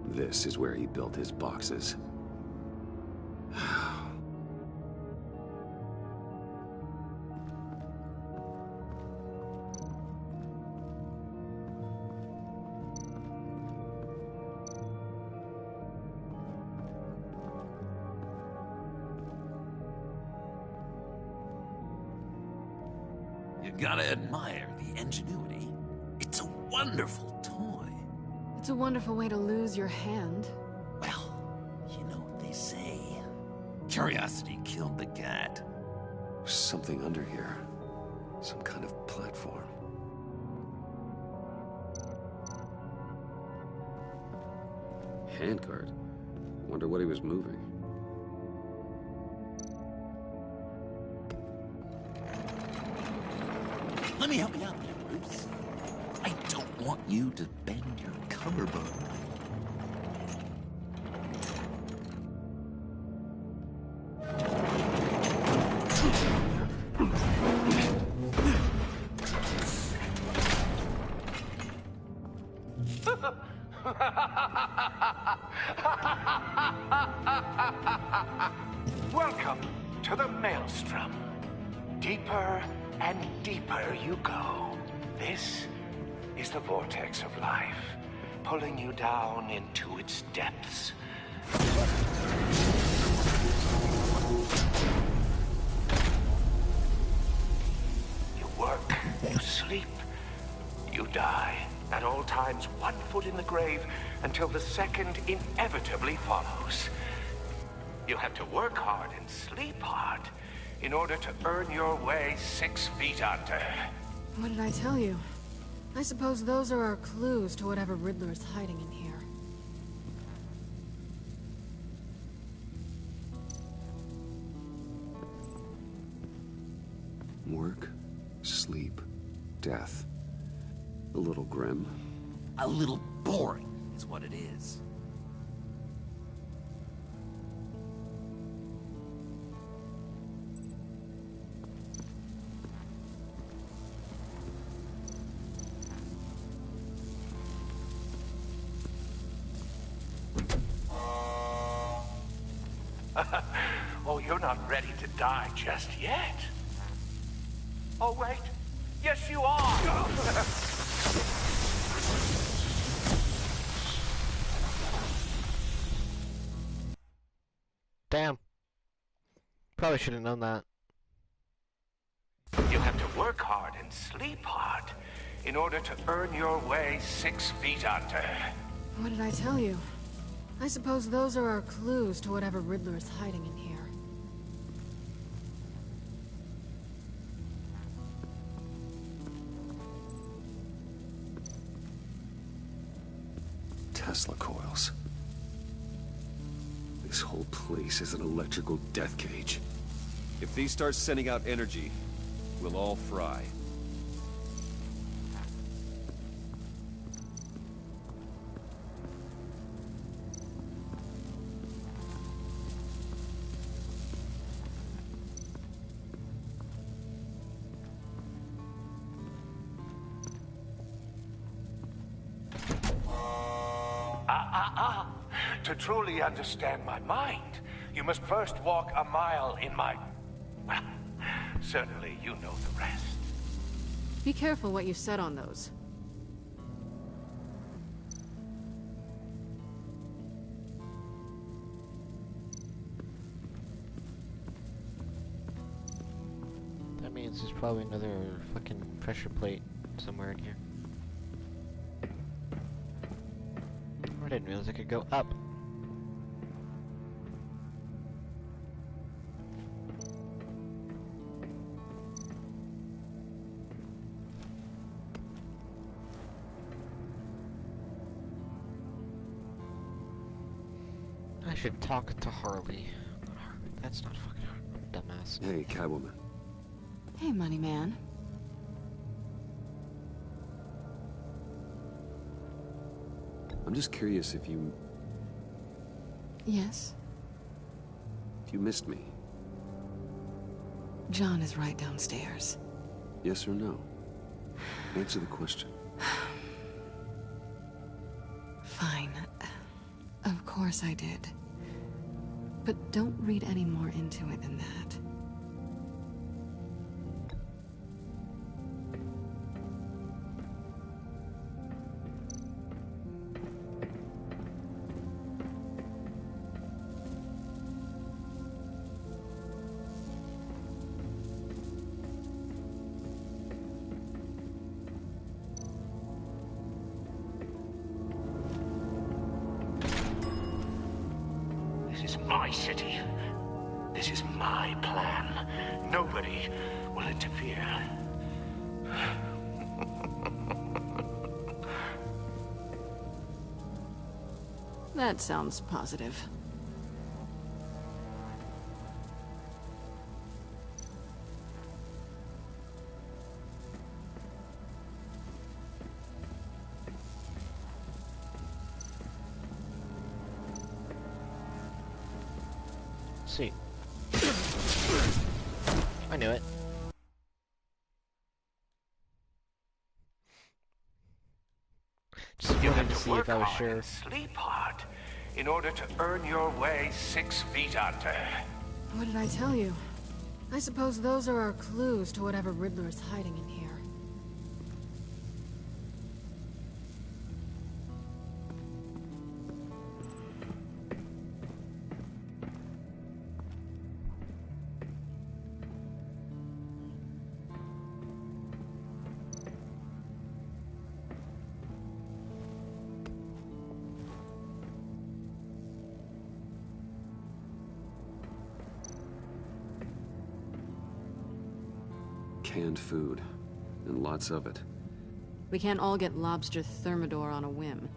Speaker 2: This is where he built his boxes.
Speaker 10: gotta admire the ingenuity. It's a wonderful toy.
Speaker 12: It's a wonderful way to lose your hand.
Speaker 10: Well, you know what they say. Curiosity killed the cat.
Speaker 2: There's something under here. Some kind of platform. Handcart? Wonder what he was moving.
Speaker 10: Let me help you out there, Bruce. I don't want you to bend your collarbone.
Speaker 18: Welcome to the Maelstrom. Deeper and deeper you go. This is the vortex of life, pulling you down into its depths. You work, you sleep, you die. At all times, 1 foot in the grave until the second inevitably follows. You have to work hard and sleep hard in order to earn your way 6 feet under.
Speaker 12: What did I tell you? I suppose those are our clues to whatever Riddler's hiding in here.
Speaker 2: Work, sleep, death. A little grim.
Speaker 10: A little boring is what it is.
Speaker 18: Oh, you're not ready to die just yet. Oh, wait. Yes, you are.
Speaker 1: Damn. Probably should have known that.
Speaker 18: You have to work hard and sleep hard in order to earn your way 6 feet under.
Speaker 12: What did I tell you? I suppose those are our clues to whatever Riddler's hiding in here.
Speaker 2: Tesla coils. This whole place is an electrical death cage.
Speaker 4: If these start sending out energy, we'll all fry.
Speaker 18: To truly understand my mind, you must first walk a mile in my... Well, certainly you know the rest.
Speaker 12: Be careful what you said on those.
Speaker 1: That means there's probably another fucking pressure plate somewhere in here. I didn't realize I could go up. I should talk to Harley. That's not fucking dumbass.
Speaker 2: Hey, Catwoman.
Speaker 12: Hey, money man.
Speaker 2: I'm just curious if you...
Speaker 12: Yes?
Speaker 2: If you missed me.
Speaker 12: John is right downstairs.
Speaker 2: Yes or no? Answer the question.
Speaker 12: Fine. Of course I did. But don't read any more into it than that.
Speaker 18: is my city. This is my plan. Nobody will interfere.
Speaker 12: That sounds positive.
Speaker 1: See. I knew it. Just wanted to see if I was sure.
Speaker 18: Sleep hard in order to earn your way 6 feet under.
Speaker 12: What did I tell you? I suppose those are our clues to whatever Riddler is hiding in here.
Speaker 4: Canned food, and lots of it.
Speaker 12: We can't all get lobster thermidor on a whim.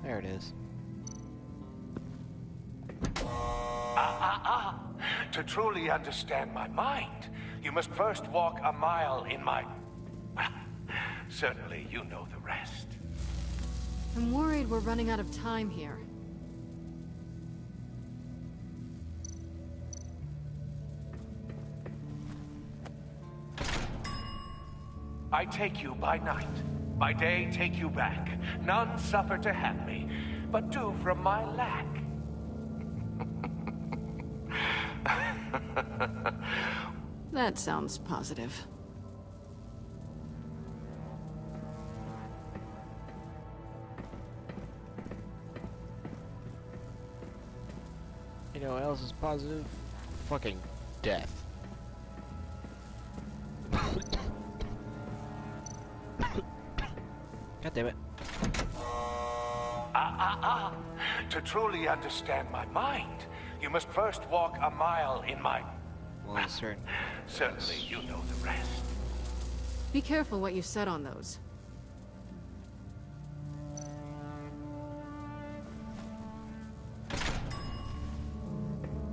Speaker 1: There it is.
Speaker 18: To truly understand my mind, you must first walk a mile in my... Certainly, you know the rest.
Speaker 12: I'm worried we're running out of time here.
Speaker 18: I take you by night. By day, take you back. None suffer to have me, but do from my lack.
Speaker 12: That sounds positive.
Speaker 1: You know what else is positive? Fucking death. God damn it.
Speaker 18: To truly understand my mind, you must first walk a mile in my...
Speaker 1: Well,
Speaker 18: certainly, you know the rest.
Speaker 12: Be careful what you said on those.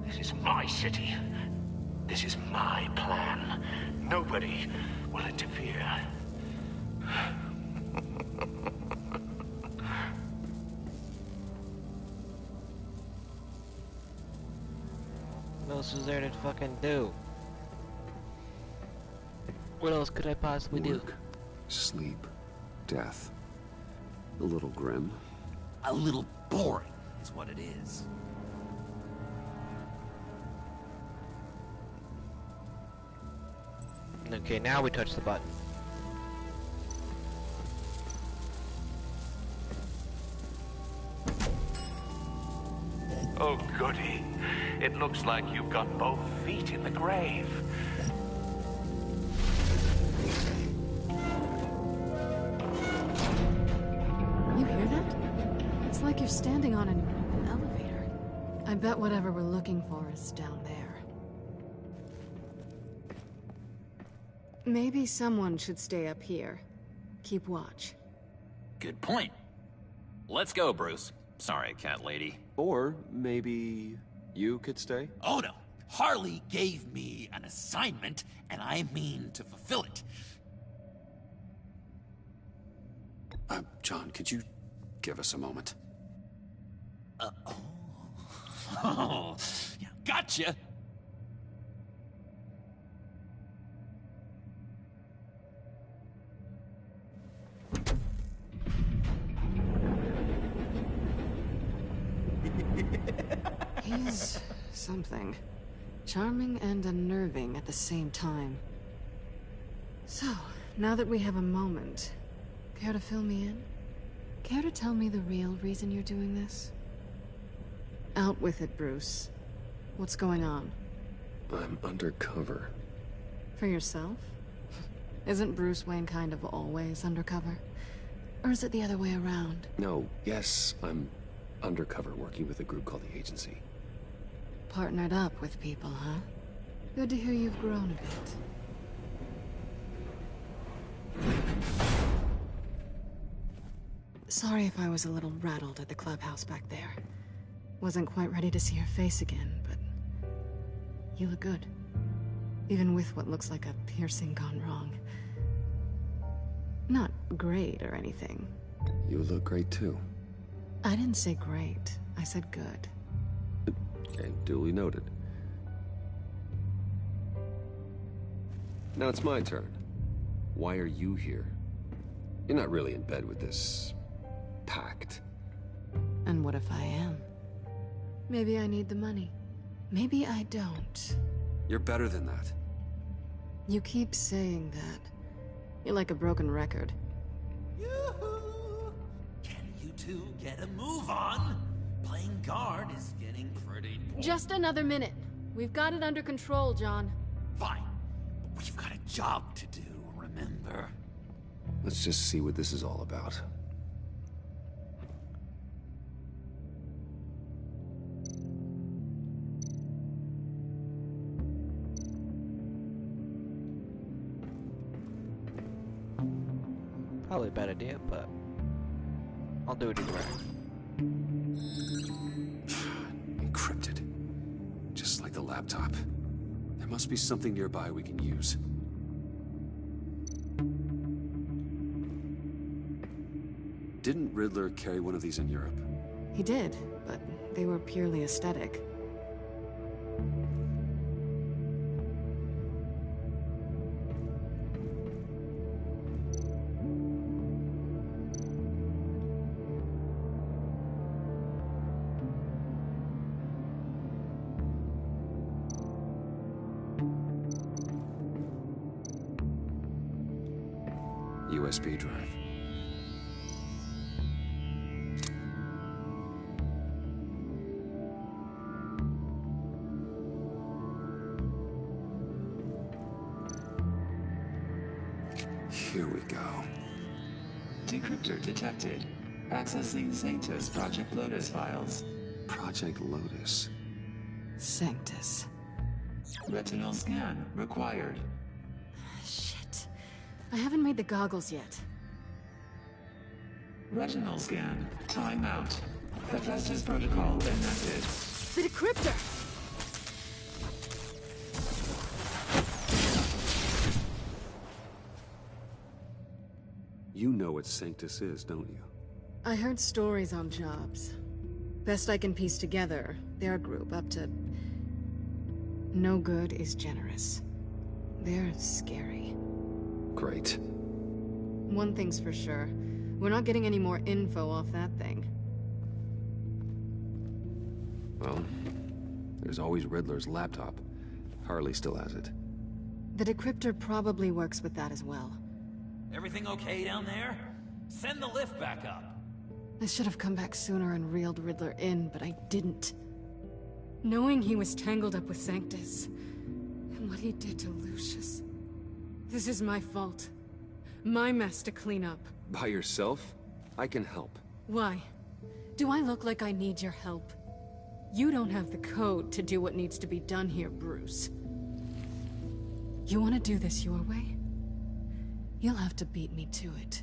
Speaker 18: This is my city. This is my plan. Nobody will interfere.
Speaker 1: What else was there to fucking do? What else could I possibly do?
Speaker 4: Sleep, death. A little grim.
Speaker 10: A little boring is what it is.
Speaker 1: Okay, now we touch the button.
Speaker 18: Oh, goody. It looks like you've got both feet in the grave.
Speaker 12: You hear that? It's like you're standing on an elevator. I bet whatever we're looking for is down there. Maybe someone should stay up here. Keep watch.
Speaker 10: Good point. Let's go, Bruce. Sorry, cat lady.
Speaker 4: Or maybe you could stay?
Speaker 10: Oh no. Harley gave me an assignment, and I mean to fulfill it.
Speaker 4: John, could you give us a moment?
Speaker 10: Oh, yeah, gotcha.
Speaker 12: He's something. Charming and unnerving at the same time. So, now that we have a moment, care to fill me in? Care to tell me the real reason you're doing this? Out with it, Bruce. What's going on?
Speaker 4: I'm undercover.
Speaker 12: For yourself? Isn't Bruce Wayne kind of always undercover? Or is it the other way around?
Speaker 4: No, yes, I'm undercover working with a group called the Agency.
Speaker 12: Partnered up with people, huh? Good to hear you've grown a bit. Sorry if I was a little rattled at the clubhouse back there. Wasn't quite ready to see your face again, but you look good. Even with what looks like a piercing gone wrong. Not great or anything.
Speaker 4: You look great too.
Speaker 12: I didn't say great. I said good.
Speaker 4: Okay, duly noted. Now it's my turn. Why are you here? You're not really in bed with this pact.
Speaker 12: And what if I am? Maybe I need the money. Maybe I don't.
Speaker 4: You're better than that.
Speaker 12: You keep saying that. You're like a broken record.
Speaker 10: Yoo-hoo! Can you two get a move on? Playing guard is getting pretty boring.
Speaker 21: Just another minute. We've got it under control, John.
Speaker 10: Fine. But we've got a job to do, remember?
Speaker 4: Let's just see what this is all about.
Speaker 1: Probably a bad idea, but I'll do it anyway.
Speaker 4: Encrypted. Just like the laptop. There must be something nearby we can use. Didn't Riddler carry one of these in Europe?
Speaker 12: He did, but they were purely aesthetic.
Speaker 4: USB drive. Here we go.
Speaker 9: Decryptor detected. Accessing Sanctus Project Lotus files.
Speaker 4: Project Lotus.
Speaker 12: Sanctus.
Speaker 9: Retinal scan required.
Speaker 12: Shit. I haven't made the goggles yet.
Speaker 9: Retinal scan. Timeout. Hephaestus protocol enacted.
Speaker 12: The decryptor!
Speaker 4: You know what Sanctus is, don't you?
Speaker 12: I heard stories on jobs. Best I can piece together, they're a group up to... no good is generous. They're scary.
Speaker 4: Great.
Speaker 12: One thing's for sure. We're not getting any more info off that thing.
Speaker 4: Well, there's always Riddler's laptop. Harley still has it.
Speaker 12: The decryptor probably works with that as well.
Speaker 10: Everything okay down there? Send the lift back up.
Speaker 12: I should have come back sooner and reeled Riddler in, but I didn't. Knowing he was tangled up with Sanctus, and what he did to Lucius. This is my fault. My mess to clean up.
Speaker 4: By yourself? I can help.
Speaker 12: Why? Do I look like I need your help? You don't have the code to do what needs to be done here, Bruce. You want to do this your way? You'll have to beat me to it.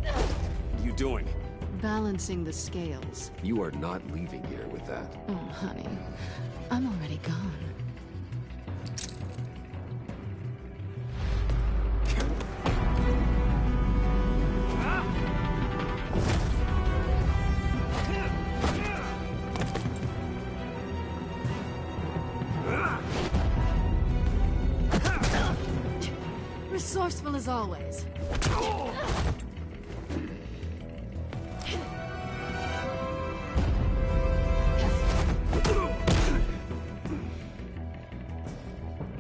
Speaker 4: What are you doing?
Speaker 12: Balancing the scales.
Speaker 4: You are not leaving here with that.
Speaker 12: Oh, honey. I'm already gone. Resourceful as always.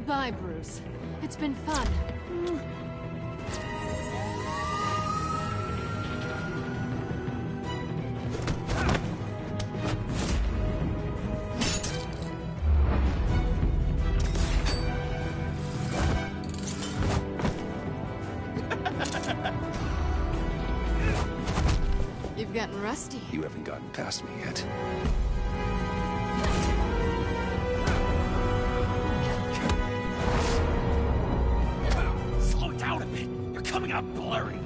Speaker 12: Bye, Bruce. It's been fun. getting rusty.
Speaker 2: You haven't gotten past me yet.
Speaker 10: Slow down a bit. You're coming out blurry.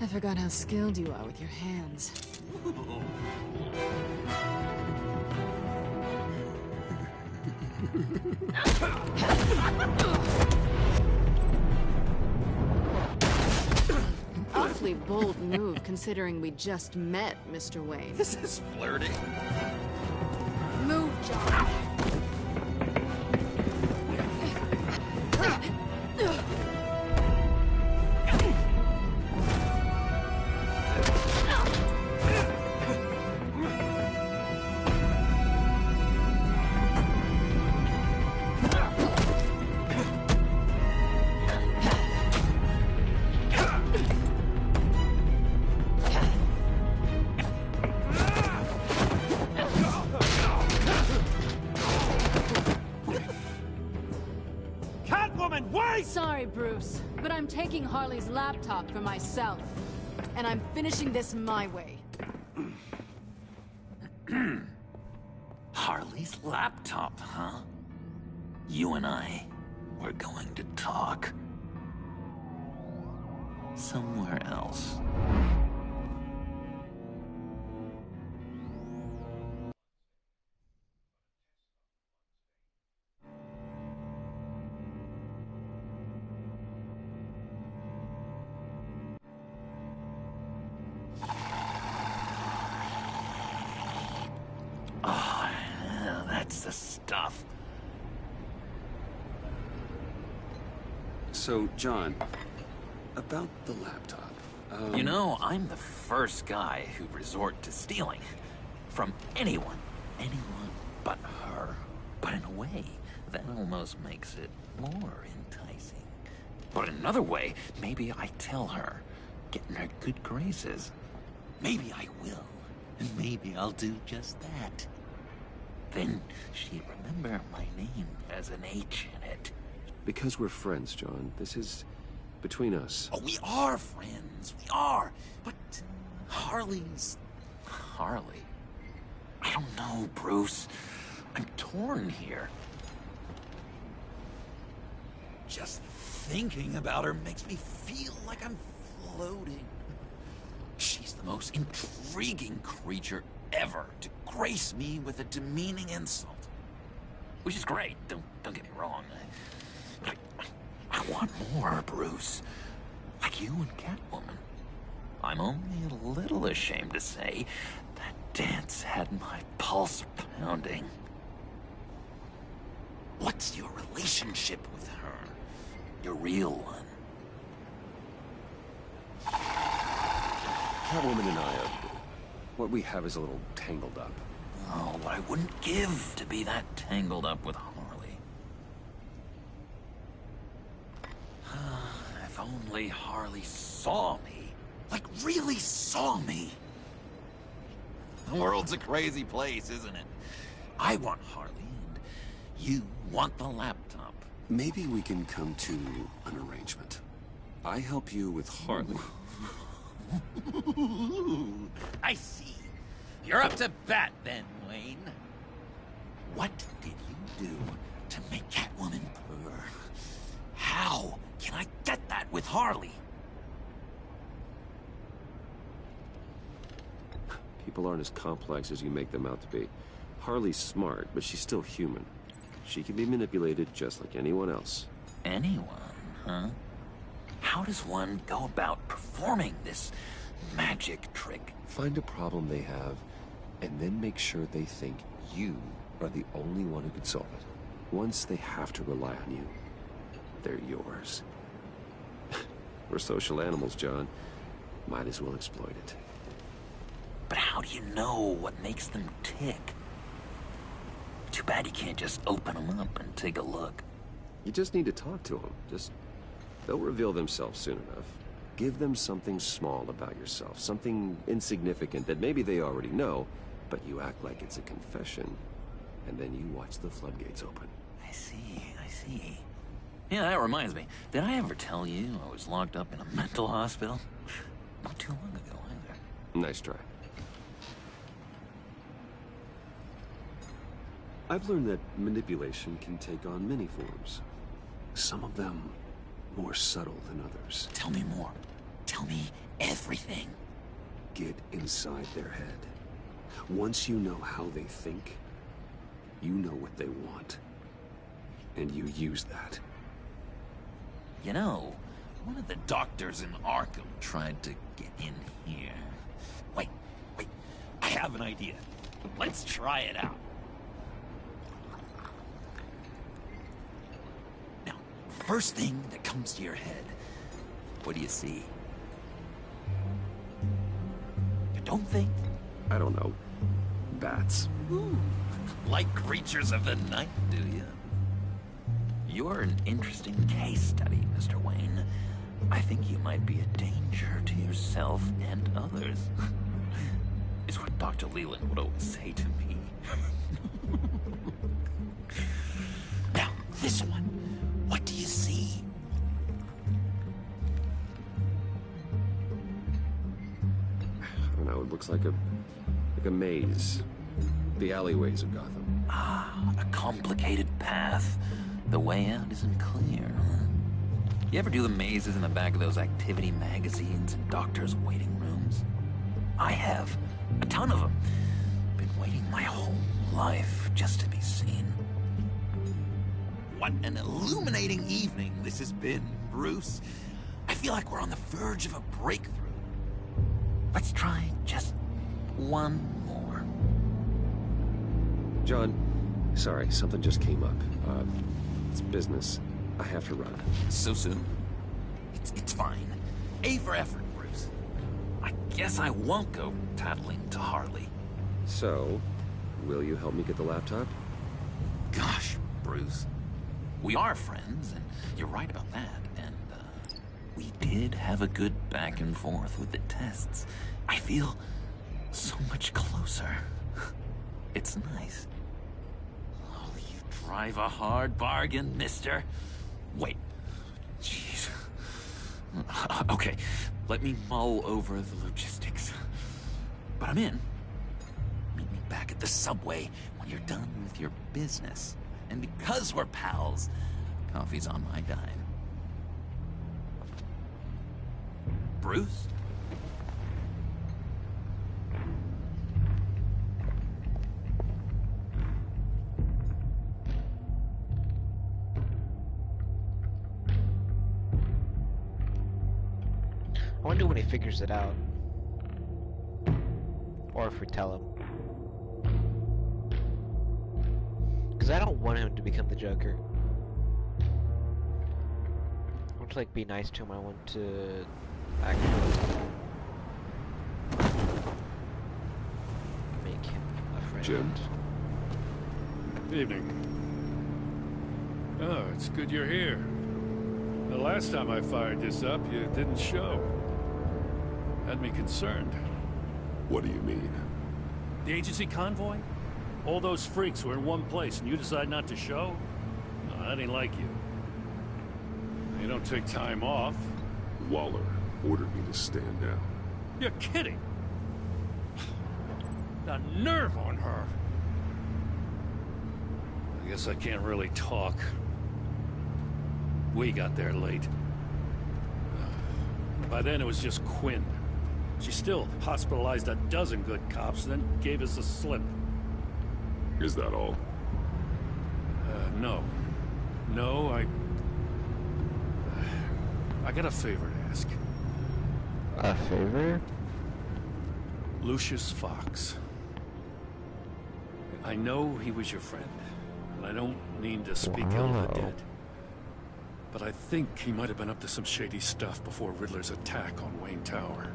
Speaker 12: I forgot how skilled you are with your hands. Awfully bold move, considering we just met, Mr. Wayne.
Speaker 10: This is flirting.
Speaker 12: Move, John.
Speaker 21: Sorry, Bruce, but I'm taking Harley's laptop for myself. And I'm finishing this my way.
Speaker 10: Harley's laptop, huh? You and I, we're going to talk. Somewhere else. Oh, that's the stuff.
Speaker 4: So, John, about the laptop.
Speaker 10: You know, I'm the first guy who'd resort to stealing. From anyone. Anyone but her. But in a way, that almost makes it more enticing. But in another way, maybe I tell her, get in her good graces. Maybe I will. And maybe I'll do just that. Then she'd remember my name as an H in it.
Speaker 2: Because we're friends, John. This is between us.
Speaker 10: Oh, we are friends. We are. But Harley's... Harley? I don't know, Bruce. I'm torn here. Just thinking about her makes me feel like I'm floating. She's the most intriguing creature ever to grace me with a demeaning insult. Which is great, don't get me wrong. I want more, Bruce. Like you and Catwoman. I'm only a little ashamed to say that dance had my pulse pounding. What's your relationship with her? Your real one?
Speaker 2: Catwoman and I, what we have is a little tangled up.
Speaker 10: Oh, what I wouldn't give to be that tangled up with Harley. If only Harley saw me. Like, really saw me. The world's a crazy place, isn't it? I want Harley, and you want the laptop.
Speaker 2: Maybe we can come to an arrangement. I help you with Harley.
Speaker 10: I see. You're up to bat then, Wayne. What did you do to make Catwoman purr? How can I get that with Harley?
Speaker 2: People aren't as complex as you make them out to be. Harley's smart, but she's still human. She can be manipulated just like anyone else.
Speaker 10: Anyone, huh? How does one go about performing this magic trick?
Speaker 2: Find a problem they have, and then make sure they think you are the only one who can solve it. Once they have to rely on you, they're yours. We're social animals, John. Might as well exploit it.
Speaker 10: But how do you know what makes them tick? Too bad you can't just open them up and take a look.
Speaker 2: You just need to talk to them. They'll reveal themselves soon enough. Give them something small about yourself, something insignificant that maybe they already know, but you act like it's a confession, and then you watch the floodgates open.
Speaker 10: I see. Yeah, that reminds me. Did I ever tell you I was locked up in a mental hospital? Not too long ago, either.
Speaker 2: Nice try. I've learned that manipulation can take on many forms. Some of them more subtle than others.
Speaker 10: Tell me more. Tell me everything.
Speaker 2: Get inside their head. Once you know how they think, you know what they want. And you use that.
Speaker 10: You know, one of the doctors in Arkham tried to get in here. Wait. I have an idea. Let's try it out. Now, first thing that comes to your head, what do you see? You don't think?
Speaker 2: I don't know. Bats.
Speaker 10: Ooh, like creatures of the night, do you? You're an interesting case study, Mr. Wayne. I think you might be a danger to yourself and others. It's what Dr. Leland would always say to me. Now, this one. What do you see?
Speaker 2: I don't know, it looks like a maze. The alleyways of Gotham.
Speaker 10: Ah, a complicated path. The way out isn't clear. You ever do the mazes in the back of those activity magazines and doctors' waiting rooms? I have. A ton of them. Been waiting my whole life just to be seen. What an illuminating evening this has been, Bruce. I feel like we're on the verge of a breakthrough. Let's try just one more.
Speaker 2: John, sorry, something just came up. It's business. I have to run.
Speaker 10: So soon? It's fine. A for effort, Bruce. I guess I won't go tattling to Harley.
Speaker 2: So, will you help me get the laptop?
Speaker 10: Gosh, Bruce. We are friends, and you're right about that. And, we did have a good back and forth with the tests. I feel so much closer. It's nice. Oh, you drive a hard bargain, mister. Wait. Jeez. Okay, let me mull over the logistics. But I'm in. Meet me back at the subway when you're done with your business. And because we're pals, coffee's on my dime. Bruce?
Speaker 1: I wonder when he figures it out. Or if we tell him. Because I don't want him to become the Joker. I want to, like, be nice to him. I want to actually make him a friend.
Speaker 8: Jim?
Speaker 15: Evening. Oh, it's good you're here. The last time I fired this up, you didn't show. Had me concerned.
Speaker 8: What do you mean?
Speaker 15: The agency convoy? All those freaks were in one place and you decide not to show? No, that ain't like you. You don't take time off.
Speaker 8: Waller ordered me to stand down.
Speaker 15: You're kidding! The nerve on her! I guess I can't really talk. We got there late. By then it was just Quinn. She still hospitalized a dozen good cops, then gave us the slip.
Speaker 8: Is that all?
Speaker 15: No. No, I got a favor to ask.
Speaker 1: A favor?
Speaker 15: Lucius Fox. I know he was your friend, and I don't mean to speak ill of the dead. But I think he might have been up to some shady stuff before Riddler's attack on Wayne Tower.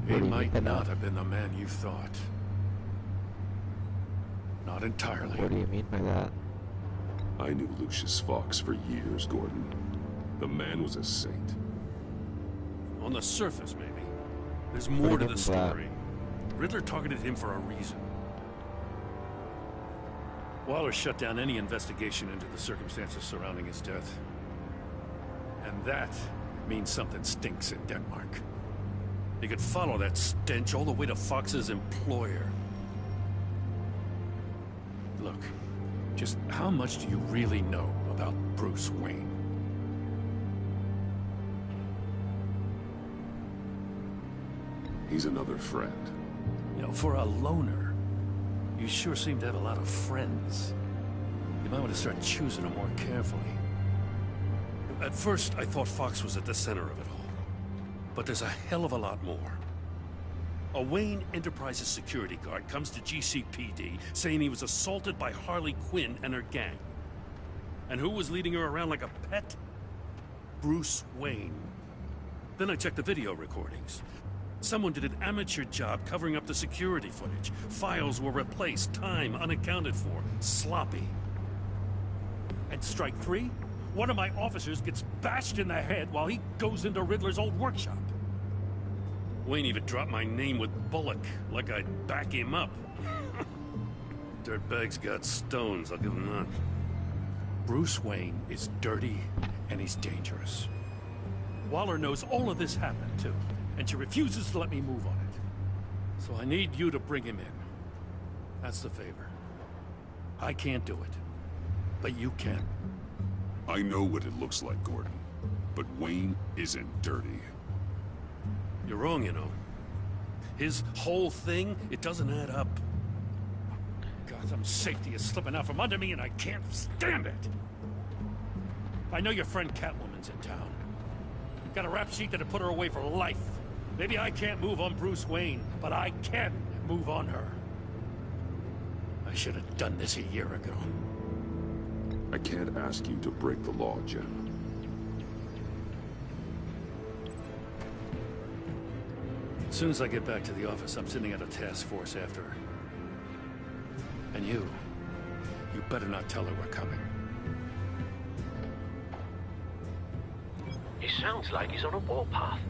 Speaker 15: He might not have been the man you thought. Not entirely.
Speaker 1: What do you mean by that?
Speaker 8: I knew Lucius Fox for years, Gordon. The man was a saint.
Speaker 15: On the surface, maybe. There's more to the story. Riddler targeted him for a reason. Waller shut down any investigation into the circumstances surrounding his death. And that means something stinks in Denmark. He could follow that stench all the way to Fox's employer. Look, just how much do you really know about Bruce Wayne?
Speaker 8: He's another friend.
Speaker 15: You know, for a loner, you sure seem to have a lot of friends. You might want to start choosing them more carefully. At first, I thought Fox was at the center of it all. But there's a hell of a lot more. A Wayne Enterprises security guard comes to GCPD saying he was assaulted by Harley Quinn and her gang. And who was leading her around like a pet? Bruce Wayne. Then I checked the video recordings. Someone did an amateur job covering up the security footage. Files were replaced, time unaccounted for, sloppy. And strike three? One of my officers gets bashed in the head while he goes into Riddler's old workshop. Wayne even dropped my name with Bullock, like I'd back him up. Dirtbag's got stones, I'll give him that. Bruce Wayne is dirty, and he's dangerous. Waller knows all of this happened, too, and she refuses to let me move on it. So I need you to bring him in. That's the favor. I can't do it, but you can.
Speaker 8: I know what it looks like, Gordon, but Wayne isn't dirty.
Speaker 15: You're wrong, you know. His whole thing, it doesn't add up. Gotham's safety is slipping out from under me and I can't stand it. I know your friend Catwoman's in town. Got a rap sheet that'd put her away for life. Maybe I can't move on Bruce Wayne, but I can move on her. I should have done this a year ago.
Speaker 8: I can't ask you to break the law, Jim.
Speaker 15: As soon as I get back to the office, I'm sending out a task force after her. And you better not tell her we're coming.
Speaker 18: He sounds like he's on a warpath.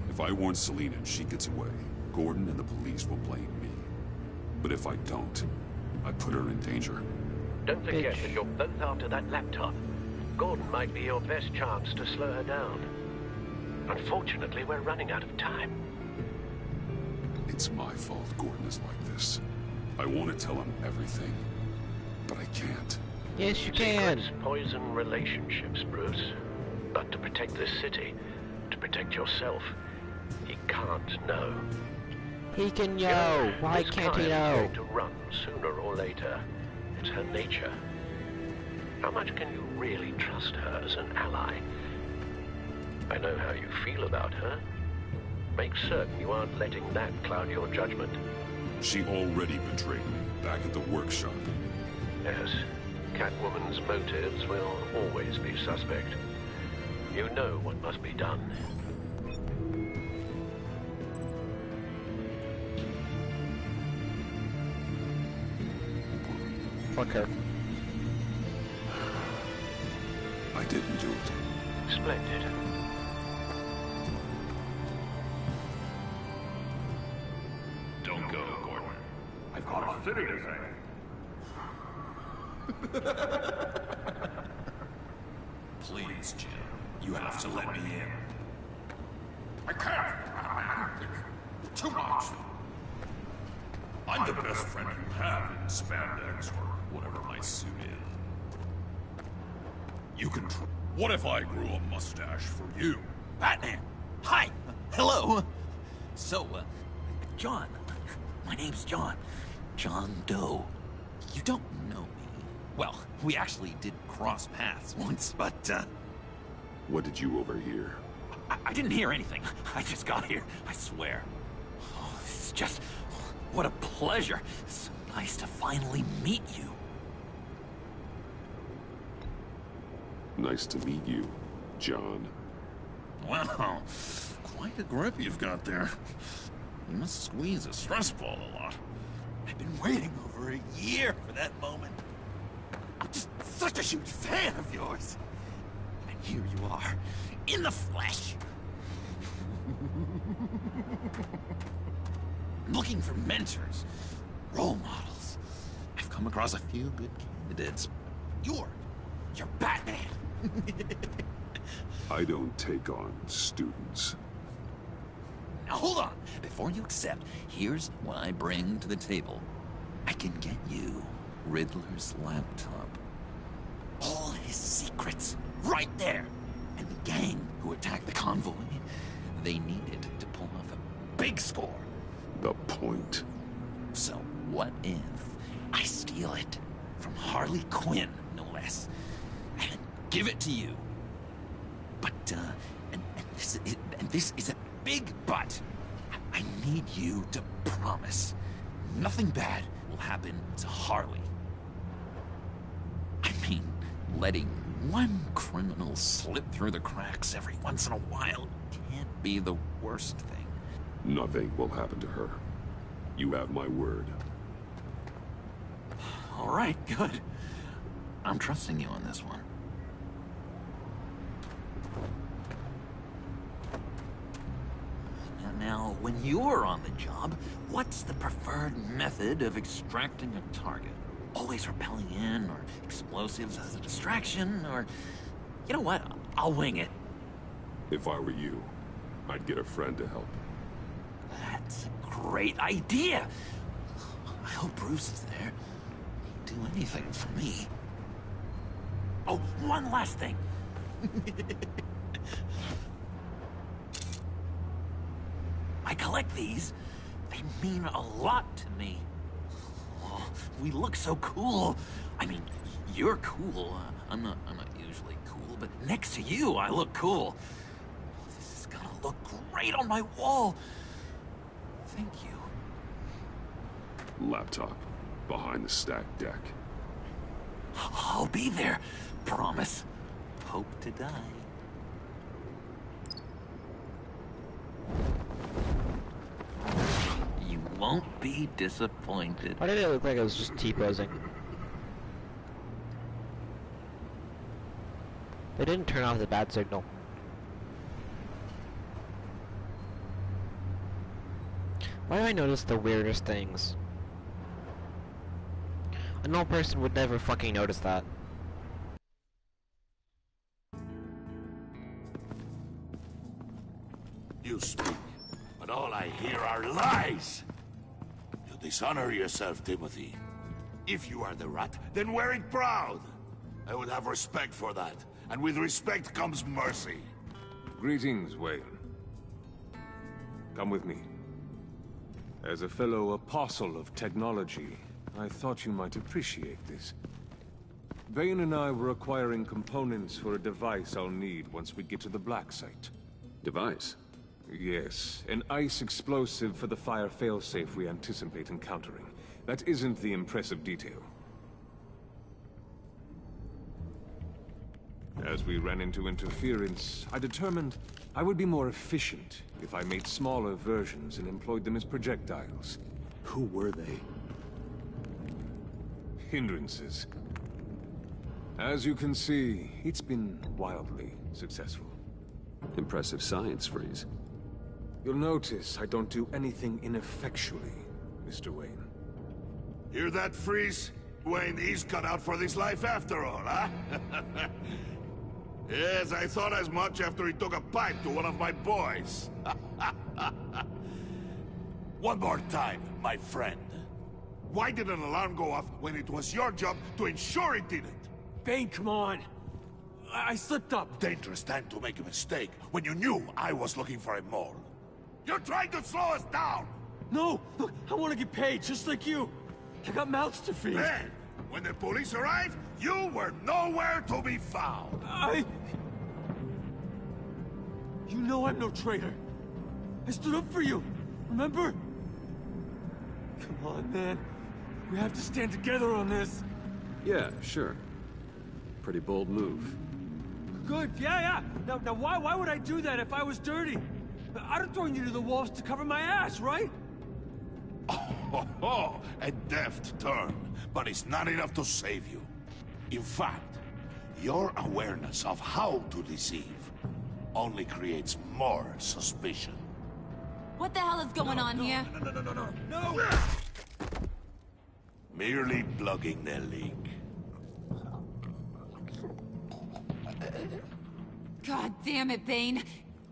Speaker 8: If I warn Selina and she gets away, Gordon and the police will blame me. But if I don't, I put her in danger.
Speaker 18: Don't forget that you're both after that laptop. Gordon might be your best chance to slow her down. Unfortunately, we're running out of time.
Speaker 8: It's my fault Gordon is like this. I want to tell him everything, but I can't.
Speaker 1: Yes, you can.
Speaker 18: Secrets poison relationships, Bruce. But to protect this city, to protect yourself, he can't know.
Speaker 1: He can know. Why can't he know?
Speaker 18: This going to run sooner or later. It's her nature. How much can you really trust her as an ally? I know how you feel about her. Make certain you aren't letting that cloud your judgment.
Speaker 8: She already betrayed me back at the workshop.
Speaker 18: Yes, Catwoman's motives will always be suspect. You know what must be done.
Speaker 1: Fuck her.
Speaker 8: I didn't do it.
Speaker 18: Splendid.
Speaker 3: Don't go, Gordon. I've got a city to save. Please, Jim. You have to let me in. I can't. Too much. I'm the best friend you have in spandex or whatever my suit is. You can what if I grew a mustache for you?
Speaker 10: Batman! Hi! Hello! So, John. My name's John. John Doe. You don't know me. Well, we actually did cross paths once, but,
Speaker 8: What did you overhear?
Speaker 10: I didn't hear anything. I just got here, I swear. Oh, it's just... what a pleasure. So nice to finally meet you.
Speaker 8: Nice to meet you, John.
Speaker 3: Wow, quite a grip you've got there. You must squeeze a stress ball a lot.
Speaker 10: I've been waiting over a year for that moment. I'm just such a huge fan of yours. And here you are, in the flesh. Looking for mentors, role models. I've come across a few good candidates. You're Batman.
Speaker 8: I don't take on students.
Speaker 10: Now hold on. Before you accept, here's what I bring to the table. I can get you Riddler's laptop. All his secrets, right there. And the gang who attacked the convoy, they needed to pull off a big score.
Speaker 8: The point.
Speaker 10: So what if I steal it from Harley Quinn, no less, and give it to you? But, and this is a big but. I need you to promise nothing bad will happen to Harley. I mean, letting one criminal slip through the cracks every once in a while can't be the worst thing.
Speaker 8: Nothing will happen to her. You have my word.
Speaker 10: All right, good. I'm trusting you on this one. Now, when you're on the job, what's the preferred method of extracting a target? Always rappelling in, or explosives as a distraction, or... You know what? I'll wing it.
Speaker 8: If I were you, I'd get a friend to help.
Speaker 10: That's a great idea! I hope Bruce is there. He'd do anything for me. Oh, one last thing! I collect these. They mean a lot to me. Oh, we look so cool. I mean, you're cool. I'm not usually cool, but next to you, I look cool. This is gonna look great on my wall. Thank you.
Speaker 8: Laptop. Behind the stacked deck.
Speaker 10: I'll be there. Promise. Hope to die. You won't be disappointed.
Speaker 1: Why did it look like it was just T-posing? They didn't turn off the bad signal. Why do I notice the weirdest things? A normal person would never fucking notice that.
Speaker 3: You speak, but all I hear are lies! You dishonor yourself, Timothy. If you are the Rat, then wear it proud! I would have respect for that, and with respect comes mercy.
Speaker 5: Greetings, Wayne. Come with me. As a fellow apostle of technology, I thought you might appreciate this. Bane and I were acquiring components for a device I'll need once we get to the Black Site.
Speaker 8: Device?
Speaker 5: Yes, an ice explosive for the fire failsafe we anticipate encountering. That isn't the impressive detail. As we ran into interference, I determined I would be more efficient if I made smaller versions and employed them as projectiles.
Speaker 2: Who were they?
Speaker 5: Hindrances. As you can see, it's been wildly successful.
Speaker 8: Impressive science, Freeze.
Speaker 5: You'll notice I don't do anything ineffectually, Mr. Wayne.
Speaker 3: Hear that, Freeze? Wayne is cut out for this life after all, huh? Yes, I thought as much after he took a pipe to one of my boys. One more time, my friend. Why did an alarm go off when it was your job to ensure it didn't?
Speaker 22: Bane, come on! I slipped up!
Speaker 3: Dangerous time to make a mistake when you knew I was looking for a mole. You're trying to slow us down!
Speaker 22: No! Look, I want to get paid, just like you! I got mouths to feed!
Speaker 3: Then, when the police arrived, you were nowhere to be found!
Speaker 22: You know I'm no traitor! I stood up for you, remember? Come on, man. We have to stand together on this.
Speaker 8: Yeah, sure. Pretty bold move.
Speaker 22: Good, yeah. Now why would I do that if I was dirty? I'd have thrown you to the walls to cover my ass, right?
Speaker 3: Oh, a deft turn, but it's not enough to save you. In fact, your awareness of how to deceive only creates more suspicion.
Speaker 11: What the hell is going on here?
Speaker 3: No! Merely plugging their leak.
Speaker 11: God damn it, Bane.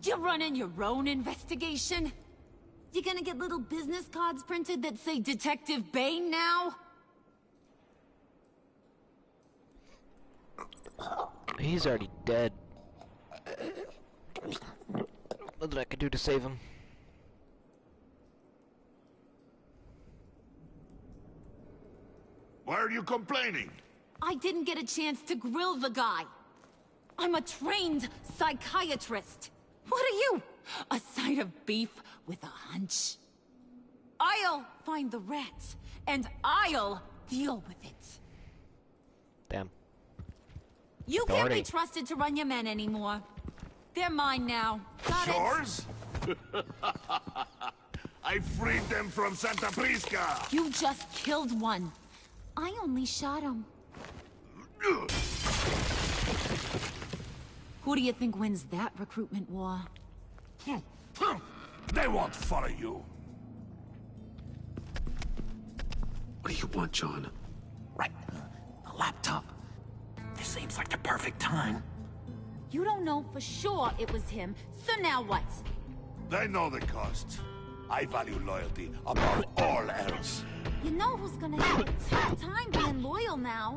Speaker 11: You're running your own investigation? You gonna get little business cards printed that say Detective Bane now?
Speaker 1: He's already dead. Nothing I can do to save him.
Speaker 3: Why are you complaining?
Speaker 11: I didn't get a chance to grill the guy. I'm a trained psychiatrist. What are you? A side of beef with a hunch? I'll find the rats, and I'll deal with it.
Speaker 1: Damn.
Speaker 11: You can't be trusted to run your men anymore. They're mine now. Got it?
Speaker 3: Yours? I freed them from Santa Prisca!
Speaker 11: You just killed one. I only shot him. Who do you think wins that recruitment war?
Speaker 3: They won't follow you.
Speaker 10: What do you want, John? Right. A laptop. This seems like the perfect time.
Speaker 11: You don't know for sure it was him, so now what?
Speaker 3: They know the cost. I value loyalty above all else.
Speaker 11: You know who's gonna have a tough time being loyal now?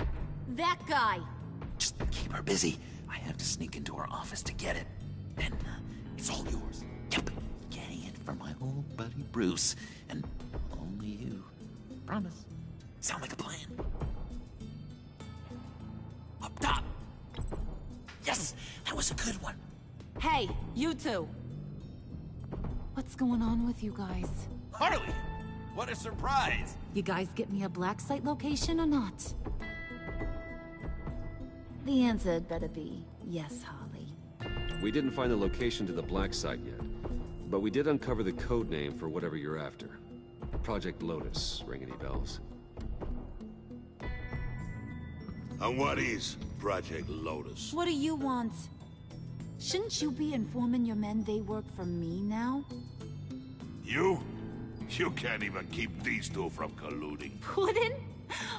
Speaker 11: That guy.
Speaker 10: Just keep her busy. I have to sneak into her office to get it. And it's all yours. Yep. Getting it for my old buddy Bruce. And only you. Promise. Sound like a plan? Up top. Yes, that was a good one.
Speaker 11: Hey, you two. What's going on with you guys?
Speaker 17: Harley! What a surprise!
Speaker 11: You guys get me a black site location or not? The answer had better be yes, Harley.
Speaker 4: We didn't find the location to the black site yet, but we did uncover the code name for whatever you're after. Project Lotus. Ring any bells?
Speaker 3: And what is Project Lotus?
Speaker 11: What do you want? Shouldn't you be informing your men they work for me now?
Speaker 3: You? You can't even keep these two from colluding.
Speaker 11: Puddin'?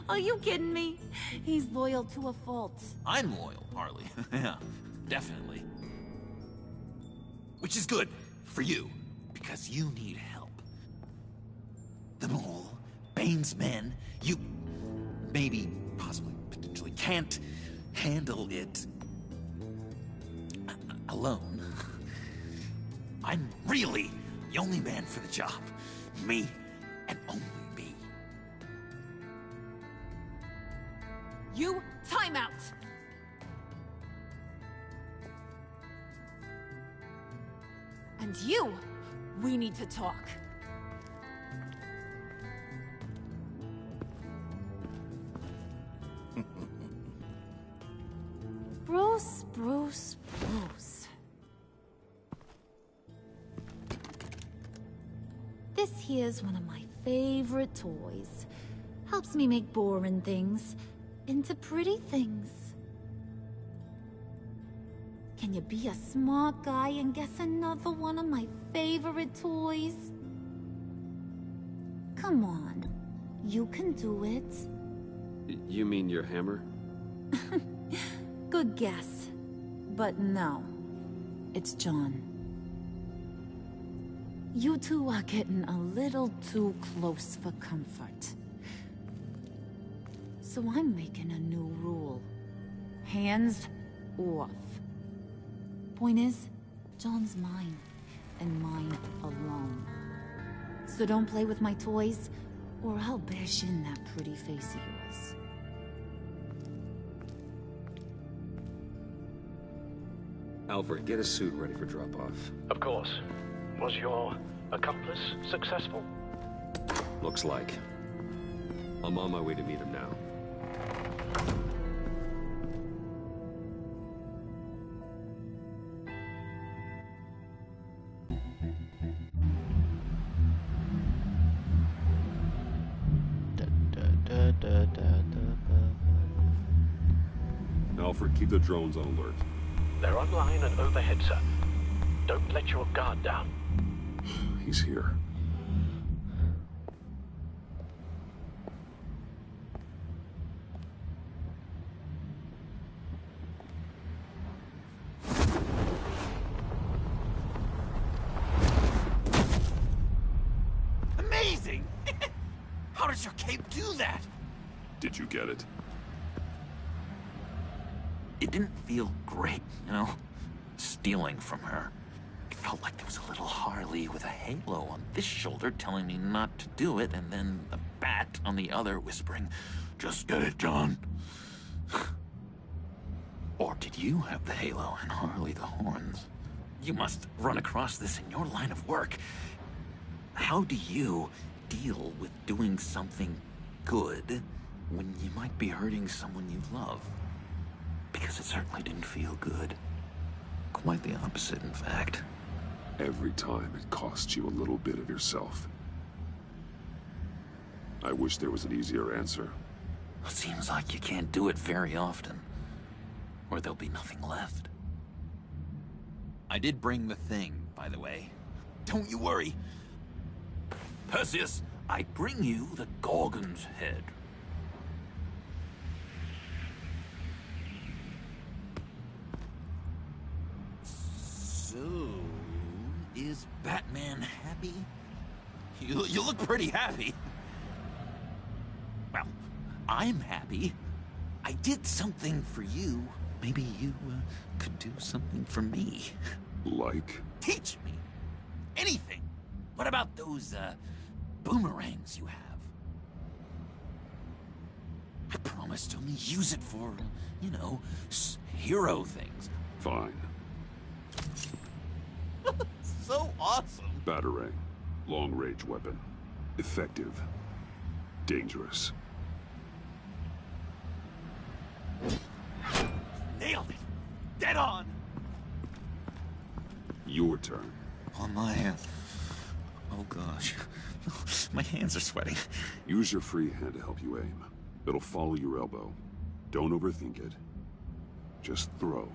Speaker 11: Are you kidding me? He's loyal to a fault.
Speaker 17: I'm loyal, Harley. Yeah, definitely.
Speaker 10: Which is good for you, because you need help. The Mole, Bane's men, you maybe, possibly, potentially can't handle it alone. I'm really the only man for the job. Me, and only me.
Speaker 11: You, time out! And you, we need to talk. Bruce, Bruce, Bruce. This here's one of my favorite toys. Helps me make boring things into pretty things. Can you be a smart guy and guess another one of my favorite toys? Come on, you can do it.
Speaker 4: You mean your hammer?
Speaker 11: Good guess. But no, it's John. You two are getting a little too close for comfort. So I'm making a new rule. Hands off. Point is, John's mine, and mine alone. So don't play with my toys, or I'll bash in that pretty face of yours.
Speaker 4: Alfred, get a suit ready for drop-off.
Speaker 6: Of course. Was your accomplice successful?
Speaker 4: Looks like. I'm on my way to meet him now.
Speaker 8: Alfred, keep the drones on alert.
Speaker 6: They're online and overhead, sir. Don't let your guard down.
Speaker 8: he's here.
Speaker 17: Amazing! How does your cape do that?
Speaker 8: Did you get it?
Speaker 10: It didn't feel great, you know? Stealing from her. It felt like there was a little Harley with a halo on this shoulder telling me not to do it, and then a bat on the other whispering, "Just get it done." Or did you have the halo and Harley the horns? You must run across this in your line of work. How do you deal with doing something good when you might be hurting someone you love? Because it certainly didn't feel good. Quite the opposite, in fact.
Speaker 8: Every time it costs you a little bit of yourself. I wish there was an easier answer.
Speaker 10: It seems like you can't do it very often, or there'll be nothing left. I did bring the thing, by the way. Don't you worry. Perseus, I bring you the Gorgon's head. So, is Batman happy? You look pretty happy. Well, I'm happy. I did something for you. Maybe you could do something for me.
Speaker 8: Like?
Speaker 10: Teach me. Anything. What about those, boomerangs you have? I promise to only use it for, you know, hero things.
Speaker 8: Fine.
Speaker 10: So awesome.
Speaker 8: Batarang. Long-range weapon. Effective. Dangerous.
Speaker 10: Nailed it. Dead on.
Speaker 8: Your turn.
Speaker 10: On my hand. Oh gosh. My hands are sweating.
Speaker 8: Use your free hand to help you aim. It'll follow your elbow. Don't overthink it. Just throw.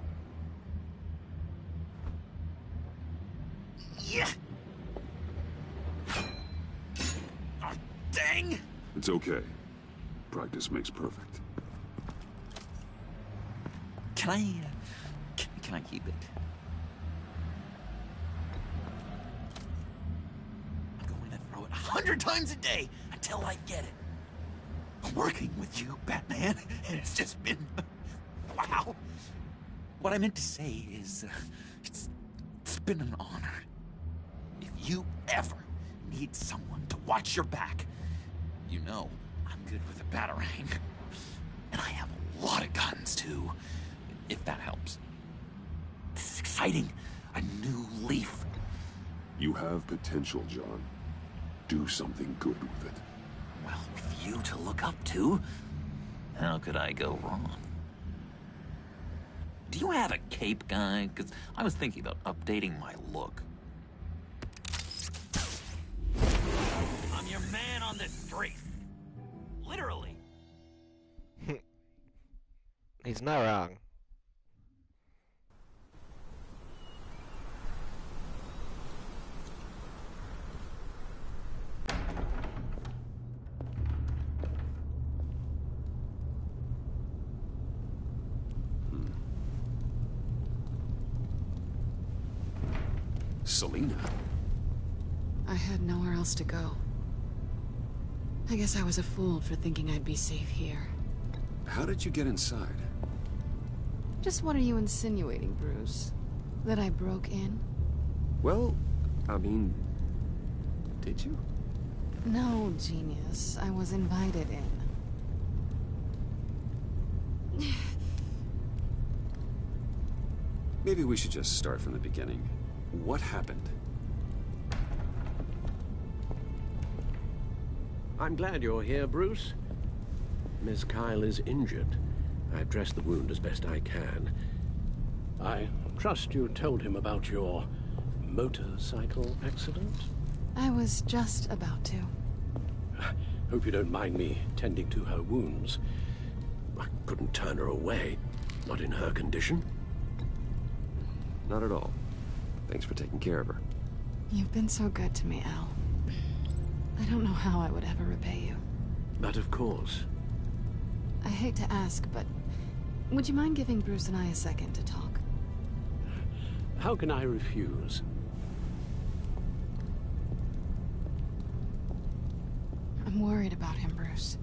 Speaker 10: Yeah. Oh, dang!
Speaker 8: It's okay. Practice makes perfect.
Speaker 10: Can I keep it? I'm going to throw it 100 times a day until I get it. I'm working with you, Batman, and it's just been... wow. What I meant to say is, it's been an honor. If you ever need someone to watch your back, you know I'm good with a Batarang. And I have a lot of guns, too, if that helps. This is exciting. A new leaf.
Speaker 8: You have potential, John. Do something good with it.
Speaker 10: Well, with you to look up to, how could I go wrong? Do you have a cape, guy? Because I was thinking about updating my look. I'm your man on the street. Literally.
Speaker 1: He's not wrong.
Speaker 4: Selina?
Speaker 12: I had nowhere else to go. I guess I was a fool for thinking I'd be safe here.
Speaker 4: How did you get inside?
Speaker 12: Just what are you insinuating, Bruce? That I broke in?
Speaker 4: Well, I mean... did you?
Speaker 12: No, genius. I was invited in.
Speaker 4: Maybe we should just start from the beginning. What happened?
Speaker 7: I'm glad you're here, Bruce. Miss Kyle is injured. I've dressed the wound as best I can. I trust you told him about your motorcycle accident?
Speaker 12: I was just about to.
Speaker 7: Hope you don't mind me tending to her wounds. I couldn't turn her away, not in her condition.
Speaker 4: Not at all. Thanks for taking care of her.
Speaker 12: You've been so good to me, Al. I don't know how I would ever repay you.
Speaker 7: But of course.
Speaker 12: I hate to ask, but would you mind giving Bruce and I a second to talk?
Speaker 7: How can I refuse?
Speaker 12: I'm worried about him, Bruce.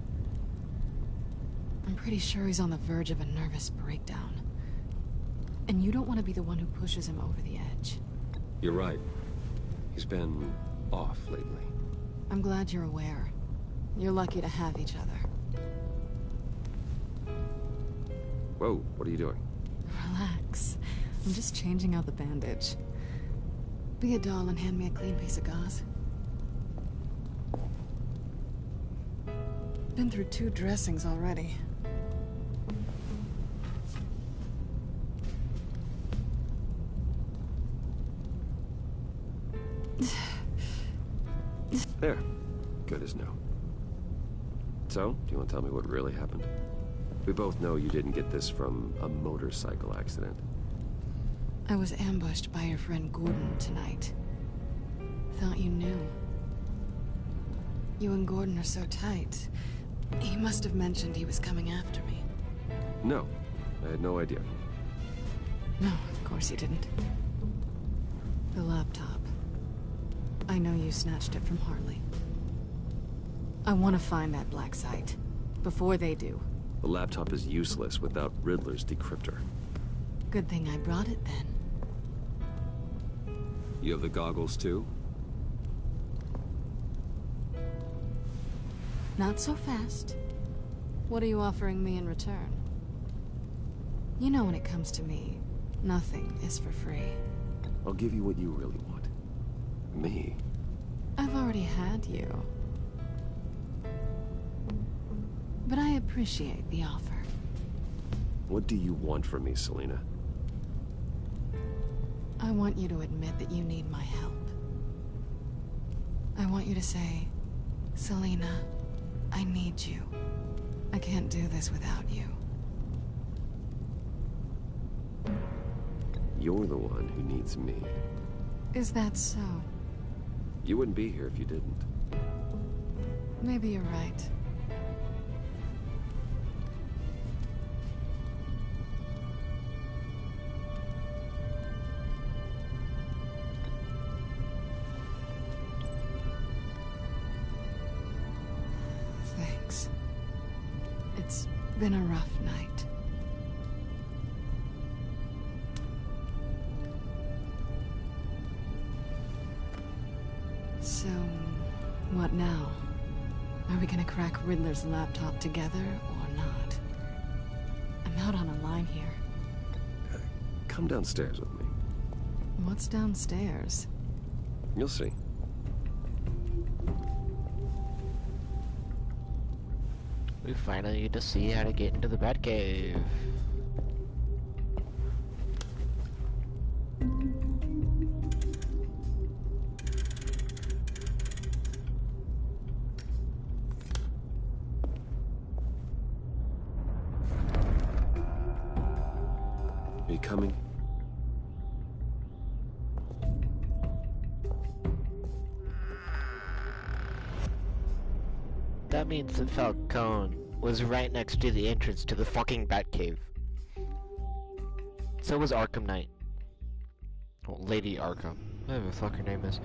Speaker 12: I'm pretty sure he's on the verge of a nervous breakdown. And you don't want to be the one who pushes him over the edge.
Speaker 4: You're right. He's been off lately.
Speaker 12: I'm glad you're aware. You're lucky to have each other.
Speaker 4: Whoa, what are you doing?
Speaker 12: Relax. I'm just changing out the bandage. Be a doll and hand me a clean piece of gauze. Been through 2 dressings already.
Speaker 4: There. Good as new. So, do you want to tell me what really happened? We both know you didn't get this from a motorcycle accident.
Speaker 12: I was ambushed by your friend Gordon tonight. Thought you knew. You and Gordon are so tight. He must have mentioned he was coming after me.
Speaker 4: No, I had no idea.
Speaker 12: No, of course you didn't. The laptop. I know you snatched it from Harley. I want to find that black site. Before they do.
Speaker 4: The laptop is useless without Riddler's decryptor.
Speaker 12: Good thing I brought it then.
Speaker 4: You have the goggles too?
Speaker 12: Not so fast. What are you offering me in return? You know when it comes to me, nothing is for free.
Speaker 4: I'll give you what you really want. Me.
Speaker 12: I've already had you. But I appreciate the offer.
Speaker 4: What do you want from me, Selina?
Speaker 12: I want you to admit that you need my help. I want you to say, Selina, I need you. I can't do this without you.
Speaker 4: You're the one who needs me.
Speaker 12: Is that so?
Speaker 4: You wouldn't be here if you didn't.
Speaker 12: Maybe you're right. Thanks. It's been a rough night. So, what now? Are we gonna crack Riddler's laptop together, or not? I'm out on a line here.
Speaker 4: Come downstairs with me.
Speaker 12: What's downstairs?
Speaker 4: You'll see.
Speaker 1: We finally get to see how to get into the Batcave.
Speaker 4: Are you coming?
Speaker 1: That means that Falcone was right next to the entrance to the fucking Batcave. So was Arkham Knight. Well, Lady Arkham. Whatever the fuck her name is.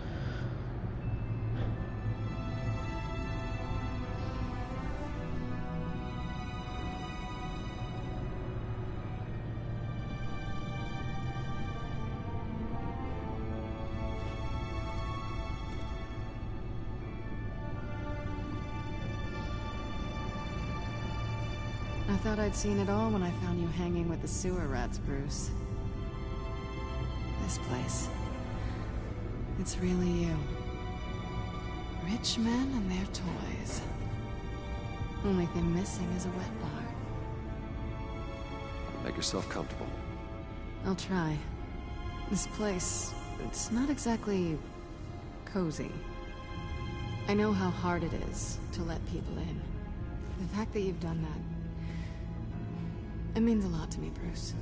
Speaker 12: I thought I'd seen it all when I found you hanging with the sewer rats, Bruce. This place. It's really you. Rich men and their toys. Only thing missing is a wet bar.
Speaker 4: Make yourself comfortable.
Speaker 12: I'll try. This place, it's not exactly cozy. I know how hard it is to let people in. The fact that you've done that, it means a lot to me, Bruce.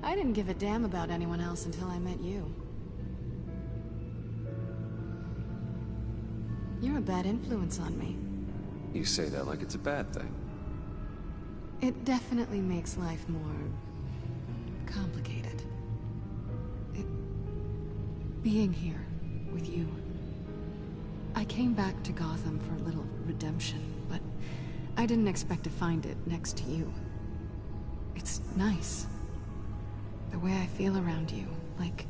Speaker 12: I didn't give a damn about anyone else until I met you. You're a bad influence on me.
Speaker 4: You say that like it's a bad thing.
Speaker 12: It definitely makes life more complicated. Being here with you. I came back to Gotham for a little redemption, but I didn't expect to find it next to you. It's nice. The way I feel around you, like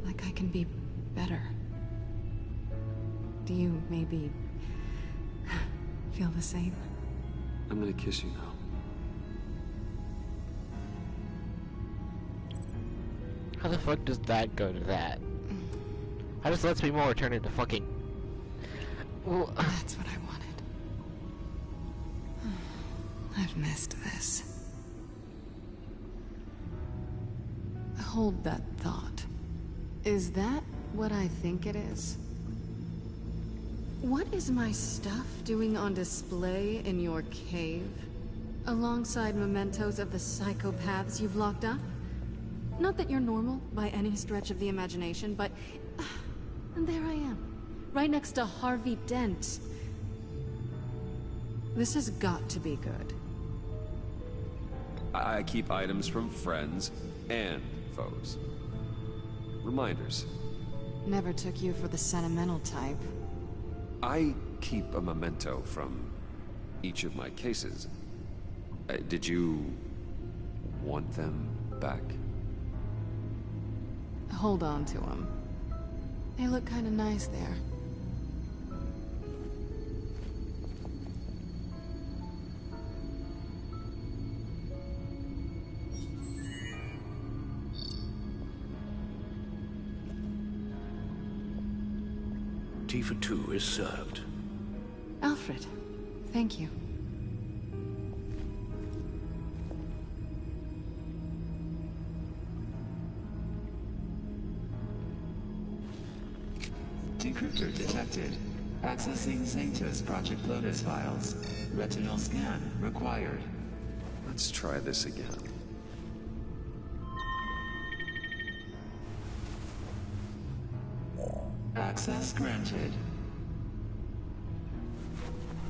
Speaker 12: I can be better. Do you maybe feel the same?
Speaker 4: I'm gonna kiss you now.
Speaker 1: How the fuck does that go to that? How does Let's Be More turn into fucking... Well,
Speaker 12: that's what I wanted. I've missed this. Hold that thought. Is that what I think it is? What is my stuff doing on display in your cave? Alongside mementos of the psychopaths you've locked up? Not that you're normal by any stretch of the imagination, but... and there I am, right next to Harvey Dent. This has got to be good.
Speaker 4: I keep items from friends and foes. Reminders.
Speaker 12: Never took you for the sentimental type.
Speaker 4: I keep a memento from each of my cases. Did you want them back?
Speaker 12: Hold on to them. They look kind of nice there.
Speaker 7: Tea for two is served.
Speaker 12: Alfred, thank you.
Speaker 9: Decryptor detected. Accessing Zeta's Project Lotus files. Retinal scan required.
Speaker 4: Let's try this again.
Speaker 9: Access granted.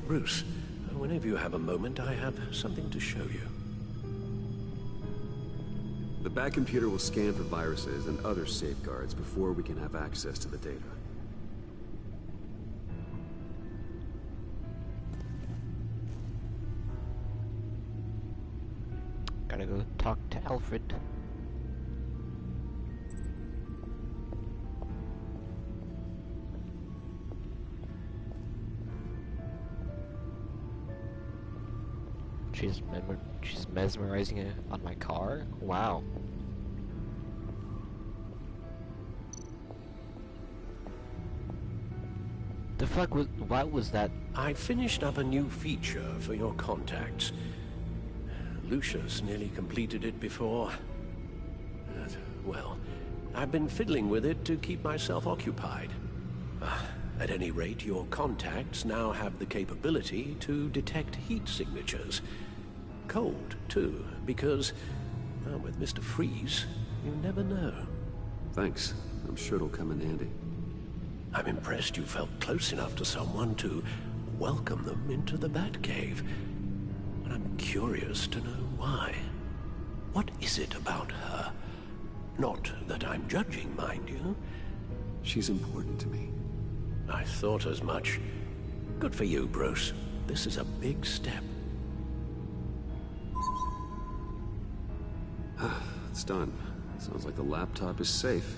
Speaker 7: Bruce, whenever you have a moment, I have something to show you.
Speaker 4: The back computer will scan for viruses and other safeguards before we can have access to the data.
Speaker 1: Gotta go talk to Alfred. She's mesmerizing it on my car? Wow. The fuck was... what was that?
Speaker 7: I finished up a new feature for your contacts. Lucius nearly completed it before. Well, I've been fiddling with it to keep myself occupied. At any rate, your contacts now have the capability to detect heat signatures. Cold, too, because, well, with Mr. Freeze, you never know.
Speaker 4: Thanks. I'm sure it'll come in handy.
Speaker 7: I'm impressed you felt close enough to someone to welcome them into the Batcave. And I'm curious to know why. What is it about her? Not that I'm judging, mind you.
Speaker 4: She's important to me.
Speaker 7: I thought as much. Good for you, Bruce. This is a big step.
Speaker 4: It's done. Sounds like the laptop is safe.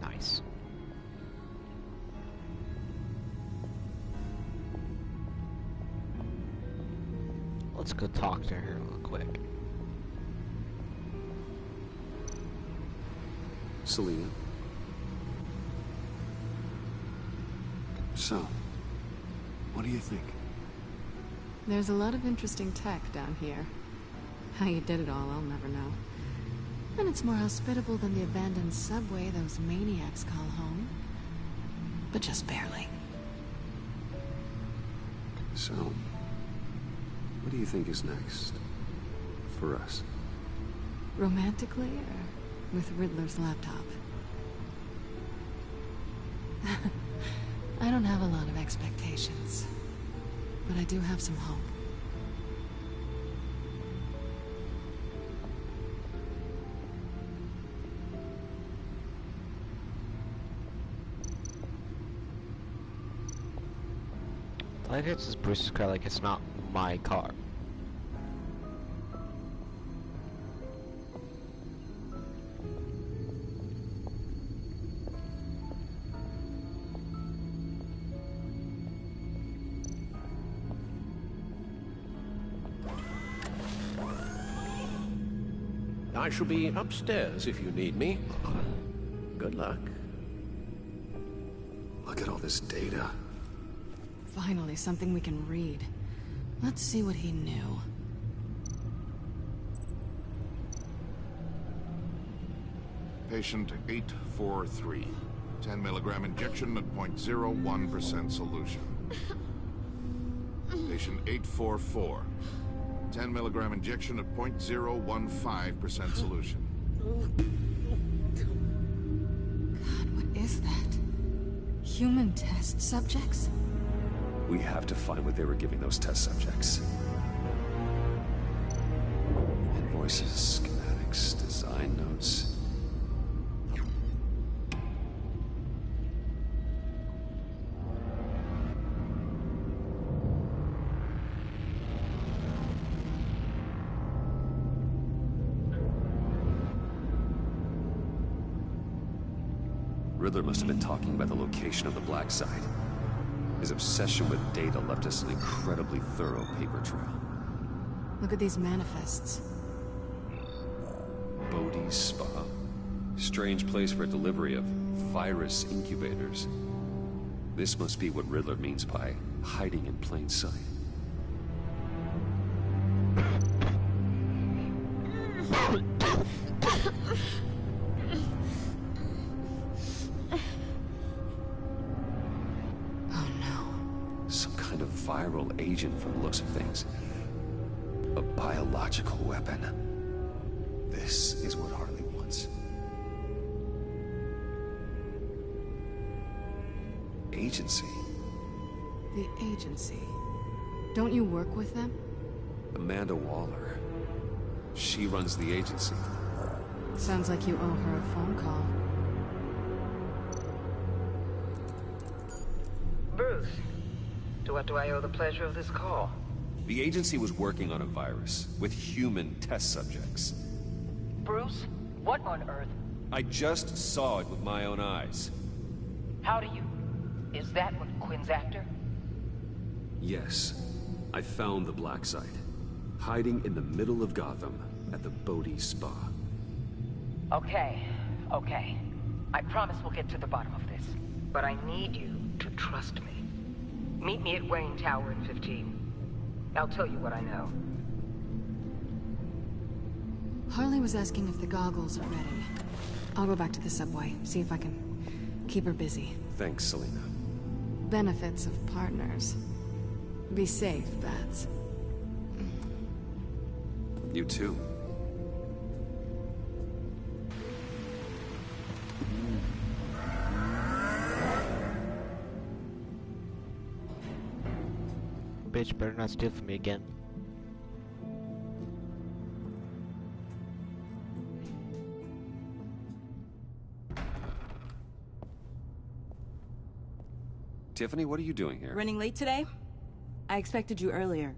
Speaker 1: Nice. Let's go talk to her real quick.
Speaker 4: Selina. So, what do you think?
Speaker 12: There's a lot of interesting tech down here. How you did it all, I'll never know. And it's more hospitable than the abandoned subway those maniacs call home. But just barely.
Speaker 4: So, What do you think is next? For us?
Speaker 12: Romantically, or with Riddler's laptop? I don't have a lot of expectations, but I do have some hope.
Speaker 1: I like it's Bruce's car, like it's not my car.
Speaker 7: I shall be upstairs if you need me. Good luck.
Speaker 4: Look at all this data.
Speaker 12: Finally, something we can read. Let's see what he knew.
Speaker 3: Patient 843. 10 milligram injection at 0.01% solution. Patient 844. 10 milligram injection at 0.015% solution.
Speaker 12: God, what is that? Human test subjects?
Speaker 4: We have to find what they were giving those test subjects. Invoices, schematics, design notes. Riddler must have been talking about the location of the Black Site. His obsession with data left us an incredibly thorough paper trail.
Speaker 12: Look at these manifests.
Speaker 4: Bodhi's Spa. Strange place for a delivery of virus incubators. This must be what Riddler means by hiding in plain sight. Viral agent from the looks of things. A biological weapon. This is what Harley wants. Agency.
Speaker 12: The agency. Don't you work with them?
Speaker 4: Amanda Waller. She runs the agency.
Speaker 12: Sounds like you owe her a phone call.
Speaker 16: Bruce. To what do I owe the pleasure of this call?
Speaker 4: The agency was working on a virus with human test subjects.
Speaker 16: Bruce, what on earth?
Speaker 4: I just saw it with my own eyes.
Speaker 16: How do you... Is that what Quinn's after?
Speaker 4: Yes. I found the Black Site. Hiding in the middle of Gotham at the Bodhi Spa.
Speaker 16: Okay. I promise we'll get to the bottom of this. But I need you to trust me. Meet me at Wayne Tower in 15. I'll tell you what I know.
Speaker 12: Harley was asking if the goggles are ready. I'll go back to the subway, see if I can keep her busy.
Speaker 4: Thanks, Selina.
Speaker 12: Benefits of partners. Be safe, Bats.
Speaker 4: You too.
Speaker 1: Bitch better not steal from me again.
Speaker 4: Tiffany, what are you doing here?
Speaker 14: Running late today? I expected you earlier.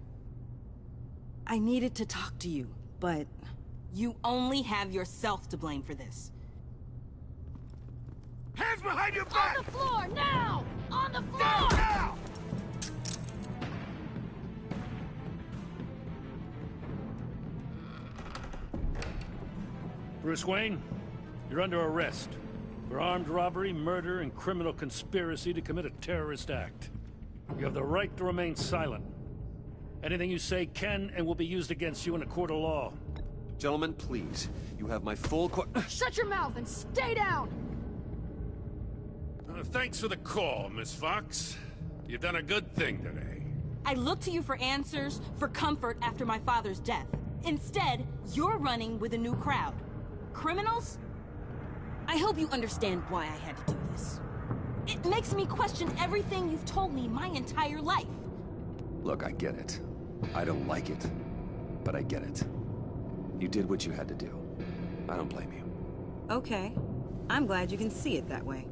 Speaker 14: I needed to talk to you, but you only have yourself to blame for this.
Speaker 3: Hands behind your back!
Speaker 21: On the floor, now! On the floor!
Speaker 3: Down, now!
Speaker 15: Bruce Wayne, you're under arrest for armed robbery, murder, and criminal conspiracy to commit a terrorist act. You have the right to remain silent. Anything you say can and will be used against you in a court of law.
Speaker 4: Gentlemen, please. You have my full
Speaker 21: Shut your mouth and stay down!
Speaker 15: Thanks for the call, Miss Fox. You've done a good thing today.
Speaker 14: I looked to you for answers, for comfort after my father's death. Instead, you're running with a new crowd. Criminals? I hope you understand why I had to do this. It makes me question everything you've told me my entire life.
Speaker 4: Look, I get it. I don't like it, but I get it. You did what you had to do. I don't blame you.
Speaker 14: Okay. I'm glad you can see it that way.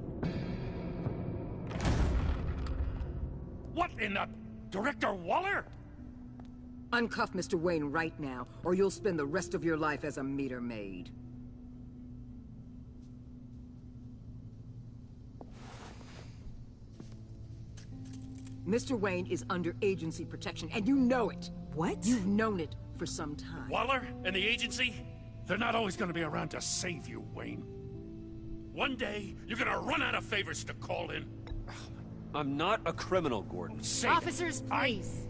Speaker 15: What in the... Director Waller?
Speaker 19: Uncuff Mr. Wayne right now, or you'll spend the rest of your life as a meter maid. Mr. Wayne is under agency protection, and you know it.
Speaker 14: What?
Speaker 19: You've known it for some time.
Speaker 15: Waller and the agency? They're not always gonna be around to save you, Wayne. One day, you're gonna run out of favors to call in.
Speaker 4: I'm not a criminal, Gordon.
Speaker 21: Officers, please.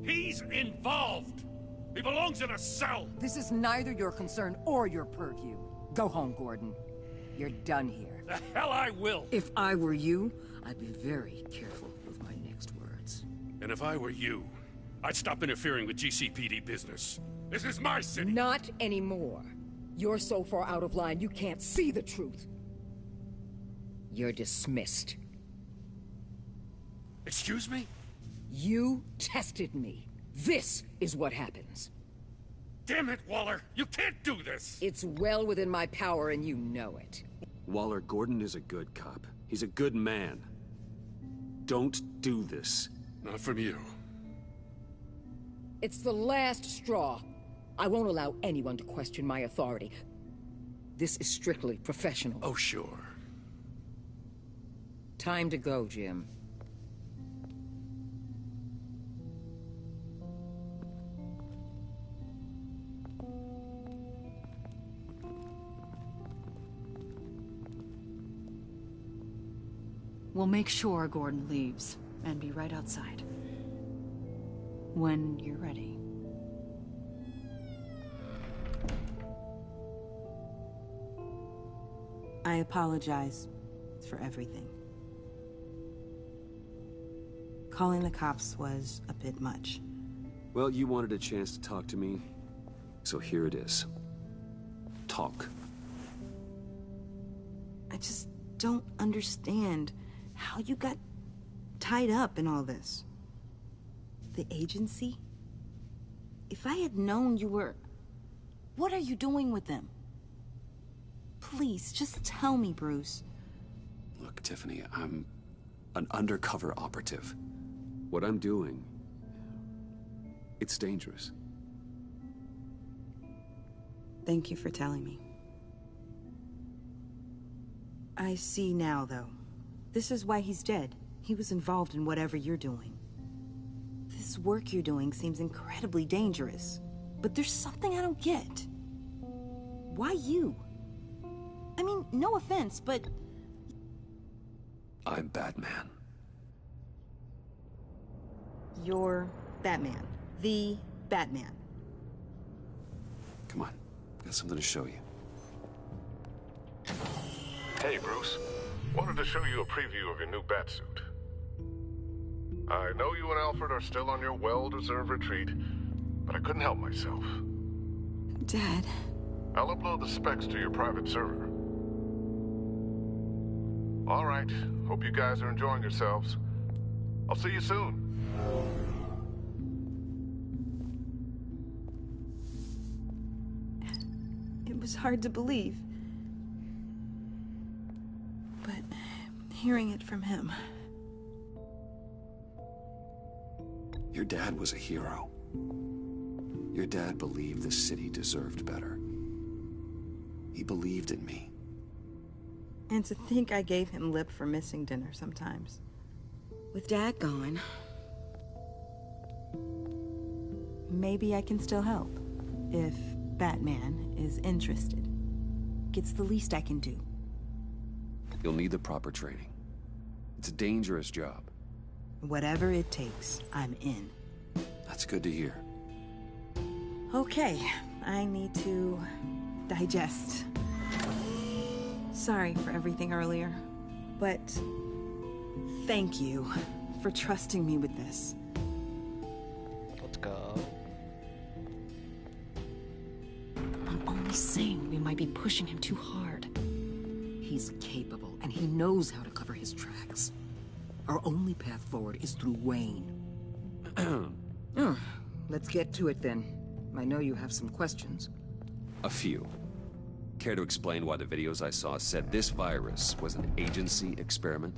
Speaker 15: He's involved. He belongs in a cell.
Speaker 19: This is neither your concern or your purview. Go home, Gordon. You're done here.
Speaker 15: The hell I will.
Speaker 19: If I were you, I'd be very careful with my next words.
Speaker 15: And if I were you, I'd stop interfering with GCPD business. This is my city.
Speaker 19: Not anymore. You're so far out of line, you can't see the truth. You're dismissed.
Speaker 15: Excuse me?
Speaker 19: You tested me. This is what happens.
Speaker 15: Damn it, Waller! You can't do this!
Speaker 19: It's well within my power and you know it.
Speaker 4: Waller, Gordon is a good cop. He's a good man. Don't do this.
Speaker 15: Not from you.
Speaker 19: It's the last straw. I won't allow anyone to question my authority. This is strictly professional.
Speaker 15: Oh, sure.
Speaker 19: Time to go, Jim.
Speaker 21: We'll make sure Gordon leaves, and be right outside. When you're ready.
Speaker 14: I apologize for everything. Calling the cops was a bit much.
Speaker 4: Well, you wanted a chance to talk to me, so here it is. Talk.
Speaker 14: I just don't understand how you got tied up in all this. The agency? If I had known you were... What are you doing with them? Please, just tell me, Bruce.
Speaker 4: Look, Tiffany, I'm an undercover operative. What I'm doing, it's dangerous.
Speaker 14: Thank you for telling me. I see now, though. This is why he's dead. He was involved in whatever you're doing. This work you're doing seems incredibly dangerous. But there's something I don't get. Why you? I mean, no offense, but...
Speaker 4: I'm Batman.
Speaker 14: You're Batman. The Batman.
Speaker 4: Come on, got something to show you.
Speaker 20: Hey, Bruce. Wanted to show you a preview of your new Batsuit. I know you and Alfred are still on your well-deserved retreat, but I couldn't help myself.
Speaker 14: Dad.
Speaker 20: I'll upload the specs to your private server. All right. Hope you guys are enjoying yourselves. I'll see you soon.
Speaker 14: It was hard to believe. But hearing it from him...
Speaker 4: Your dad was a hero. Your dad believed the city deserved better. He believed in me.
Speaker 14: And to think I gave him lip for missing dinner sometimes. With Dad gone... maybe I can still help. If Batman is interested. It's the least I can do.
Speaker 4: You'll need the proper training. It's a dangerous job.
Speaker 14: Whatever it takes, I'm in.
Speaker 4: That's good to hear.
Speaker 14: Okay, I need to digest. Sorry for everything earlier, but thank you for trusting me with this.
Speaker 1: Let's go.
Speaker 13: I'm only saying we might be pushing him too hard.
Speaker 19: He's capable, and he knows how to cover his tracks. Our only path forward is through Wayne. Let's get to it then. I know you have some questions.
Speaker 4: A few. Care to explain why the videos I saw said this virus was an agency experiment?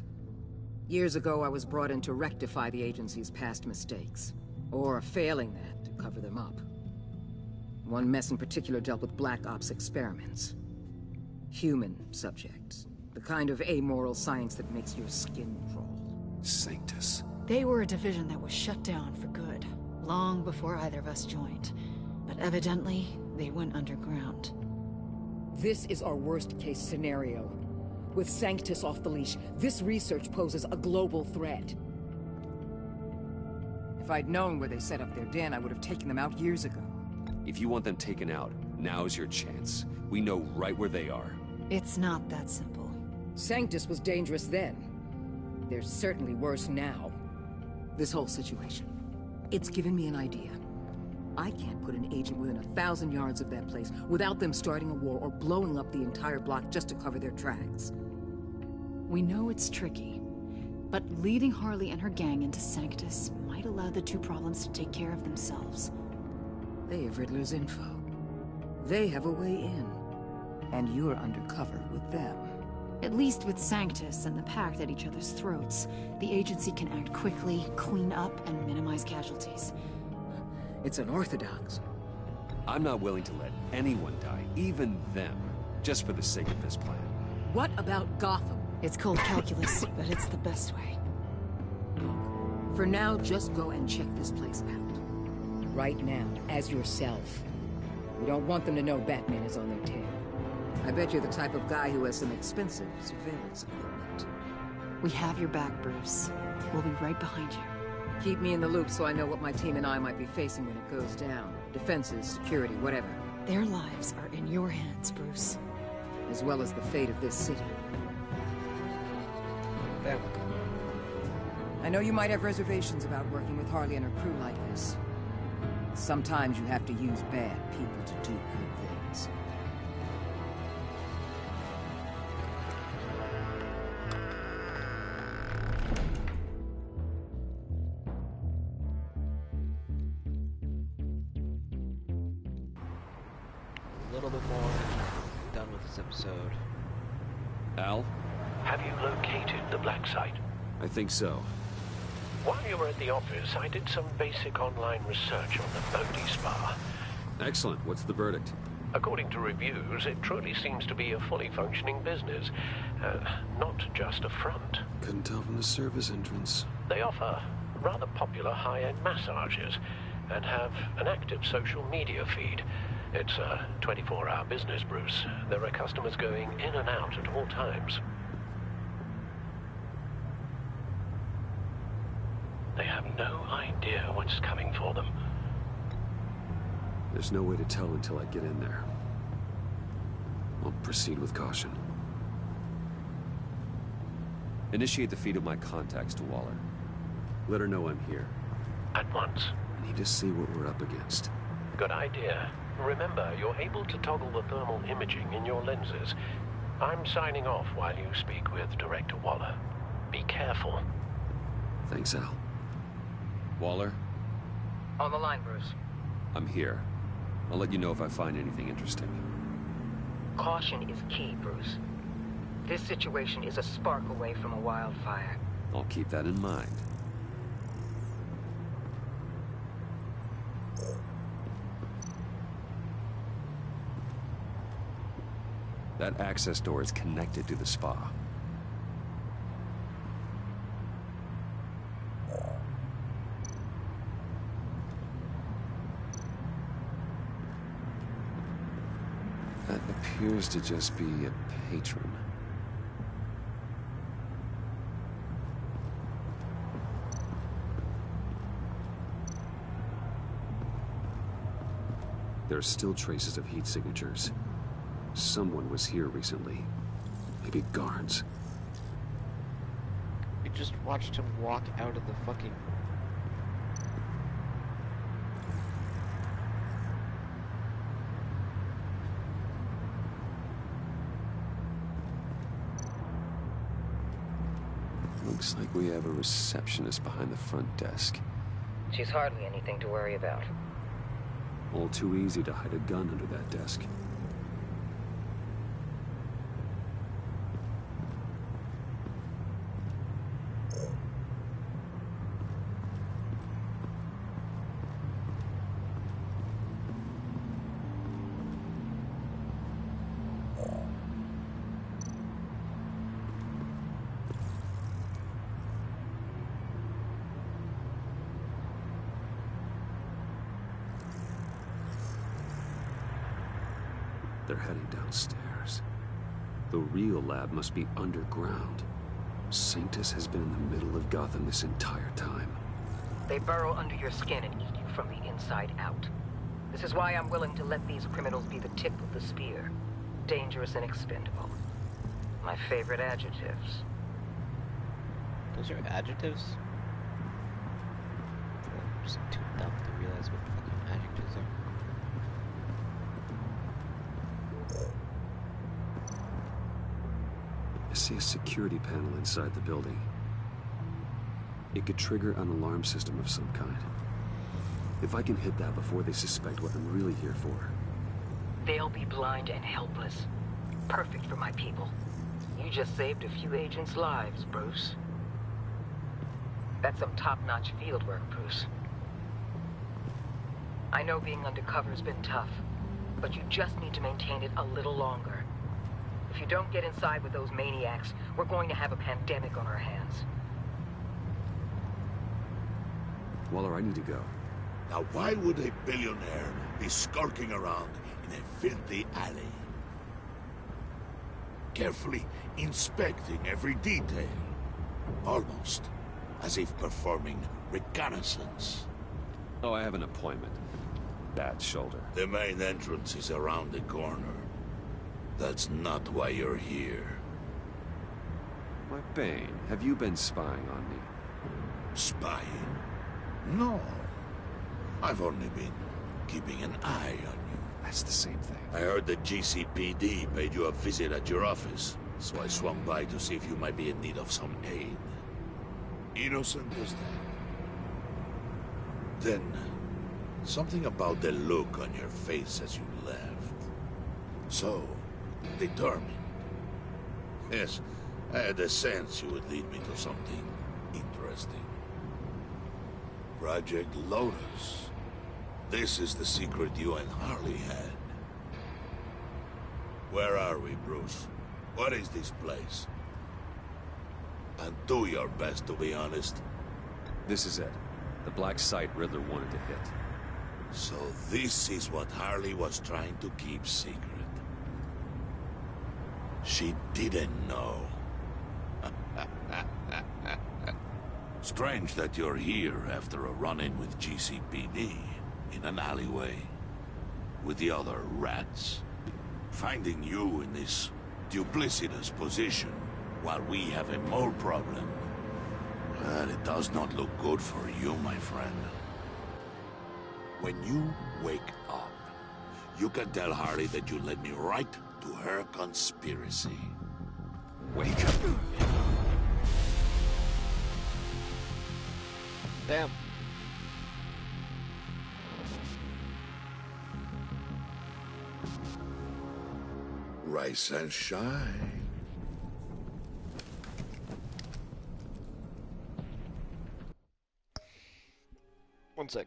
Speaker 19: Years ago, I was brought in to rectify the agency's past mistakes. Or failing that, to cover them up. One mess in particular dealt with Black Ops experiments. Human subjects. The kind of amoral science that makes your skin crawl.
Speaker 4: Sanctus.
Speaker 13: They were a division that was shut down for good, long before either of us joined. But evidently, they went underground.
Speaker 19: This is our worst-case scenario. With Sanctus off the leash, this research poses a global threat. If I'd known where they set up their den, I would have taken them out years ago.
Speaker 4: If you want them taken out, now's your chance. We know right where they are.
Speaker 13: It's not that simple.
Speaker 19: Sanctus was dangerous then. They're certainly worse now. This whole situation, it's given me an idea. I can't put an agent within 1,000 yards of that place without them starting a war or blowing up the entire block just to cover their tracks.
Speaker 13: We know it's tricky, but leading Harley and her gang into Sanctus might allow the two problems to take care of themselves.
Speaker 19: They have Riddler's info. They have a way in. And you're undercover with them.
Speaker 13: At least with Sanctus and the Pact at each other's throats, the agency can act quickly, clean up, and minimize casualties.
Speaker 19: It's unorthodox.
Speaker 4: I'm not willing to let anyone die, even them, just for the sake of this plan.
Speaker 19: What about Gotham?
Speaker 13: It's cold calculus, but it's the best way.
Speaker 19: For now, just go and check this place out. Right now, as yourself. We don't want them to know Batman is on their tail. I bet you're the type of guy who has some expensive surveillance equipment.
Speaker 13: We have your back, Bruce. We'll be right behind you.
Speaker 19: Keep me in the loop so I know what my team and I might be facing when it goes down. Defenses, security, whatever.
Speaker 13: Their lives are in your hands, Bruce.
Speaker 19: As well as the fate of this city.
Speaker 1: Damn.
Speaker 19: I know you might have reservations about working with Harley and her crew like this. Sometimes you have to use bad people to do good things.
Speaker 1: A little bit more. Done with this episode.
Speaker 4: Al?
Speaker 6: Have you located the black site?
Speaker 4: I think so.
Speaker 6: While you were at the office, I did some basic online research on the Bodhi Spa.
Speaker 4: Excellent. What's the verdict?
Speaker 6: According to reviews, it truly seems to be a fully functioning business. Not just a front.
Speaker 8: Couldn't tell from the service entrance.
Speaker 6: They offer rather popular high-end massages and have an active social media feed. It's a 24-hour business, Bruce. There are customers going in and out at all times. They have no idea what's coming for them.
Speaker 8: There's no way to tell until I get in there. I'll proceed with caution.
Speaker 4: Initiate the feed of my contacts to Waller. Let her know I'm here.
Speaker 6: At once.
Speaker 8: I need to see what we're up against.
Speaker 6: Good idea. Remember, you're able to toggle the thermal imaging in your lenses. I'm signing off while you speak with Director Waller. Be careful.
Speaker 8: Thanks, Al.
Speaker 4: Waller?
Speaker 19: On the line, Bruce.
Speaker 4: I'm here. I'll let you know if I find anything interesting.
Speaker 19: Caution is key, Bruce. This situation is a spark away from a wildfire.
Speaker 4: I'll keep that in mind. That access door is connected to the spa.
Speaker 8: That appears to just be a patron. There are still traces of heat signatures. Someone was here recently. Maybe guards.
Speaker 1: We just watched him walk out of the fucking...
Speaker 4: Looks like we have a receptionist behind the front desk.
Speaker 16: She's hardly anything to worry about.
Speaker 4: All too easy to hide a gun under that desk. They're heading downstairs. The real lab must be underground. Sanctus has been in the middle of Gotham this entire time.
Speaker 16: They burrow under your skin and eat you from the inside out. This is why I'm willing to let these criminals be the tip of the spear. Dangerous and expendable. My favorite adjectives.
Speaker 1: Those are adjectives? I'm just too dumb to realize what fucking adjectives are.
Speaker 4: I see a security panel inside the building. It could trigger an alarm system of some kind. If I can hit that before they suspect what I'm really here for.
Speaker 16: They'll be blind and helpless. Perfect for my people. You just saved a few agents' lives, Bruce. That's some top-notch field work, Bruce. I know being undercover's been tough, but you just need to maintain it a little longer. If you don't get inside with those maniacs, we're going to have a pandemic on our hands.
Speaker 4: Waller, I need to go.
Speaker 3: Now why would a billionaire be skulking around in a filthy alley? Carefully inspecting every detail. Almost as if performing reconnaissance.
Speaker 4: Oh, I have an appointment. Bad shoulder.
Speaker 3: The main entrance is around the corner. That's not why you're here.
Speaker 4: My Bane, have you been spying on me?
Speaker 3: Spying? No. I've only been keeping an eye on you.
Speaker 4: That's the same thing.
Speaker 3: I heard the GCPD paid you a visit at your office, so I swung by to see if you might be in need of some aid. Innocent as that. Then, something about the look on your face as you left. So determined. Yes, I had a sense you would lead me to something interesting. Project Lotus. This is the secret you and Harley had. Where are we, Bruce? What is this place? And do your best to be honest.
Speaker 4: This is it. The black site Riddler wanted to hit.
Speaker 3: So this is what Harley was trying to keep secret. She didn't know. Strange that you're here after a run-in with GCPD in an alleyway with the other rats. Finding you in this duplicitous position while we have a mole problem. Well, it does not look good for you, my friend. When you wake up, you can tell Harley that you led me right to her conspiracy.
Speaker 4: Wake up.
Speaker 1: Damn.
Speaker 3: Rise and shine.
Speaker 1: One sec.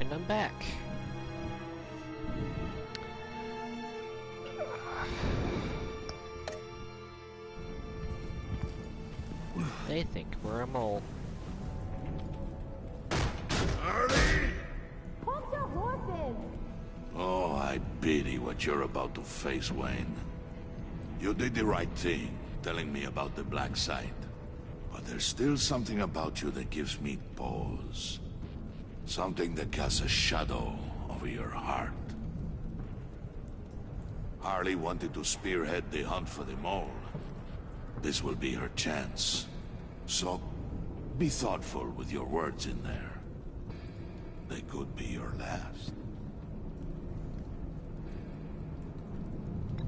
Speaker 1: And I'm back. They think we're a mole.
Speaker 3: Hold your horses! Oh, I pity what you're about to face, Wayne. You did the right thing, telling me about the black site. But there's still something about you that gives me pause. Something that casts a shadow over your heart. Harley wanted to spearhead the hunt for the mole. This will be her chance. So, be thoughtful with your words in there. They could be your last.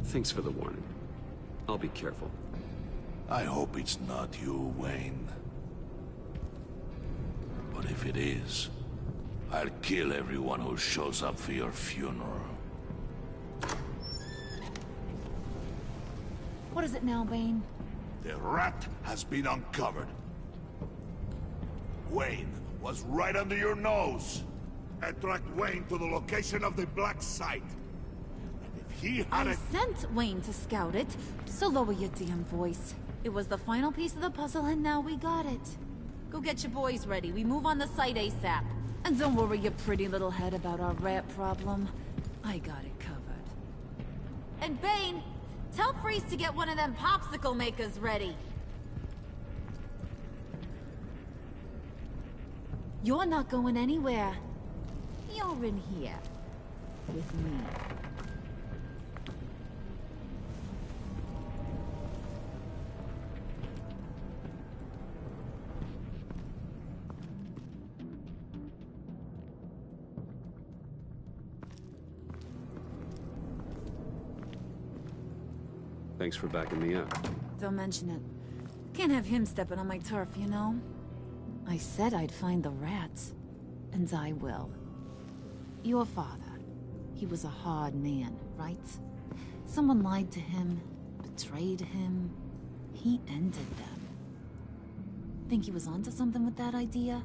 Speaker 4: Thanks for the warning. I'll be careful.
Speaker 3: I hope it's not you, Wayne. But if it is, I'll kill everyone who shows up for your funeral.
Speaker 11: What is it now, Bane?
Speaker 3: The rat has been uncovered. Wayne was right under your nose. I tracked Wayne to the location of the black site. And if he had
Speaker 11: I sent Wayne to scout it, so lower your damn voice. It was the final piece of the puzzle and now we got it. Go get your boys ready. We move on the site ASAP. And don't worry your pretty little head about our rat problem. I got it covered. And Bane, tell Freeze to get one of them popsicle makers ready. You're not going anywhere. You're in here. With me.
Speaker 4: Thanks for backing me up.
Speaker 11: Don't mention it. Can't have him stepping on my turf, you know? I said I'd find the rats. And I will. Your father. He was a hard man, right? Someone lied to him, betrayed him. He ended them. Think he was onto something with that idea?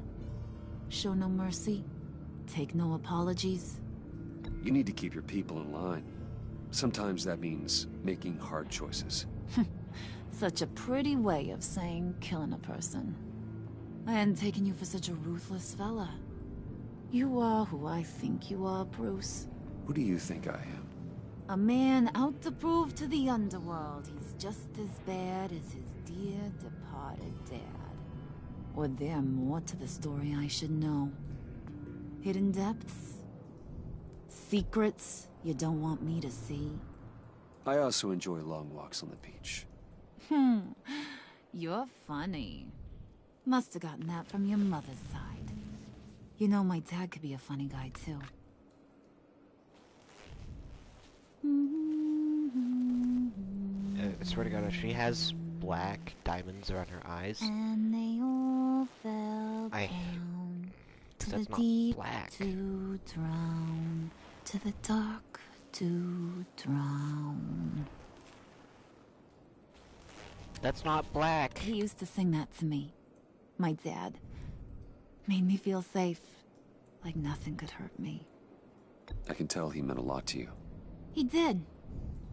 Speaker 11: Show no mercy? Take no apologies?
Speaker 4: You need to keep your people in line. Sometimes that means making hard choices.
Speaker 11: Such a pretty way of saying killing a person. I hadn't taken you for such a ruthless fella. You are who I think you are, Bruce.
Speaker 4: Who do you think I am?
Speaker 11: A man out to prove to the underworld he's just as bad as his dear departed dad. Or there more to the story I should know. Hidden depths? Secrets you don't want me to see?
Speaker 4: I also enjoy long walks on the beach.
Speaker 11: You're funny. Must have gotten that from your mother's side. You know, my dad could be a funny guy, too.
Speaker 1: I swear to God, she has black diamonds around her eyes.
Speaker 11: And they all fell down to
Speaker 1: that's
Speaker 11: the
Speaker 1: not
Speaker 11: deep
Speaker 1: black.
Speaker 11: to drown, to the dark to drown.
Speaker 1: That's not black.
Speaker 11: He used to sing that to me. My dad. Made me feel safe. Like nothing could hurt me.
Speaker 4: I can tell he meant a lot to you.
Speaker 11: He did.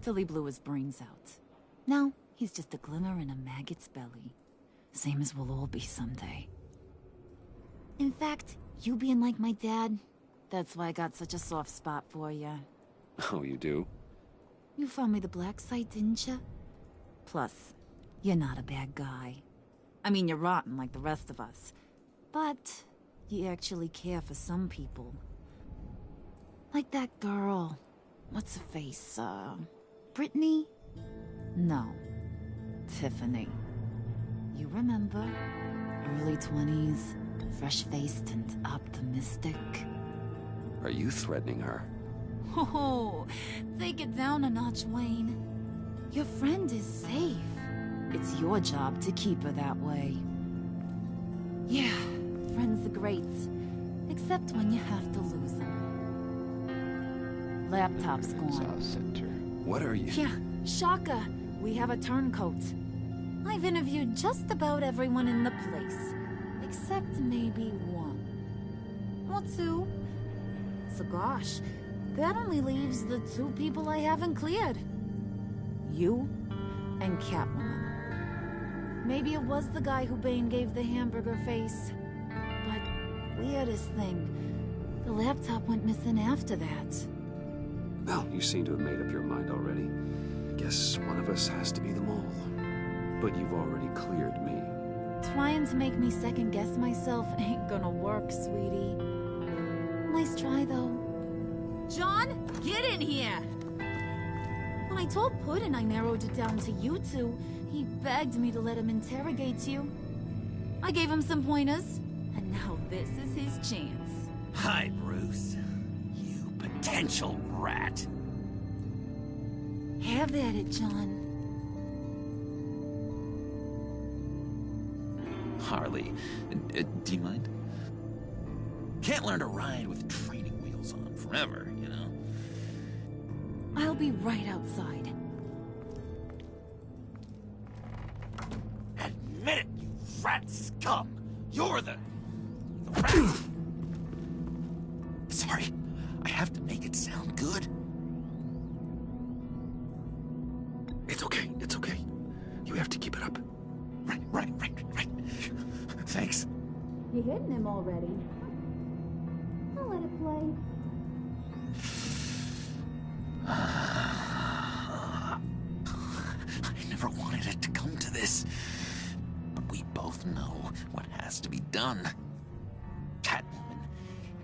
Speaker 11: Till he blew his brains out. Now, he's just a glimmer in a maggot's belly. Same as we'll all be someday. In fact, you being like my dad, that's why I got such a soft spot for you.
Speaker 4: Oh, you do?
Speaker 11: You found me the black site, didn't you? Plus, you're not a bad guy. I mean, you're rotten like the rest of us. But you actually care for some people. Like that girl. What's her face? Brittany? No. Tiffany. You remember? Early 20s, fresh-faced and optimistic.
Speaker 4: Are you threatening her?
Speaker 11: Oh, take it down a notch, Wayne. Your friend is safe. It's your job to keep her that way. Yeah, friends are great. Except when you have to lose them. Laptop's gone.
Speaker 1: Center.
Speaker 4: What are you?
Speaker 11: Yeah, shocker. We have a turncoat. I've interviewed just about everyone in the place. Except maybe one. Or two. So gosh, that only leaves the two people I haven't cleared. You and Catwoman. Maybe it was the guy who Bane gave the hamburger face. But weirdest thing, the laptop went missing after that.
Speaker 4: Well, you seem to have made up your mind already. I guess one of us has to be the mole. But you've already cleared me.
Speaker 11: Trying to make me second-guess myself ain't gonna work, sweetie. Nice try, though. John, get in here! When I told Puddin' I narrowed it down to you two, he begged me to let him interrogate you. I gave him some pointers, and now this is his chance.
Speaker 17: Hi, Bruce. You potential rat.
Speaker 11: Have at it, John.
Speaker 17: Harley, do you mind? Can't learn to ride with training wheels on forever, you know?
Speaker 11: I'll be right outside.
Speaker 17: Admit it, you rat scum! You're the rat! Sorry, I have to make it sound good.
Speaker 4: It's okay, it's okay. You have to keep it up.
Speaker 17: Right. Thanks.
Speaker 11: You hitting him already? I'll let it play.
Speaker 17: I never wanted it to come to this. But we both know what has to be done. Catwoman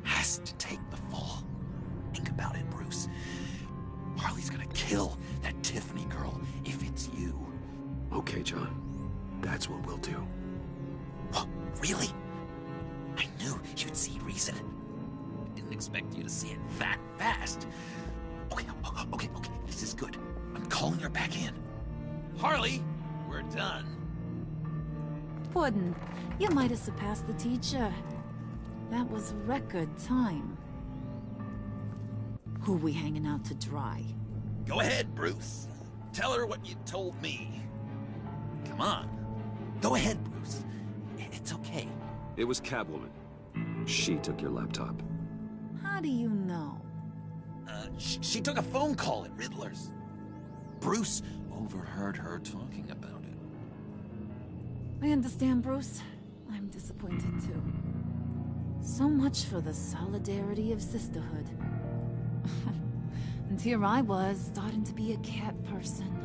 Speaker 17: has to take the fall. Think about it, Bruce. Harley's gonna kill that Tiffany girl if it's you.
Speaker 4: Okay, John. That's what we'll do.
Speaker 17: What? Really? I knew you'd see reason. I didn't expect you to see it that fast. Okay. This is good. I'm calling her back in. Harley, we're done.
Speaker 11: Puddin', you might have surpassed the teacher. That was record time. Who we hanging out to dry?
Speaker 17: Go ahead, Bruce. Tell her what you told me. Come on. Go ahead, Bruce. It's okay.
Speaker 4: It was Catwoman. She took your laptop.
Speaker 11: How do you know?
Speaker 17: She took a phone call at Riddler's. Bruce overheard her talking about it.
Speaker 11: I understand, Bruce. I'm disappointed too. So much for the solidarity of sisterhood. And here I was, starting to be a cat person.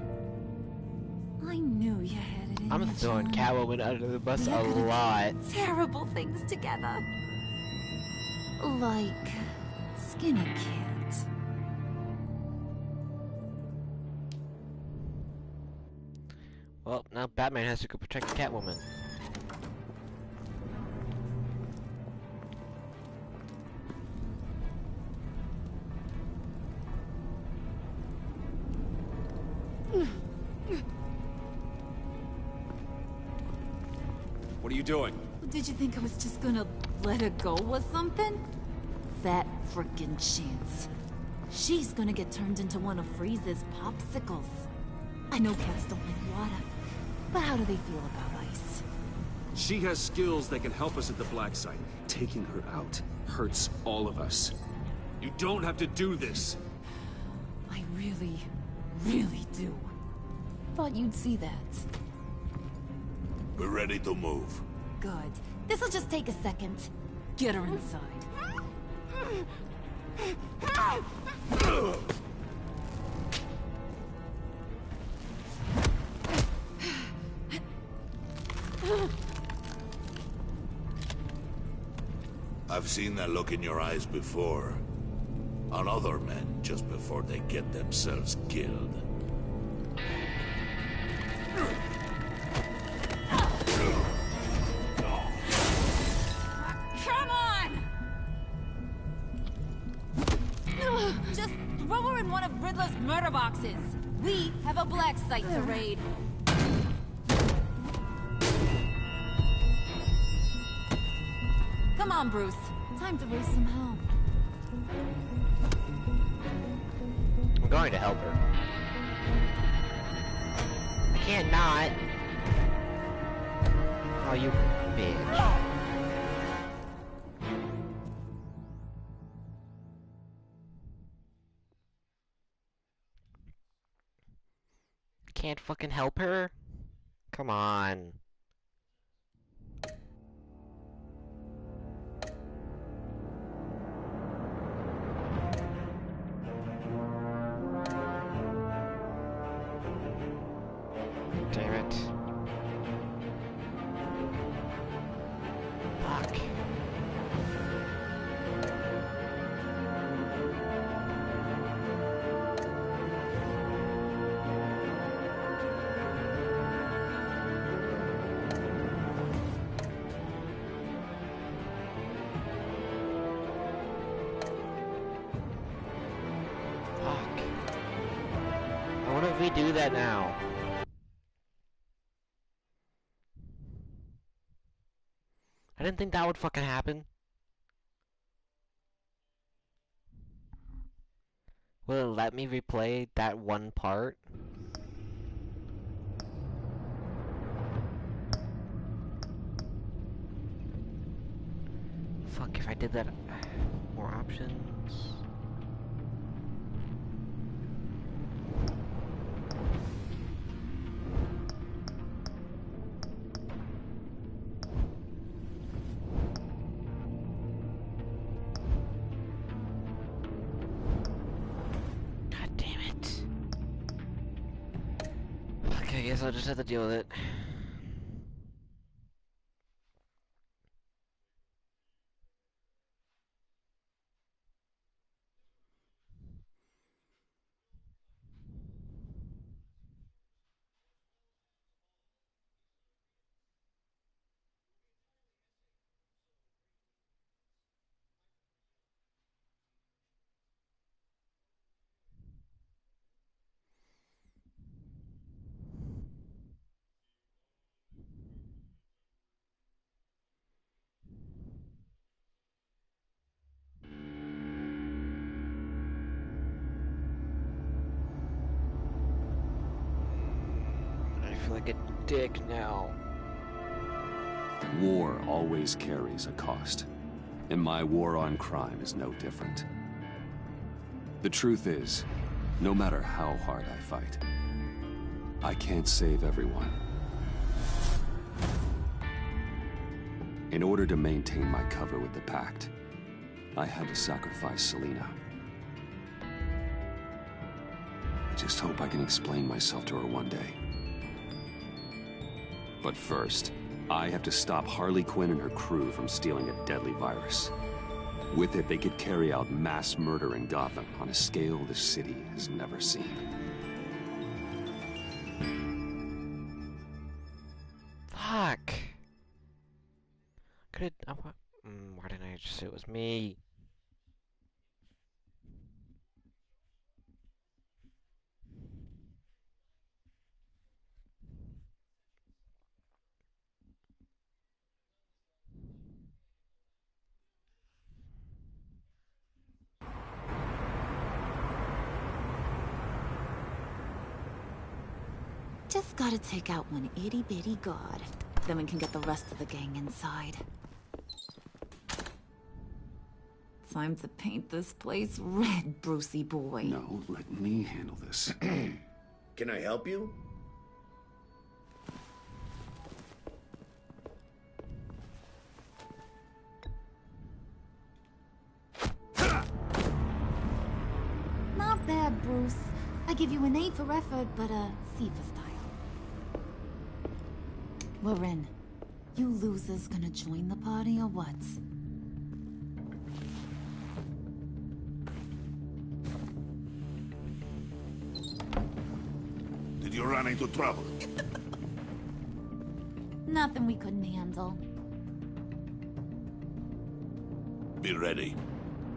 Speaker 11: I knew you had it in
Speaker 1: I'm
Speaker 11: you,
Speaker 1: throwing
Speaker 11: John.
Speaker 1: Catwoman under the bus
Speaker 11: We
Speaker 1: a
Speaker 11: could have
Speaker 1: lot.
Speaker 11: done terrible things together. Like skin a cat.
Speaker 1: Well, now Batman has to go protect Catwoman.
Speaker 4: What are you doing?
Speaker 11: Did you think I was just gonna let her go or something? That frickin' chance. She's gonna get turned into one of Freeze's popsicles. I know cats don't like water, but how do they feel about ice?
Speaker 4: She has skills that can help us at the Black Site. Taking her out hurts all of us. You don't have to do this.
Speaker 11: I really, really do. Thought you'd see that.
Speaker 3: We're ready to move.
Speaker 11: Good. This'll just take a second. Get her inside.
Speaker 3: I've seen that look in your eyes before. On other men, just before they get themselves killed.
Speaker 11: Come on! Just throw her in one of Riddler's murder boxes. We have a Black Site to raid. Come on, Bruce. Time to raise some hell.
Speaker 1: I'm going to help her. I can't not. Oh, you bitch. can't fucking help her? Come on. Damn it. Fuck. I wonder if we do that now. I didn't think that would fucking happen. Will it let me replay that one part? Fuck, if I did that... More options... I guess I'll just have to deal with it. I feel like a dick now.
Speaker 4: War always carries a cost, and my war on crime is no different. The truth is, no matter how hard I fight, I can't save everyone. In order to maintain my cover with the Pact, I had to sacrifice Selina. I just hope I can explain myself to her one day. But first, I have to stop Harley Quinn and her crew from stealing a deadly virus. With it, they could carry out mass murder in Gotham on a scale the city has never seen.
Speaker 1: Fuck. Could why didn't I just say it was me?
Speaker 11: Just gotta take out one itty-bitty god. Then we can get the rest of the gang inside. Time to paint this place red, Brucey boy.
Speaker 4: No, let me handle this.
Speaker 2: Can I help you?
Speaker 11: Not bad, Bruce. I give you an A for effort, but a C for style. We're in. You losers gonna join the party or what?
Speaker 3: Did you run into trouble?
Speaker 11: Nothing we couldn't handle.
Speaker 3: Be ready.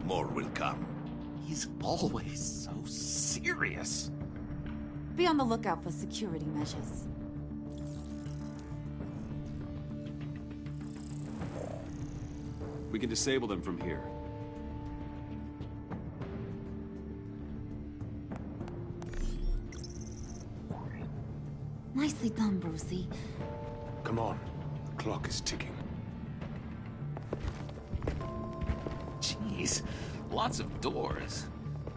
Speaker 3: More will come.
Speaker 17: He's always so serious.
Speaker 11: Be on the lookout for security measures.
Speaker 4: We can disable them from here.
Speaker 11: Nicely done, Brucey.
Speaker 5: Come on. The clock is ticking.
Speaker 17: Jeez, lots of doors.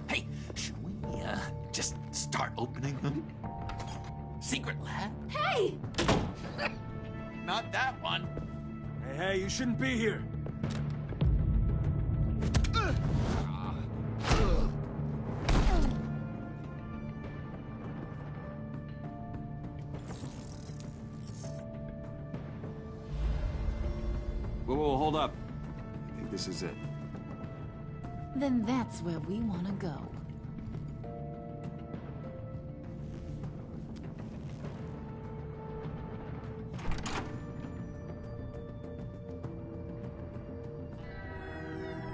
Speaker 17: Hey, should we just start opening them? secret lab?
Speaker 21: Hey!
Speaker 17: Not that one.
Speaker 5: Hey, you shouldn't be here.
Speaker 4: Whoa, hold up. I think this is it.
Speaker 11: Then that's where we want to go.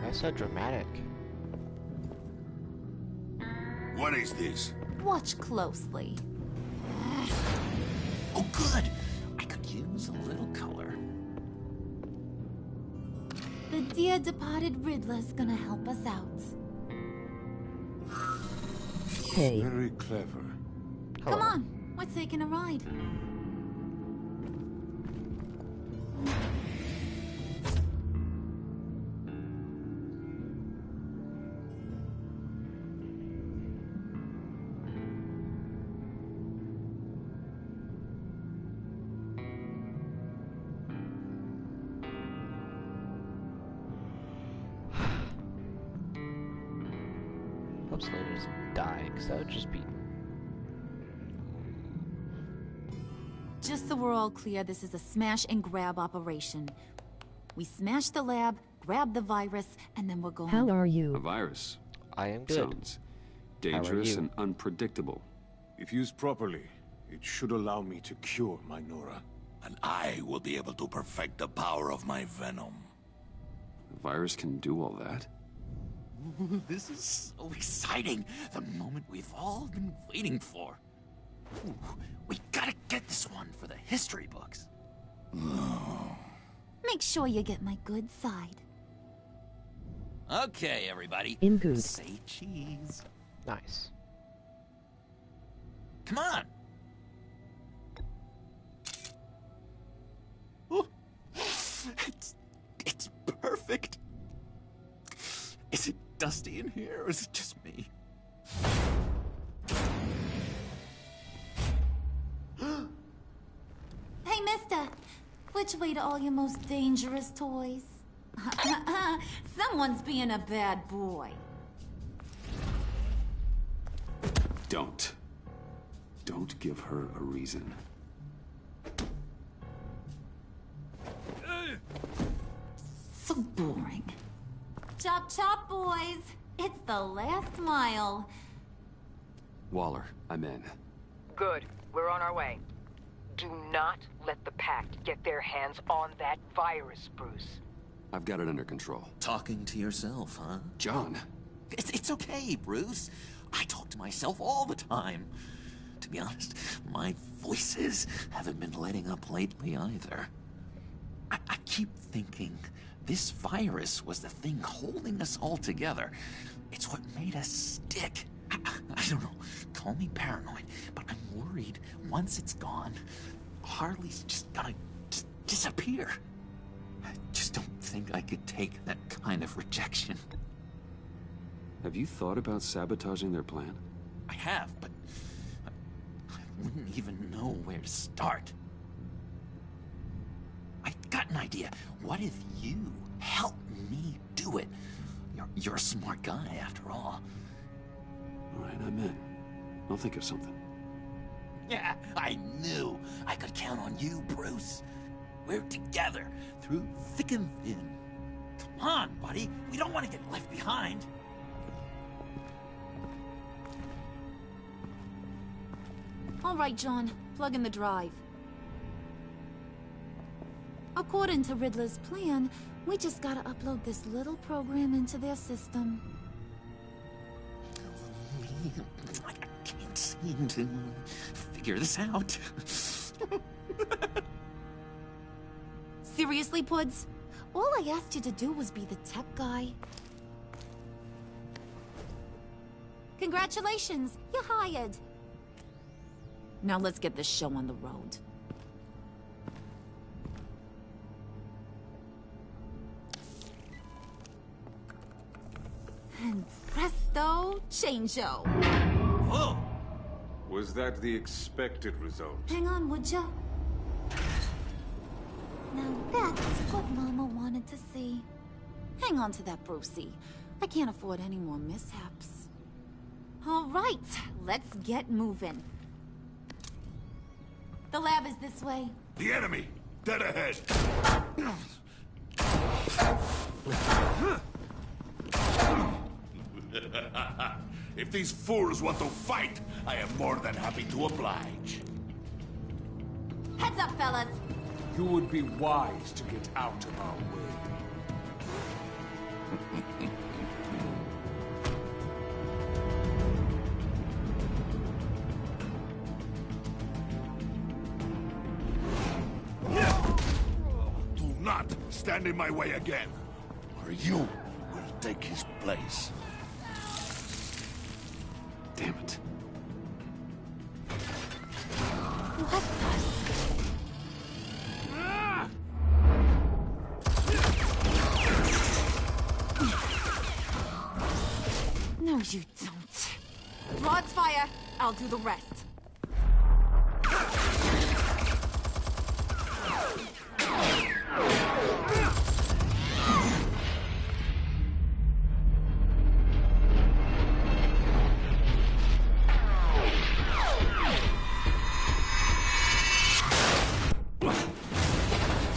Speaker 1: That's so dramatic.
Speaker 3: What is this?
Speaker 11: Watch closely.
Speaker 17: Oh, good. I could use a little color.
Speaker 11: The dear departed Riddler's gonna help us out.
Speaker 5: Hey. Very clever.
Speaker 11: Come on, we're taking a ride.
Speaker 1: Hope Slater doesn't die, because that would just be...
Speaker 11: Just so we're all clear, this is a smash and grab operation. We smash the lab, grab the virus, and then we're going...
Speaker 14: How are you?
Speaker 4: A virus.
Speaker 1: I am good.
Speaker 4: Sounds dangerous
Speaker 1: you?
Speaker 4: and unpredictable.
Speaker 5: If used properly, it should allow me to cure my Nora.
Speaker 3: And I will be able to perfect the power of my venom.
Speaker 4: The virus can do all that?
Speaker 17: Ooh, this is so exciting. The moment we've all been waiting for. Ooh, we gotta get this one for the history books.
Speaker 11: Make sure you get my good side.
Speaker 17: Okay, everybody.
Speaker 14: Input.
Speaker 17: Say cheese.
Speaker 1: Nice.
Speaker 17: Come on. Ooh. It's perfect. Is it dusty in here, or is it just me?
Speaker 11: Hey, mister! Which way to all your most dangerous toys? Someone's being a bad boy.
Speaker 4: Don't. Don't give her a reason.
Speaker 11: So boring. Chop chop, boys! It's the last mile.
Speaker 4: Waller, I'm in.
Speaker 16: Good. We're on our way. Do not let the Pact get their hands on that virus, Bruce.
Speaker 4: I've got it under control.
Speaker 17: Talking to yourself, huh?
Speaker 4: John.
Speaker 17: It's okay, Bruce. I talk to myself all the time. To be honest, my voices haven't been letting up lately either. I keep thinking this virus was the thing holding us all together. It's what made us stick. I don't know, call me paranoid, but I'm worried once it's gone, Harley's just gonna disappear. I just don't think I could take that kind of rejection.
Speaker 4: Have you thought about sabotaging their plan?
Speaker 17: I have, but I wouldn't even know where to start. I got an idea. What if you help me do it? You're a smart guy, after all.
Speaker 4: All right, I'm in. I'll think of something.
Speaker 17: Yeah, I knew I could count on you, Bruce. We're together through thick and thin. Come on, buddy. We don't want to get left behind.
Speaker 11: All right, John. Plug in the drive. According to Riddler's plan, we just gotta upload this little program into their system.
Speaker 17: I can't seem to figure this out.
Speaker 11: Seriously, Puds? All I asked you to do was be the tech guy. Congratulations, you're hired. Now let's get this show on the road. And presto, changeo.
Speaker 17: Whoa!
Speaker 5: Was that the expected result?
Speaker 11: Hang on, would ya? Now that's what Mama wanted to see. Hang on to that, Brucey. I can't afford any more mishaps. All right, let's get moving. The lab is this way.
Speaker 3: The enemy! Dead ahead! If these fools want to fight, I am more than happy to oblige.
Speaker 11: Heads up, fellas!
Speaker 5: You would be wise to get out of our way.
Speaker 3: Do not stand in my way again, or you will take his place.
Speaker 4: Damn it.
Speaker 11: What the? No, you don't. Rod's fire. I'll do the rest.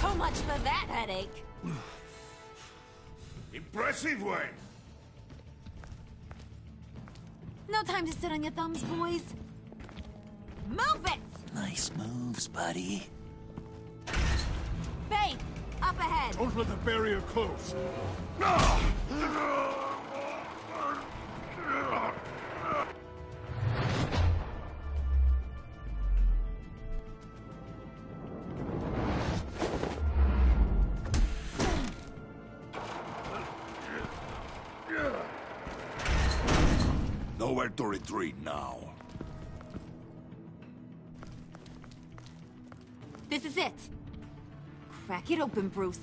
Speaker 11: So much for that headache.
Speaker 3: Impressive, Wayne.
Speaker 11: No time to sit on your thumbs, boys. Move it!
Speaker 17: Nice moves, buddy.
Speaker 11: Faith, up ahead.
Speaker 3: Don't let the barrier close. Nowhere to retreat now.
Speaker 11: This is it. Crack it open, Bruce.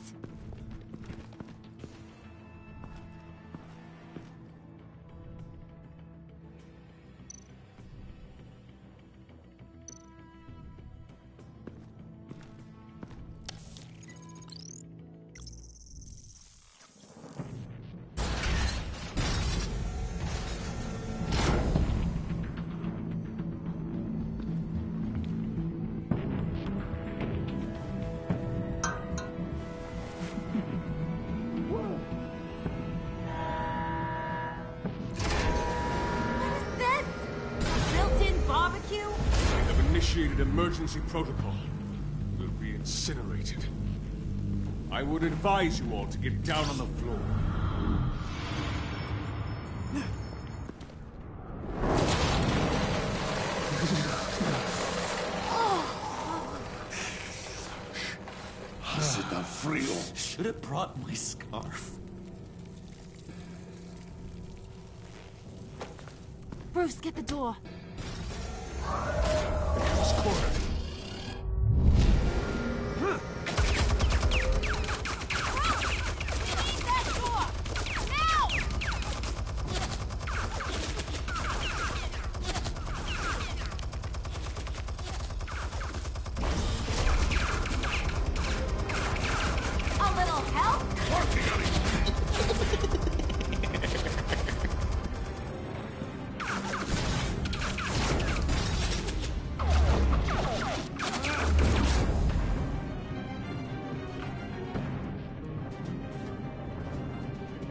Speaker 5: Initiated emergency protocol. Will be incinerated. I would advise you all to get down on the floor.
Speaker 3: Sit down, Frio.
Speaker 17: Should have brought my scarf.
Speaker 11: Bruce, get the door.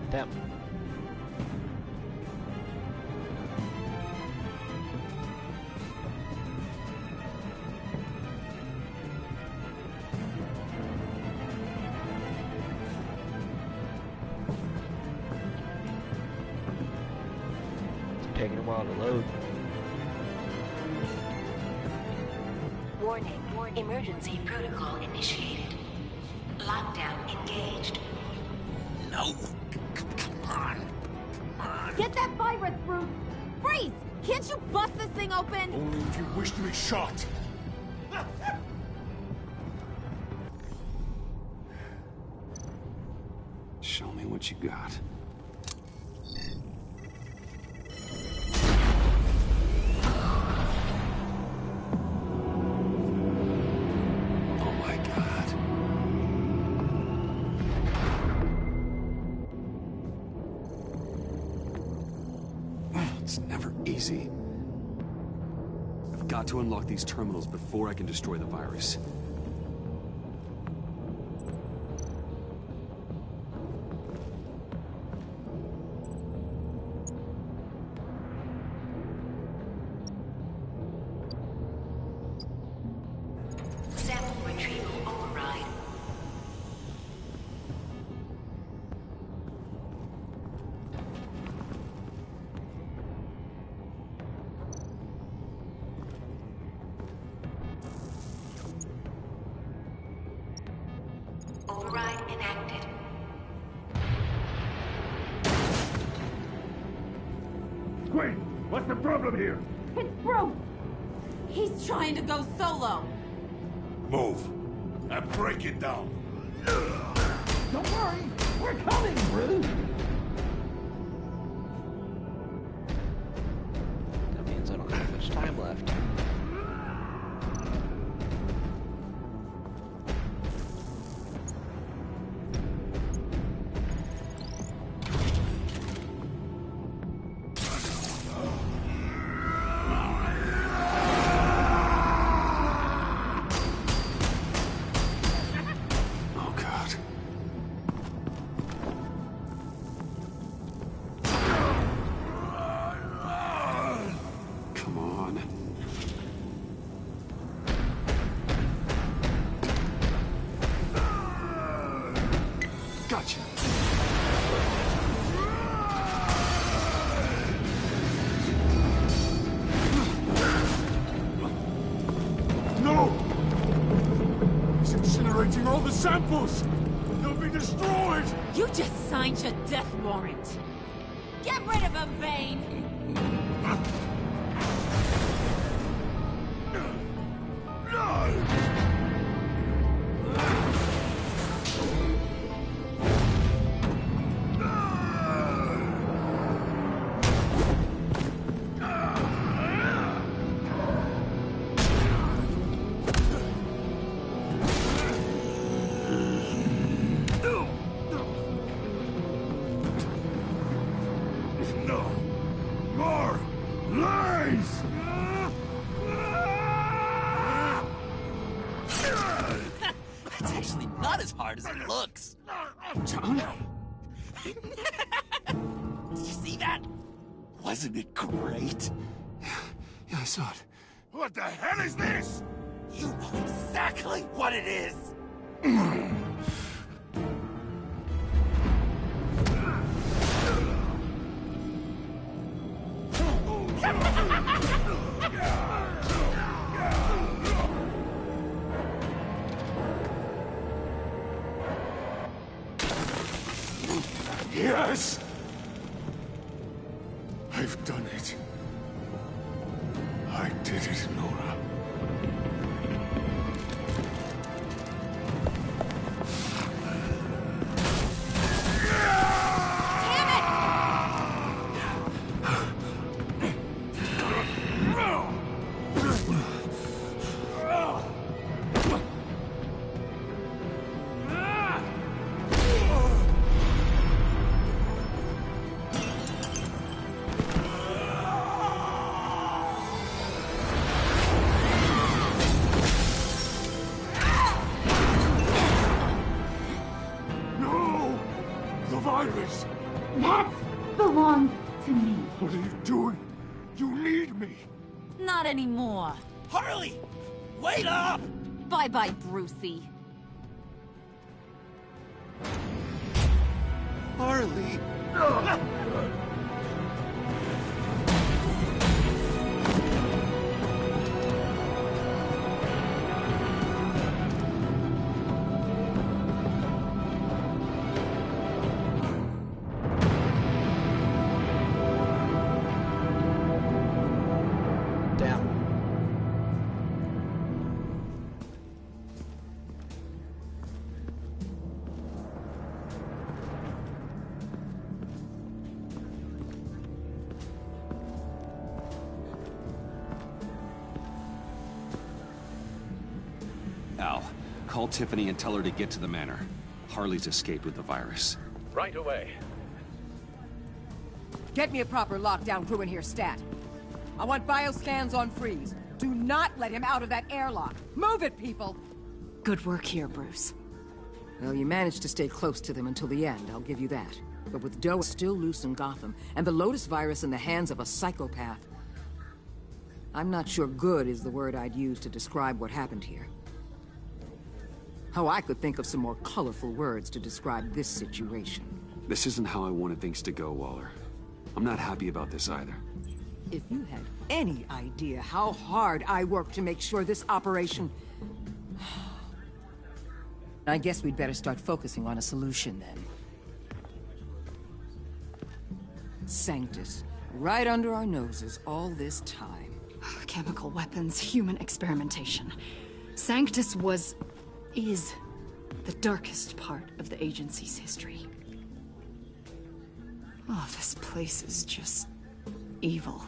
Speaker 1: Them. It's taking a while to load.
Speaker 18: Warning. Emergency protocol initiated. Lockdown engaged.
Speaker 17: No.
Speaker 11: Get that virus, Bruce! Freeze! Can't you bust this thing open?
Speaker 5: Only if you wish to be shot.
Speaker 4: Show me what you got. It's never easy. I've got to unlock these terminals before I can destroy the virus.
Speaker 18: Sample retrieval override. Override enacted.
Speaker 3: Wait, what's the problem here?
Speaker 11: It's Bruce! He's trying to go solo!
Speaker 3: Move. And break it down.
Speaker 11: Don't worry, we're coming, Bruce!
Speaker 1: That means I don't have much time left.
Speaker 4: Oh, God. Come on. Gotcha.
Speaker 3: No! He's incinerating all the samples! They'll be destroyed!
Speaker 11: You just signed your death warrant! Get rid of him, Bane!
Speaker 3: No! More lies!
Speaker 17: It's actually not as hard as it looks.
Speaker 4: John?
Speaker 17: Did you see that? Wasn't it great?
Speaker 4: Yeah, I saw it.
Speaker 3: What the hell is this?
Speaker 17: You know exactly what it is.
Speaker 3: Yes! I've done it. I did it, Nora. No! The virus!
Speaker 11: That belongs to me.
Speaker 3: What are you doing? You need me!
Speaker 11: Not anymore.
Speaker 17: Harley! Wait up!
Speaker 11: Bye-bye, Brucey.
Speaker 17: Harley!
Speaker 1: Damn.
Speaker 4: Al, call Tiffany and tell her to get to the manor. Harley's escaped with the virus.
Speaker 6: Right away.
Speaker 19: Get me a proper lockdown crew in here, stat. I want bioscans on Freeze. Do not let him out of that airlock. Move it, people!
Speaker 13: Good work here, Bruce.
Speaker 19: Well, you managed to stay close to them until the end, I'll give you that. But with Doe still loose in Gotham, and the Lotus virus in the hands of a psychopath, I'm not sure good is the word I'd use to describe what happened here. Oh, I could think of some more colorful words to describe this situation.
Speaker 4: This isn't how I wanted things to go, Waller. I'm not happy about this either.
Speaker 19: If you had any idea how hard I worked to make sure this operation... I guess we'd better start focusing on a solution, then. Sanctus, right under our noses all this time.
Speaker 13: Chemical weapons, human experimentation. Sanctus is the darkest part of the agency's history. Oh, this place is just evil.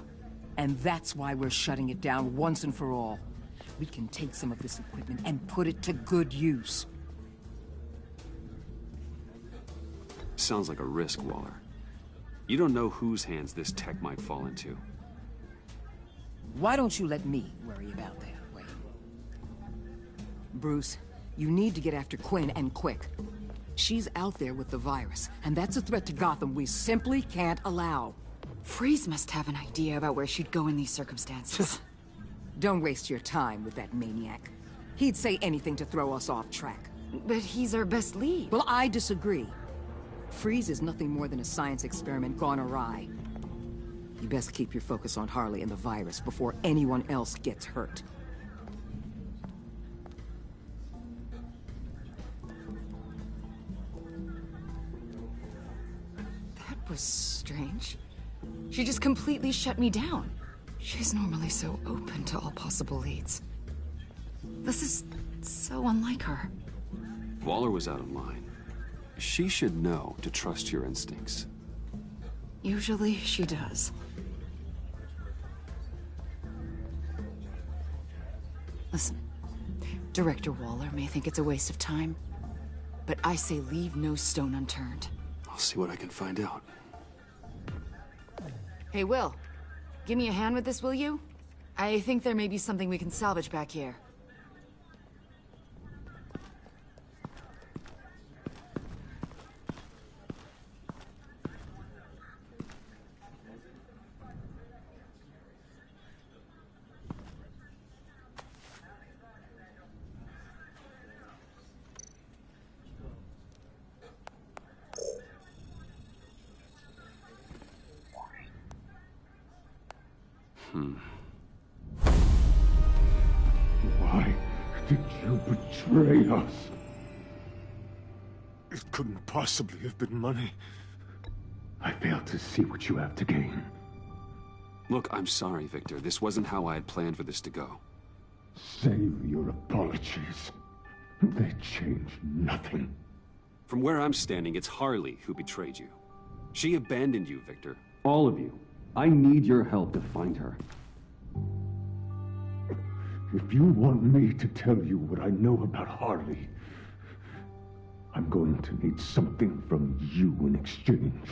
Speaker 19: And that's why we're shutting it down once and for all. We can take some of this equipment and put it to good use.
Speaker 4: Sounds like a risk, Waller. You don't know whose hands this tech might fall into.
Speaker 19: Why don't you let me worry about that, Wayne? Bruce, you need to get after Quinn, and quick. She's out there with the virus, and that's a threat to Gotham we simply can't allow.
Speaker 13: Freeze must have an idea about where she'd go in these circumstances.
Speaker 19: Don't waste your time with that maniac. He'd say anything to throw us off track.
Speaker 13: But he's our best lead.
Speaker 19: Well, I disagree. Freeze is nothing more than a science experiment gone awry. You best keep your focus on Harley and the virus before anyone else gets hurt.
Speaker 13: That was strange. She just completely shut me down. She's normally so open to all possible leads. This is so unlike her.
Speaker 4: Waller was out of line. She should know to trust your instincts.
Speaker 13: Usually she does. Listen, Director Waller may think it's a waste of time, but I say leave no stone unturned.
Speaker 4: I'll see what I can find out.
Speaker 13: Hey, Will. Give me a hand with this, will you? I think there may be something we can salvage back here.
Speaker 5: Why did you betray us? It couldn't possibly have been money. I fail to see what you have to gain.
Speaker 4: Look, I'm sorry, Victor. This wasn't how I had planned for this to go.
Speaker 5: Save your apologies. They change nothing.
Speaker 4: From where I'm standing, it's Harley who betrayed you. She abandoned you, Victor.
Speaker 10: All of you. I need your help to find her.
Speaker 5: If you want me to tell you what I know about Harley, I'm going to need something from you in exchange.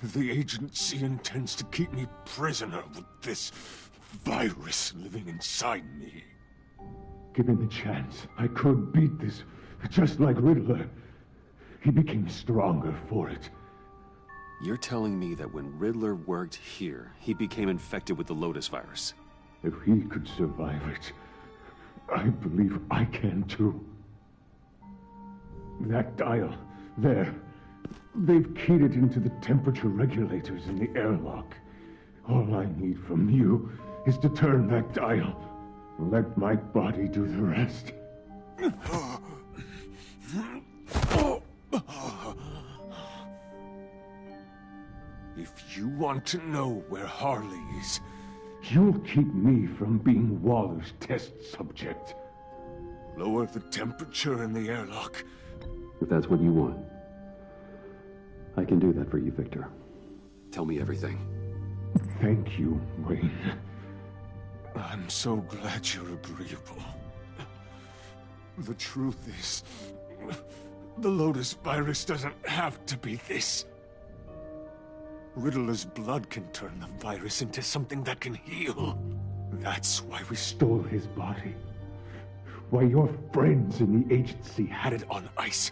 Speaker 5: The agency intends to keep me prisoner with this virus living inside me. Given the chance, I could beat this, just like Riddler. He became stronger for it.
Speaker 4: You're telling me that when Riddler worked here, he became infected with the Lotus virus?
Speaker 5: If he could survive it, I believe I can too. That dial, there. They've keyed it into the temperature regulators in the airlock. All I need from you is to turn that dial. Let my body do the rest. If you want to know where Harley is, you'll keep me from being Waller's test subject. Lower the temperature in the airlock.
Speaker 10: If that's what you want, I can do that for you, Victor.
Speaker 4: Tell me everything.
Speaker 5: Thank you, Wayne. I'm so glad you're agreeable. The truth is, the Lotus virus doesn't have to be this. Riddler's blood can turn the virus into something that can heal. That's why we stole his body. Why your friends in the agency had it on ice.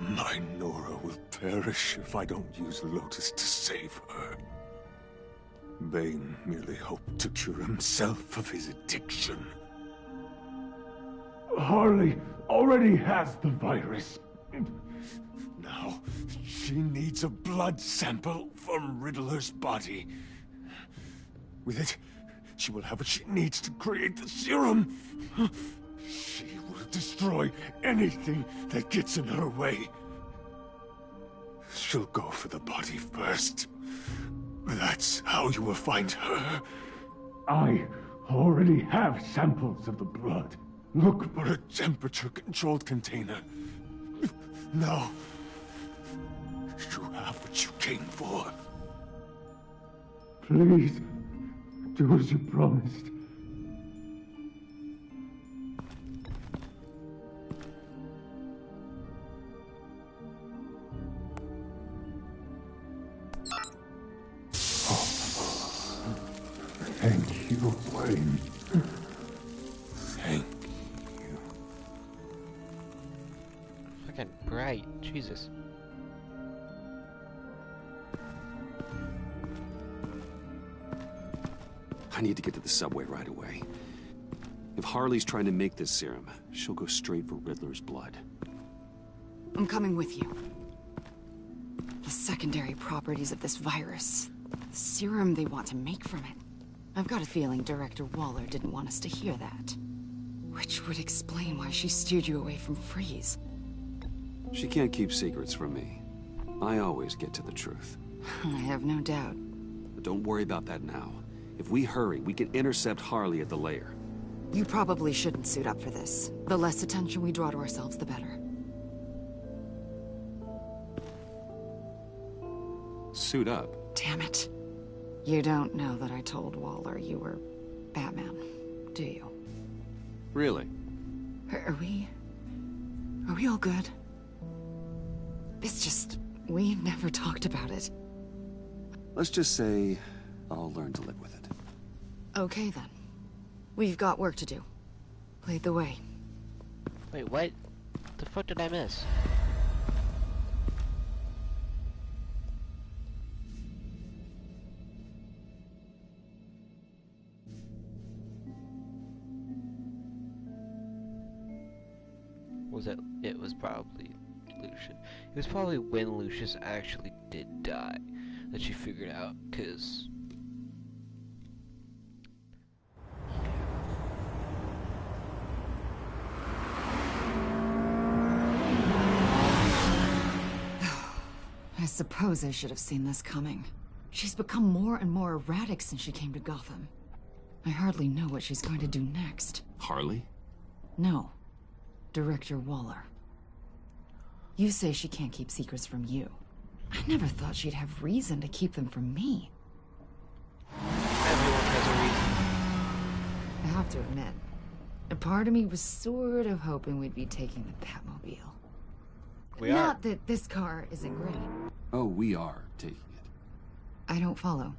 Speaker 5: My Nora will perish if I don't use Lotus to save her. Bane merely hoped to cure himself of his addiction. Harley already has the virus. Now, she needs a blood sample from Riddler's body. With it, she will have what she needs to create the serum. She will destroy anything that gets in her way. She'll go for the body first. That's how you will find her. I already have samples of the blood. Look for a temperature-controlled container. Now, you have what you came for. Please, do as you promised. Thank you, Wayne. Thank you.
Speaker 1: Fucking bright. Jesus.
Speaker 4: I need to get to the subway right away. If Harley's trying to make this serum, she'll go straight for Riddler's blood.
Speaker 13: I'm coming with you. The secondary properties of this virus. The serum they want to make from it. I've got a feeling Director Waller didn't want us to hear that. Which would explain why she steered you away from Freeze.
Speaker 4: She can't keep secrets from me. I always get to the truth.
Speaker 13: I have no doubt.
Speaker 4: But don't worry about that now. If we hurry, we can intercept Harley at the lair.
Speaker 13: You probably shouldn't suit up for this. The less attention we draw to ourselves, the better.
Speaker 4: Suit up?
Speaker 13: Damn it. You don't know that I told Waller you were Batman, do you?
Speaker 4: Really?
Speaker 13: Are we all good? It's just, we never talked about it.
Speaker 4: Let's just say I'll learn to live with it.
Speaker 13: Okay then. We've got work to do. Lead the way.
Speaker 1: Wait, what? The fuck did I miss? Was it? It was probably Lucius. It was probably when Lucius actually did die that she figured out, cause
Speaker 13: I suppose I should have seen this coming. She's become more and more erratic since she came to Gotham. I hardly know what she's going to do next.
Speaker 4: Harley?
Speaker 13: No. Director Waller. You say she can't keep secrets from you. I never thought she'd have reason to keep them from me.
Speaker 1: everyone has a reason.
Speaker 13: I have to admit, a part of me was sort of hoping we'd be taking the Batmobile.
Speaker 1: We are.
Speaker 13: Not that this car isn't great.
Speaker 4: Oh, we are taking it.
Speaker 13: I don't follow.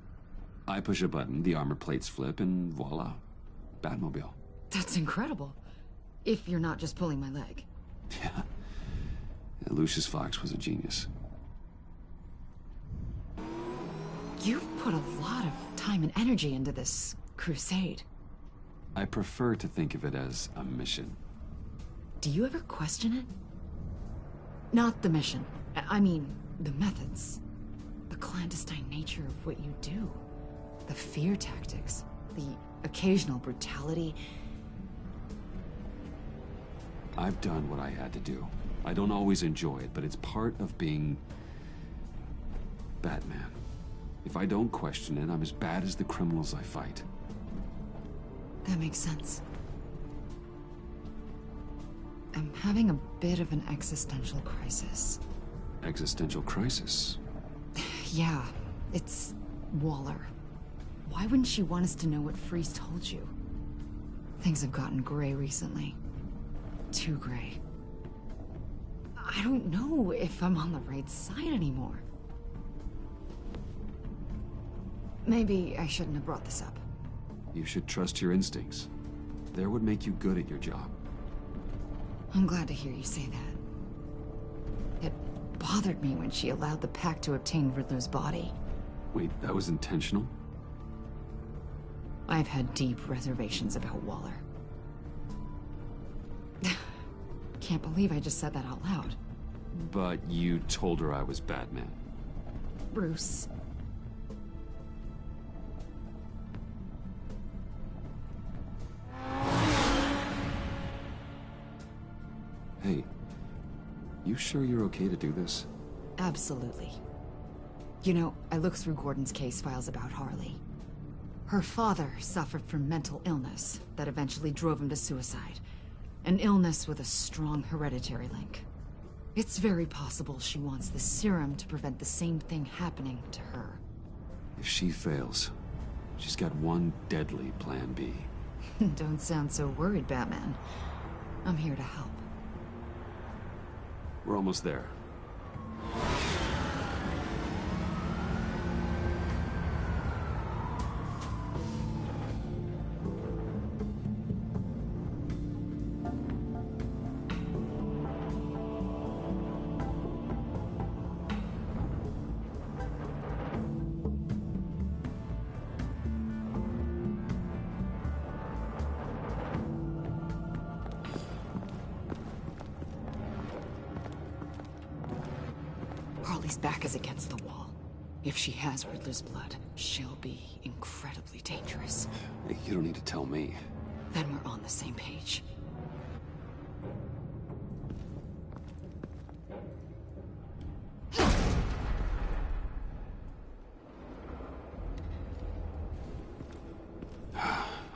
Speaker 4: I push a button, the armor plates flip, and voila. Batmobile.
Speaker 13: That's incredible. If you're not just pulling my leg.
Speaker 4: Yeah. Lucius Fox was a genius.
Speaker 13: You've put a lot of time and energy into this crusade.
Speaker 4: I prefer to think of it as a mission.
Speaker 13: Do you ever question it? Not the mission. I mean, the methods. The clandestine nature of what you do. The fear tactics. The occasional brutality.
Speaker 4: I've done what I had to do. I don't always enjoy it, but it's part of being Batman. If I don't question it, I'm as bad as the criminals I fight.
Speaker 13: That makes sense. I'm having a bit of an existential crisis.
Speaker 4: Existential crisis?
Speaker 13: Yeah, it's Waller. Why wouldn't she want us to know what Freeze told you? Things have gotten gray recently. Too gray. I don't know if I'm on the right side anymore. Maybe I shouldn't have brought this up.
Speaker 4: You should trust your instincts. They're what make you good at your job.
Speaker 13: I'm glad to hear you say that. It bothered me when she allowed the Pact to obtain Riddler's body.
Speaker 4: Wait, that was intentional?
Speaker 13: I've had deep reservations about Waller. Can't believe I just said that out loud.
Speaker 4: But you told her I was Batman.
Speaker 13: Bruce.
Speaker 4: Hey, you sure you're okay to do this?
Speaker 13: Absolutely. You know, I looked through Gordon's case files about Harley. Her father suffered from mental illness that eventually drove him to suicide. An illness with a strong hereditary link. It's very possible she wants the serum to prevent the same thing happening to her.
Speaker 4: If she fails, she's got one deadly plan B.
Speaker 13: Don't sound so worried, Batman. I'm here to help.
Speaker 4: We're almost there.
Speaker 13: Harley's back is against the wall. If she has Riddler's blood, she'll be incredibly dangerous.
Speaker 4: Hey, you don't need to tell me.
Speaker 13: Then we're on the same page.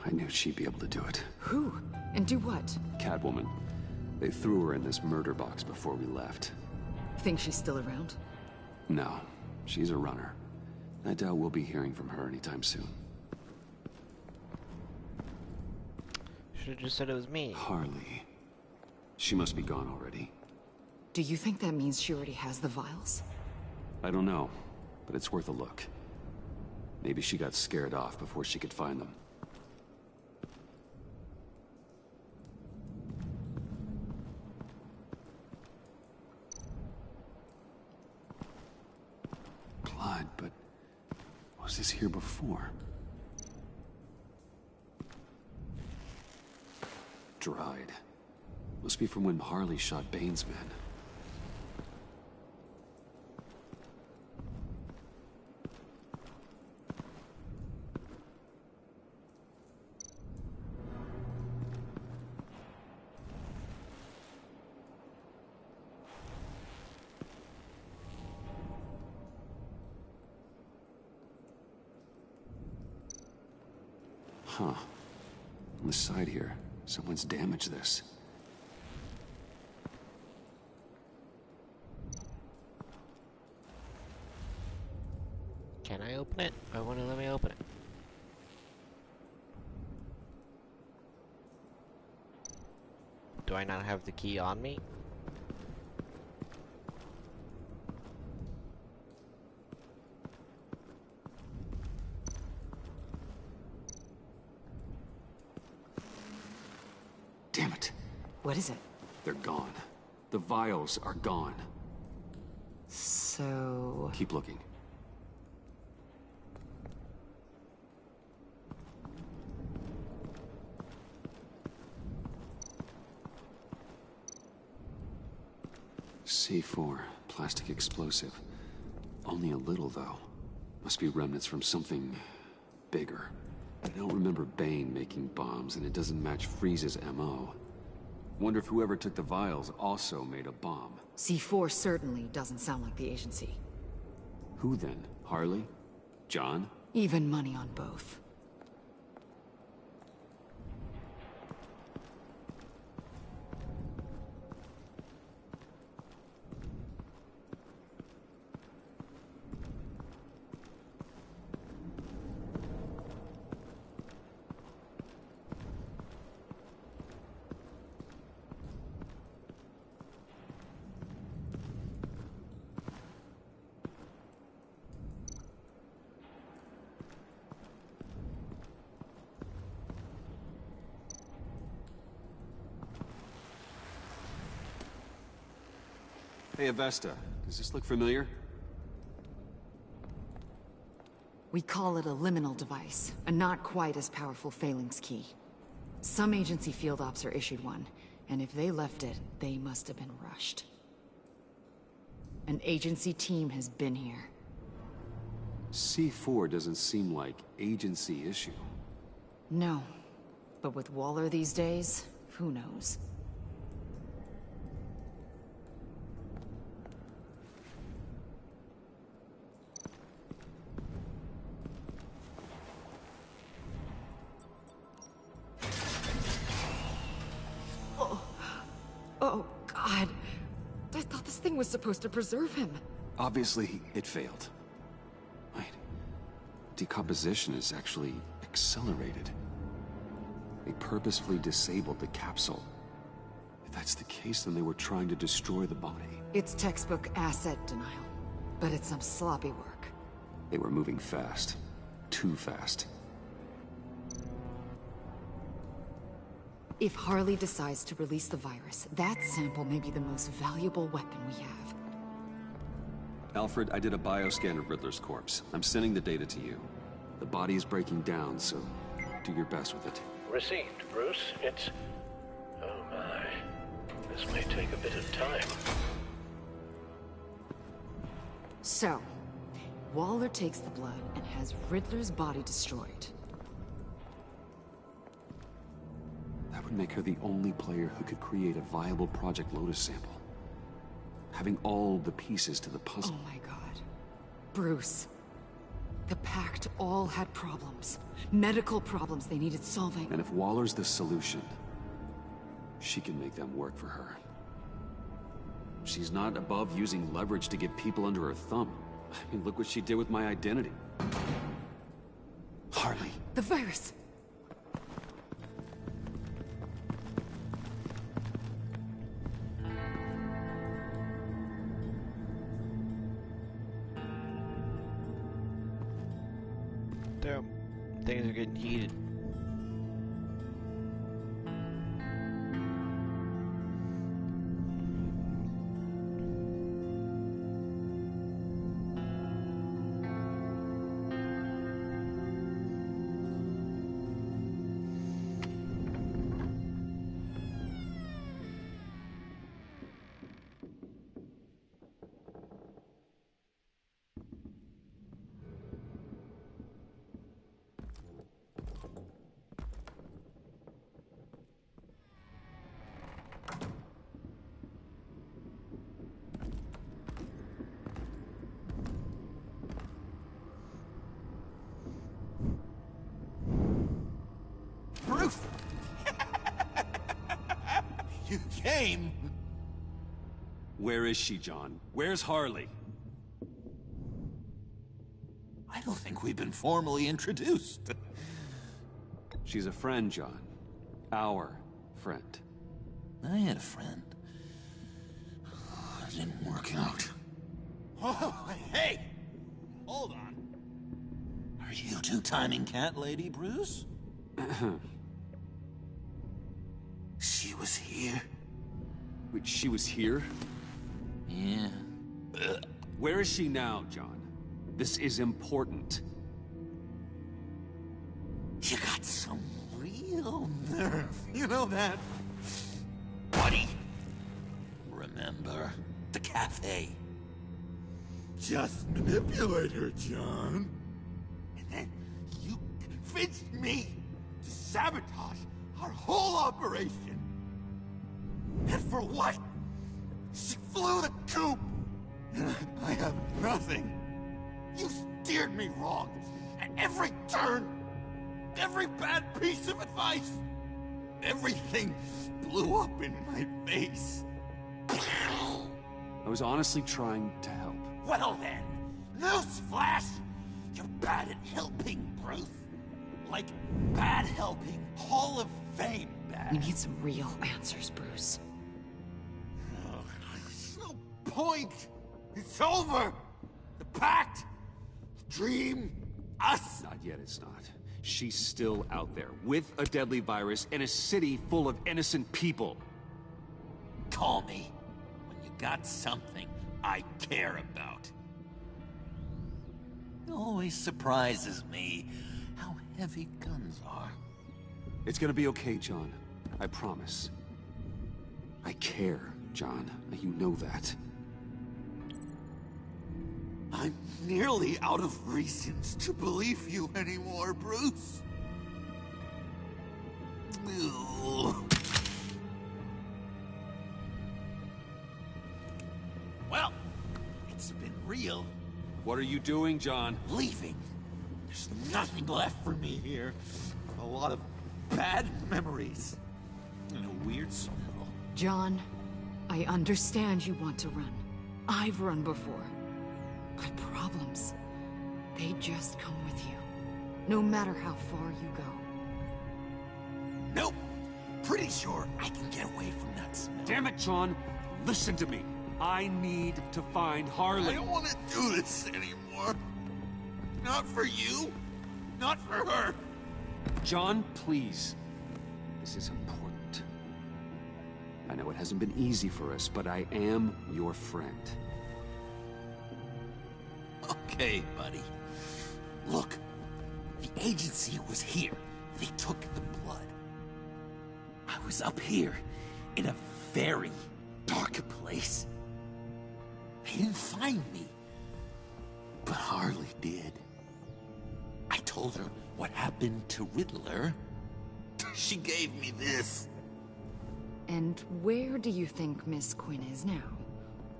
Speaker 4: I knew she'd be able to do it.
Speaker 13: Who? And do what?
Speaker 4: Catwoman. They threw her in this murder box before we left.
Speaker 13: Think she's still around?
Speaker 4: No, she's a runner. I doubt we'll be hearing from her anytime soon.
Speaker 1: Should've just said it was me.
Speaker 4: Harley. She must be gone already.
Speaker 13: Do you think that means she already has the vials?
Speaker 4: I don't know, but it's worth a look. Maybe she got scared off before she could find them. Blood, but was this here before? Dried. Must be from when Harley shot Bane's men. Huh. On the side here, someone's damaged this.
Speaker 1: Can I open it? I want to let me open it. Do I not have the key on me?
Speaker 4: Damn it.
Speaker 13: What is it?
Speaker 4: They're gone. The vials are gone.
Speaker 13: So...
Speaker 4: Keep looking. C4, plastic explosive. Only a little, though. Must be remnants from something bigger. I don't remember Bane making bombs, and it doesn't match Freeze's MO. Wonder if whoever took the vials also made a bomb.
Speaker 13: C4 certainly doesn't sound like the agency.
Speaker 4: Who then? Harley? John?
Speaker 13: Even money on both.
Speaker 4: Hey, Avesta. Does this look familiar?
Speaker 13: We call it a liminal device, a not quite as powerful phalanx key. Some agency field ops are issued one, and if they left it, they must have been rushed. An agency team has been here.
Speaker 4: C4 doesn't seem like agency issue.
Speaker 13: No, but with Waller these days, who knows? Oh, God. I thought this thing was supposed to preserve him.
Speaker 4: Obviously, it failed. Wait. Decomposition is actually accelerated. They purposefully disabled the capsule. If that's the case, then they were trying to destroy the body.
Speaker 13: It's textbook asset denial, but it's some sloppy work.
Speaker 4: They were moving fast. Too fast.
Speaker 13: If Harley decides to release the virus, that sample may be the most valuable weapon we have.
Speaker 4: Alfred, I did a bioscan of Riddler's corpse. I'm sending the data to you. The body is breaking down, so do your best with it.
Speaker 6: Received, Bruce. It's... oh my. This may take a bit of time.
Speaker 13: So, Waller takes the blood and has Riddler's body destroyed.
Speaker 4: That would make her the only player who could create a viable Project Lotus sample. Having all the pieces to the puzzle.
Speaker 13: Oh my God. Bruce. The Pact all had problems. Medical problems they needed solving.
Speaker 4: And if Waller's the solution, she can make them work for her. She's not above using leverage to get people under her thumb. I mean, look what she did with my identity. Harley.
Speaker 13: The virus.
Speaker 1: Damn. Things are getting heated.
Speaker 17: Bruce! You came!
Speaker 4: Where is she, John? Where's Harley?
Speaker 17: I don't think we've been formally introduced.
Speaker 4: She's a friend, John. Our friend.
Speaker 17: I had a friend. It didn't work out. Oh, hey! Hold on. Are you two-timing cat lady, Bruce? She was here.
Speaker 4: Wait, she was here?
Speaker 17: Yeah.
Speaker 4: Where is she now, John? This is important.
Speaker 17: You got some real nerve. You know that? Buddy. Remember the cafe? Just manipulate her, John. And then you convinced me to sabotage our whole operation. And for what? She flew the coop. And I have nothing. You steered me wrong at every turn. Every bad piece of advice. Everything blew up in my face.
Speaker 4: I was honestly trying to help.
Speaker 17: Well then, newsflash! You're bad at helping, Bruce. Like, bad helping Hall of Fame bad.
Speaker 13: We need some real answers, Bruce.
Speaker 17: Oh, there's no point. It's over. The Pact, the Dream, us.
Speaker 4: Not yet, it's not. She's still out there, with a deadly virus in a city full of innocent people.
Speaker 17: Call me when you got something I care about. It always surprises me how heavy guns are.
Speaker 4: It's gonna be okay, John. I promise. I care, John. You know that.
Speaker 17: I'm nearly out of reasons to believe you anymore, Bruce. Well, it's been real.
Speaker 4: What are you doing, John?
Speaker 17: Leaving. There's nothing left for me here. A lot of bad memories. And a weird smell.
Speaker 13: John, I understand you want to run. I've run before. But problems, they just come with you. No matter how far you go.
Speaker 17: Nope. Pretty sure I can get away from that smell.
Speaker 4: Damn it, John. Listen to me. I need to find Harley.
Speaker 17: I don't want to do this anymore. Not for you. Not for her.
Speaker 4: John, please. This is important. I know it hasn't been easy for us, but I am your friend.
Speaker 17: Okay, buddy. Look, the agency was here. They took the blood. I was up here in a very dark place. They didn't find me, but Harley did. I told her what happened to Riddler. She gave me this.
Speaker 13: And where do you think Miss Quinn is now?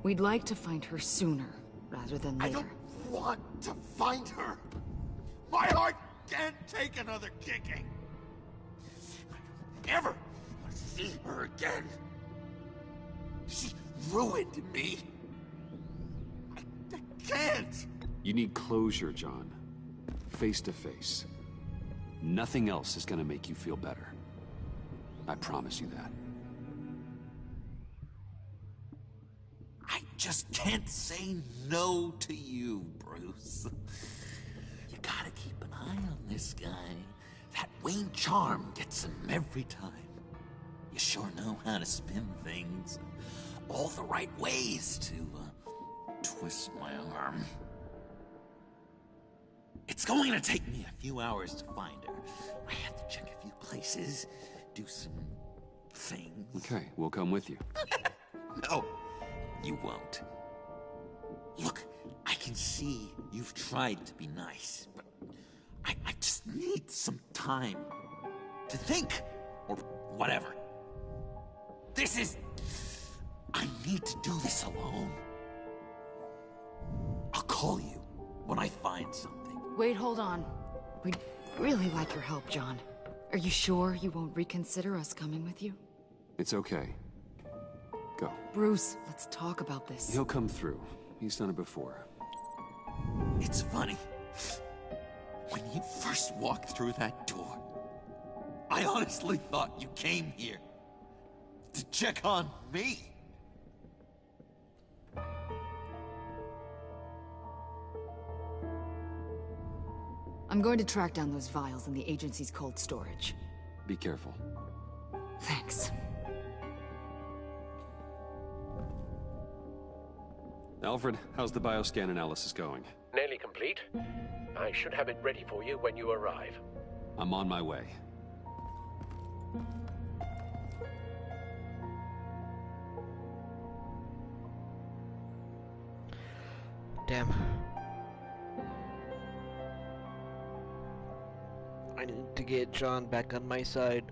Speaker 13: We'd like to find her sooner, rather than later.
Speaker 17: I don't want to find her. My heart can't take another kicking. I don't ever want to see her again. She ruined me. I can't.
Speaker 4: You need closure, John. Face to face. Nothing else is gonna make you feel better. I promise you that.
Speaker 17: I just can't say no to you, Bruce. You gotta keep an eye on this guy. That Wayne charm gets him every time. You sure know how to spin things. All the right ways to twist my arm. It's going to take me a few hours to find her. I have to check a few places, do some things.
Speaker 4: Okay, we'll come with you.
Speaker 17: No, you won't. Look, I can see you've tried to be nice, but I just need some time to think, or whatever. I need to do this alone. I'll call you when I find something.
Speaker 13: Wait, hold on. We'd really like your help, John. Are you sure you won't reconsider us coming with you?
Speaker 4: It's okay. Go.
Speaker 13: Bruce, let's talk about this.
Speaker 4: He'll come through. He's done it before.
Speaker 17: It's funny. When you first walked through that door, I honestly thought you came here to check on me.
Speaker 13: I'm going to track down those vials in the agency's cold storage.
Speaker 4: Be careful.
Speaker 13: Thanks.
Speaker 4: Alfred, how's the bioscan analysis going?
Speaker 6: Nearly complete. I should have it ready for you when you arrive.
Speaker 4: I'm on my way.
Speaker 1: Damn. I need to get John back on my side.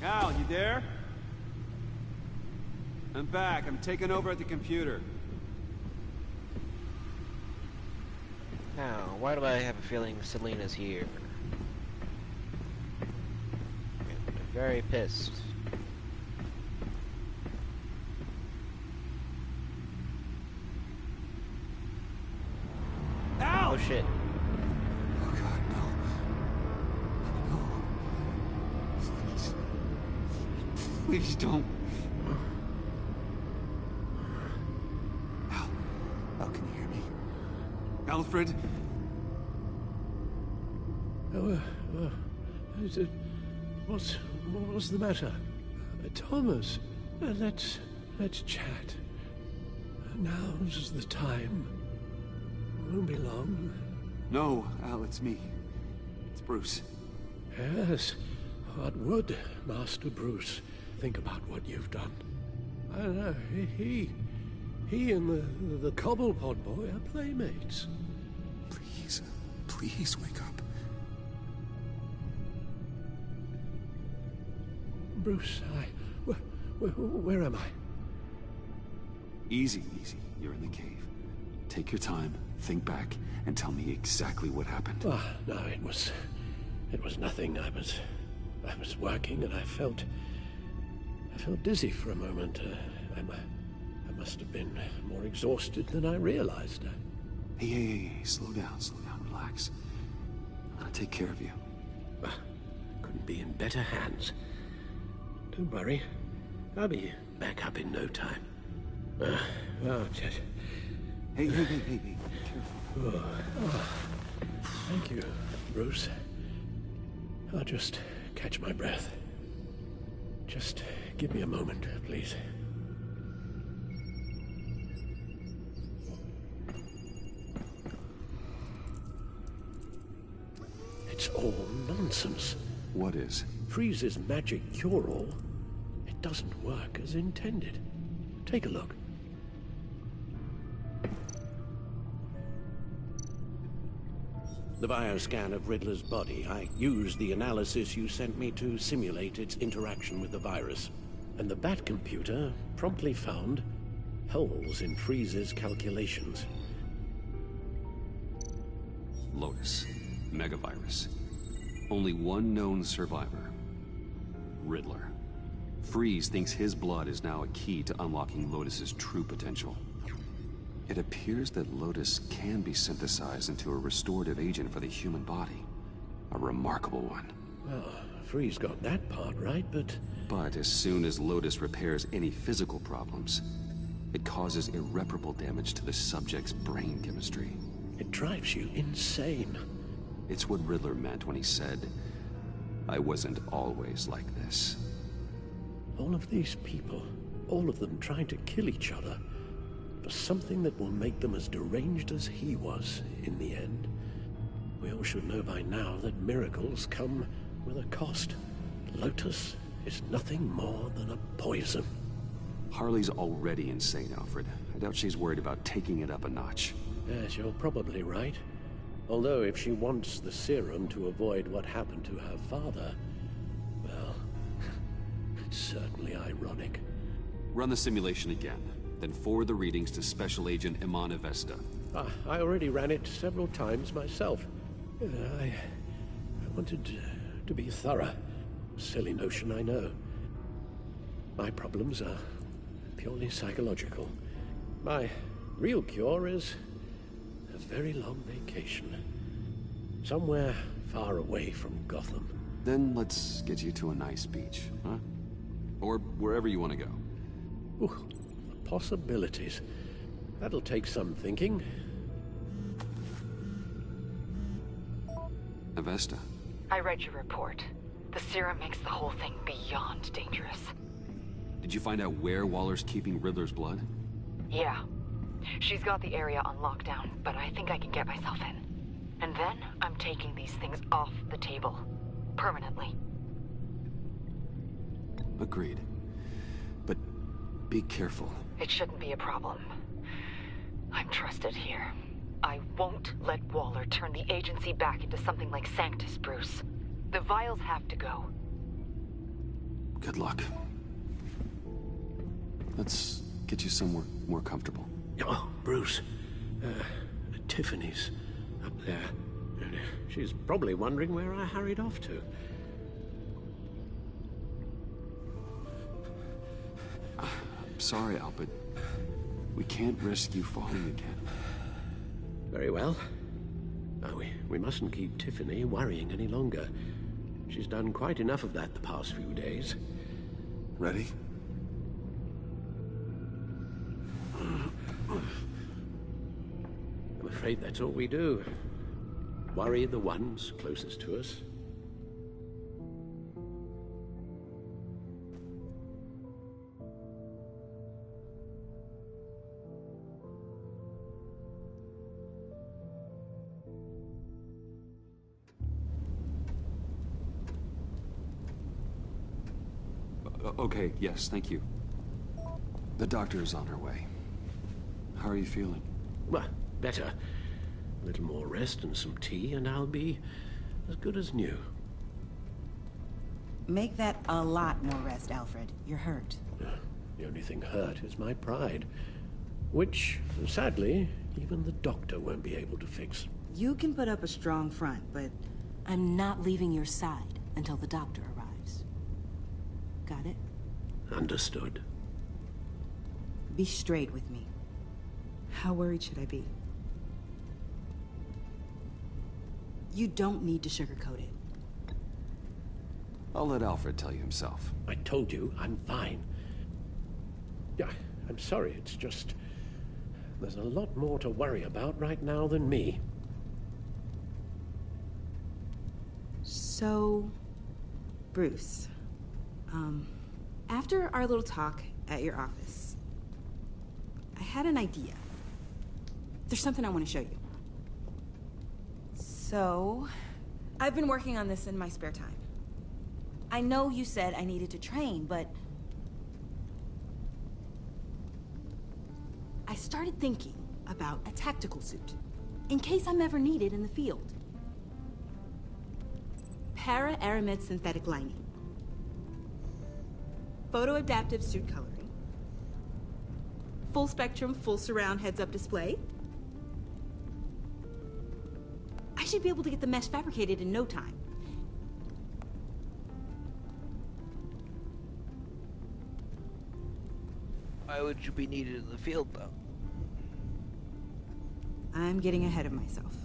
Speaker 9: Al, you there? I'm back. I'm taking over at the computer.
Speaker 1: Now, why do I have a feeling Selena's here? I'm very pissed.
Speaker 9: Al!
Speaker 1: Oh shit.
Speaker 4: Oh god, no.
Speaker 17: Please don't. Al, can you hear me? Alfred?
Speaker 6: What's the matter? Thomas, let's chat. Now's the time. Won't be long.
Speaker 17: No, Al, it's me. It's Bruce.
Speaker 6: Yes. What would Master Bruce think about what you've done? I know. He and the Cobblepot boy are playmates.
Speaker 17: Please wake up.
Speaker 6: Bruce, where am I?
Speaker 4: Easy. You're in the cave. Take your time, think back, and tell me exactly what happened.
Speaker 6: No, it was nothing. I was working and I felt dizzy for a moment. I must have been more exhausted than I realized.
Speaker 4: Hey, slow down, relax. I'm gonna take care of you.
Speaker 6: Couldn't be in better hands. Don't worry, I'll be back up in no time.
Speaker 4: Hey, careful.
Speaker 6: Thank you, Bruce. I'll just catch my breath. Just give me a moment, please. It's all nonsense.
Speaker 4: What is?
Speaker 6: Freeze's magic cure-all. It doesn't work as intended. Take a look. The bioscan of Riddler's body. I used the analysis you sent me to simulate its interaction with the virus. And the Bat computer promptly found holes in Freeze's calculations.
Speaker 4: Lotus. Megavirus. Only one known survivor. Riddler. Freeze thinks his blood is now a key to unlocking Lotus's true potential. It appears that Lotus can be synthesized into a restorative agent for the human body. A remarkable one.
Speaker 6: Well, Freeze got that part right, but...
Speaker 4: But as soon as Lotus repairs any physical problems, it causes irreparable damage to the subject's brain chemistry.
Speaker 6: It drives you insane.
Speaker 4: It's what Riddler meant when he said, "I wasn't always like this."
Speaker 6: All of these people, all of them trying to kill each other, for something that will make them as deranged as he was in the end. We all should know by now that miracles come with a cost. Lotus is nothing more than a poison.
Speaker 4: Harley's already insane, Alfred. I doubt she's worried about taking it up a notch.
Speaker 6: Yes, you're probably right. Although if she wants the serum to avoid what happened to her father, well, it's certainly ironic.
Speaker 4: Run the simulation again, then forward the readings to Special Agent Iman Avesta.
Speaker 6: I already ran it several times myself. I wanted to be thorough. Silly notion, I know. My problems are purely psychological. My real cure is a very long vacation. Somewhere far away from Gotham.
Speaker 4: Then let's get you to a nice beach, huh? Or wherever you want to go.
Speaker 6: Ooh, the possibilities. That'll take some thinking.
Speaker 4: Avesta.
Speaker 13: I read your report. The serum makes the whole thing beyond dangerous.
Speaker 4: Did you find out where Waller's keeping Riddler's blood?
Speaker 13: Yeah. She's got the area on lockdown, but I think I can get myself in. And then I'm taking these things off the table. Permanently.
Speaker 4: Agreed. But be careful.
Speaker 13: It shouldn't be a problem. I'm trusted here. I won't let Waller turn the agency back into something like Sanctus, Bruce. The vials have to go.
Speaker 4: Good luck. Let's get you somewhere more comfortable.
Speaker 6: Oh, Bruce. Tiffany's up there. She's probably wondering where I hurried off to.
Speaker 4: I'm sorry, Al, but we can't risk you falling again.
Speaker 6: Very well. No, we mustn't keep Tiffany worrying any longer. She's done quite enough of that the past few days.
Speaker 8: Ready?
Speaker 6: I'm afraid that's all we do. Worry the ones closest to us.
Speaker 4: Okay, yes, thank you. The doctor is on her way. How are you feeling?
Speaker 6: Well, better. A little more rest and some tea, and I'll be as good as new.
Speaker 14: Make that a lot more rest, Alfred. You're hurt.
Speaker 6: The only thing hurt is my pride, which, sadly, even the doctor won't be able to fix.
Speaker 14: You can put up a strong front, but I'm not leaving your side until the doctor arrives. Got it?
Speaker 6: Understood.
Speaker 14: Be straight with me. How worried should I be? You don't need to sugarcoat it.
Speaker 4: I'll let Alfred tell you himself.
Speaker 6: I told you, I'm fine. Yeah, I'm sorry, it's just... there's a lot more to worry about right now than me.
Speaker 14: So... Bruce... after our little talk at your office, I had an idea. There's something I want to show you. So, I've been working on this in my spare time. I know you said I needed to train, but... I started thinking about a tactical suit, in case I'm ever needed in the field. Para-aramid synthetic lining. Photo-adaptive suit coloring. Full spectrum, full surround heads-up display. I should be able to get the mesh fabricated in no time.
Speaker 1: Why would you be needed in the field, though?
Speaker 14: I'm getting ahead of myself.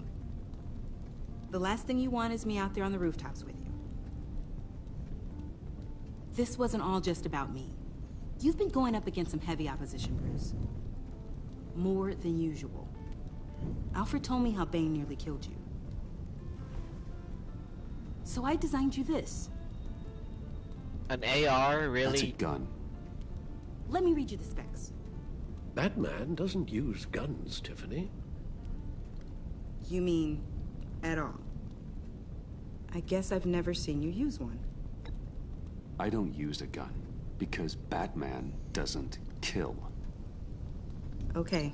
Speaker 14: The last thing you want is me out there on the rooftops with you. This wasn't all just about me. You've been going up against some heavy opposition, Bruce. More than usual. Alfred told me how Bane nearly killed you. So I designed you this.
Speaker 1: An AR, really?
Speaker 4: That's a gun.
Speaker 14: Let me read you the specs.
Speaker 6: Batman doesn't use guns, Tiffany.
Speaker 14: You mean, at all? I guess I've never seen you use one.
Speaker 4: I don't use a gun, because Batman doesn't kill.
Speaker 14: Okay,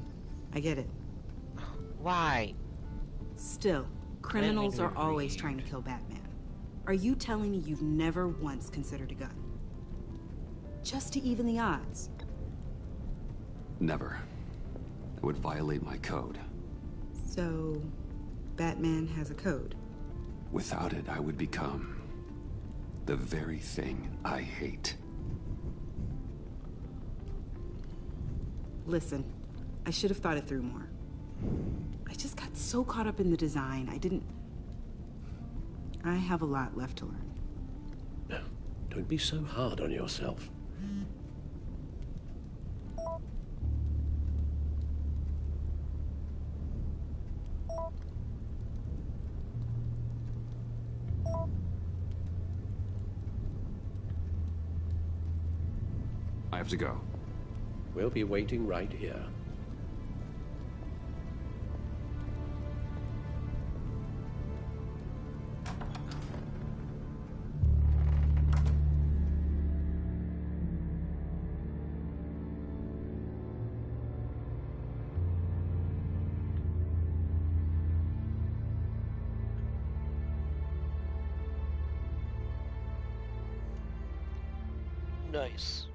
Speaker 14: I get it.
Speaker 1: Why?
Speaker 14: Still, criminals are always trying to kill Batman. Are you telling me you've never once considered a gun? Just to even the odds?
Speaker 4: Never. It would violate my code.
Speaker 14: So, Batman has a code?
Speaker 4: Without it, I would become the very thing I hate.
Speaker 14: Listen, I should have thought it through more. I just got so caught up in the design, I have a lot left to learn.
Speaker 6: No, don't be so hard on yourself.
Speaker 4: I have to go.
Speaker 6: We'll be waiting right here.
Speaker 1: Nice.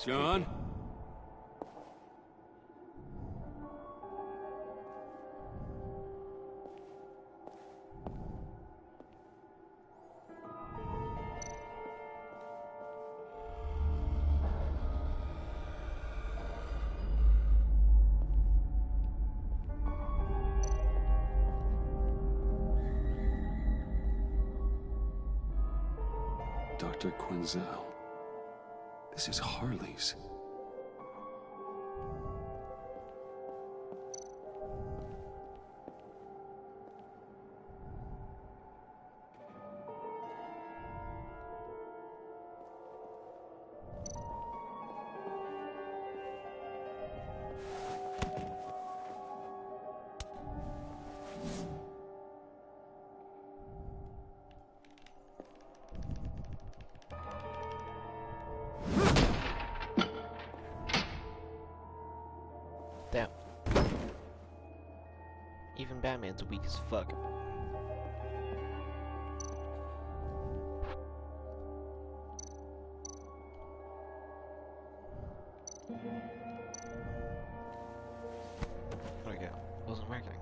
Speaker 15: John?
Speaker 4: Dr. Quinzel. This is Harley's.
Speaker 1: Damn. Even Batman's weak as fuck. Where'd it go? Wasn't working.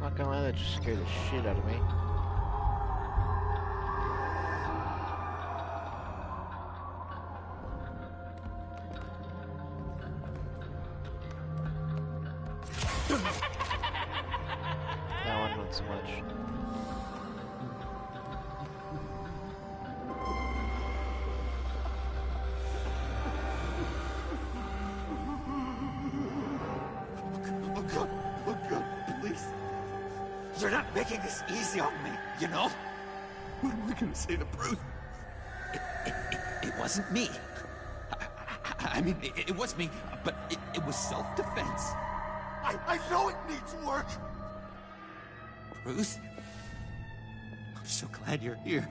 Speaker 1: Not gonna lie, that just scared the shit out of me. That one not so much.
Speaker 17: You're not making this easy on me, you know? What am I gonna say to Bruce? It wasn't me. I mean, it was me, but it was self-defense. I know it needs work! Bruce? I'm so glad you're here.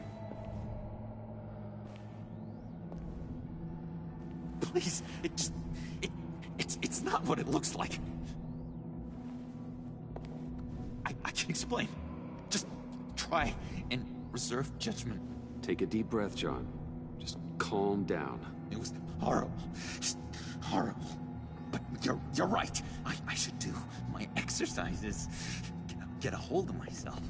Speaker 17: Please, it's not what it looks like. I can explain. Just try and reserve judgment.
Speaker 4: Take a deep breath, John. Just calm down.
Speaker 17: It was horrible. Just horrible. But you're right. I should do my exercises. Get a hold of myself.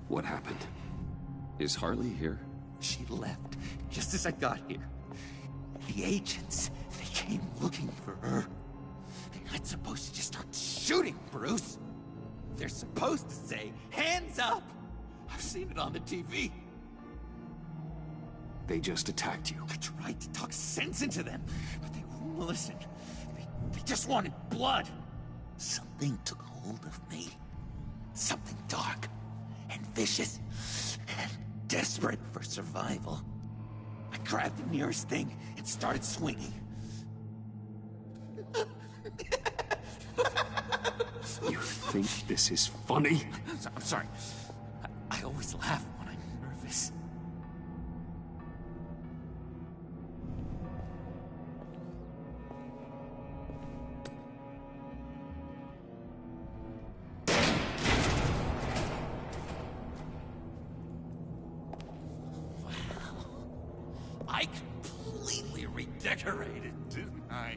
Speaker 4: What happened? Is Harley here?
Speaker 17: She left just as I got here. The agents, they came looking for her. They're not supposed to just start shooting, Bruce. They're supposed to say, hands up! I've seen it on the TV.
Speaker 4: They just attacked you.
Speaker 17: I tried to talk sense into them, but they wouldn't listen. They just wanted blood. Something took hold of me. Something dark and vicious and desperate for survival. I grabbed the nearest thing and started swinging.
Speaker 4: You think this is funny?
Speaker 17: I'm sorry. I always laugh when I'm nervous. I completely redecorated, didn't I?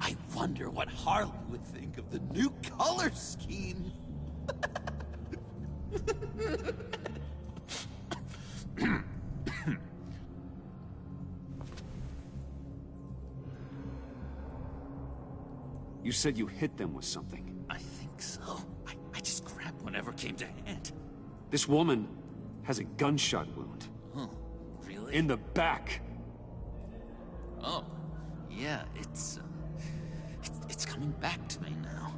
Speaker 17: I wonder what Harley would think of the new color scheme.
Speaker 4: You said you hit them with something.
Speaker 17: I think so. I just grabbed whatever came to hand.
Speaker 4: This woman has a gunshot wound.
Speaker 17: Oh, really?
Speaker 4: In the back.
Speaker 17: Oh, yeah, it's coming back to me now.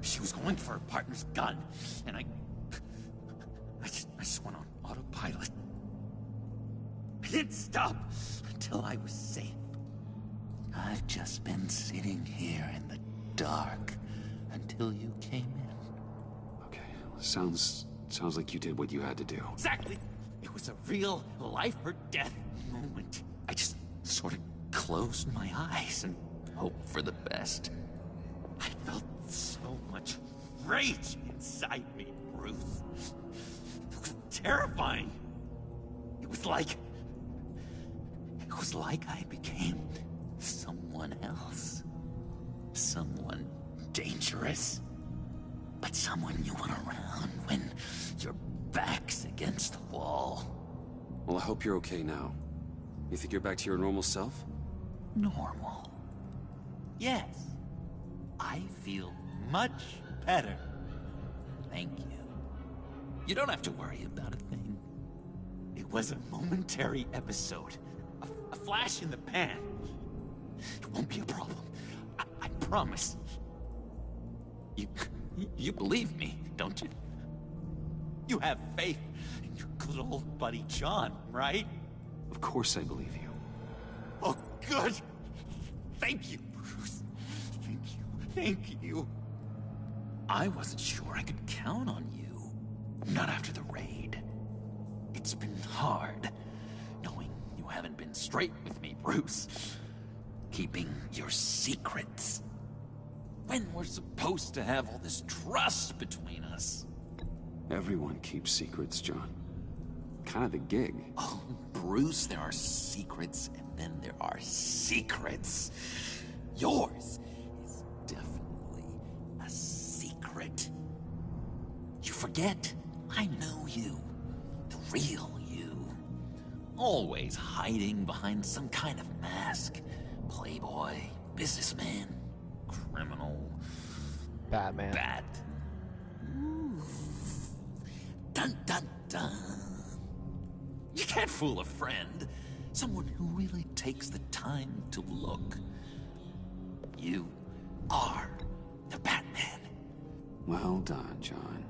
Speaker 17: She was going for her partner's gun, and I just went on autopilot. I didn't stop until I was safe. I've just been sitting here in the dark until you came in.
Speaker 4: Okay, sounds like you did what you had to do.
Speaker 17: Exactly! It was a real life or death moment. I just sort of closed my eyes and hoped for the best. I felt so much rage inside me, Bruce. It was terrifying. It was like I became someone else. Someone dangerous. But someone you want around when your back's against the wall.
Speaker 4: Well, I hope you're okay now. You think you're back to your normal self?
Speaker 17: Normal? Yes. I feel much better. Thank you. You don't have to worry about a thing. It was a momentary episode. A flash in the pan. It won't be a problem. I promise. You believe me, don't you? You have faith in your good old buddy John, right?
Speaker 4: Of course I believe you.
Speaker 17: Oh, good! Thank you, Bruce. Thank you. Thank you. I wasn't sure I could count on you. Not after the raid. It's been hard, knowing you haven't been straight with me, Bruce. Keeping your secrets. When we're supposed to have all this trust between us.
Speaker 4: Everyone keeps secrets, John. Kind of the gig.
Speaker 17: Oh, Bruce, there are secrets, and then there are secrets. Yours is definitely a secret. You forget, I know you. The real you. Always hiding behind some kind of mask. Playboy, businessman, criminal.
Speaker 1: Batman.
Speaker 17: Bat. Ooh. Dun dun dun. You can't fool a friend. Someone who really takes the time to look. You are the Batman.
Speaker 4: Well done, John.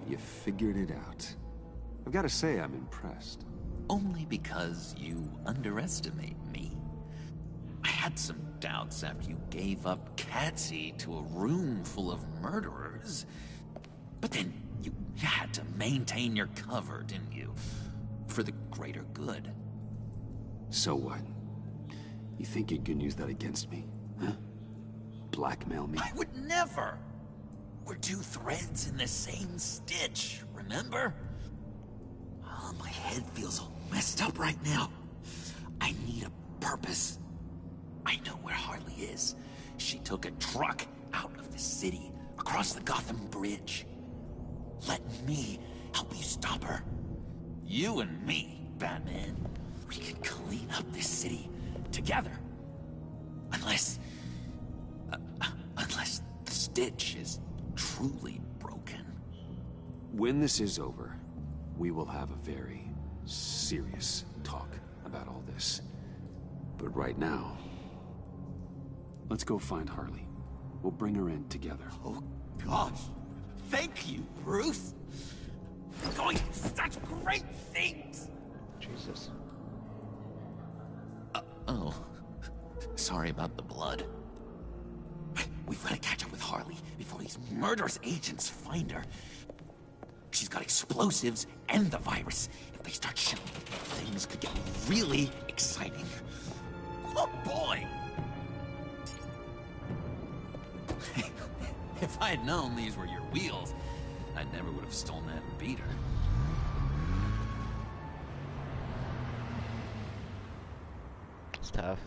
Speaker 4: You figured it out. I've got to say, I'm impressed.
Speaker 17: Only because you underestimate me. I had some doubts after you gave up Catsy to a room full of murderers. But then you had to maintain your cover, didn't you? For the greater good.
Speaker 4: So what? You think you can use that against me? Huh? Blackmail me?
Speaker 17: I would never! We're two threads in the same stitch, remember? Oh, my head feels all messed up right now. I need a purpose. I know where Harley is. She took a truck out of the city, across the Gotham Bridge. Let me help you stop her. You and me, Batman. We can clean up this city together. Unless the Stitch is truly broken.
Speaker 4: When this is over, we will have a very serious talk about all this. But right now, let's go find Harley. We'll bring her in together.
Speaker 17: Oh, gosh. Thank you, Bruce. You're going such great things.
Speaker 1: Jesus.
Speaker 17: Oh. Sorry about the blood. We've got to catch up with Harley before these murderous agents find her. She's got explosives and the virus. If they start shooting, things could get really exciting. Oh, boy! If I had known these were your wheels, I never would have stolen that beater.
Speaker 1: It's tough.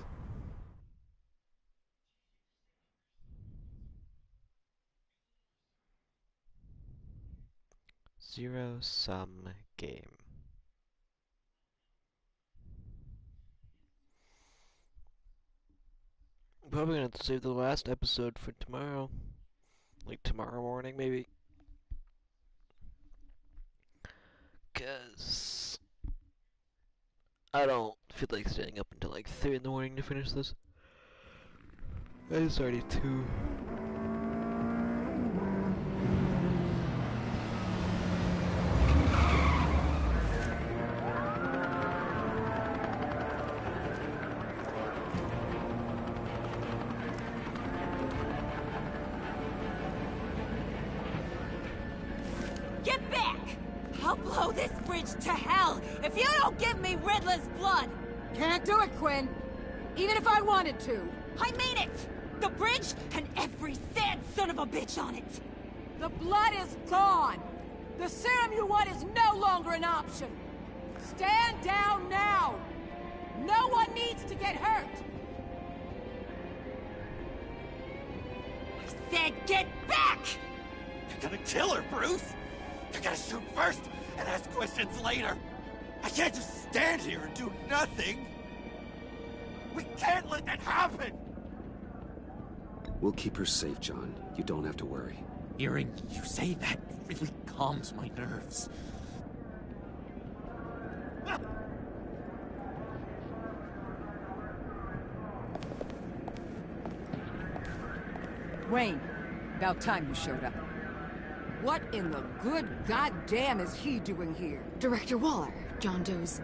Speaker 1: Zero-sum game. Probably gonna have to save the last episode for tomorrow. Like tomorrow morning, maybe. 'Cause I don't feel like staying up until like 3 in the morning to finish this. It's already 2.
Speaker 7: Get back! I'll blow this bridge to hell if you don't give me Riddler's blood!
Speaker 19: Can't do it, Quinn. Even if I wanted to.
Speaker 7: I mean it! The bridge and every sad son of a bitch on it!
Speaker 19: The blood is gone! The serum you want is no longer an option! Stand down now! No one needs to get hurt!
Speaker 7: I said get back!
Speaker 17: You're gonna kill her, Bruce! You gotta shoot first and ask questions later! I can't just stand here and do nothing! We can't let that happen!
Speaker 4: We'll keep her safe, John. You don't have to worry.
Speaker 17: Hearing you say that really calms my nerves.
Speaker 19: Wayne, about time you showed up. What in the good goddamn is he doing here?
Speaker 13: Director Waller, John Doe's,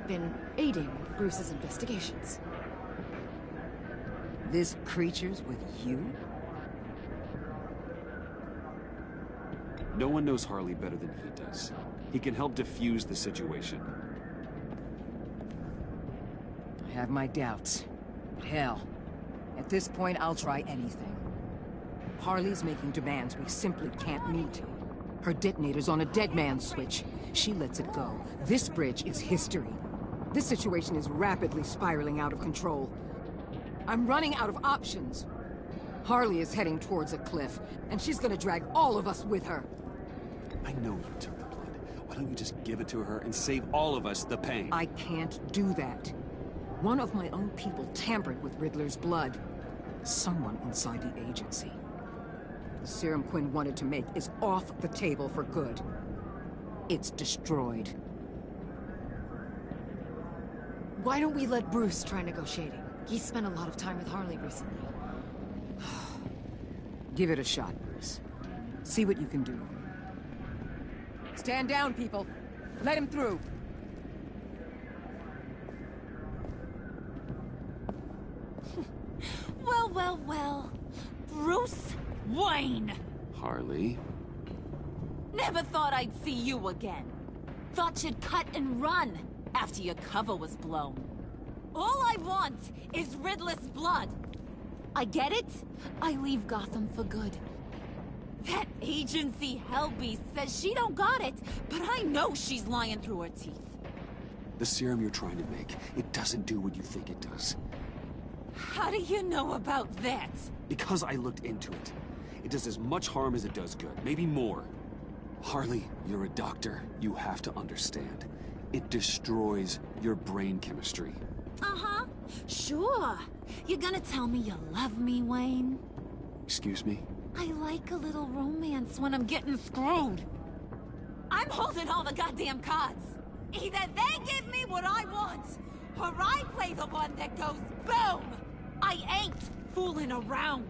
Speaker 13: been aiding Bruce's investigations.
Speaker 19: This creature's with you?
Speaker 4: No one knows Harley better than he does. He can help defuse the situation.
Speaker 19: I have my doubts. But hell, at this point I'll try anything. Harley's making demands we simply can't meet. Her detonator's on a dead man's switch. She lets it go. This bridge is history. This situation is rapidly spiraling out of control. I'm running out of options. Harley is heading towards a cliff, and she's gonna drag all of us with her.
Speaker 4: I know you took the blood. Why don't you just give it to her and save all of us the pain?
Speaker 19: I can't do that. One of my own people tampered with Riddler's blood. Someone inside the agency. The serum Quinn wanted to make is off the table for good. It's destroyed.
Speaker 13: Why don't we let Bruce try negotiating? He's spent a lot of time with Harley recently.
Speaker 19: Give it a shot, Bruce. See what you can do. Stand down, people. Let him through.
Speaker 7: Well, well, well. Bruce Wayne!
Speaker 4: Harley?
Speaker 7: Never thought I'd see you again. Thought you'd cut and run after your cover was blown. All I want is Riddler's blood. I get it. I leave Gotham for good. That agency hellbeast says she don't got it, but I know she's lying through her teeth.
Speaker 4: The serum you're trying to make, it doesn't do what you think it does.
Speaker 7: How do you know about that?
Speaker 4: Because I looked into it. It does as much harm as it does good, maybe more. Harley, you're a doctor. You have to understand. It destroys your brain chemistry.
Speaker 7: Uh-huh. Sure. You're gonna tell me you love me, Wayne?
Speaker 4: Excuse me?
Speaker 7: I like a little romance when I'm getting screwed. I'm holding all the goddamn cards. Either they give me what I want, or I play the one that goes boom! I ain't fooling around.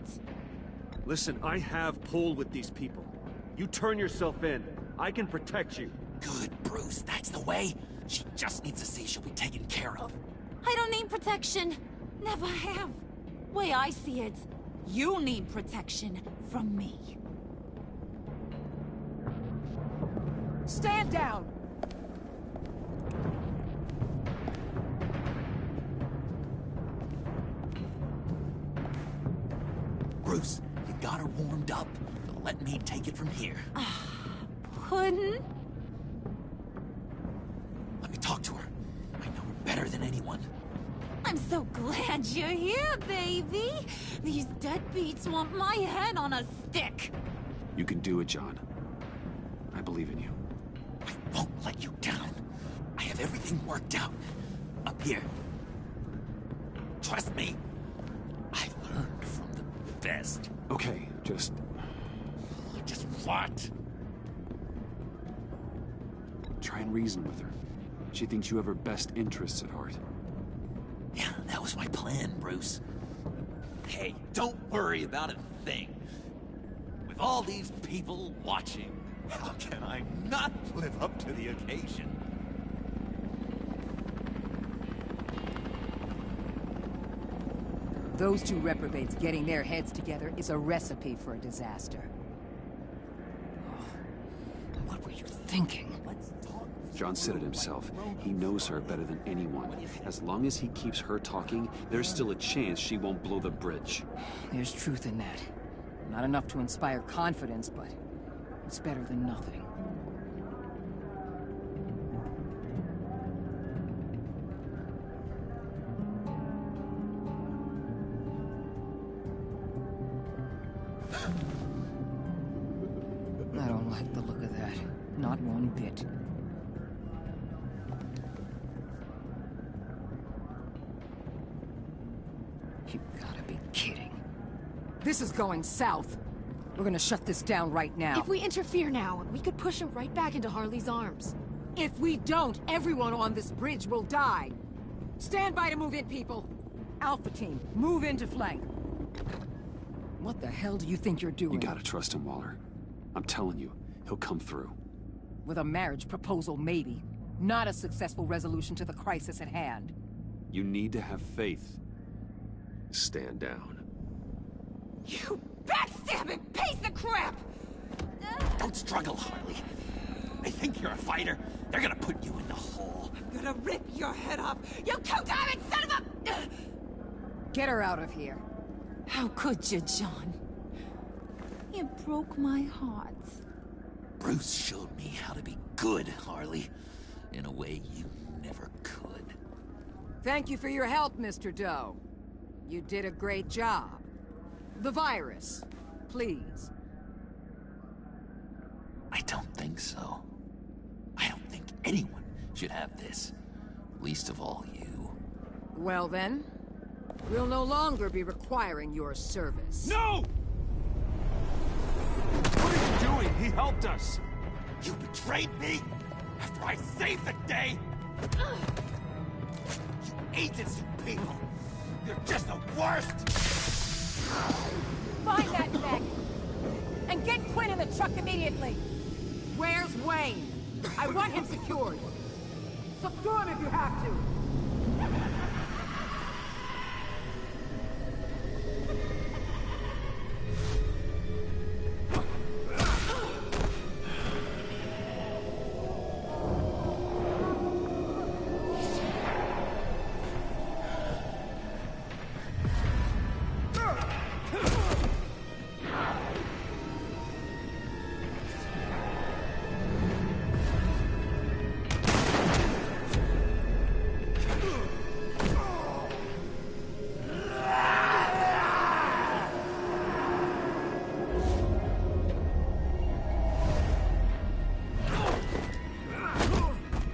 Speaker 22: Listen, I have pull with these people. You turn yourself in. I can protect you.
Speaker 17: Good, Bruce, that's the way. She just needs to see she'll be taken care of.
Speaker 7: I don't need protection. Never have. Way I see it, you need protection from me.
Speaker 19: Stand down!
Speaker 17: Bruce, you got her warmed up. Let me take it from here.
Speaker 7: Puddin'?
Speaker 17: Let me talk to her. I know her better than anyone.
Speaker 7: I'm so glad you're here, baby. These deadbeats want my head on a stick.
Speaker 4: You can do it, John. I believe in you.
Speaker 17: I won't let you down. I have everything worked out. Up here. Trust me. I learned from the best.
Speaker 4: Okay, just
Speaker 17: what?
Speaker 4: Try and reason with her. She thinks you have her best interests at heart.
Speaker 17: Yeah, that was my plan, Bruce. Hey, don't worry about a thing. With all these people watching, how can I not live up to the occasion?
Speaker 19: Those two reprobates getting their heads together is a recipe for a disaster. What were you thinking?
Speaker 4: John said it himself. He knows her better than anyone. As long as he keeps her talking, there's still a chance she won't blow the bridge.
Speaker 19: There's truth in that. Not enough to inspire confidence, but it's better than nothing. I don't like the look of that. Not one bit. You gotta be kidding. This is going south. We're gonna shut this down right now.
Speaker 21: If we interfere now, we could push him right back into Harley's arms.
Speaker 19: If we don't, everyone on this bridge will die. Stand by to move in, people. Alpha team, move into flank. What the hell do you think you're doing?
Speaker 4: You gotta trust him, Waller. I'm telling you, he'll come through.
Speaker 19: With a marriage proposal, maybe. Not a successful resolution to the crisis at hand.
Speaker 4: You need to have faith. Stand down.
Speaker 19: You backstabbing piece of crap!
Speaker 17: Don't struggle, Harley. They think you're a fighter. They're gonna put you in the hole.
Speaker 19: I'm gonna rip your head off, you two-diamond son of a... Get her out of here.
Speaker 7: How could you, John? You broke my heart.
Speaker 17: Bruce showed me how to be good, Harley. In a way you never could.
Speaker 19: Thank you for your help, Mr. Doe. You did a great job. The virus, please.
Speaker 17: I don't think so. I don't think anyone should have this. Least of all you.
Speaker 19: Well then, we'll no longer be requiring your service.
Speaker 22: No! What are you doing? He helped us.
Speaker 17: You betrayed me after I saved the day? You agents and people. You're just the worst!
Speaker 19: Find that neck! And get Quinn in the truck immediately! Where's Wayne? I want him secured! Subdue him if you have to!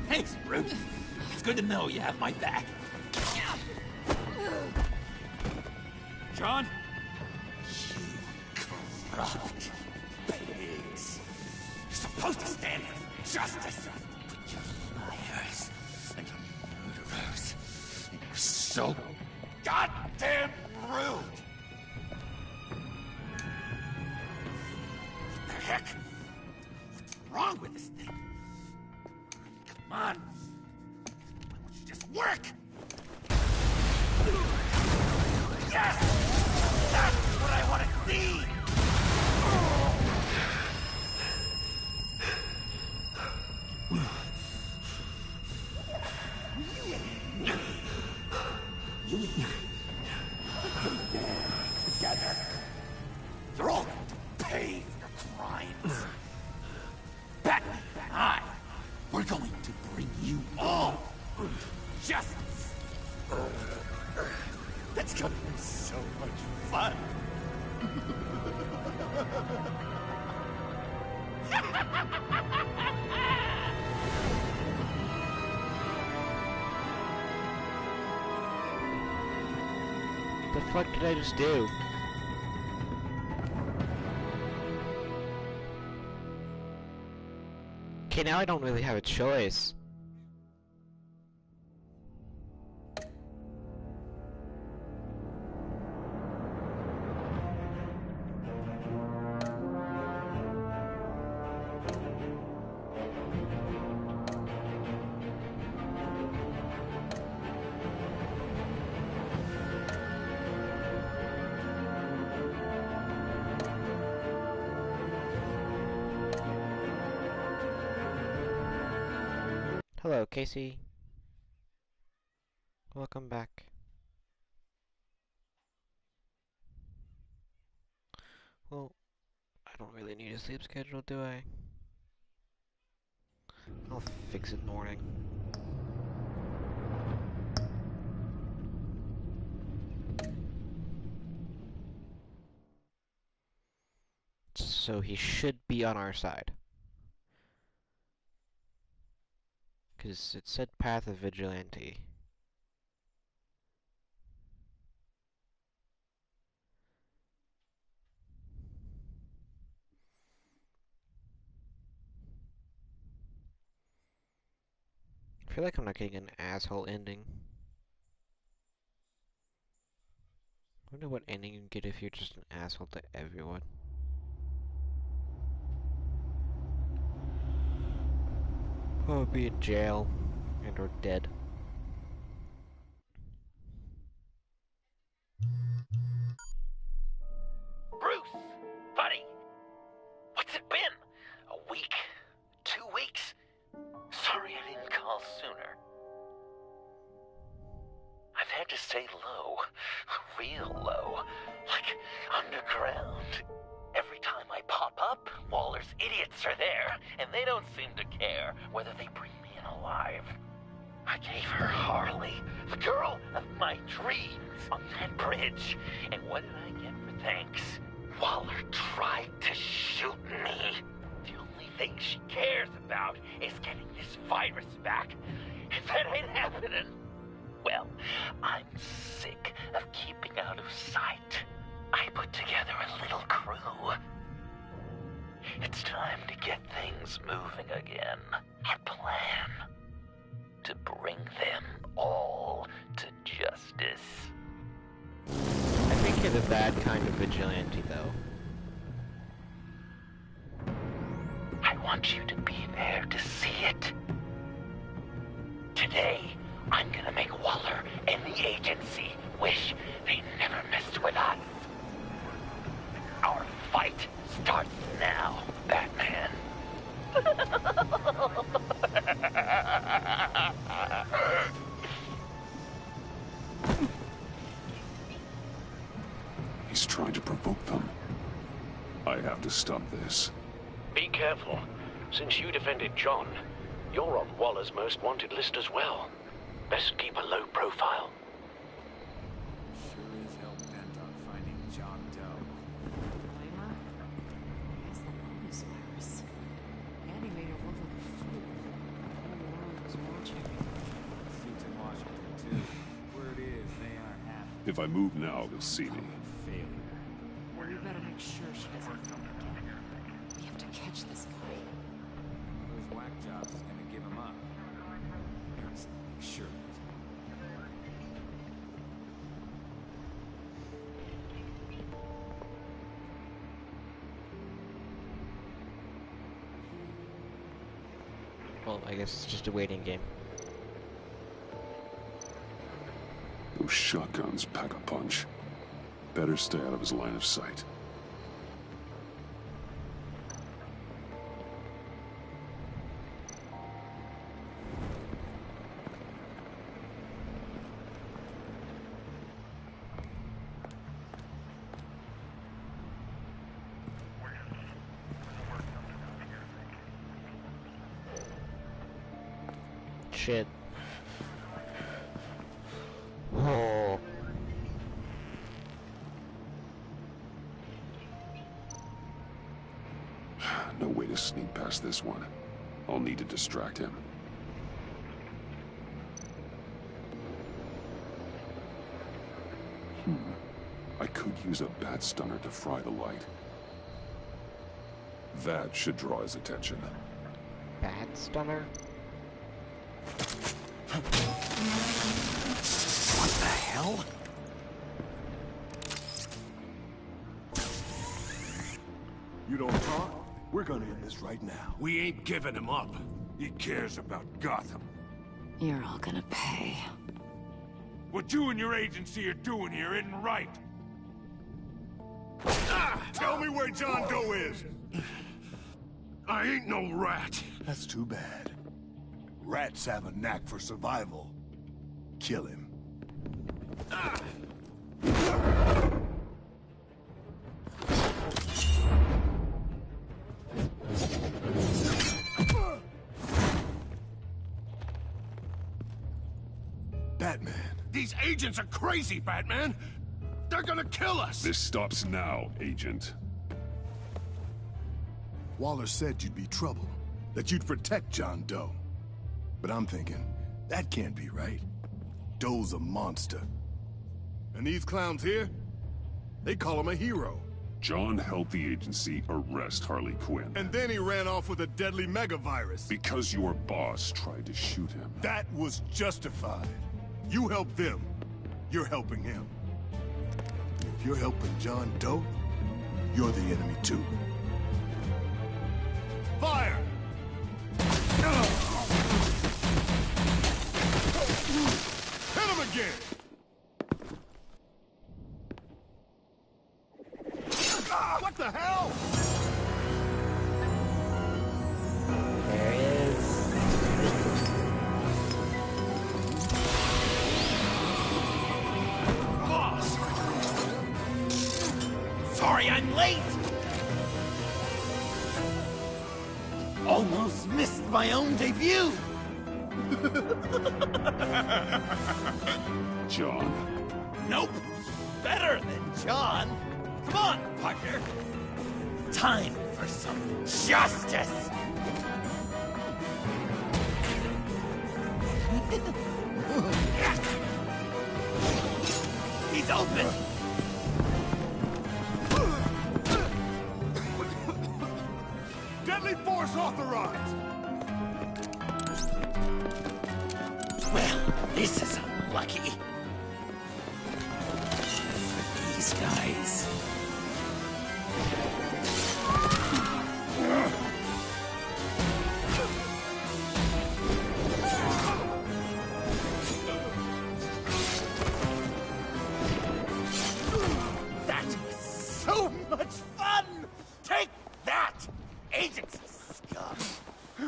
Speaker 17: Thanks, Bruce. It's good to know you have my back.
Speaker 22: John?
Speaker 17: You corrupt pigs. You're supposed to stand for justice. But you're liars and you're murderers. And you're so goddamn rude. What the heck? What's wrong with this thing? Come on. Why don't you just work? Yes! That's what I want to see! You and me. Together. You're all going to pay for your crimes. Batman and I, we're going to bring you all justice. That's gonna be so much fun.
Speaker 1: The fuck did I just do? Okay, now I don't really have a choice. Hello, Casey. Welcome back. Well, I don't really need a sleep schedule, do I? I'll fix it in the morning. So he should be on our side. Because it said Path of Vigilante. I feel like I'm not getting an asshole ending. I wonder what ending you get if you're just an asshole to everyone. Oh, be in jail and or dead.
Speaker 17: Bruce, buddy, what's it been? A week? 2 weeks? Sorry I didn't call sooner. I've had to stay low, real low, like underground. Every time I pop up, Waller's idiots are there, and they don't seem to care whether they bring me in alive. I gave her Harley, the girl of my dreams, on that bridge, and what did I get for thanks? Waller tried to shoot me. The only thing she cares about is getting this virus back. If that ain't happening, well, I'm sick of keeping out of sight. I put together a little crew. It's time to get things moving again. Our plan: to bring them all to justice.
Speaker 1: I think you're the bad kind of vigilante, though.
Speaker 17: I want you to be there to see it. Today, I'm gonna make Waller and the agency wish they never messed with us. Our fight starts now, Batman.
Speaker 8: He's trying to provoke them. I have to stop this.
Speaker 6: Be careful. Since you defended John, you're on Waller's most wanted list as well. Best keep a low profile.
Speaker 9: Sure is hell bent on finding John Doe.
Speaker 13: Blamer? It's the bonus virus. Andy made her look like a fool. The whole world was watching.
Speaker 9: Suits in Washington, too. Word is, they aren't happy.
Speaker 8: If I move now, they'll see me.
Speaker 9: Failure.
Speaker 13: Well, we better make sure she doesn't come again. We have to catch this guy.
Speaker 9: Those whack jobs is gonna give him up. Harrison, make sure.
Speaker 1: Well, I guess it's just a waiting game.
Speaker 8: Those shotguns pack a punch. Better stay out of his line of sight.
Speaker 1: Shit. Oh.
Speaker 8: No way to sneak past this one. I'll need to distract him. I could use a bat stunner to fry the light. That should draw his attention.
Speaker 1: Bat stunner?
Speaker 17: What the hell?
Speaker 22: You don't talk? We're gonna end this right now. We ain't giving him up. He cares about Gotham.
Speaker 13: You're all gonna pay.
Speaker 22: What you and your agency are doing here isn't right. Ah, tell me where John Doe is. I ain't no rat.
Speaker 3: That's too bad. Rats have a knack for survival. Kill him.
Speaker 8: Batman.
Speaker 3: These agents are crazy, Batman! They're gonna kill us!
Speaker 8: This stops now, Agent.
Speaker 3: Waller said you'd be trouble, that you'd protect John Doe. But I'm thinking, that can't be right. Doe's a monster. And these clowns here? They call him a hero.
Speaker 8: John helped the agency arrest Harley Quinn.
Speaker 3: And then he ran off with a deadly megavirus.
Speaker 8: Because your boss tried to shoot him.
Speaker 3: That was justified. You help them, you're helping him. If you're helping John Doe, you're the enemy too. Fire! Hit him again! What the hell?
Speaker 1: There he is.
Speaker 3: Boss!
Speaker 17: Sorry I'm late! Almost missed my own debut!
Speaker 8: John.
Speaker 17: Nope! Better than John! Come on, partner! Time for some justice! He's open!
Speaker 3: Deadly force authorized!
Speaker 17: Well, this is unlucky. For these guys. That was so much fun! Take that, agents scum!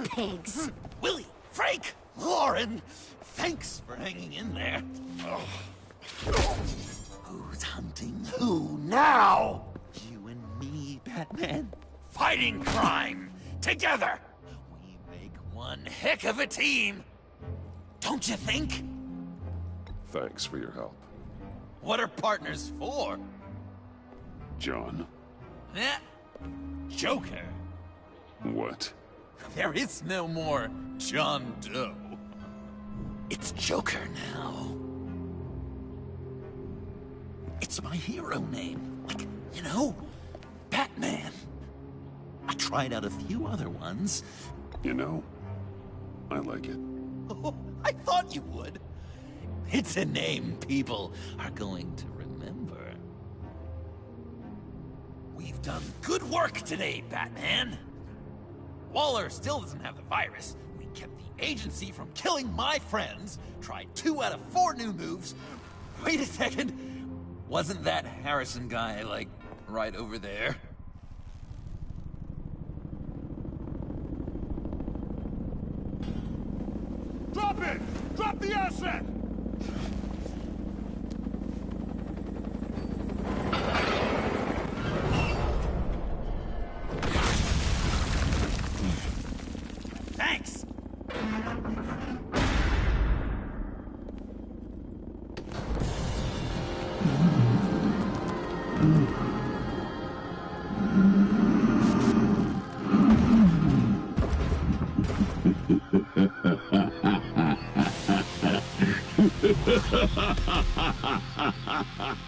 Speaker 7: Pigs.
Speaker 17: Willie, Frank, Lauren, thanks for hanging in there. Who's hunting who now? You and me, Batman. Fighting crime together. We make one heck of a team. Don't you think?
Speaker 8: Thanks for your help.
Speaker 17: What are partners for?
Speaker 8: John.
Speaker 17: Eh? Joker.
Speaker 8: What?
Speaker 17: There is no more John Doe. It's Joker now. It's my hero name. Like, you know, Batman. I tried out a few other ones.
Speaker 8: You know, I like it.
Speaker 17: Oh, I thought you would. It's a name people are going to remember. We've done good work today, Batman. Waller still doesn't have the virus. We kept the agency from killing my friends, tried 2 out of 4 new moves. Wait a second. Wasn't that Harrison guy, like, right over there?
Speaker 3: Drop it! Drop the asset!
Speaker 17: Thanks!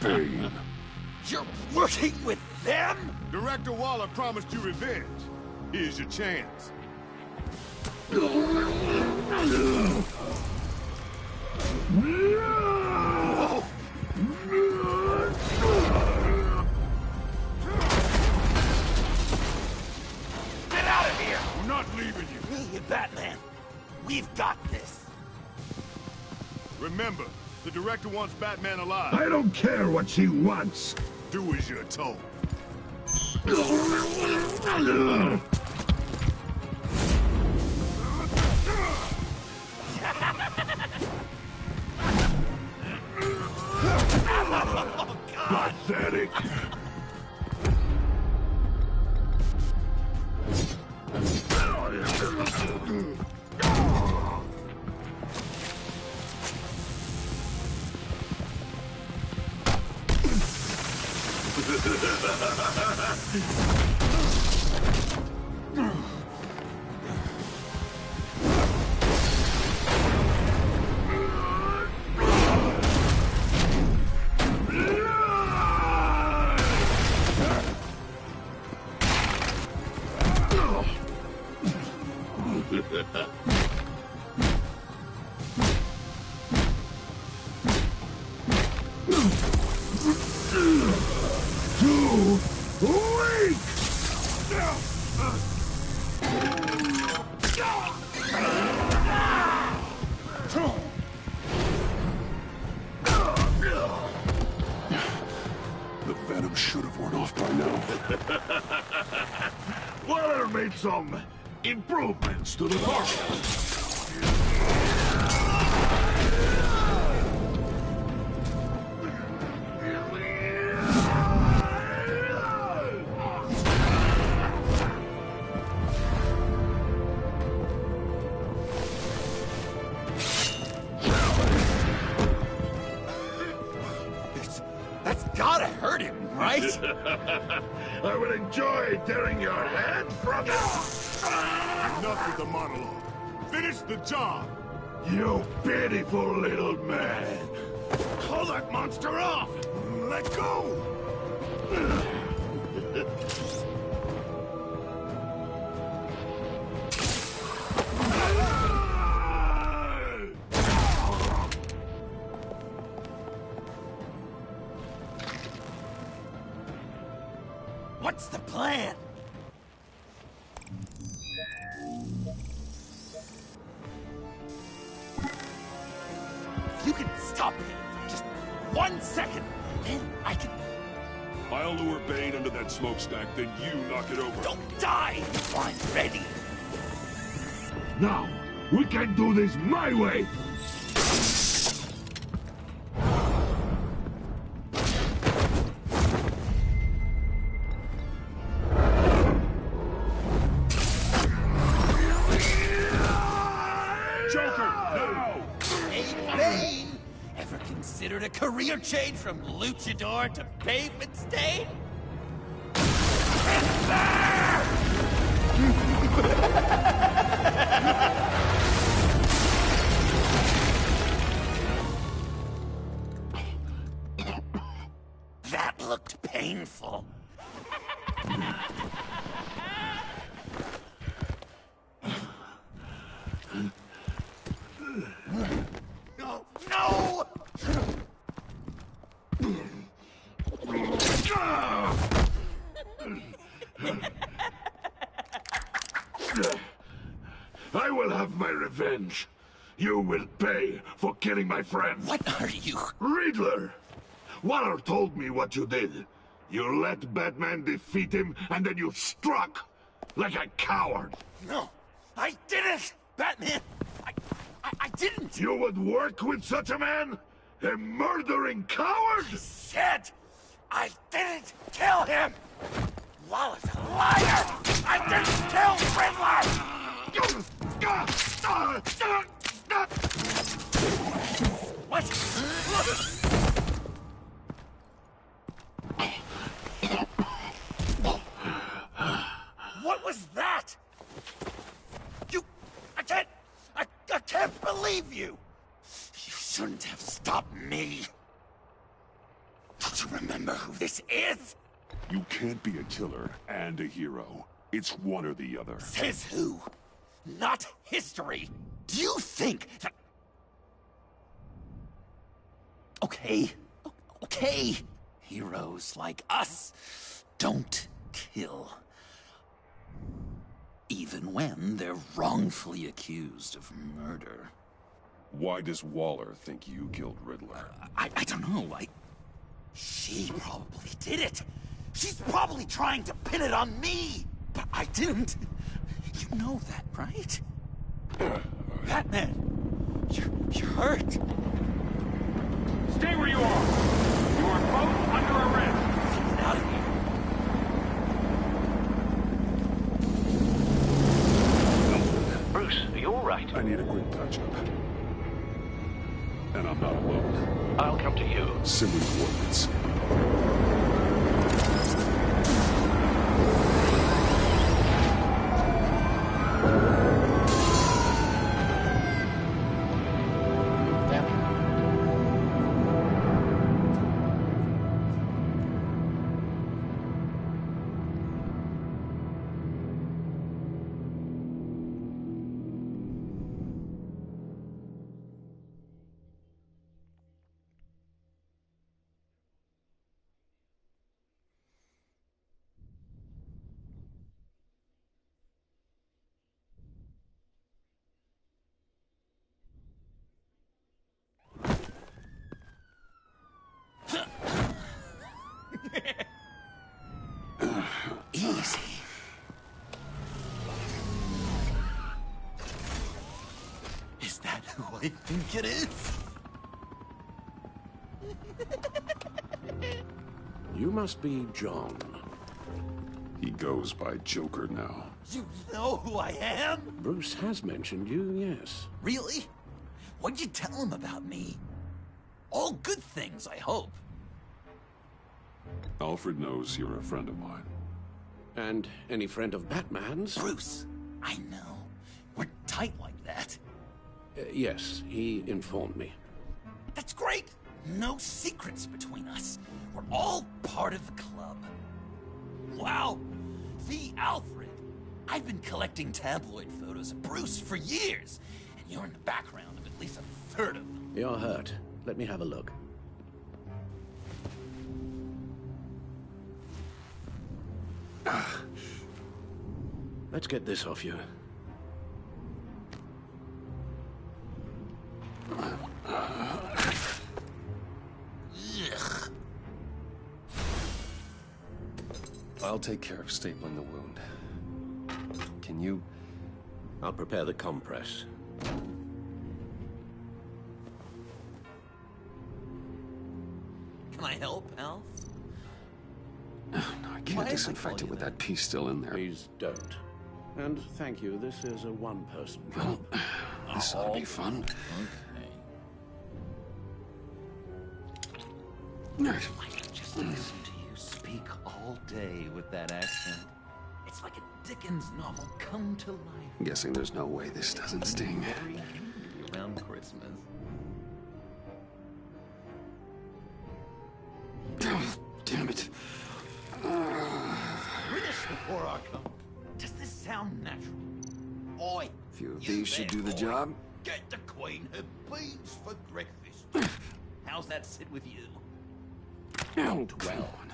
Speaker 8: Bane.
Speaker 17: You're working with them?
Speaker 3: Director Waller promised you revenge. Here's your chance.
Speaker 17: Get out of here!
Speaker 3: We're not leaving you.
Speaker 17: Me and Batman, we've got this.
Speaker 3: Remember, the director wants Batman alive.
Speaker 12: I don't care what she wants.
Speaker 3: Do as you're told.
Speaker 8: The venom should have worn off by now.
Speaker 3: Waller made some improvements to the formula.
Speaker 17: That's gotta hurt him, right?
Speaker 3: I will enjoy tearing your head from it.
Speaker 12: Enough with the monologue. Finish the job.
Speaker 3: You pitiful little man.
Speaker 12: Call that monster off. Let go.
Speaker 17: What's the plan? You can stop me for just 1 second, then I can...
Speaker 8: I'll lure Bane under that smokestack, then you knock it over.
Speaker 17: Don't die! I'm ready.
Speaker 3: Now, we can do this my way.
Speaker 17: Considered a career change from luchador to pavement stain? That looked painful. No! No!
Speaker 3: I will have my revenge. You will pay for killing my friend.
Speaker 17: What are you?
Speaker 3: Riddler! Waller told me what you did. You let Batman defeat him, and then you struck like a coward.
Speaker 17: No, I didn't! Batman! I didn't!
Speaker 3: You would work with such a man? A murdering coward?
Speaker 17: I said I didn't kill him! Waller's a liar! I didn't kill Riddler! What? What was that? I can't believe you! You shouldn't have stopped me. Don't you remember who this is?
Speaker 8: You can't be a killer and a hero. It's one or the other.
Speaker 17: Says who? Not history. Do you think that... Okay. Okay. Heroes like us don't kill. Even when they're wrongfully accused of murder.
Speaker 8: Why does Waller think you killed Riddler?
Speaker 17: I don't know. She probably did it. She's probably trying to pin it on me. But I didn't. You know that, right? Batman, you're hurt.
Speaker 22: Stay where you are. You are both under arrest.
Speaker 17: Get out of here.
Speaker 6: Bruce, are you all right?
Speaker 8: I need a quick touch-up. And I'm not alone.
Speaker 6: I'll come to you.
Speaker 8: Send me coordinates.
Speaker 17: who I think it is?
Speaker 2: You must be John.
Speaker 8: He goes by Joker now.
Speaker 17: You know who I am?
Speaker 2: Bruce has mentioned you, yes.
Speaker 17: Really? What'd you tell him about me? All good things, I hope.
Speaker 8: Alfred knows you're a friend of mine.
Speaker 2: And any friend of Batman's?
Speaker 17: Bruce, I know. We're tight like that.
Speaker 2: Yes, he informed me.
Speaker 17: That's great. No secrets between us. We're all part of the club. Wow, the Alfred. I've been collecting tabloid photos of Bruce for years, and you're in the background of at least a third of them.
Speaker 2: You're hurt. Let me have a look. Let's get this off you.
Speaker 17: Ugh.
Speaker 4: I'll take care of stapling the wound. Can you?
Speaker 2: I'll prepare the compress.
Speaker 17: Can I help, Alf?
Speaker 4: No, I can't disinfect it with that piece still in there.
Speaker 2: Please don't. And thank you, this is a one-person job.
Speaker 4: This ought to be fun.
Speaker 17: I could just listen to you speak all day with that accent. It's like a Dickens novel come to life.
Speaker 4: I'm guessing there's no way this doesn't sting.
Speaker 17: Very angry around Christmas.
Speaker 4: Damn it.
Speaker 17: British before our come. Does this sound natural? Oi!
Speaker 4: A few of these should do the job.
Speaker 17: Get the Queen her beans for breakfast. How's that sit with you?
Speaker 4: Oh, come on.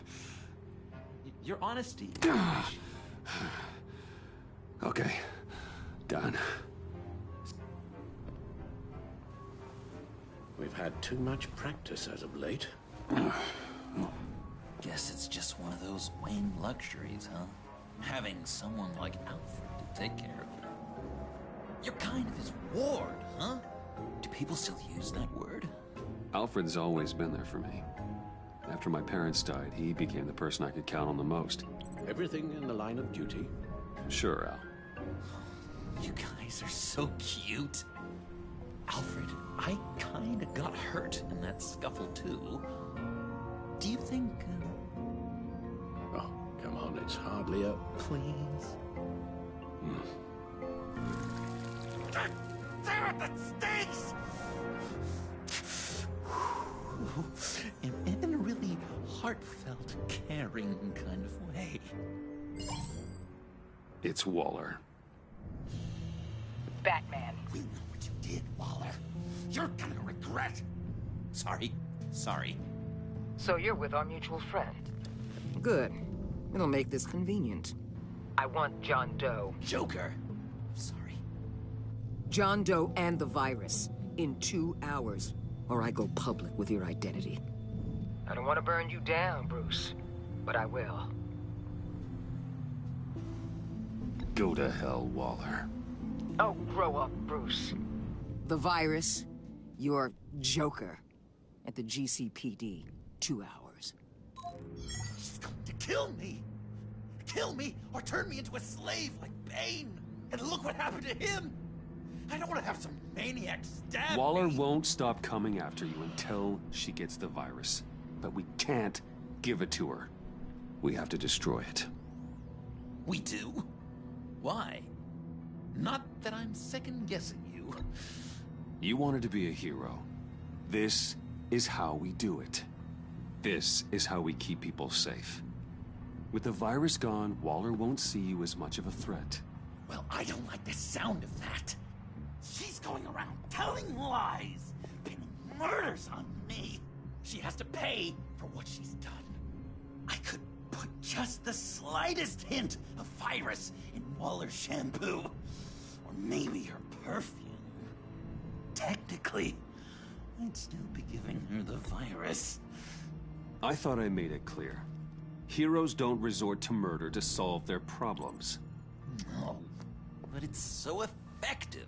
Speaker 17: Your honesty.
Speaker 4: Okay. Done.
Speaker 2: We've had too much practice as of late.
Speaker 17: Guess it's just one of those Wayne luxuries, huh? Having someone like Alfred to take care of them. You're kind of his ward, huh? Do people still use that word?
Speaker 4: Alfred's always been there for me. After my parents died, he became the person I could count on the most.
Speaker 2: Everything in the line of duty?
Speaker 4: Sure, Al.
Speaker 17: You guys are so cute. Alfred, I kinda got hurt in that scuffle too. Do you think...
Speaker 2: Oh, come on, it's hardly a...
Speaker 17: Please? Damn it, that stinks! In a really heartfelt, caring kind of way.
Speaker 4: It's Waller.
Speaker 16: Batman.
Speaker 17: We know what you did, Waller. You're gonna regret. Sorry.
Speaker 16: So you're with our mutual friend.
Speaker 19: Good. It'll make this convenient.
Speaker 16: I want John Doe.
Speaker 17: Joker. Sorry.
Speaker 19: John Doe and the virus. In 2 hours. Or I go public with your identity.
Speaker 16: I don't want to burn you down, Bruce. But I will.
Speaker 4: Go to hell, Waller.
Speaker 16: Oh, grow up, Bruce.
Speaker 19: The virus. Your Joker. At the GCPD. 2 hours.
Speaker 17: She's going to kill me. Kill me or turn me into a slave like Bane. And look what happened to him. I don't want to have some maniac stab
Speaker 4: Waller
Speaker 17: me.
Speaker 4: won't stop coming after you until she gets the virus. But we can't give it to her. We have to destroy it.
Speaker 17: We do? Why? Not that I'm second-guessing you.
Speaker 4: You wanted to be a hero. This is how we do it. This is how we keep people safe. With the virus gone, Waller won't see you as much of a threat.
Speaker 17: Well, I don't like the sound of that. She's going around telling lies, pinning murders on me. She has to pay for what she's done. I could put just the slightest hint of virus in Waller's shampoo. Or maybe her perfume. Technically, I'd still be giving her the virus.
Speaker 4: I thought I made it clear. Heroes don't resort to murder to solve their problems.
Speaker 17: No, but it's so effective.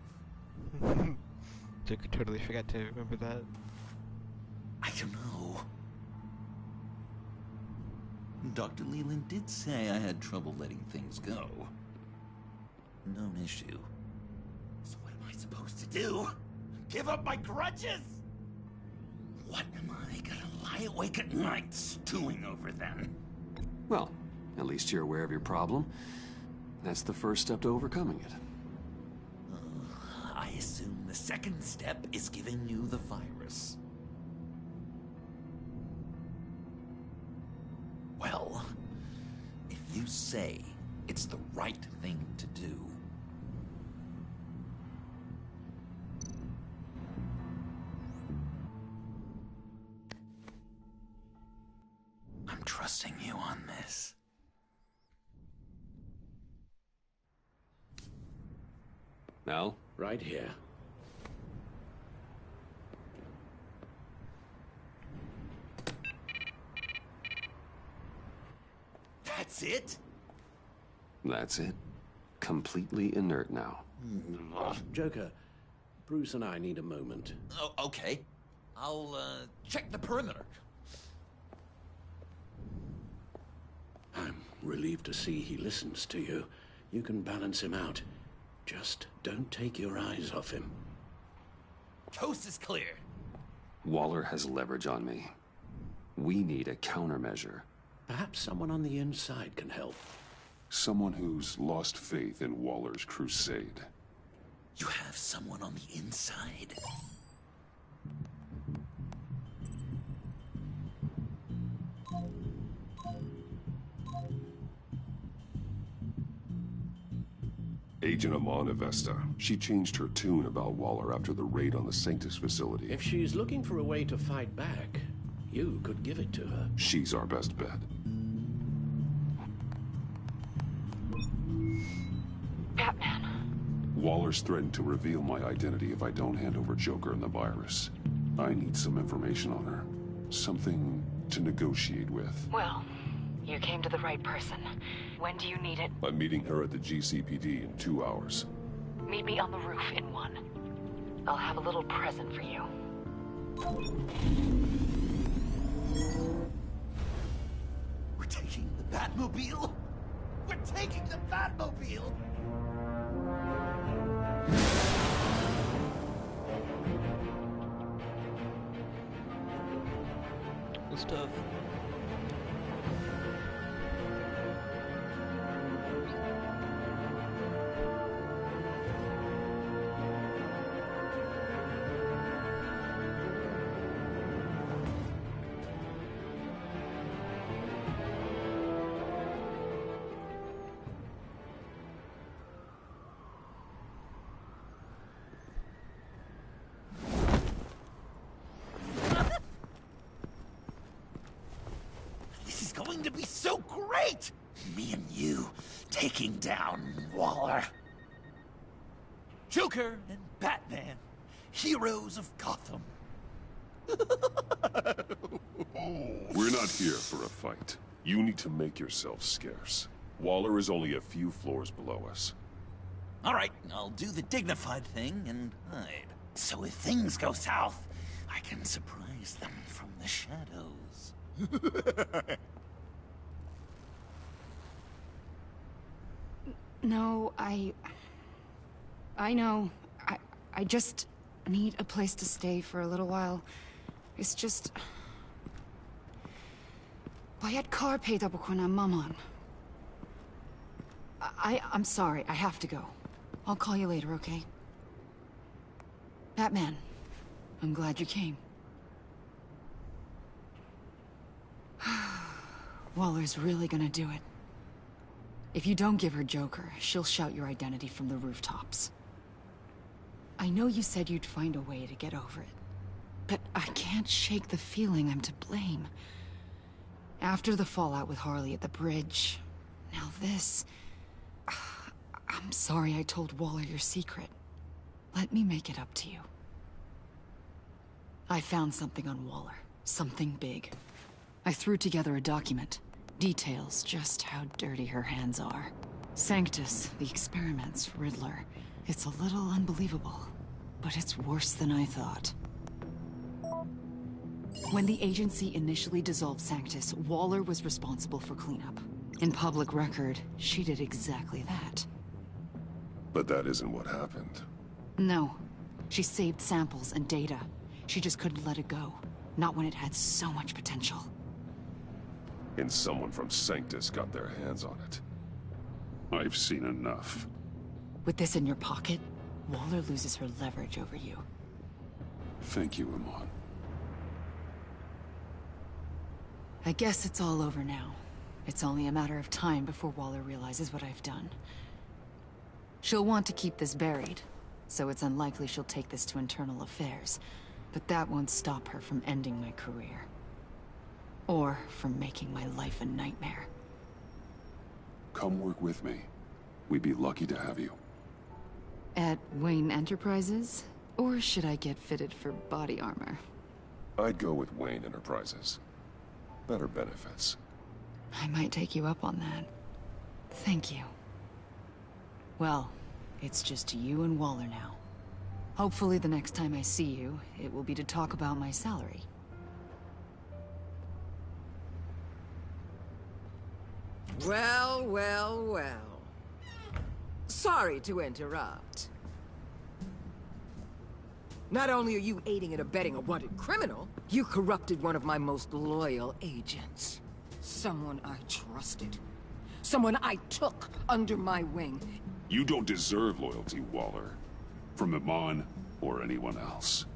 Speaker 1: I could totally forget to remember that.
Speaker 17: I don't know. Dr. Leland did say I had trouble letting things go. Known issue. So what am I supposed to do? Give up my grudges? What am I gonna lie awake at night stewing over then?
Speaker 4: Well, at least you're aware of your problem. That's the first step to overcoming it.
Speaker 17: I assume the second step is giving you the virus. Well, if you say it's the right thing to do, I'm trusting you on this.
Speaker 4: Al?
Speaker 2: Right here.
Speaker 17: That's it?
Speaker 4: That's it. Completely inert now.
Speaker 2: Joker, Bruce and I need a moment.
Speaker 17: Oh, okay. I'll, check the perimeter.
Speaker 2: I'm relieved to see he listens to you. You can balance him out. Just don't take your eyes off him.
Speaker 17: Coast is clear.
Speaker 4: Waller has leverage on me. We need a countermeasure.
Speaker 2: Perhaps someone on the inside can help.
Speaker 8: Someone who's lost faith in Waller's crusade.
Speaker 17: You have someone on the inside?
Speaker 8: Agent Amana Vesta. She changed her tune about Waller after the raid on the Sanctus facility.
Speaker 2: If she's looking for a way to fight back, you could give it to her.
Speaker 8: She's our best bet.
Speaker 13: Batman.
Speaker 8: Waller's threatened to reveal my identity if I don't hand over Joker and the virus. I need some information on her. Something to negotiate with.
Speaker 13: Well, you came to the right person. When do you need it?
Speaker 8: I'm meeting her at the GCPD in 2 hours.
Speaker 13: Meet me on the roof in 1. I'll have a little present for you.
Speaker 17: We're taking the Batmobile? We're taking the Batmobile!
Speaker 1: Good stuff.
Speaker 17: To be so great! Me and you taking down Waller. Joker and Batman, heroes of Gotham.
Speaker 8: We're not here for a fight. You need to make yourself scarce. Waller is only a few floors below us.
Speaker 17: All right, I'll do the dignified thing and hide. So if things go south, I can surprise them from the shadows.
Speaker 13: No, I know. I just need a place to stay for a little while. It's just... Bayad car paid up when I'm maman. I'm sorry, I have to go. I'll call you later, okay? Batman, I'm glad you came. Waller's really gonna do it. If you don't give her Joker, she'll shout your identity from the rooftops. I know you said you'd find a way to get over it, but I can't shake the feeling I'm to blame. After the fallout with Harley at the bridge, now this... I'm sorry I told Waller your secret. Let me make it up to you. I found something on Waller. Something big. I threw together a document. Details just how dirty her hands are. Sanctus, the experiments, Riddler. It's a little unbelievable. but it's worse than I thought. When the agency initially dissolved Sanctus, Waller was responsible for cleanup. In public record, she did exactly that.
Speaker 8: But that isn't what happened.
Speaker 13: No. She saved samples and data. She just couldn't let it go. Not when it had so much potential.
Speaker 8: And someone from Sanctus got their hands on it. I've seen enough.
Speaker 13: With this in your pocket, Waller loses her leverage over you.
Speaker 8: Thank you, Amon.
Speaker 13: I guess it's all over now. It's only a matter of time before Waller realizes what I've done. She'll want to keep this buried, so it's unlikely she'll take this to internal affairs. But that won't stop her from ending my career. Or from making my life a nightmare.
Speaker 8: Come work with me. We'd be lucky to have you.
Speaker 13: At Wayne Enterprises? Or should I get fitted for body armor?
Speaker 8: I'd go with Wayne Enterprises. Better benefits.
Speaker 13: I might take you up on that. Thank you. Well, it's just you and Waller now. Hopefully the next time I see you, it will be to talk about my salary.
Speaker 19: Well, well, well. Sorry to interrupt. Not only are you aiding and abetting a wanted criminal, you corrupted one of my most loyal agents. Someone I trusted. Someone I took under my wing.
Speaker 8: You don't deserve loyalty, Waller. From Amon or anyone else.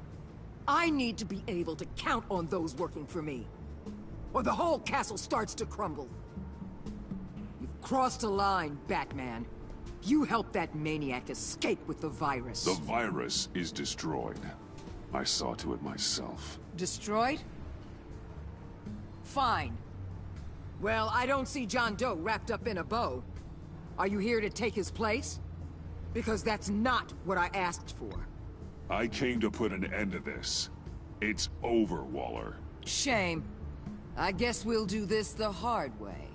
Speaker 19: I need to be able to count on those working for me. Or the whole castle starts to crumble. You've crossed a line, Batman. You helped that maniac escape with the virus.
Speaker 8: The virus is destroyed. I saw to it myself.
Speaker 19: Destroyed? Fine. Well, I don't see John Doe wrapped up in a bow. Are you here to take his place? Because that's not what I asked for.
Speaker 8: I came to put an end to this. It's over, Waller.
Speaker 19: Shame. I guess we'll do this the hard way.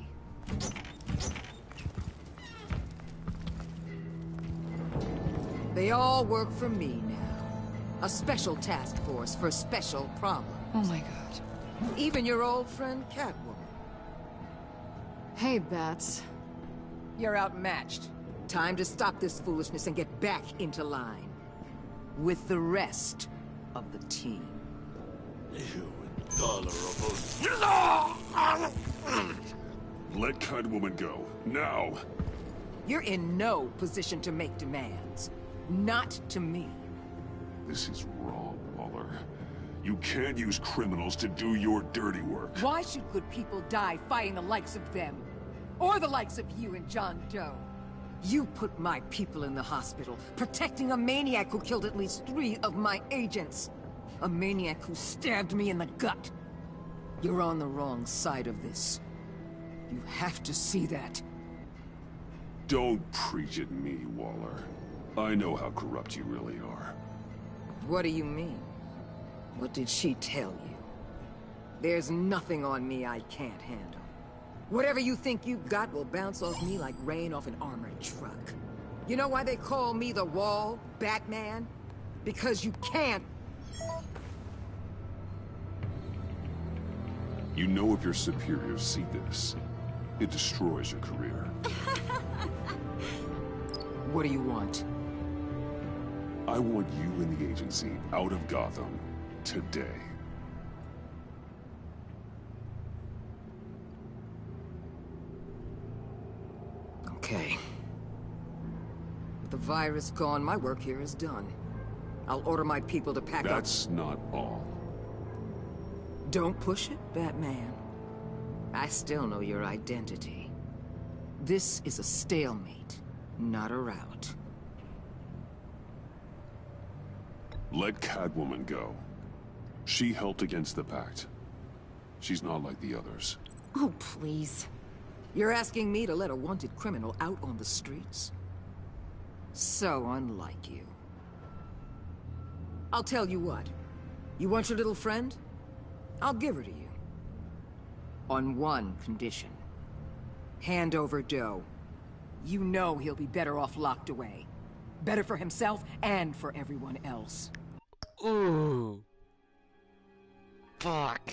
Speaker 19: They all work for me now. A special task force for special problems.
Speaker 13: Oh my god.
Speaker 19: Even your old friend Catwoman.
Speaker 13: Hey, Bats.
Speaker 19: You're outmatched. Time to stop this foolishness and get back into line. With the rest of the team.
Speaker 3: You intolerable...
Speaker 8: Let Catwoman go. Now!
Speaker 19: You're in no position to make demands. Not to me.
Speaker 8: This is wrong, Waller. You can't use criminals to do your dirty work.
Speaker 19: Why should good people die fighting the likes of them? Or the likes of you and John Doe? You put my people in the hospital, protecting a maniac who killed at least 3 of my agents. A maniac who stabbed me in the gut. You're on the wrong side of this. You have to see that.
Speaker 8: Don't preach at me, Waller. I know how corrupt you really are.
Speaker 19: What do you mean? What did she tell you? There's nothing on me I can't handle. Whatever you think you've got will bounce off me like rain off an armored truck. You know why they call me the Wall, Batman? Because you can't.
Speaker 8: You know if your superiors see this, it destroys your career.
Speaker 19: What do you want?
Speaker 8: I want you and the agency out of Gotham today.
Speaker 19: Okay. With the virus gone, my work here is done. I'll order my people to pack up.
Speaker 8: That's not all.
Speaker 19: Don't push it, Batman. I still know your identity. This is a stalemate, not a rout.
Speaker 8: Let Catwoman go. She helped against the Pact. She's not like the others.
Speaker 19: Oh, please. You're asking me to let a wanted criminal out on the streets? So unlike you. I'll tell you what. You want your little friend? I'll give her to you. On one condition. Hand over Doe. You know he'll be better off locked away. Better for himself and for everyone else.
Speaker 1: Ooh. Fuck.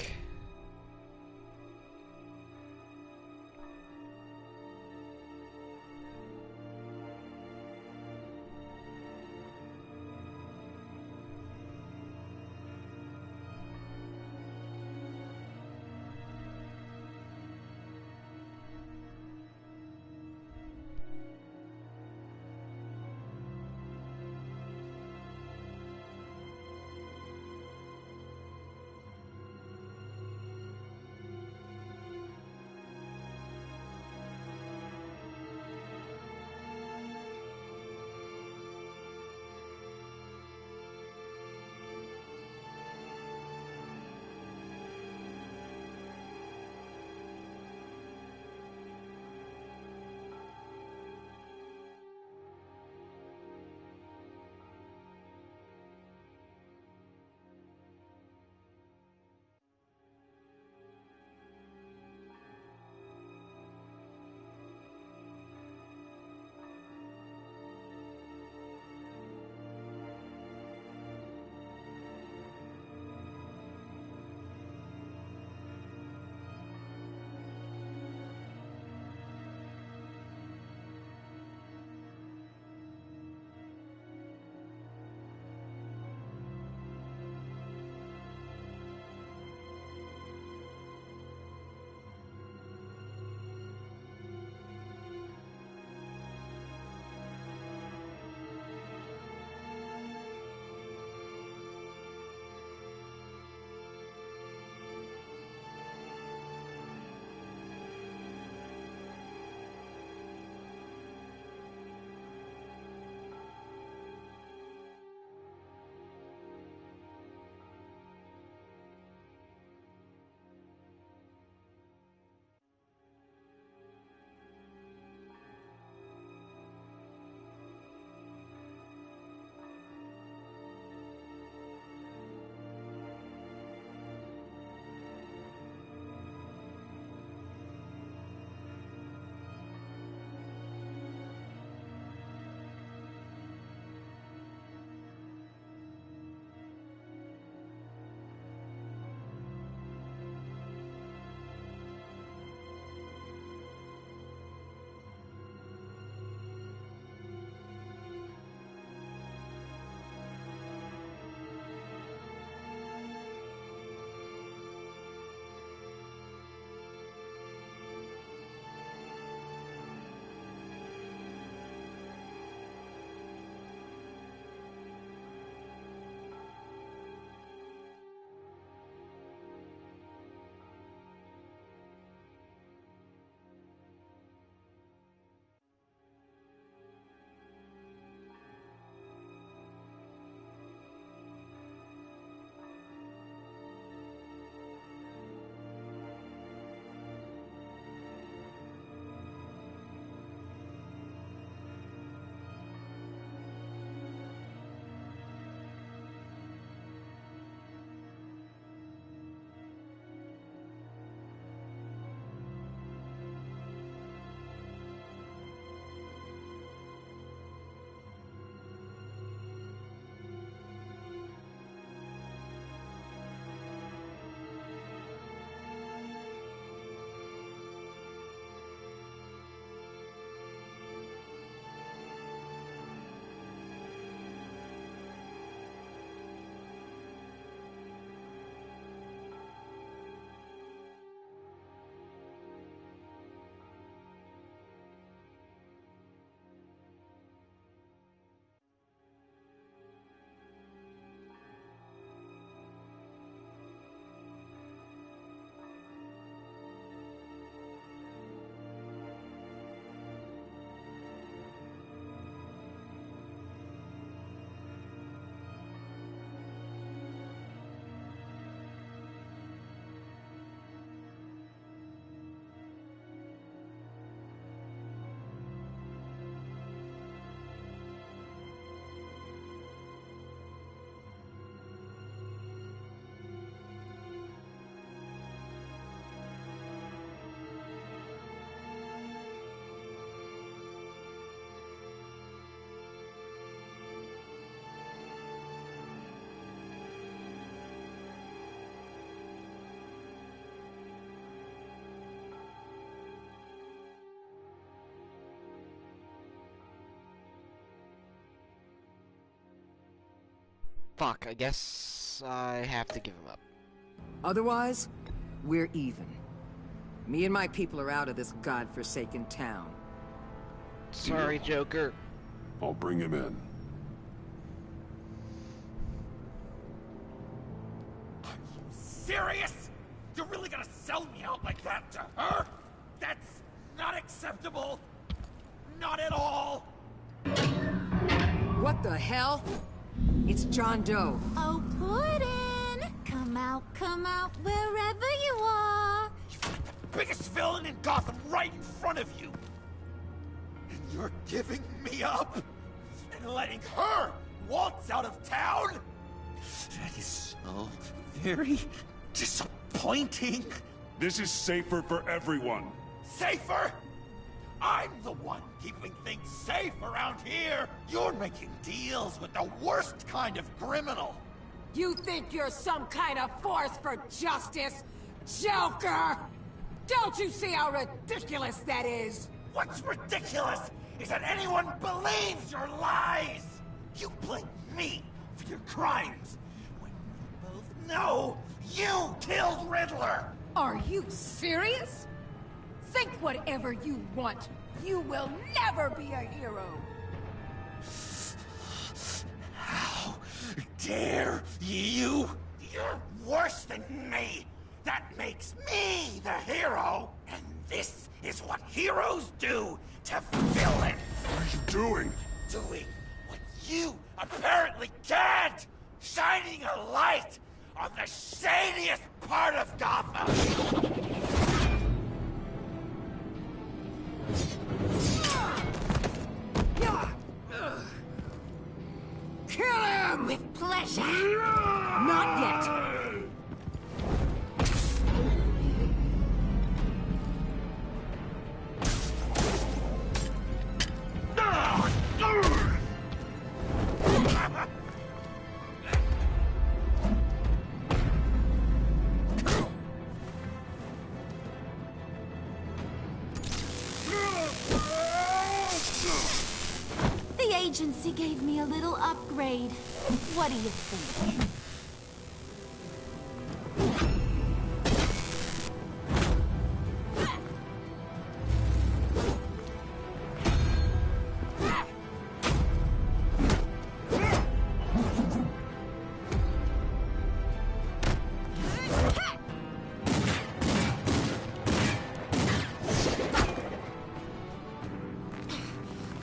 Speaker 1: fuck, I guess I have to give him up.
Speaker 19: Otherwise, we're even. Me and my people are out of this godforsaken town.
Speaker 1: Sorry, Joker.
Speaker 8: I'll bring him in.
Speaker 3: Serious? You're really gonna sell me out like that to her? That's not acceptable. Not at all.
Speaker 19: What the hell? It's John Doe.
Speaker 7: Oh, Puddin'! Come out, wherever you are.
Speaker 3: Biggest villain in Gotham right in front of you. And you're giving me up? And letting her waltz out of town? That is so very disappointing.
Speaker 12: This is safer for everyone.
Speaker 3: Safer? I'm the one keeping things safe around here. You're making deals with the worst kind of criminal.
Speaker 18: You think you're some kind of force for justice, Joker? Don't you see how ridiculous that is?
Speaker 3: What's ridiculous is that anyone believes your lies. You blame me for your crimes when we both know you killed Riddler.
Speaker 18: Are you serious? Think whatever you want. You will never be a hero.
Speaker 3: How dare you? You're worse than me. That makes me the hero. And this is what heroes do to villains.
Speaker 12: What are you doing?
Speaker 3: Doing what you apparently can't. Shining a light on the shadiest part of Gotham.
Speaker 18: Kill him!
Speaker 7: With pleasure.
Speaker 18: Not yet.
Speaker 7: The agency gave me a little upgrade. What do you think?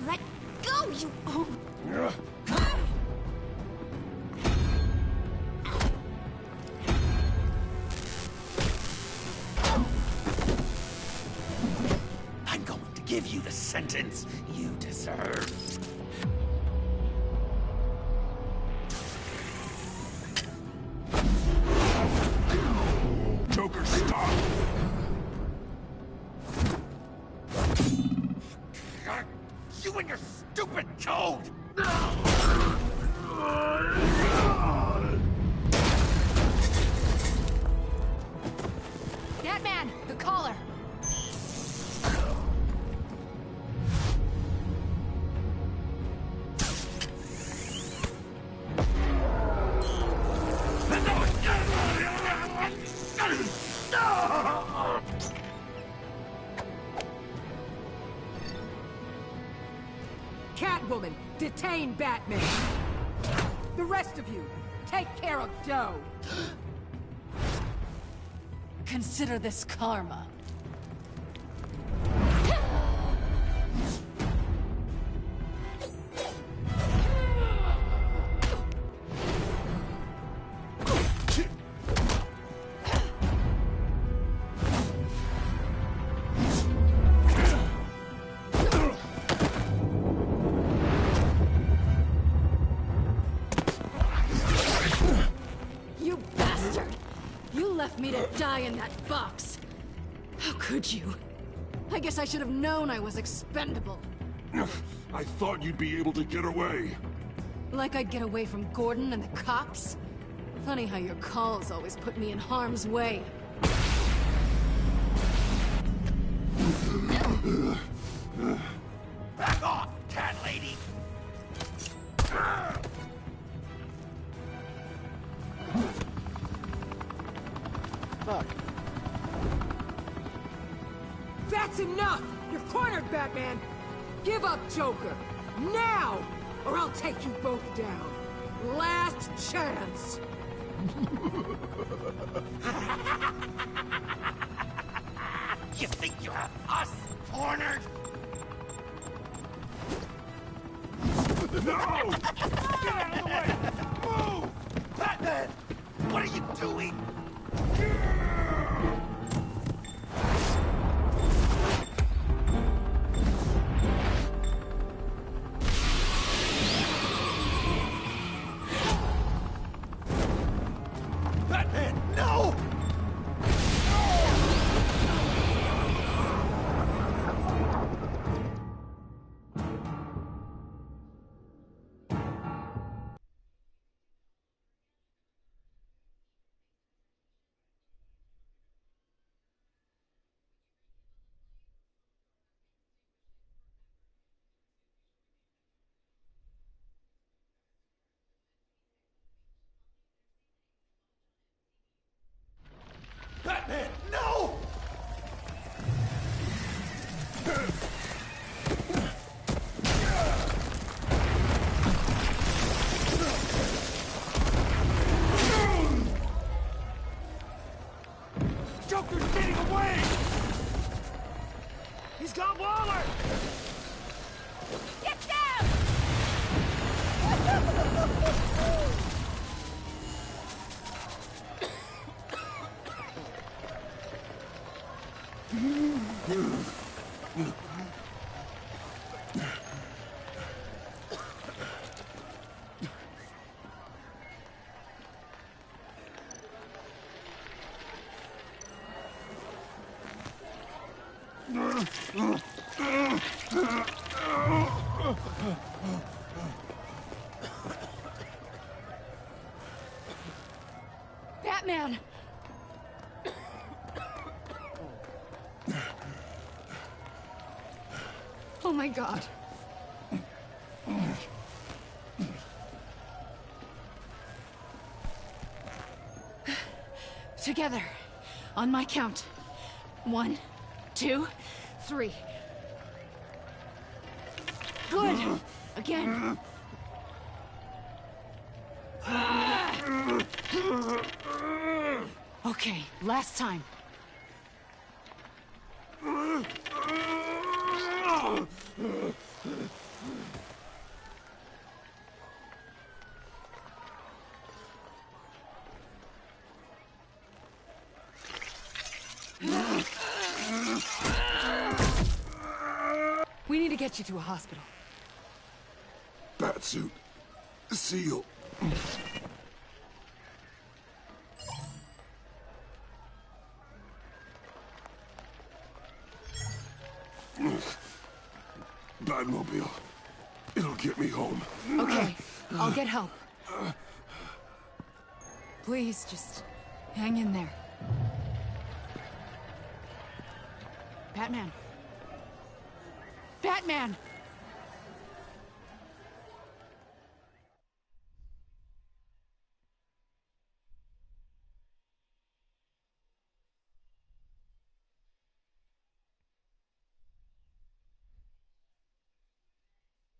Speaker 7: Let go, you old...
Speaker 3: I'm going to give you the sentence you deserve.
Speaker 12: Joker, stop!
Speaker 3: You and your stupid code!
Speaker 21: Batman, the collar.
Speaker 18: Catwoman, detain Batman. The rest of you, take care of Joe.
Speaker 21: Consider this karma. You bastard! You left me to die in that box. How could you? I guess I should have known I was expendable.
Speaker 12: I thought you'd be able to get away.
Speaker 21: Like I'd get away from Gordon and the cops? Funny how your calls always put me in harm's way.
Speaker 3: Back off, cat lady!
Speaker 1: Fuck.
Speaker 18: That's enough! You're cornered, Batman! Give up, Joker! Now! Or I'll take you both down. Last chance!
Speaker 17: You think you have us cornered?
Speaker 12: No! Get out of the way! Move!
Speaker 17: Batman! What are you doing? Batman, no! Batman, no!
Speaker 12: Joker's getting away! He's got Waller!
Speaker 18: Get down!
Speaker 21: Batman! Oh my God. Together. On my count. 1, 2, 3. Good. Again. Okay, last time. We need to get you to a hospital.
Speaker 12: Batsuit. Seal. Batmobile. It'll get me home.
Speaker 21: Okay, I'll get help. Please, just hang in there. Batman. Batman!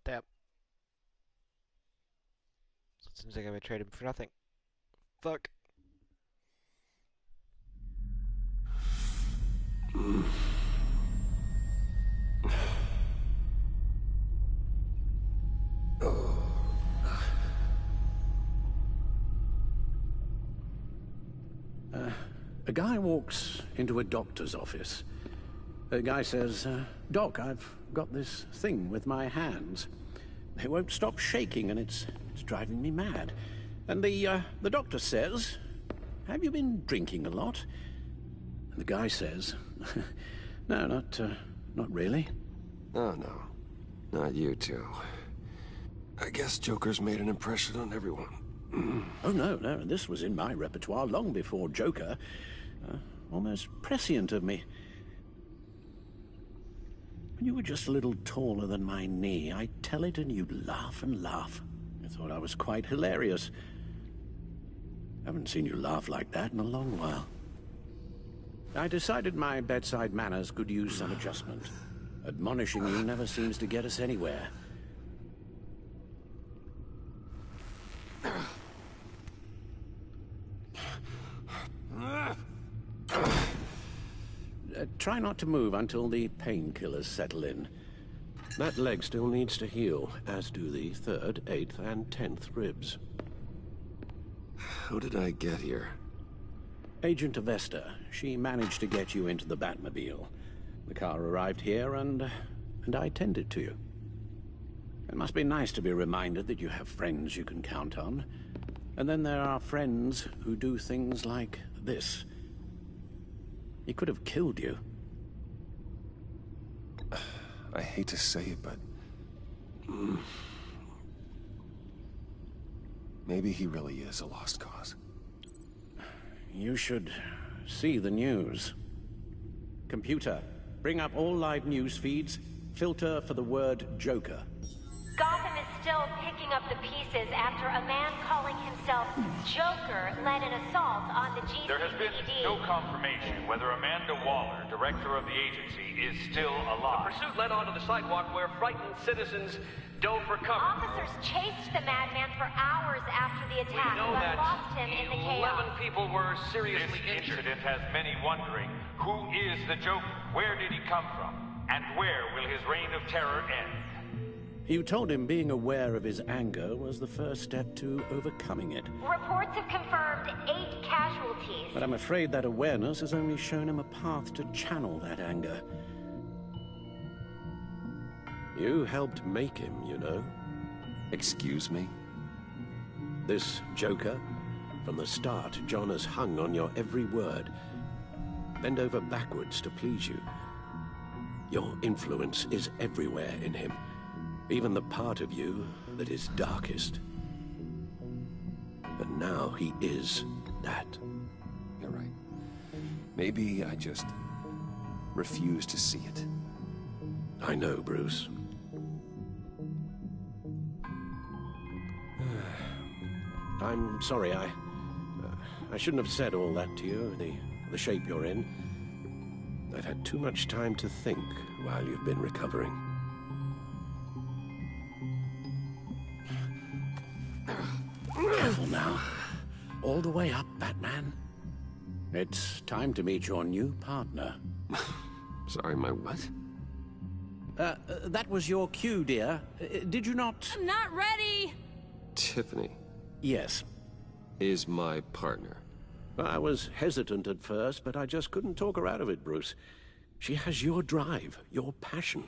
Speaker 1: Damn. Seems like I betrayed him for nothing. Fuck.
Speaker 2: A guy walks into a doctor's office. The guy says, Doc, I've got this thing with my hands. They won't stop shaking and it's driving me mad. And the doctor says, have you been drinking a lot? And the guy says, no, not really.
Speaker 8: Oh, no. Not you two. I guess Joker's made an impression on everyone.
Speaker 2: Oh, no, this was in my repertoire long before Joker. Almost prescient of me. When you were just a little taller than my knee, I'd tell it and you'd laugh and laugh. I thought I was quite hilarious. Haven't seen you laugh like that in a long while. I decided my bedside manners could use some adjustment. Admonishing you never seems to get us anywhere. Try not to move until the painkillers settle in. That leg still needs to heal, as do the 3rd, 8th, and 10th ribs.
Speaker 4: How did I get here?
Speaker 2: Agent Avesta. She managed to get you into the Batmobile. The car arrived here, and I tended to you. It must be nice to be reminded that you have friends you can count on. And then there are friends who do things like this. He could have killed you.
Speaker 4: I hate to say it, but... maybe he really is a lost cause.
Speaker 2: You should see the news. Computer, bring up all live news feeds. Filter for the word Joker.
Speaker 11: Gotham is still picking up the pieces after a man calling himself Joker led an assault on the GCPD.
Speaker 20: There has been no confirmation whether Amanda Waller, director of the agency, is still alive.
Speaker 23: The pursuit led onto the sidewalk where frightened citizens dove for cover.
Speaker 11: Officers chased the madman for hours after the attack,
Speaker 23: We know
Speaker 11: but
Speaker 23: that
Speaker 11: lost him in the chaos.
Speaker 23: 11 people were seriously
Speaker 20: This
Speaker 23: injured.
Speaker 20: incident has many wondering, who is the Joker? Where did he come from? And where will his reign of terror end?
Speaker 2: You told him being aware of his anger was the first step to overcoming it.
Speaker 11: Reports have confirmed 8 casualties.
Speaker 2: But I'm afraid that awareness has only shown him a path to channel that anger. You helped make him, you know.
Speaker 4: Excuse me?
Speaker 2: This Joker, from the start, John has hung on your every word. Bend over backwards to please you. Your influence is everywhere in him. Even the part of you that is darkest. And now he is that.
Speaker 4: You're right. Maybe I just refuse to see it.
Speaker 2: I know, Bruce. I'm sorry, I shouldn't have said all that to you, the shape you're in. I've had too much time to think while you've been recovering. Careful now. All the way up, Batman. It's time to meet your new partner.
Speaker 4: Sorry, my what?
Speaker 2: That was your cue, dear. Did you not...
Speaker 21: I'm not ready!
Speaker 4: Tiffany.
Speaker 2: Yes.
Speaker 4: Is my partner.
Speaker 2: I was hesitant at first, but I just couldn't talk her out of it, Bruce. She has your drive, your passion,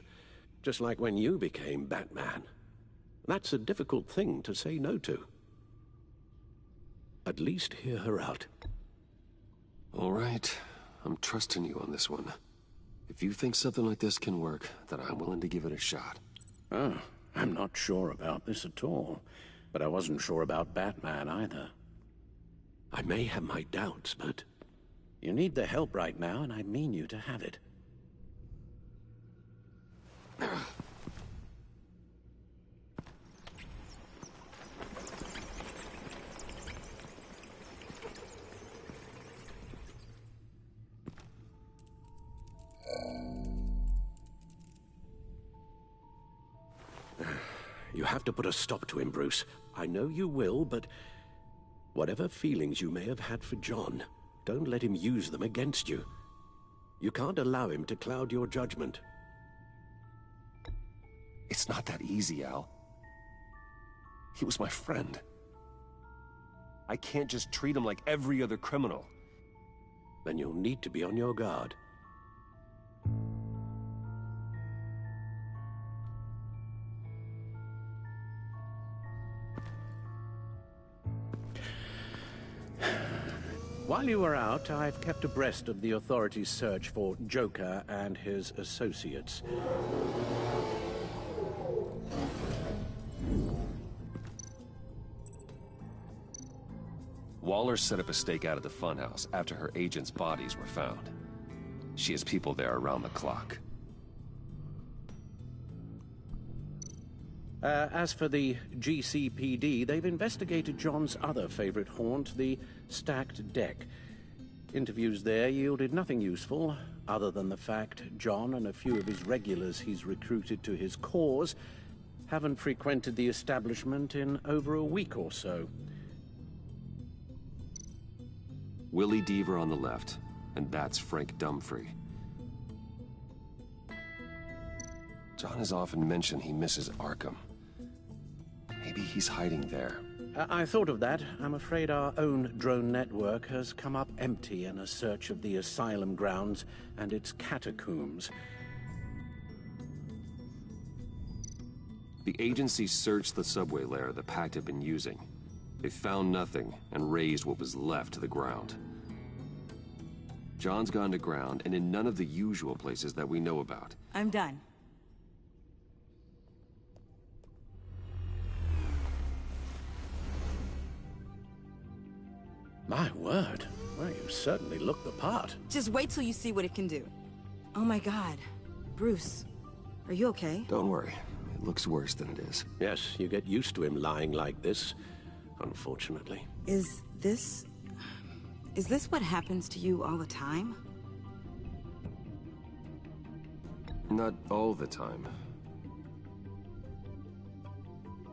Speaker 2: just like when you became Batman. That's a difficult thing to say no to. At least hear her out.
Speaker 4: All right. I'm trusting you on this one. If you think something like this can work, then I'm willing to give it a shot.
Speaker 2: Oh, I'm not sure about this at all. But I wasn't sure about Batman either. I may have my doubts, but... you need the help right now, and I mean you to have it. You have to put a stop to him, Bruce. I know you will, but... whatever feelings you may have had for John, don't let him use them against you. You can't allow him to cloud your judgment.
Speaker 4: It's not that easy, Al. He was my friend. I can't just treat him like every other criminal.
Speaker 2: Then you'll need to be on your guard. While you were out, I've kept abreast of the authorities' search for Joker and his associates.
Speaker 4: Waller set up a stakeout at the funhouse after her agents' bodies were found. She has people there around the clock.
Speaker 2: As for the GCPD, they've investigated John's other favorite haunt, the stacked deck. Interviews there yielded nothing useful, other than the fact John and a few of his regulars he's recruited to his cause haven't frequented the establishment in over a week or so.
Speaker 4: Willie Deaver on the left, and that's Frank Dumfrey. John has often mentioned he misses Arkham. Maybe he's hiding there.
Speaker 2: I thought of that. I'm afraid our own drone network has come up empty in a search of the asylum grounds and its catacombs.
Speaker 4: The agency searched the subway lair the Pact had been using. They found nothing and razed what was left to the ground. John's gone to ground and in none of the usual places that we know about.
Speaker 5: I'm done.
Speaker 2: My word. Well, you certainly look the part.
Speaker 5: Just wait till you see what it can do. Oh my god. Bruce, are you okay?
Speaker 4: Don't worry. It looks worse than it is.
Speaker 2: Yes, you get used to him lying like this, unfortunately.
Speaker 5: Is this what happens to you all the time?
Speaker 4: Not all the time.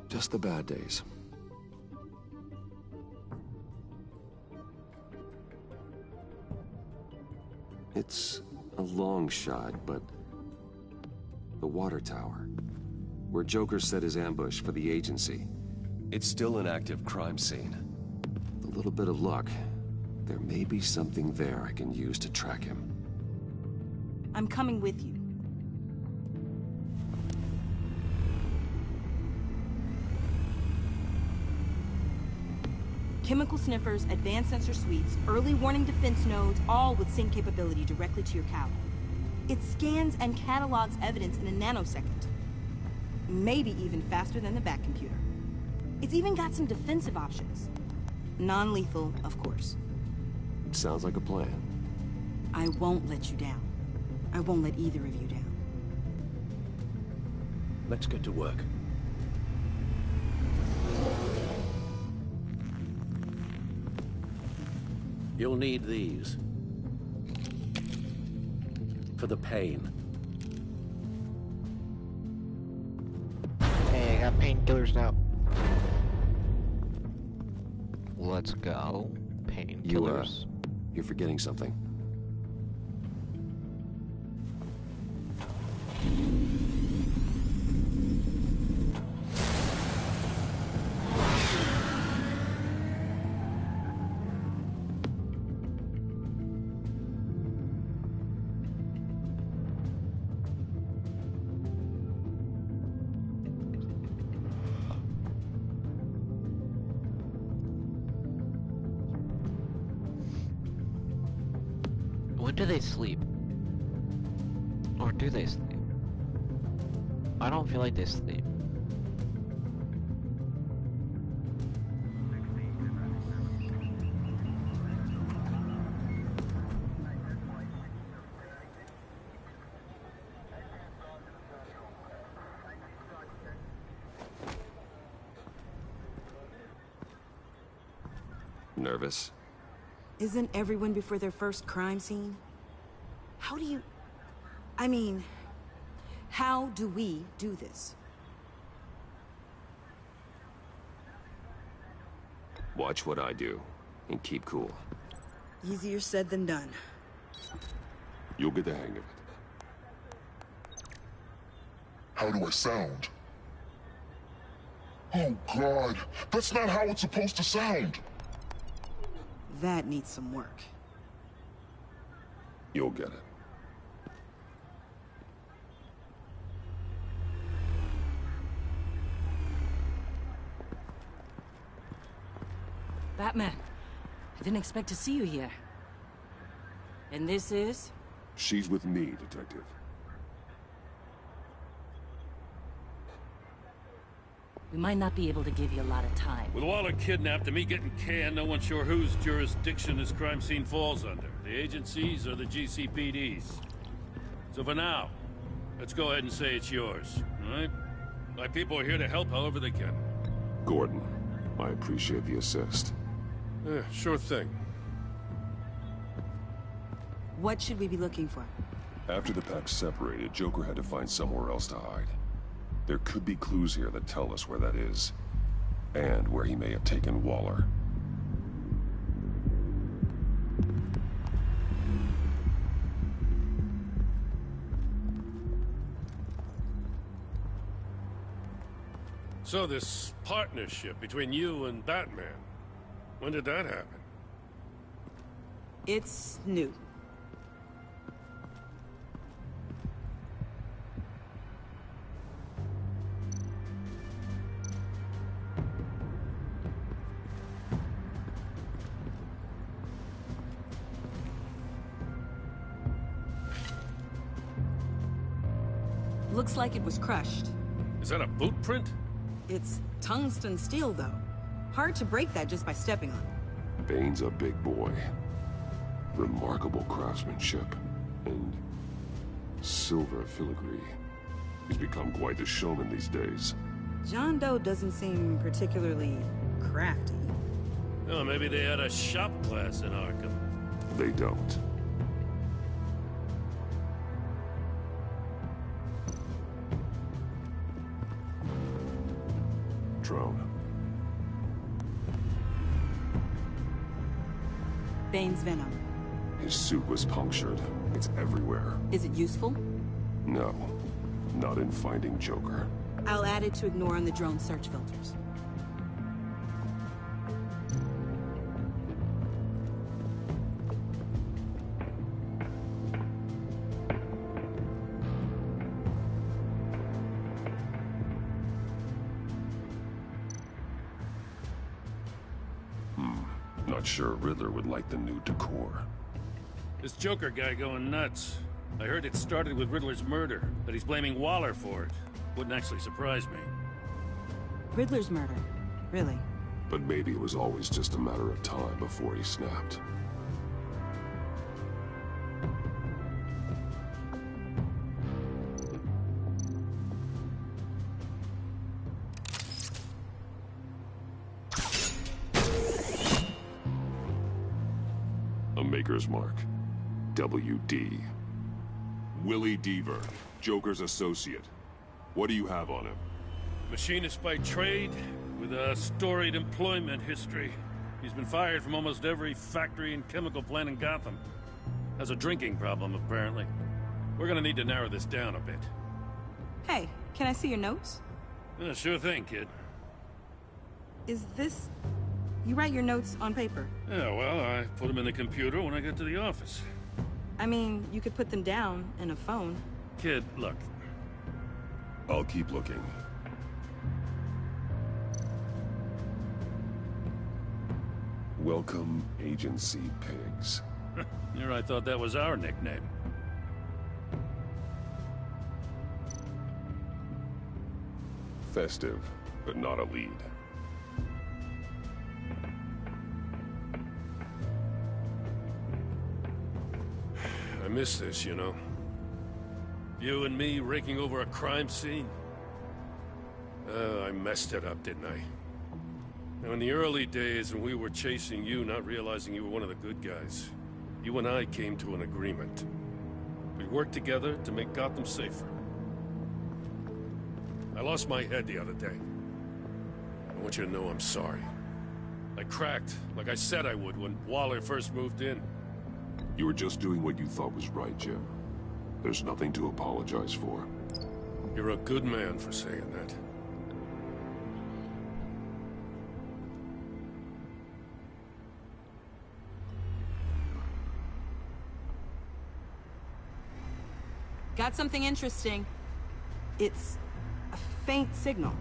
Speaker 4: Just the bad days. It's a long shot, but the water tower, where Joker set his ambush for the agency, it's still an active crime scene. With a little bit of luck, there may be something there I can use to track him.
Speaker 5: I'm coming with you. Chemical sniffers, advanced sensor suites, early warning defense nodes, all with sync capability directly to your cloud. It scans and catalogs evidence in a nanosecond. Maybe even faster than the Bat computer. It's even got some defensive options. Non-lethal, of course.
Speaker 4: Sounds like a plan.
Speaker 5: I won't let you down. I won't let either of you down.
Speaker 2: Let's get to work. You'll need these. For the pain.
Speaker 1: Hey, I got painkillers now. Let's go. Painkillers.
Speaker 4: You're forgetting something.
Speaker 1: When do they sleep? Or do they sleep? I don't feel like they sleep.
Speaker 4: Nervous?
Speaker 5: Isn't everyone before their first crime scene? How do you... I mean, how do we do this?
Speaker 4: Watch what I do, and keep cool.
Speaker 5: Easier said than done.
Speaker 8: You'll get the hang of it.
Speaker 12: How do I sound? Oh, God. That's not how it's supposed to sound.
Speaker 5: That needs some work.
Speaker 8: You'll get it.
Speaker 10: Batman, I didn't expect to see you here. And this is?
Speaker 8: She's with me, Detective.
Speaker 10: We might not be able to give you a lot of time.
Speaker 15: With Waller kidnapped and me getting canned, no one's sure whose jurisdiction this crime scene falls under. The agencies or the GCPD's. So for now, let's go ahead and say it's yours, all right? My people are here to help however they can.
Speaker 8: Gordon, I appreciate the assist.
Speaker 15: Sure thing.
Speaker 5: What should we be looking for?
Speaker 8: After the pack separated, Joker had to find somewhere else to hide. There could be clues here that tell us where that is, and where he may have taken Waller.
Speaker 15: So this partnership between you and Batman, when did that happen?
Speaker 5: It's new. Looks like it was crushed.
Speaker 15: Is that a boot print?
Speaker 5: It's tungsten steel, though. Hard to break that just by stepping on it.
Speaker 8: Bane's a big boy. Remarkable craftsmanship. And silver filigree. He's become quite the showman these days.
Speaker 5: John Doe doesn't seem particularly crafty.
Speaker 15: Oh, maybe they had a shop class in Arkham.
Speaker 8: They don't. Drone.
Speaker 5: Bane's venom.
Speaker 8: His suit was punctured. It's everywhere.
Speaker 5: Is it useful?
Speaker 8: No. Not in finding Joker.
Speaker 5: I'll add it to ignore on the drone search filters.
Speaker 8: Not sure Riddler would like the new decor.
Speaker 15: This Joker guy going nuts. I heard it started with Riddler's murder, that he's blaming Waller for it. Wouldn't actually surprise me.
Speaker 5: Riddler's murder? Really?
Speaker 8: But maybe it was always just a matter of time before he snapped. A Maker's Mark. WD. Willie Deaver, Joker's associate. What do you have on him?
Speaker 15: Machinist by trade, with a storied employment history. He's been fired from almost every factory and chemical plant in Gotham. Has a drinking problem, apparently. We're gonna need to narrow this down a bit.
Speaker 5: Hey, can I see your notes?
Speaker 15: Sure thing, kid.
Speaker 5: Is this... You write your notes on paper?
Speaker 15: Yeah, well, I put them in the computer when I get to the office.
Speaker 5: I mean, you could put them down in a phone.
Speaker 15: Kid, look.
Speaker 8: I'll keep looking. Welcome, Agency Pigs.
Speaker 15: Here I thought that was our nickname.
Speaker 8: Festive, but not a lead.
Speaker 15: I miss this, you know. You and me raking over a crime scene. I messed it up, didn't I? Now, in the early days when we were chasing you, not realizing you were one of the good guys, you and I came to an agreement. We worked together to make Gotham safer. I lost my head the other day. I want you to know I'm sorry. I cracked, like I said I would when Waller first moved in.
Speaker 8: You were just doing what you thought was right, Jim. There's nothing to apologize for.
Speaker 15: You're a good man for saying that.
Speaker 5: Got something interesting. It's a faint signal.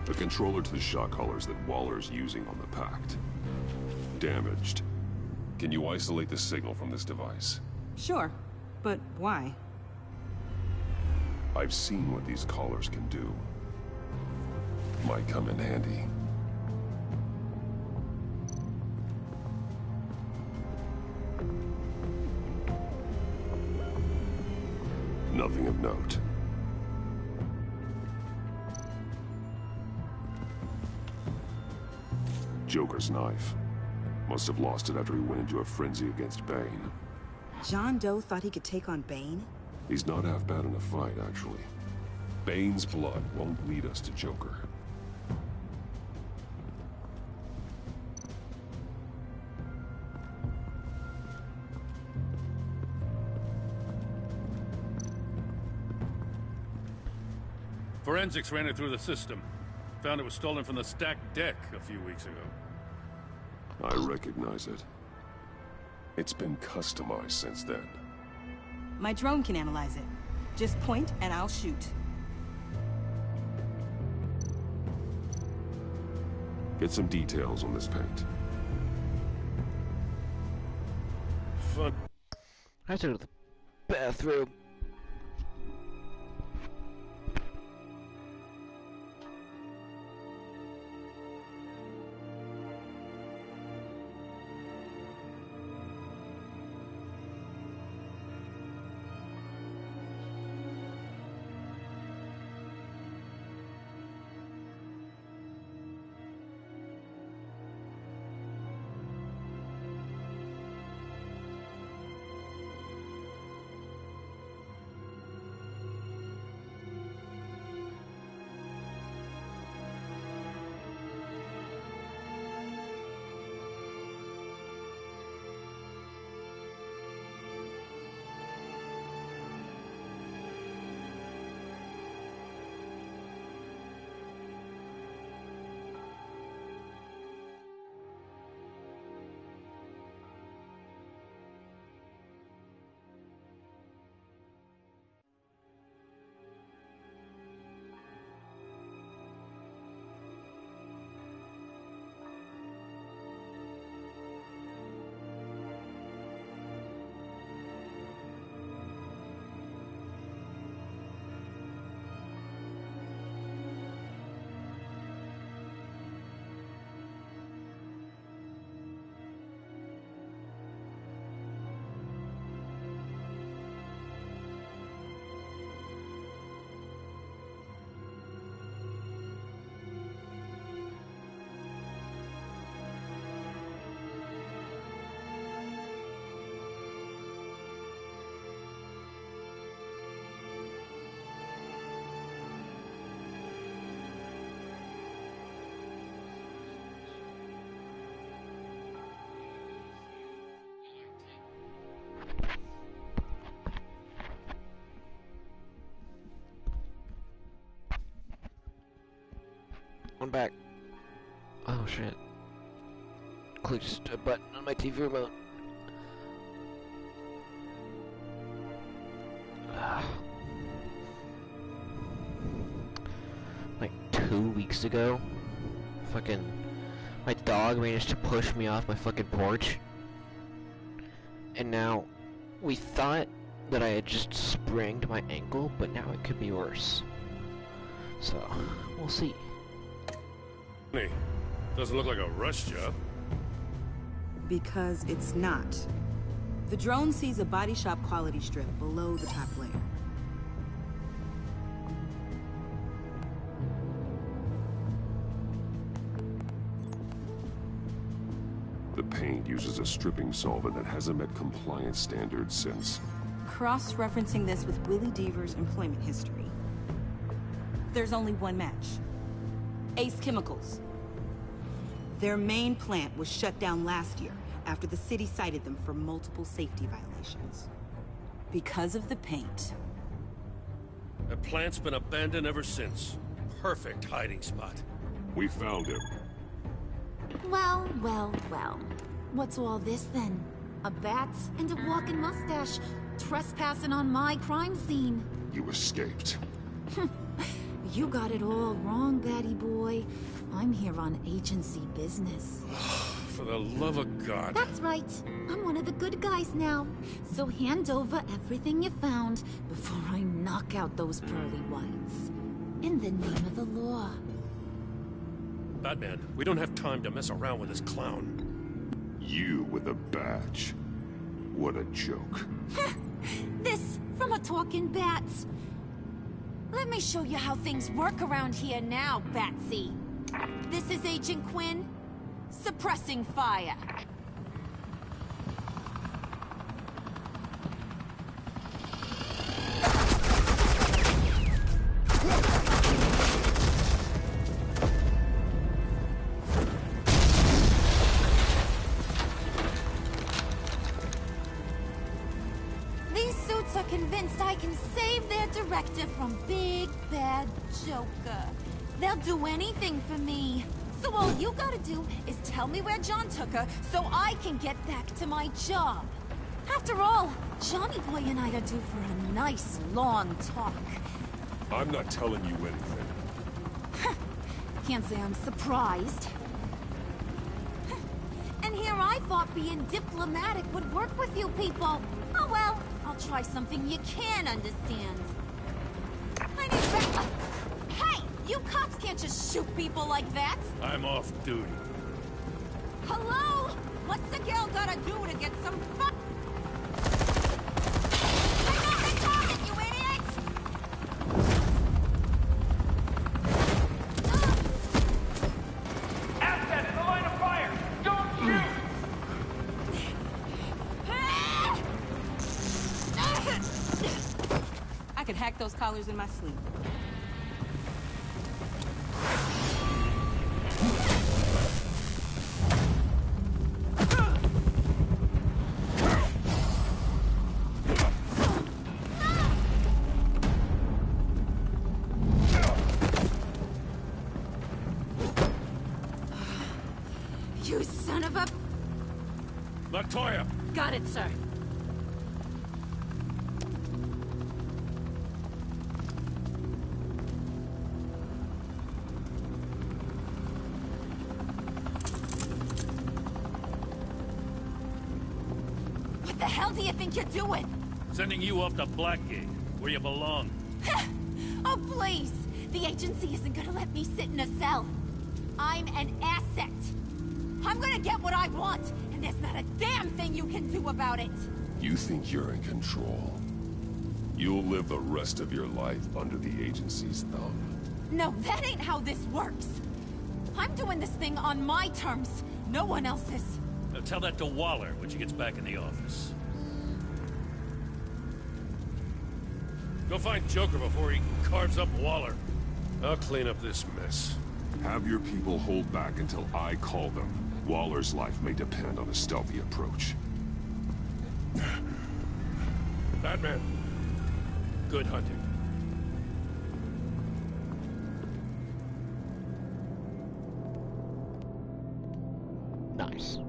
Speaker 8: The controller to the shock collars that Waller's using on the Pact. Damaged. Can you isolate the signal from this device?
Speaker 5: Sure, but why?
Speaker 8: I've seen what these collars can do. Might come in handy. Nothing of note. Joker's knife. Must have lost it after he went into a frenzy against Bane.
Speaker 5: John Doe thought he could take on Bane?
Speaker 8: He's not half bad in a fight, actually. Bane's blood won't lead us to Joker.
Speaker 15: Forensics ran it through the system. Found it was stolen from the stacked deck a few weeks ago.
Speaker 8: I recognize it. It's been customized since then.
Speaker 5: My drone can analyze it. Just point and I'll shoot.
Speaker 8: Get some details on this paint.
Speaker 15: Fun.
Speaker 1: I have to go to the bathroom. I'm back. Oh shit. Clicked a button on my TV remote. Like 2 weeks ago, my dog managed to push me off my fucking porch. And now, we thought that I had just sprained my ankle, but now it could be worse. So, we'll see.
Speaker 15: Doesn't look like a rush job.
Speaker 5: Because it's not. The drone sees a body shop quality strip below the top layer.
Speaker 8: The paint uses a stripping solvent that hasn't met compliance standards since.
Speaker 5: Cross-referencing this with Willie Deaver's employment history. There's only one match. Ace Chemicals. Their main plant was shut down last year after the city cited them for multiple safety violations. Because of the paint.
Speaker 15: The plant's been abandoned ever since. Perfect hiding spot.
Speaker 8: We found him.
Speaker 7: Well, well, well. What's all this then? A bat and a walking mustache trespassing on my crime scene.
Speaker 8: You escaped.
Speaker 7: You got it all wrong, Batty boy. I'm here on agency business.
Speaker 15: For the love of God.
Speaker 7: That's right. I'm one of the good guys now. So hand over everything you found before I knock out those pearly whites. In the name of the law.
Speaker 15: Batman, we don't have time to mess around with this clown.
Speaker 8: You with a badge. What a joke.
Speaker 7: This from a talking bat. Let me show you how things work around here now, Batsy. This is Agent Quinn. Suppressing fire. These suits are convinced I can save their director from Big Bad Joker. They'll do anything for me. So all you gotta do is tell me where John took her so I can get back to my job. After all, Johnny Boy and I are due for a nice long talk.
Speaker 8: I'm not telling you anything.
Speaker 7: Can't say I'm surprised. And here I thought being diplomatic would work with you people. Oh well, I'll try something you can understand. I need back. Hey! You cops can't just shoot people like that!
Speaker 15: I'm off duty.
Speaker 7: Hello? What's the girl gotta do to get some fun? I got the target, you idiot!
Speaker 20: Assets in the line of fire! Don't shoot!
Speaker 5: I could hack those collars in my sleep.
Speaker 7: You son of a...
Speaker 15: Latoya!
Speaker 21: Got it, sir.
Speaker 7: What the hell do you think you're doing?
Speaker 15: Sending you off to Blackgate, where you belong.
Speaker 7: Oh, please! The agency isn't gonna let me sit in a cell. I'm an asset. I'm gonna get what I want, and there's not a damn thing you can do about it.
Speaker 8: You think you're in control. You'll live the rest of your life under the agency's thumb.
Speaker 7: No, that ain't how this works. I'm doing this thing on my terms, no one else's.
Speaker 15: Now tell that to Waller when she gets back in the office. Go find Joker before he carves up Waller. I'll clean up this mess.
Speaker 8: Have your people hold back until I call them. Waller's life may depend on a stealthy approach.
Speaker 15: Batman. Good hunting.
Speaker 1: Nice.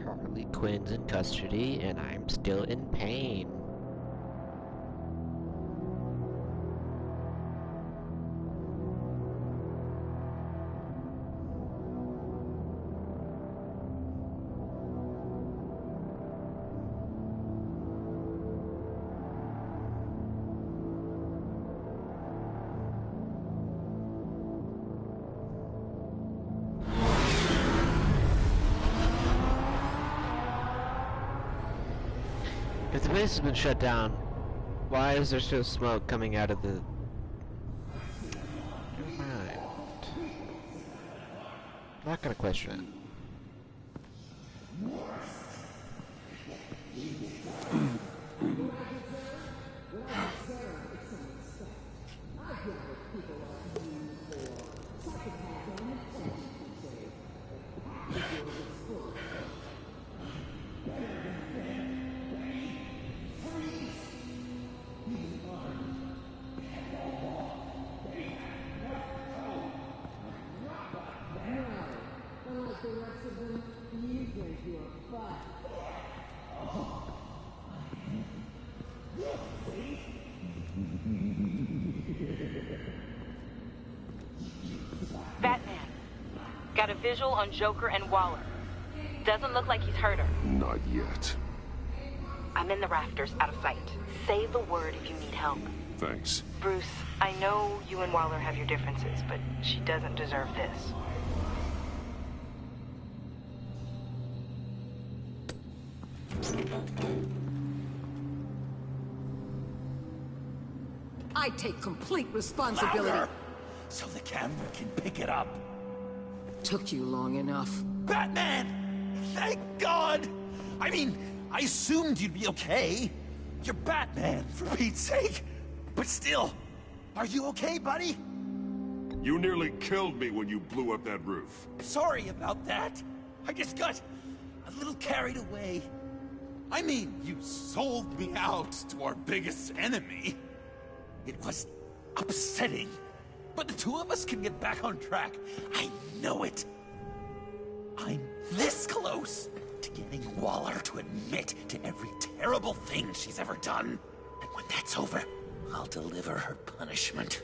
Speaker 1: Harley Quinn's in custody, and I'm still in pain. If the place has been shut down, why is there still smoke coming out of the... Never mind. I'm not gonna question it.
Speaker 9: Batman, got a visual on Joker and Waller. Doesn't look like he's hurt her.
Speaker 8: Not yet.
Speaker 9: I'm in the rafters, out of sight. Say the word if you need help.
Speaker 8: Thanks.
Speaker 9: Bruce, I know you and Waller have your differences, but she doesn't deserve this.
Speaker 18: I take complete responsibility.
Speaker 17: Louder, so the camera can pick it up.
Speaker 19: took you long enough.
Speaker 17: Batman! Thank God! I mean, I assumed you'd be okay. You're Batman, for Pete's sake. But still, are you okay, buddy?
Speaker 8: You nearly killed me when you blew up that roof.
Speaker 17: Sorry about that. I just got a little carried away. I mean, you sold me out to our biggest enemy. It was upsetting. But the two of us can get back on track. I know it. I'm this close to getting Waller to admit to every terrible thing she's ever done. And when that's over, I'll deliver her punishment.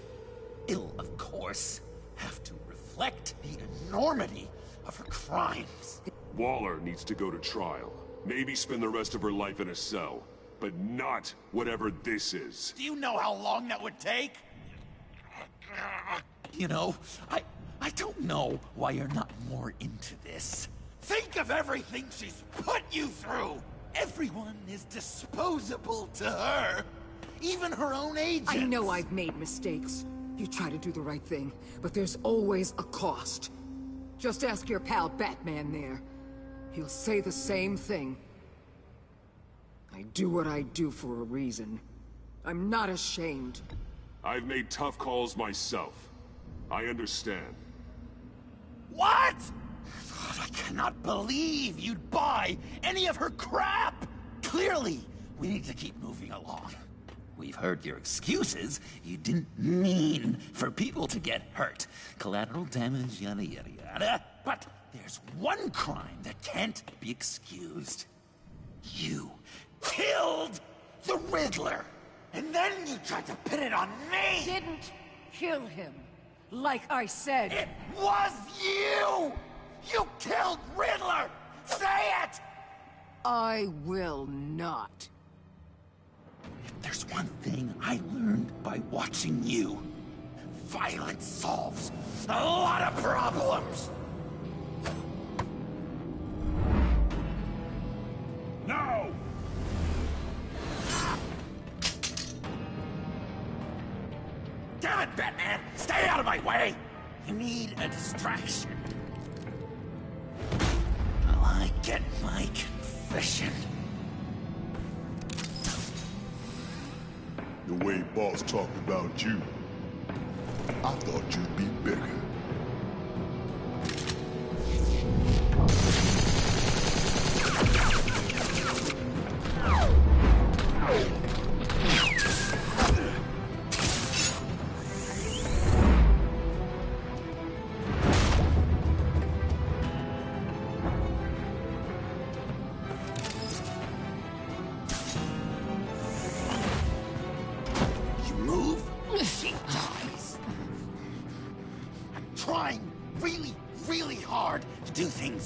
Speaker 17: It'll, of course, have to reflect the enormity of her crimes.
Speaker 8: Waller needs to go to trial. Maybe spend the rest of her life in a cell. But not whatever this is.
Speaker 17: Do you know how long that would take? You know, I don't know why you're not more into this. Think of everything she's put you through! Everyone is disposable to her. Even her own agents.
Speaker 19: I know I've made mistakes. You try to do the right thing, but there's always a cost. Just ask your pal Batman there. He'll say the same thing. I do what I do for a reason. I'm not ashamed.
Speaker 8: I've made tough calls myself. I understand.
Speaker 17: What? I cannot believe you'd buy any of her crap! Clearly, we need to keep moving along. We've heard your excuses. You didn't mean for people to get hurt. Collateral damage, yada yada yada. But there's one crime that can't be excused. You killed the Riddler! And then you tried to pin it on me!
Speaker 18: Didn't kill him, like I said.
Speaker 17: It was you! You killed Riddler! Say it!
Speaker 19: I will not.
Speaker 17: If there's one thing I learned by watching you, violence solves a lot of problems!
Speaker 8: No!
Speaker 17: Damn it, Batman! Stay out of my way! You need a distraction. While I get my confession.
Speaker 12: The way Boss talked about you, I thought you'd be bigger.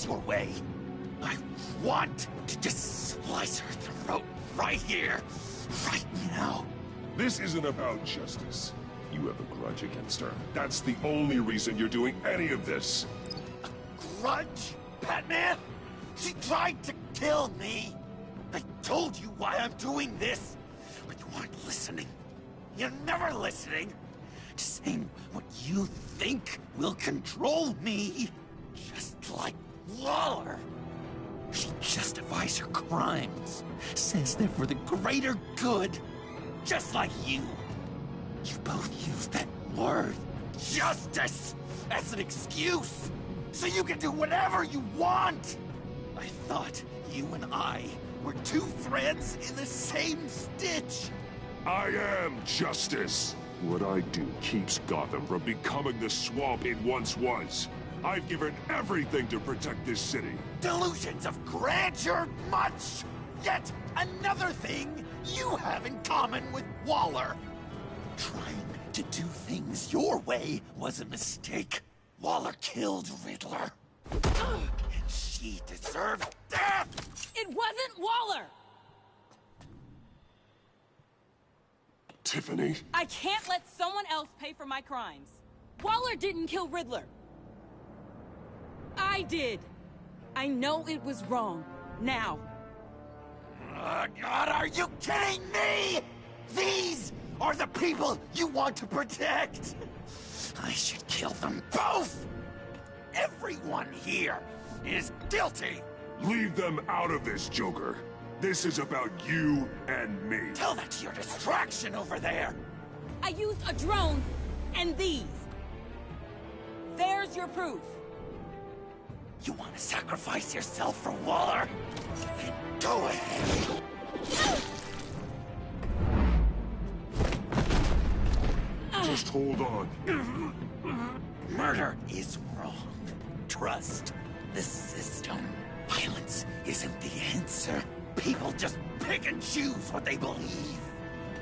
Speaker 17: Your way. I want to just slice her throat right here, right now.
Speaker 8: This isn't about justice. You have a grudge against her. That's the only reason you're doing any of this.
Speaker 17: A grudge? Batman? She tried to kill me. I told you why I'm doing this, but you aren't listening. You're never listening. Just saying what you think will control me. Just like Waller. She justifies her crimes, says they're for the greater good, just like you. You both use that word, justice, as an excuse, so you can do whatever you want. I thought you and I were two threads in the same stitch.
Speaker 8: I am justice. What I do keeps Gotham from becoming the swamp it once was. I've given everything to protect this city.
Speaker 17: Delusions of grandeur much! Yet another thing you have in common with Waller. Trying to do things your way was a mistake. Waller killed Riddler. And she deserved death!
Speaker 7: It wasn't Waller!
Speaker 8: Tiffany?
Speaker 9: I can't let someone else pay for my crimes. Waller didn't kill Riddler. I did. I know it was wrong. Now.
Speaker 17: God, are you kidding me? These are the people you want to protect. I should kill them both.
Speaker 3: Everyone here is guilty!
Speaker 8: Leave them out of this, Joker. This is about you and me.
Speaker 3: Tell that to your distraction over there!
Speaker 7: I used a drone and these. There's your proof.
Speaker 3: You want to sacrifice yourself for Waller? Go ahead!
Speaker 8: Just hold on.
Speaker 3: Murder is wrong. Trust the system. Violence isn't the answer. People just pick and choose what they believe.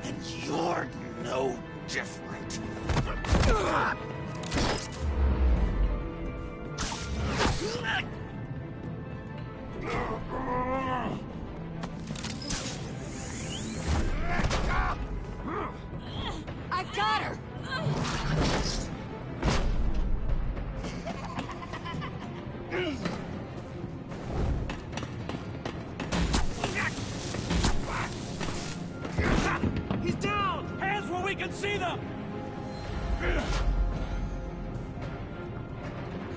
Speaker 3: And you're no different.
Speaker 18: I got her!
Speaker 15: He's down! Hands where we can see them!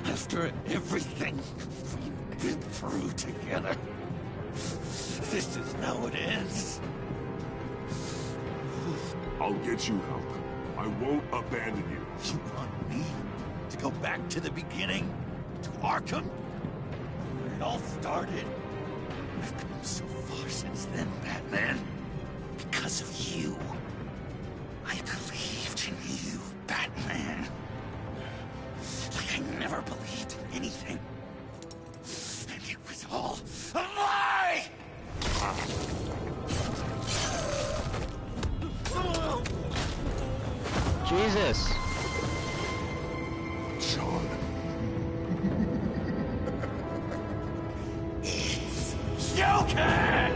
Speaker 3: After everything we've been through together, this is how it ends.
Speaker 8: I'll get you help. I won't abandon you.
Speaker 3: You want me to go back to the beginning? To Arkham? Where it all started? I've come so far since then, Batman. Because of you. I believed in you, Batman. Like I never believed in anything. And it was all a lie!
Speaker 1: Jesus!
Speaker 8: John.
Speaker 3: It's Joker!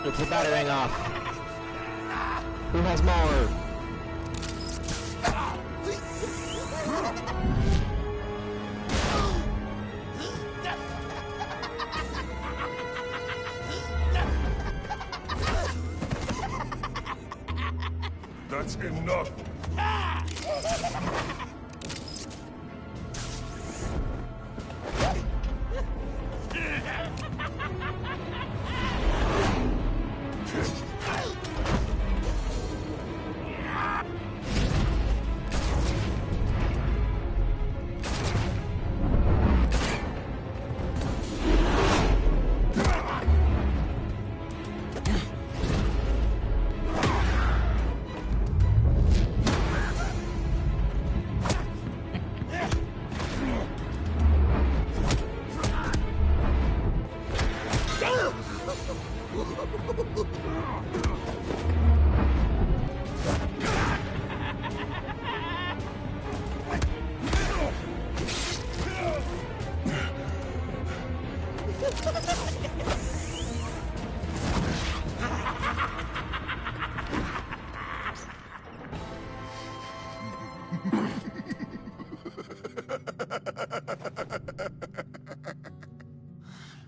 Speaker 1: It's the battering off. Who has more?
Speaker 8: That's enough.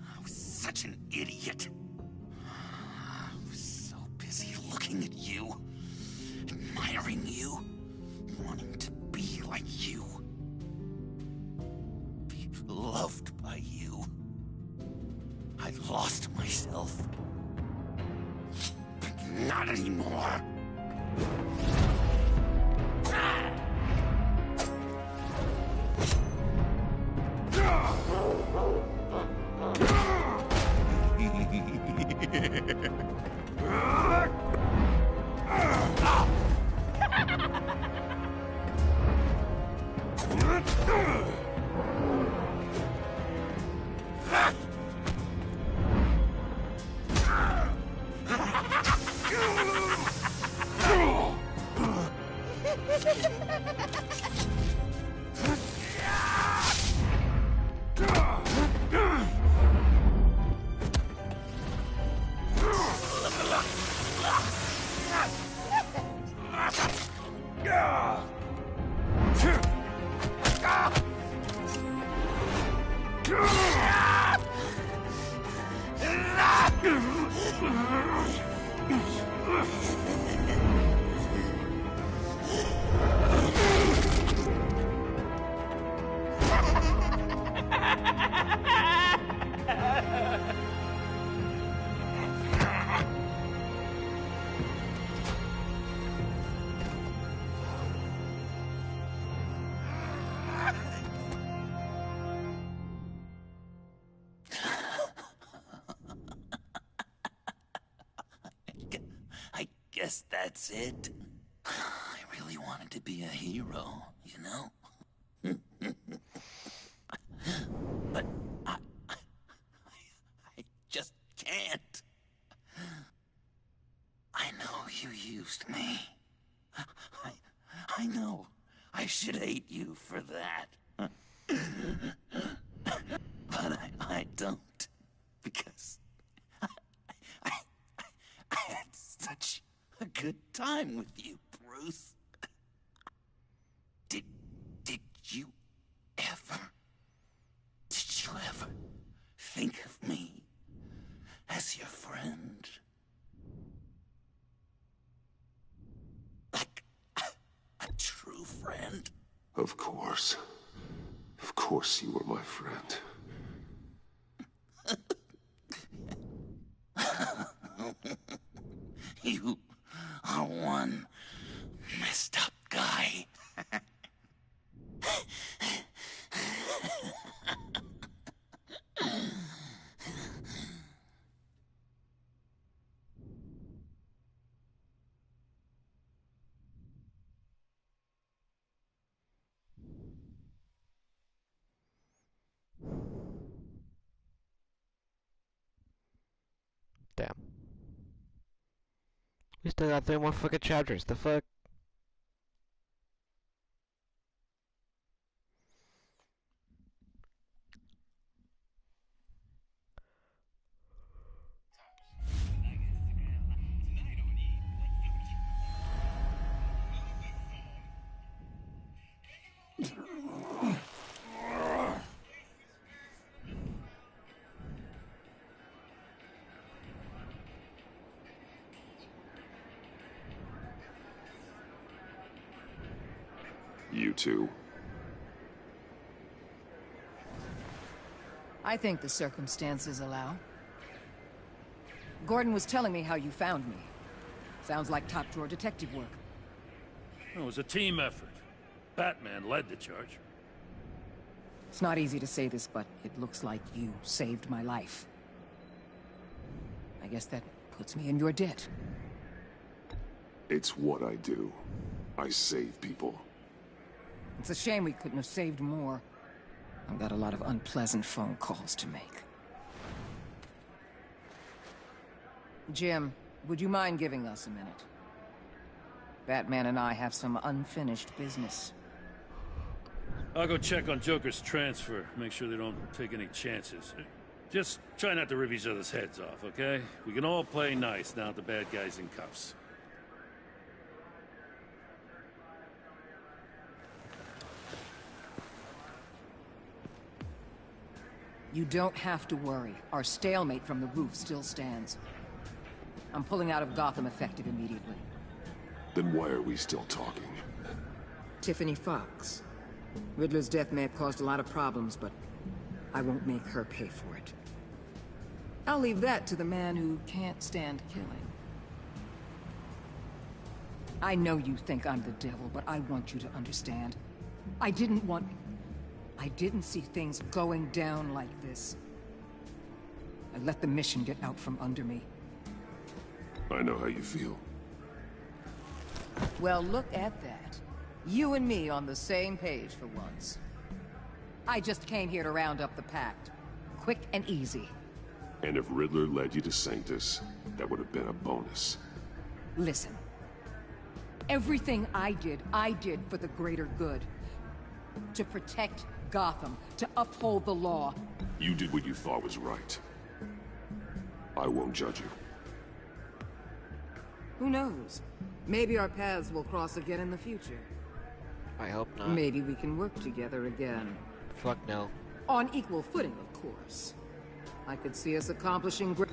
Speaker 3: I was such an idiot. I was so busy looking at you, admiring you, wanting to be like you. Be loved by you. I lost myself. But not anymore.
Speaker 17: I guess that's it. I really wanted to be a hero, you know? But I just can't. I know you used me. I know I should hate you for that. But I don't. Because I had such a good time with you, Bruce. Did you ever think of me as your friend? Like a true friend?
Speaker 8: Of course. Of course you were my friend.
Speaker 17: You are one messed up guy.
Speaker 1: Damn. We still got 3 more fucking chapters. The fuck?
Speaker 8: You too.
Speaker 19: I think the circumstances allow. Gordon was telling me how you found me. Sounds like top-drawer detective work.
Speaker 15: It was a team effort. Batman led the charge.
Speaker 19: It's not easy to say this, but it looks like you saved my life. I guess that puts me in your debt.
Speaker 8: It's what I do. I save people.
Speaker 19: It's a shame we couldn't have saved more. I've got a lot of unpleasant phone calls to make. Jim, would you mind giving us a minute? Batman and I have some unfinished business.
Speaker 15: I'll go check on Joker's transfer, make sure they don't take any chances. Just try not to rip each other's heads off, okay? We can all play nice now that the bad guy's in cuffs.
Speaker 19: You don't have to worry. Our stalemate from the roof still stands. I'm pulling out of Gotham effective immediately.
Speaker 8: Then why are we still talking?
Speaker 19: Tiffany Fox. Riddler's death may have caused a lot of problems, but I won't make her pay for it. I'll leave that to the man who can't stand killing. I know you think I'm the devil, but I want you to understand. I didn't see things going down like this. I let the mission get out from under me.
Speaker 8: I know how you feel.
Speaker 19: Well, look at that. You and me on the same page for once. I just came here to round up the Pact. Quick and easy.
Speaker 8: And if Riddler led you to Sanctus, that would have been a bonus.
Speaker 19: Listen. Everything I did for the greater good. To protect Gotham, to uphold the law.
Speaker 8: You did what you thought was right. I won't judge you.
Speaker 19: Who knows? Maybe our paths will cross again in the future.
Speaker 1: I hope not.
Speaker 19: Maybe we can work together again.
Speaker 1: Fuck no.
Speaker 19: On equal footing, of course. I could see us accomplishing great...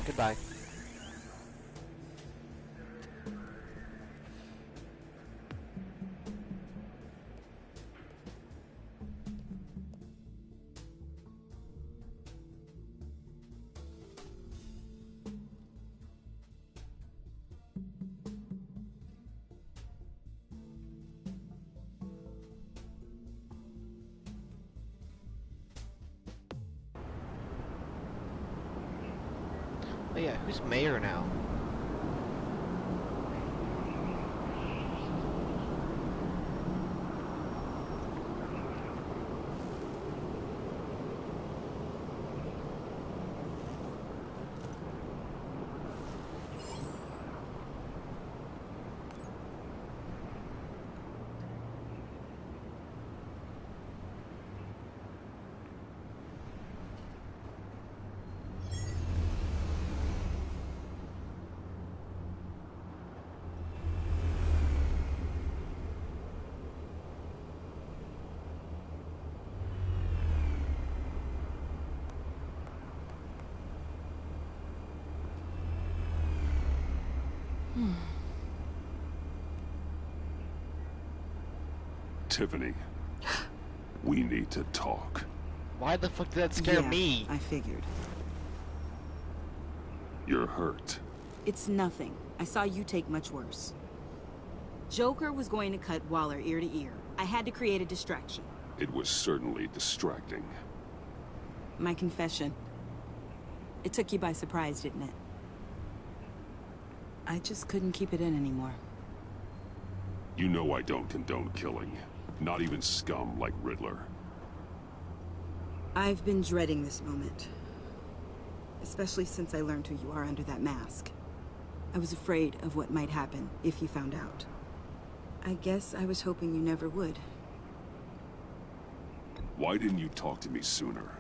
Speaker 1: Goodbye. Oh yeah, who's mayor now?
Speaker 8: Tiffany, we need to talk.
Speaker 1: Why the fuck did that scare me?
Speaker 5: I figured.
Speaker 8: You're hurt.
Speaker 5: It's nothing. I saw you take much worse. Joker was going to cut Waller ear to ear. I had to create a distraction.
Speaker 8: It was certainly distracting.
Speaker 5: My confession. It took you by surprise, didn't it? I just couldn't keep it in anymore.
Speaker 8: You know I don't condone killing. Not even scum like Riddler.
Speaker 5: I've been dreading this moment. Especially since I learned who you are under that mask. I was afraid of what might happen if you found out. I guess I was hoping you never would.
Speaker 8: Why didn't you talk to me sooner?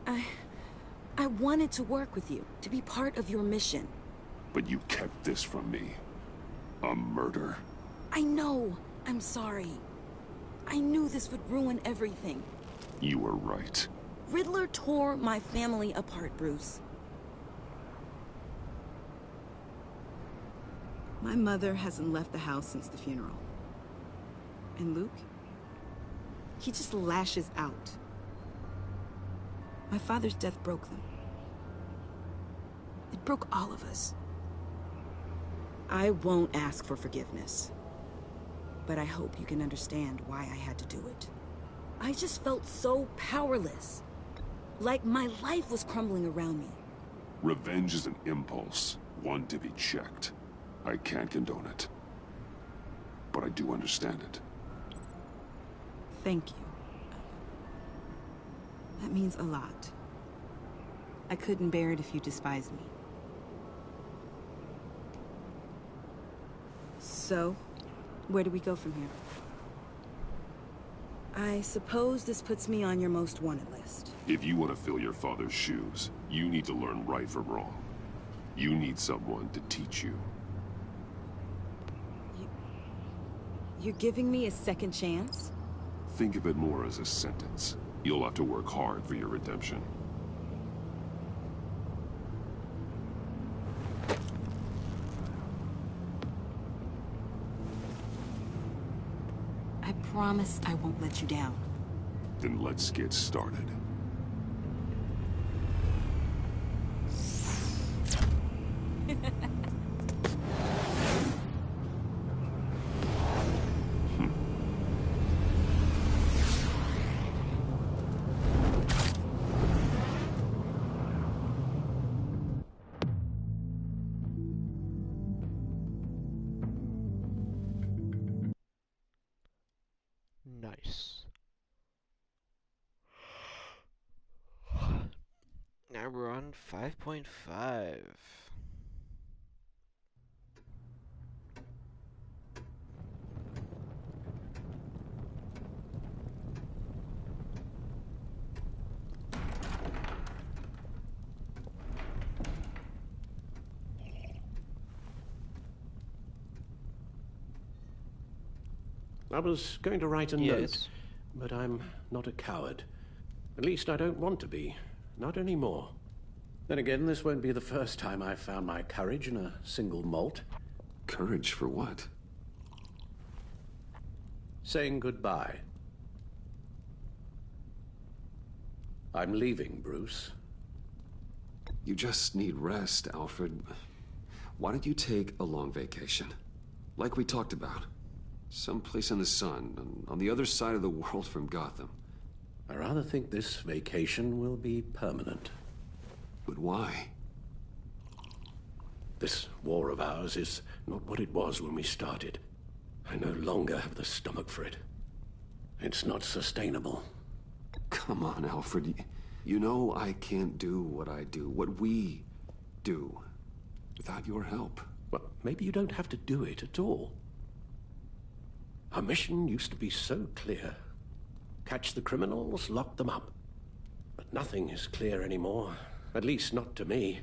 Speaker 5: I wanted to work with you, to be part of your mission.
Speaker 8: But you kept this from me. A murder?
Speaker 5: I know. I'm sorry. I knew this would ruin everything.
Speaker 8: You were right.
Speaker 5: Riddler tore my family apart, Bruce. My mother hasn't left the house since the funeral. And Luke? He just lashes out. My father's death broke them. It broke all of us. I won't ask for forgiveness. But I hope you can understand why I had to do it. I just felt so powerless. Like my life was crumbling around me.
Speaker 8: Revenge is an impulse, one to be checked. I can't condone it. But I do understand it.
Speaker 5: Thank you. That means a lot. I couldn't bear it if you despised me. So, where do we go from here? I suppose this puts me on your most wanted list.
Speaker 8: If you want to fill your father's shoes, you need to learn right from wrong. You need someone to teach you.
Speaker 5: You're giving me a second chance?
Speaker 8: Think of it more as a sentence. You'll have to work hard for your redemption.
Speaker 5: I promise I won't let you down.
Speaker 8: Then let's get started.
Speaker 1: Nice. Now we're on 5.5.
Speaker 2: I was going to write a note, but I'm not a coward. At least I don't want to be. Not anymore. Then again, this won't be the first time I've found my courage in a single malt.
Speaker 4: Courage for what?
Speaker 2: Saying goodbye. I'm leaving, Bruce.
Speaker 4: You just need rest, Alfred. Why don't you take a long vacation? Like we talked about. Someplace in the sun, on the other side of the world from Gotham.
Speaker 2: I rather think this vacation will be permanent.
Speaker 4: But why?
Speaker 2: This war of ours is not what it was when we started. I no longer have the stomach for it. It's not sustainable.
Speaker 4: Come on, Alfred. You know I can't do what I do, what we do, without your help.
Speaker 2: Well, maybe you don't have to do it at all. Our mission used to be so clear. Catch the criminals, lock them up. But nothing is clear anymore. At least not to me.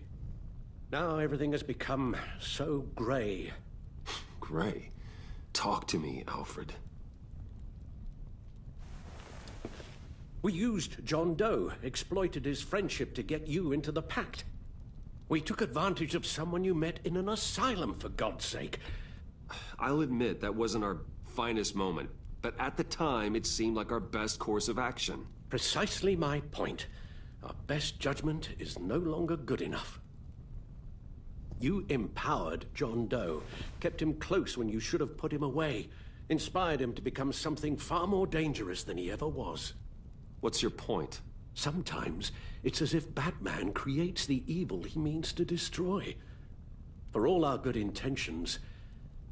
Speaker 2: Now everything has become so gray.
Speaker 4: Gray? Talk to me, Alfred.
Speaker 2: We used John Doe, exploited his friendship to get you into the pact. We took advantage of someone you met in an asylum, for God's sake.
Speaker 4: I'll admit that wasn't our finest moment, but at the time it seemed like our best course of action.
Speaker 2: Precisely my point. Our best judgment is no longer good enough. You empowered John Doe, kept him close when you should have put him away, inspired him to become something far more dangerous than he ever was.
Speaker 4: What's your point?
Speaker 2: Sometimes it's as if Batman creates the evil he means to destroy. For all our good intentions,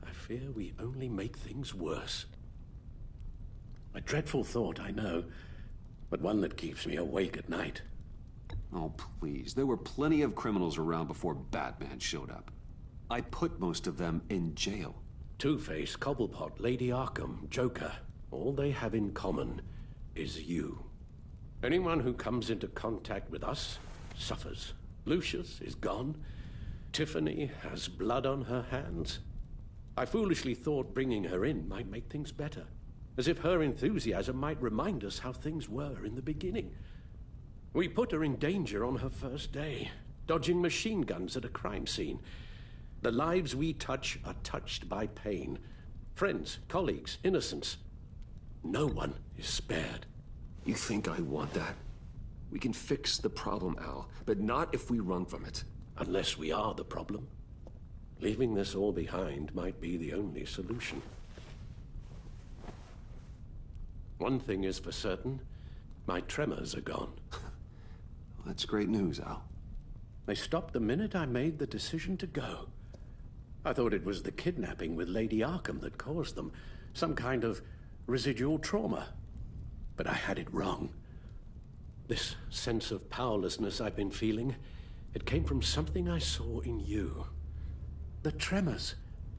Speaker 2: I fear we only make things worse. A dreadful thought, I know, but one that keeps me awake at night.
Speaker 4: Oh, please. There were plenty of criminals around before Batman showed up. I put most of them in jail.
Speaker 2: Two-Face, Cobblepot, Lady Arkham, Joker, all they have in common is you. Anyone who comes into contact with us suffers. Lucius is gone. Tiffany has blood on her hands. I foolishly thought bringing her in might make things better, as if her enthusiasm might remind us how things were in the beginning. We put her in danger on her first day, dodging machine guns at a crime scene. The lives we touch are touched by pain. Friends, colleagues, innocents. No one is spared.
Speaker 4: You think I want that? We can fix the problem, Al, but not if we run from it.
Speaker 2: Unless we are the problem. Leaving this all behind might be the only solution. One thing is for certain, my tremors are gone.
Speaker 4: That's great news, Al.
Speaker 2: They stopped the minute I made the decision to go. I thought it was the kidnapping with Lady Arkham that caused them, some kind of residual trauma. But I had it wrong. This sense of powerlessness I've been feeling, it came from something I saw in you. The tremors,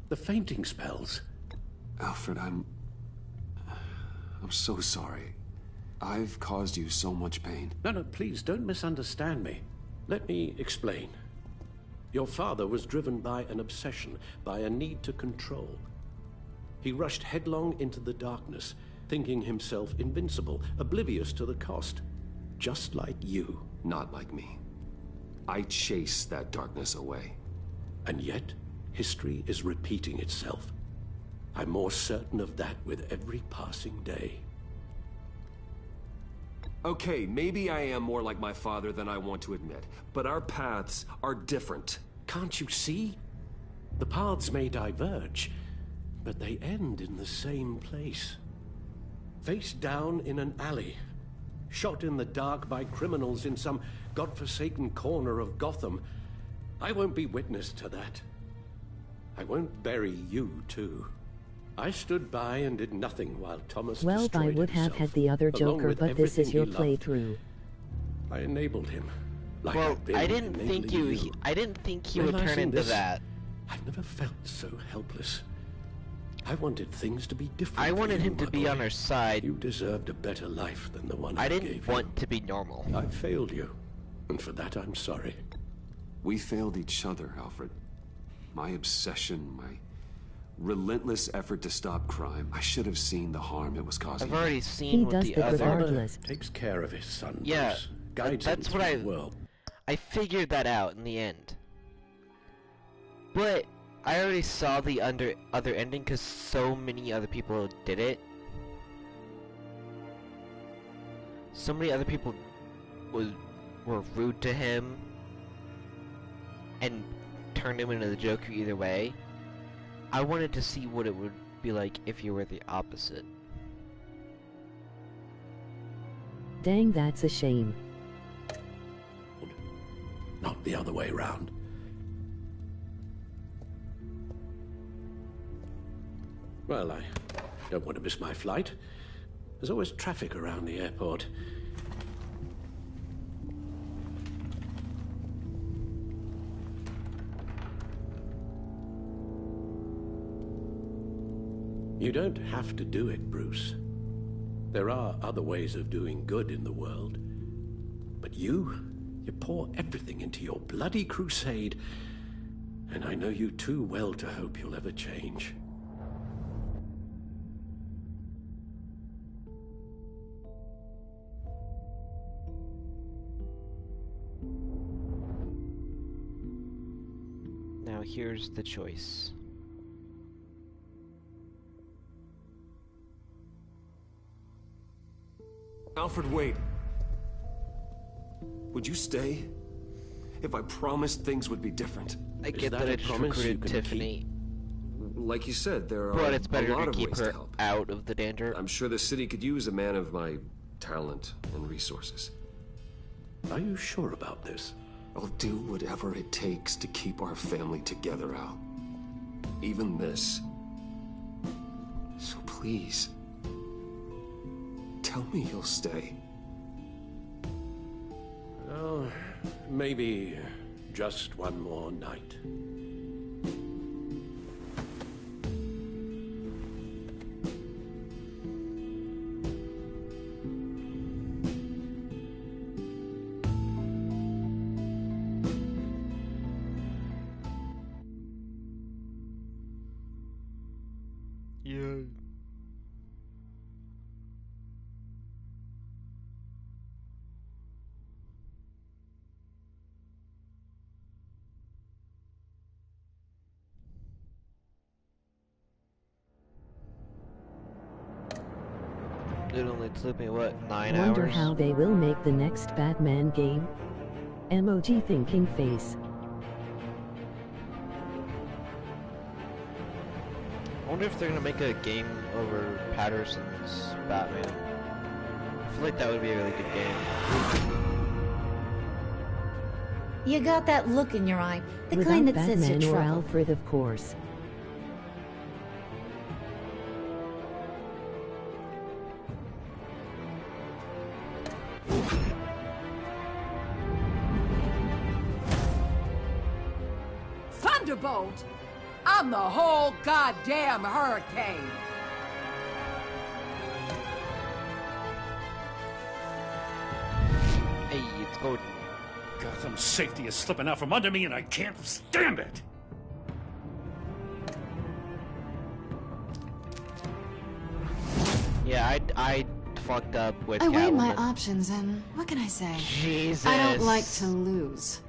Speaker 2: the fainting spells.
Speaker 4: Alfred, I'm so sorry. I've caused you so much pain.
Speaker 2: No, please, don't misunderstand me. Let me explain. Your father was driven by an obsession, by a need to control. He rushed headlong into the darkness, thinking himself invincible, oblivious to the cost. Just like you.
Speaker 4: Not like me. I chased that darkness away.
Speaker 2: And yet, history is repeating itself. I'm more certain of that with every passing day.
Speaker 4: Okay, maybe I am more like my father than I want to admit, but our paths are different.
Speaker 2: Can't you see? The paths may diverge, but they end in the same place. Face down in an alley, shot in the dark by criminals in some godforsaken corner of Gotham. I won't be witness to that. I won't bury you, too. I stood by and did nothing while Thomas
Speaker 6: Well, I would have had the other Joker, but this is your playthrough.
Speaker 2: I enabled him. Like
Speaker 1: well, I didn't think he would turn into that.
Speaker 2: I've never felt so helpless. I wanted things to be different.
Speaker 1: I wanted him to be on our side.
Speaker 2: You deserved a better life than the one I gave you.
Speaker 1: I didn't want to be normal.
Speaker 2: I failed you, and for that I'm sorry.
Speaker 4: We failed each other, Alfred. My obsession, my relentless effort to stop crime. I should have seen the harm it was causing.
Speaker 1: I've already seen what the
Speaker 2: other takes care of his son.
Speaker 1: Yeah,
Speaker 2: Bruce, guides
Speaker 1: that's
Speaker 2: him
Speaker 1: what
Speaker 2: through the world.
Speaker 1: I figured that out in the end. But I already saw the other ending because so many other people did it. So many other people were rude to him and turned him into the Joker either way. I wanted to see what it would be like if you were the opposite.
Speaker 6: Dang, that's a shame.
Speaker 2: Not the other way around. Well, I don't want to miss my flight. There's always traffic around the airport. You don't have to do it, Bruce. There are other ways of doing good in the world. But you pour everything into your bloody crusade, and I know you too well to hope you'll ever change.
Speaker 1: Now here's the choice.
Speaker 8: Alfred, wait. Would you stay? If I promised things would be different.
Speaker 1: I get that I just recruited Tiffany.
Speaker 8: Like you said, there are
Speaker 1: but it's better
Speaker 8: a lot
Speaker 1: to
Speaker 8: of
Speaker 1: keep
Speaker 8: ways
Speaker 1: her
Speaker 8: to help.
Speaker 1: out of the danger.
Speaker 8: I'm sure the city could use a man of my talent and resources.
Speaker 2: Are you sure about this?
Speaker 8: I'll do whatever it takes to keep our family together, Al. Even this. So please, tell me you'll stay.
Speaker 2: Oh, maybe just one more night.
Speaker 1: Yeah. It only took me, what, 9 hours?
Speaker 6: Wonder how they will make the next Batman game? Emoji thinking face.
Speaker 1: I wonder if they're gonna make a game over Patterson's Batman. I feel like that would be a really good game.
Speaker 7: You got that look in your eye, the
Speaker 6: Without
Speaker 7: kind that
Speaker 6: Batman
Speaker 7: says you're
Speaker 6: or
Speaker 7: trouble.
Speaker 6: Alfred, of course.
Speaker 18: Thunderbolt! I'm the whole goddamn hurricane!
Speaker 1: Hey, it's Gordon.
Speaker 15: Gotham's safety is slipping out from under me and I can't stand it!
Speaker 1: Yeah, I fucked up with
Speaker 13: I weighed my
Speaker 1: Catwoman.
Speaker 13: options, and what can I say?
Speaker 1: Jesus.
Speaker 13: I don't like to lose.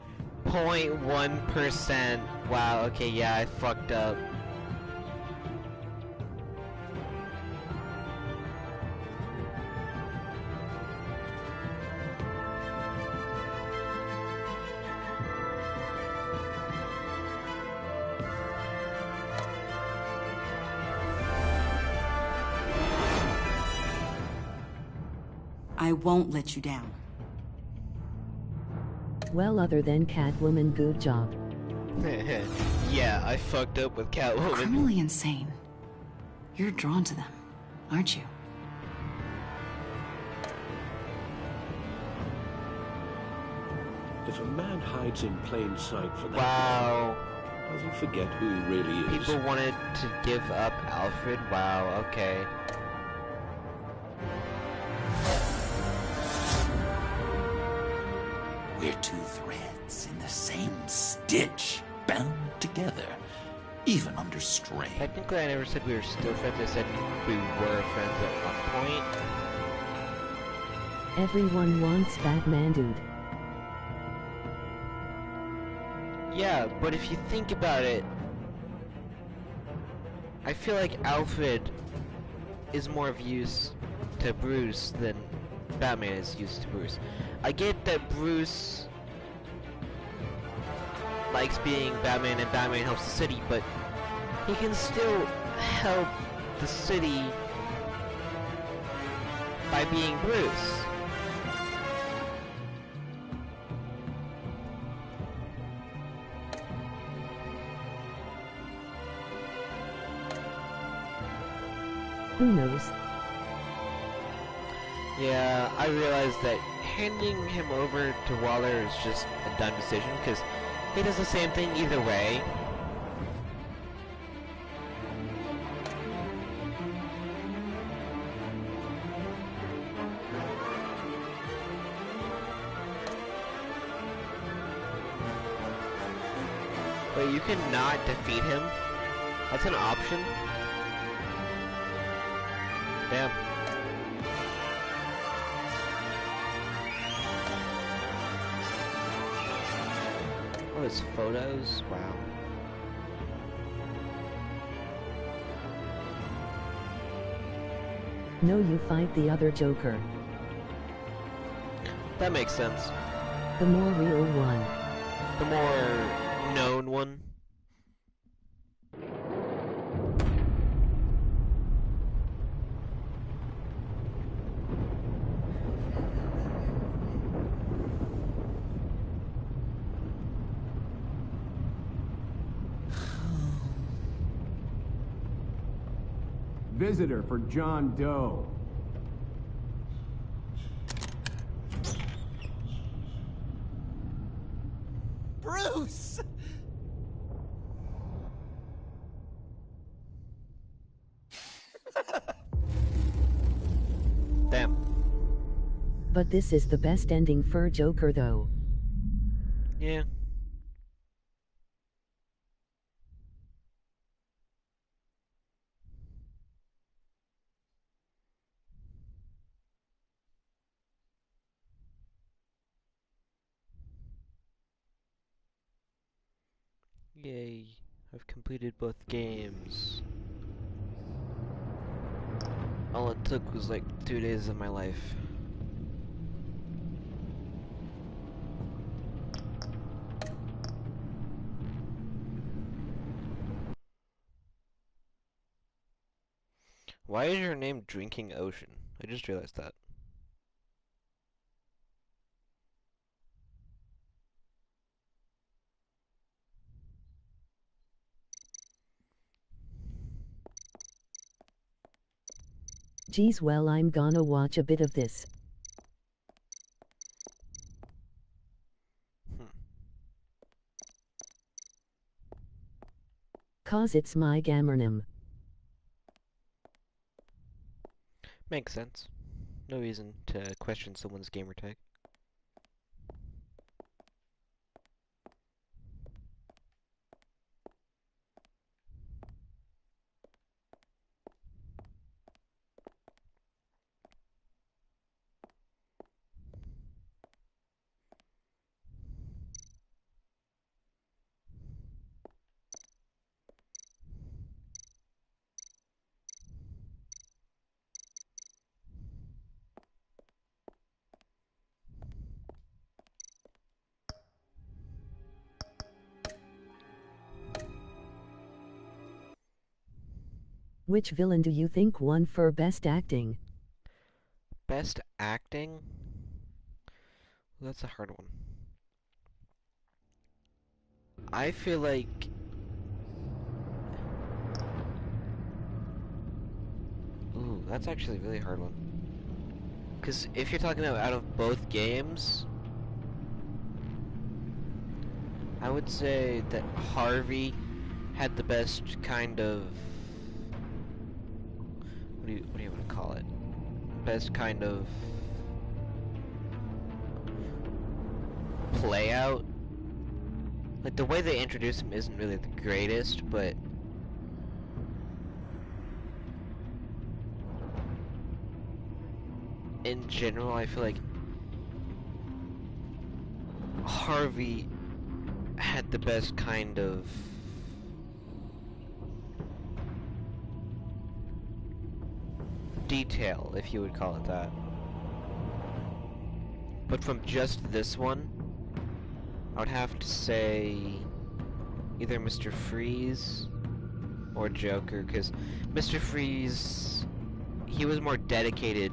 Speaker 1: 0.1%. Wow, okay, yeah, I fucked up.
Speaker 5: I won't let you down.
Speaker 6: Well, other than Catwoman, good job.
Speaker 1: Yeah, I fucked up with Catwoman.
Speaker 13: Criminally insane. You're drawn to them, aren't you?
Speaker 2: If a man hides in plain sight for that
Speaker 1: Wow.
Speaker 2: long, does he forget who he really is?
Speaker 1: People wanted to give up Alfred? Wow, okay.
Speaker 17: We're two threads in the same stitch, bound together, even under strain.
Speaker 1: Technically, I never said we were still friends. I said we were friends at one point.
Speaker 6: Everyone wants Batman, dude.
Speaker 1: Yeah, but if you think about it, I feel like Alfred is more of use to Bruce than Batman is used to Bruce. I get that Bruce likes being Batman and Batman helps the city, but he can still help the city by being Bruce.
Speaker 6: Who knows?
Speaker 1: Yeah, I realized that handing him over to Waller is just a dumb decision, because he does the same thing either way. But you cannot defeat him. That's an option. Damn. Oh, his photos? Wow.
Speaker 6: No, you fight the other Joker.
Speaker 1: That makes sense.
Speaker 6: The more real one.
Speaker 1: The more known one.
Speaker 14: Visitor for John Doe.
Speaker 17: Bruce!
Speaker 1: Damn.
Speaker 6: But this is the best ending for Joker, though.
Speaker 1: Yeah. Yay, I've completed both games. All it took was like 2 days of my life. Why is your name Drinking Ocean? I just realized that.
Speaker 6: Geez, well, I'm gonna watch a bit of this. 'Cause it's my gamernym.
Speaker 1: Makes sense. No reason to question someone's gamer tag.
Speaker 6: Which villain do you think won for best acting?
Speaker 1: Best acting? Well, that's a hard one. I feel like... Ooh, that's actually a really hard one. Because if you're talking about out of both games, I would say that Harvey had the best kind of... What do you want to call it? Best kind of play out. Like the way they introduce him isn't really the greatest, but in general I feel like Harvey had the best kind of detail, if you would call it that. But from just this one, I would have to say either Mr. Freeze or Joker, because Mr. Freeze, he was more dedicated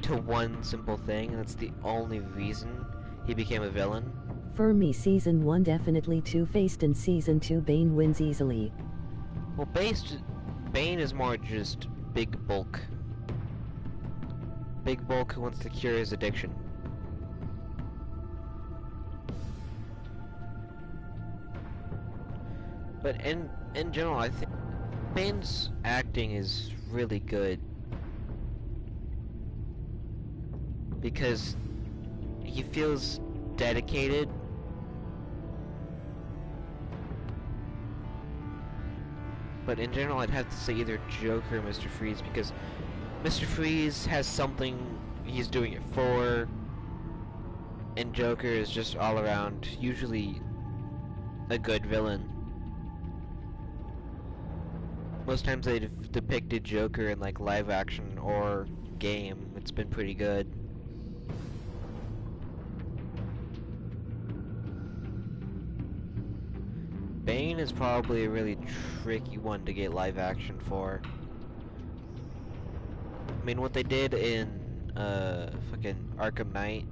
Speaker 1: to one simple thing, and that's the only reason he became a villain.
Speaker 6: For me, Season 1 definitely Two-Faced, and Season 2 Bane wins easily.
Speaker 1: Well, Bane is more just Big Bulk. Big Bulk who wants to cure his addiction. But in general, I think Bane's acting is really good. Because he feels dedicated. But in general, I'd have to say either Joker or Mr. Freeze, because Mr. Freeze has something he's doing it for, and Joker is just all around, usually a good villain. Most times they've depicted Joker in like live action or game. It's been pretty good. Bane is probably a really tricky one to get live action for. I mean, what they did in fucking Arkham Knight,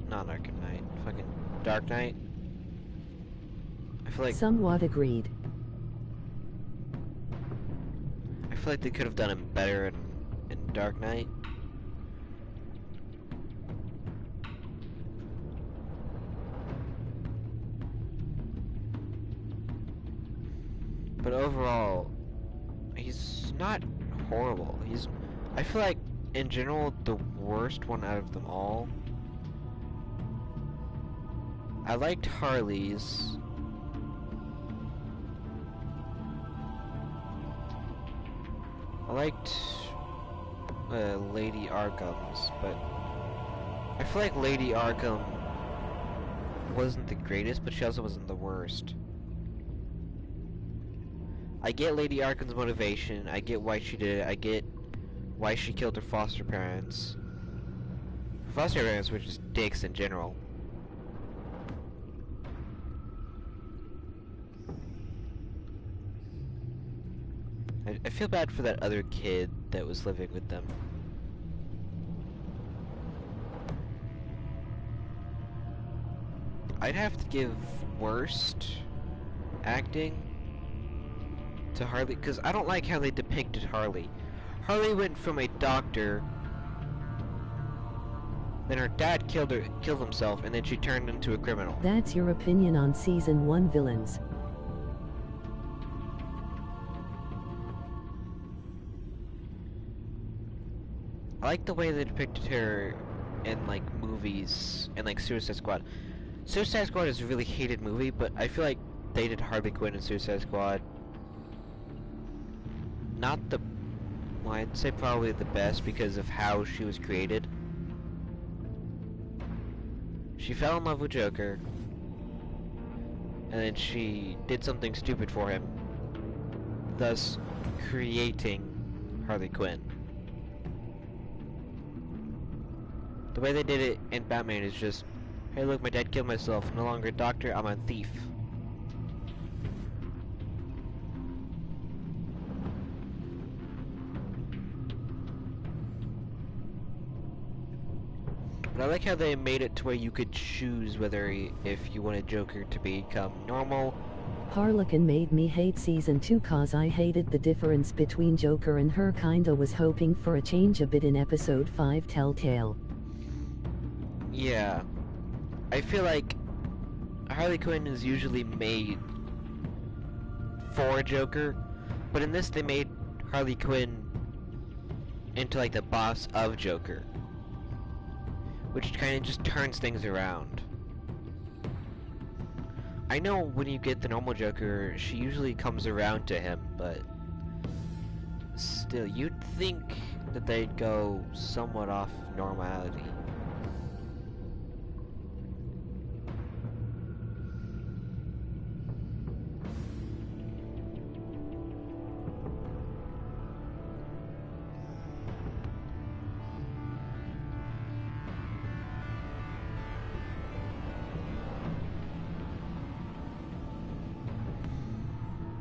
Speaker 1: not Arkham Knight, fucking Dark Knight. I feel like
Speaker 6: somewhat agreed.
Speaker 1: I feel like they could have done him better in Dark Knight. But overall, he's not horrible. I feel like, in general, the worst one out of them all. I liked Harley's. I liked Lady Arkham's, but I feel like Lady Arkham wasn't the greatest, but she also wasn't the worst. I get Lady Arkham's motivation, I get why she did it, I get why she killed her foster parents. Her foster parents were just dicks in general. I feel bad for that other kid that was living with them. I'd have to give worst acting to Harley, because I don't like how they depicted Harley. Harley went from a doctor, then her dad killed himself, and then she turned into a criminal.
Speaker 6: That's your opinion on Season 1 villains.
Speaker 1: I like the way they depicted her in, like, movies, and, like, Suicide Squad. Suicide Squad is a really hated movie, but I feel like they did Harley Quinn in Suicide Squad. Not the... well, I'd say probably the best because of how she was created. She fell in love with Joker, and then she did something stupid for him, thus creating Harley Quinn. The way they did it in Batman is just, hey look, my dad killed myself, no longer a doctor, I'm a thief. But I like how they made it to where you could choose whether if you wanted Joker to become normal.
Speaker 6: Harlequin made me hate Season 2 cause I hated the difference between Joker and her, kinda was hoping for a change a bit in Episode 5 Telltale.
Speaker 1: Yeah. I feel like Harley Quinn is usually made for Joker, but in this they made Harley Quinn into like the boss of Joker, which kind of just turns things around. I know when you get the normal Joker, she usually comes around to him, but still, you'd think that they'd go somewhat off normality.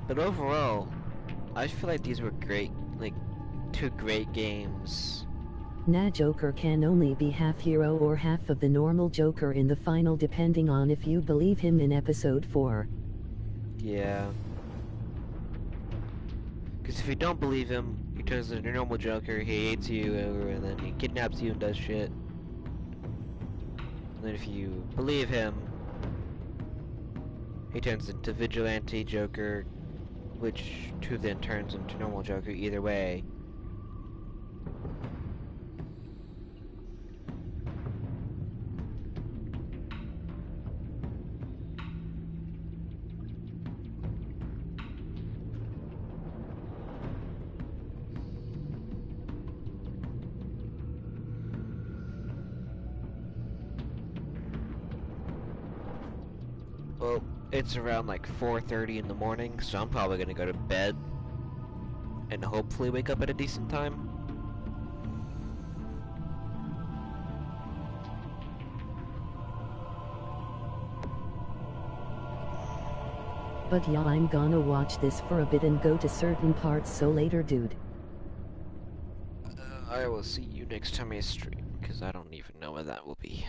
Speaker 1: But overall, I feel like these were great, like, two great games.
Speaker 6: Nah, Joker can only be half hero or half of the normal Joker in the final, depending on if you believe him in Episode 4.
Speaker 1: Yeah. Because if you don't believe him, he turns into a normal Joker, he hates you, and then he kidnaps you and does shit. And then if you believe him, he turns into Vigilante Joker, which then turns into normal Joker either way. Well, it's around like 4:30 in the morning, so I'm probably gonna go to bed and hopefully wake up at a decent time.
Speaker 6: But yeah, I'm gonna watch this for a bit and go to certain parts, so later, dude.
Speaker 1: I will see you next time I stream, because I don't even know when that will be.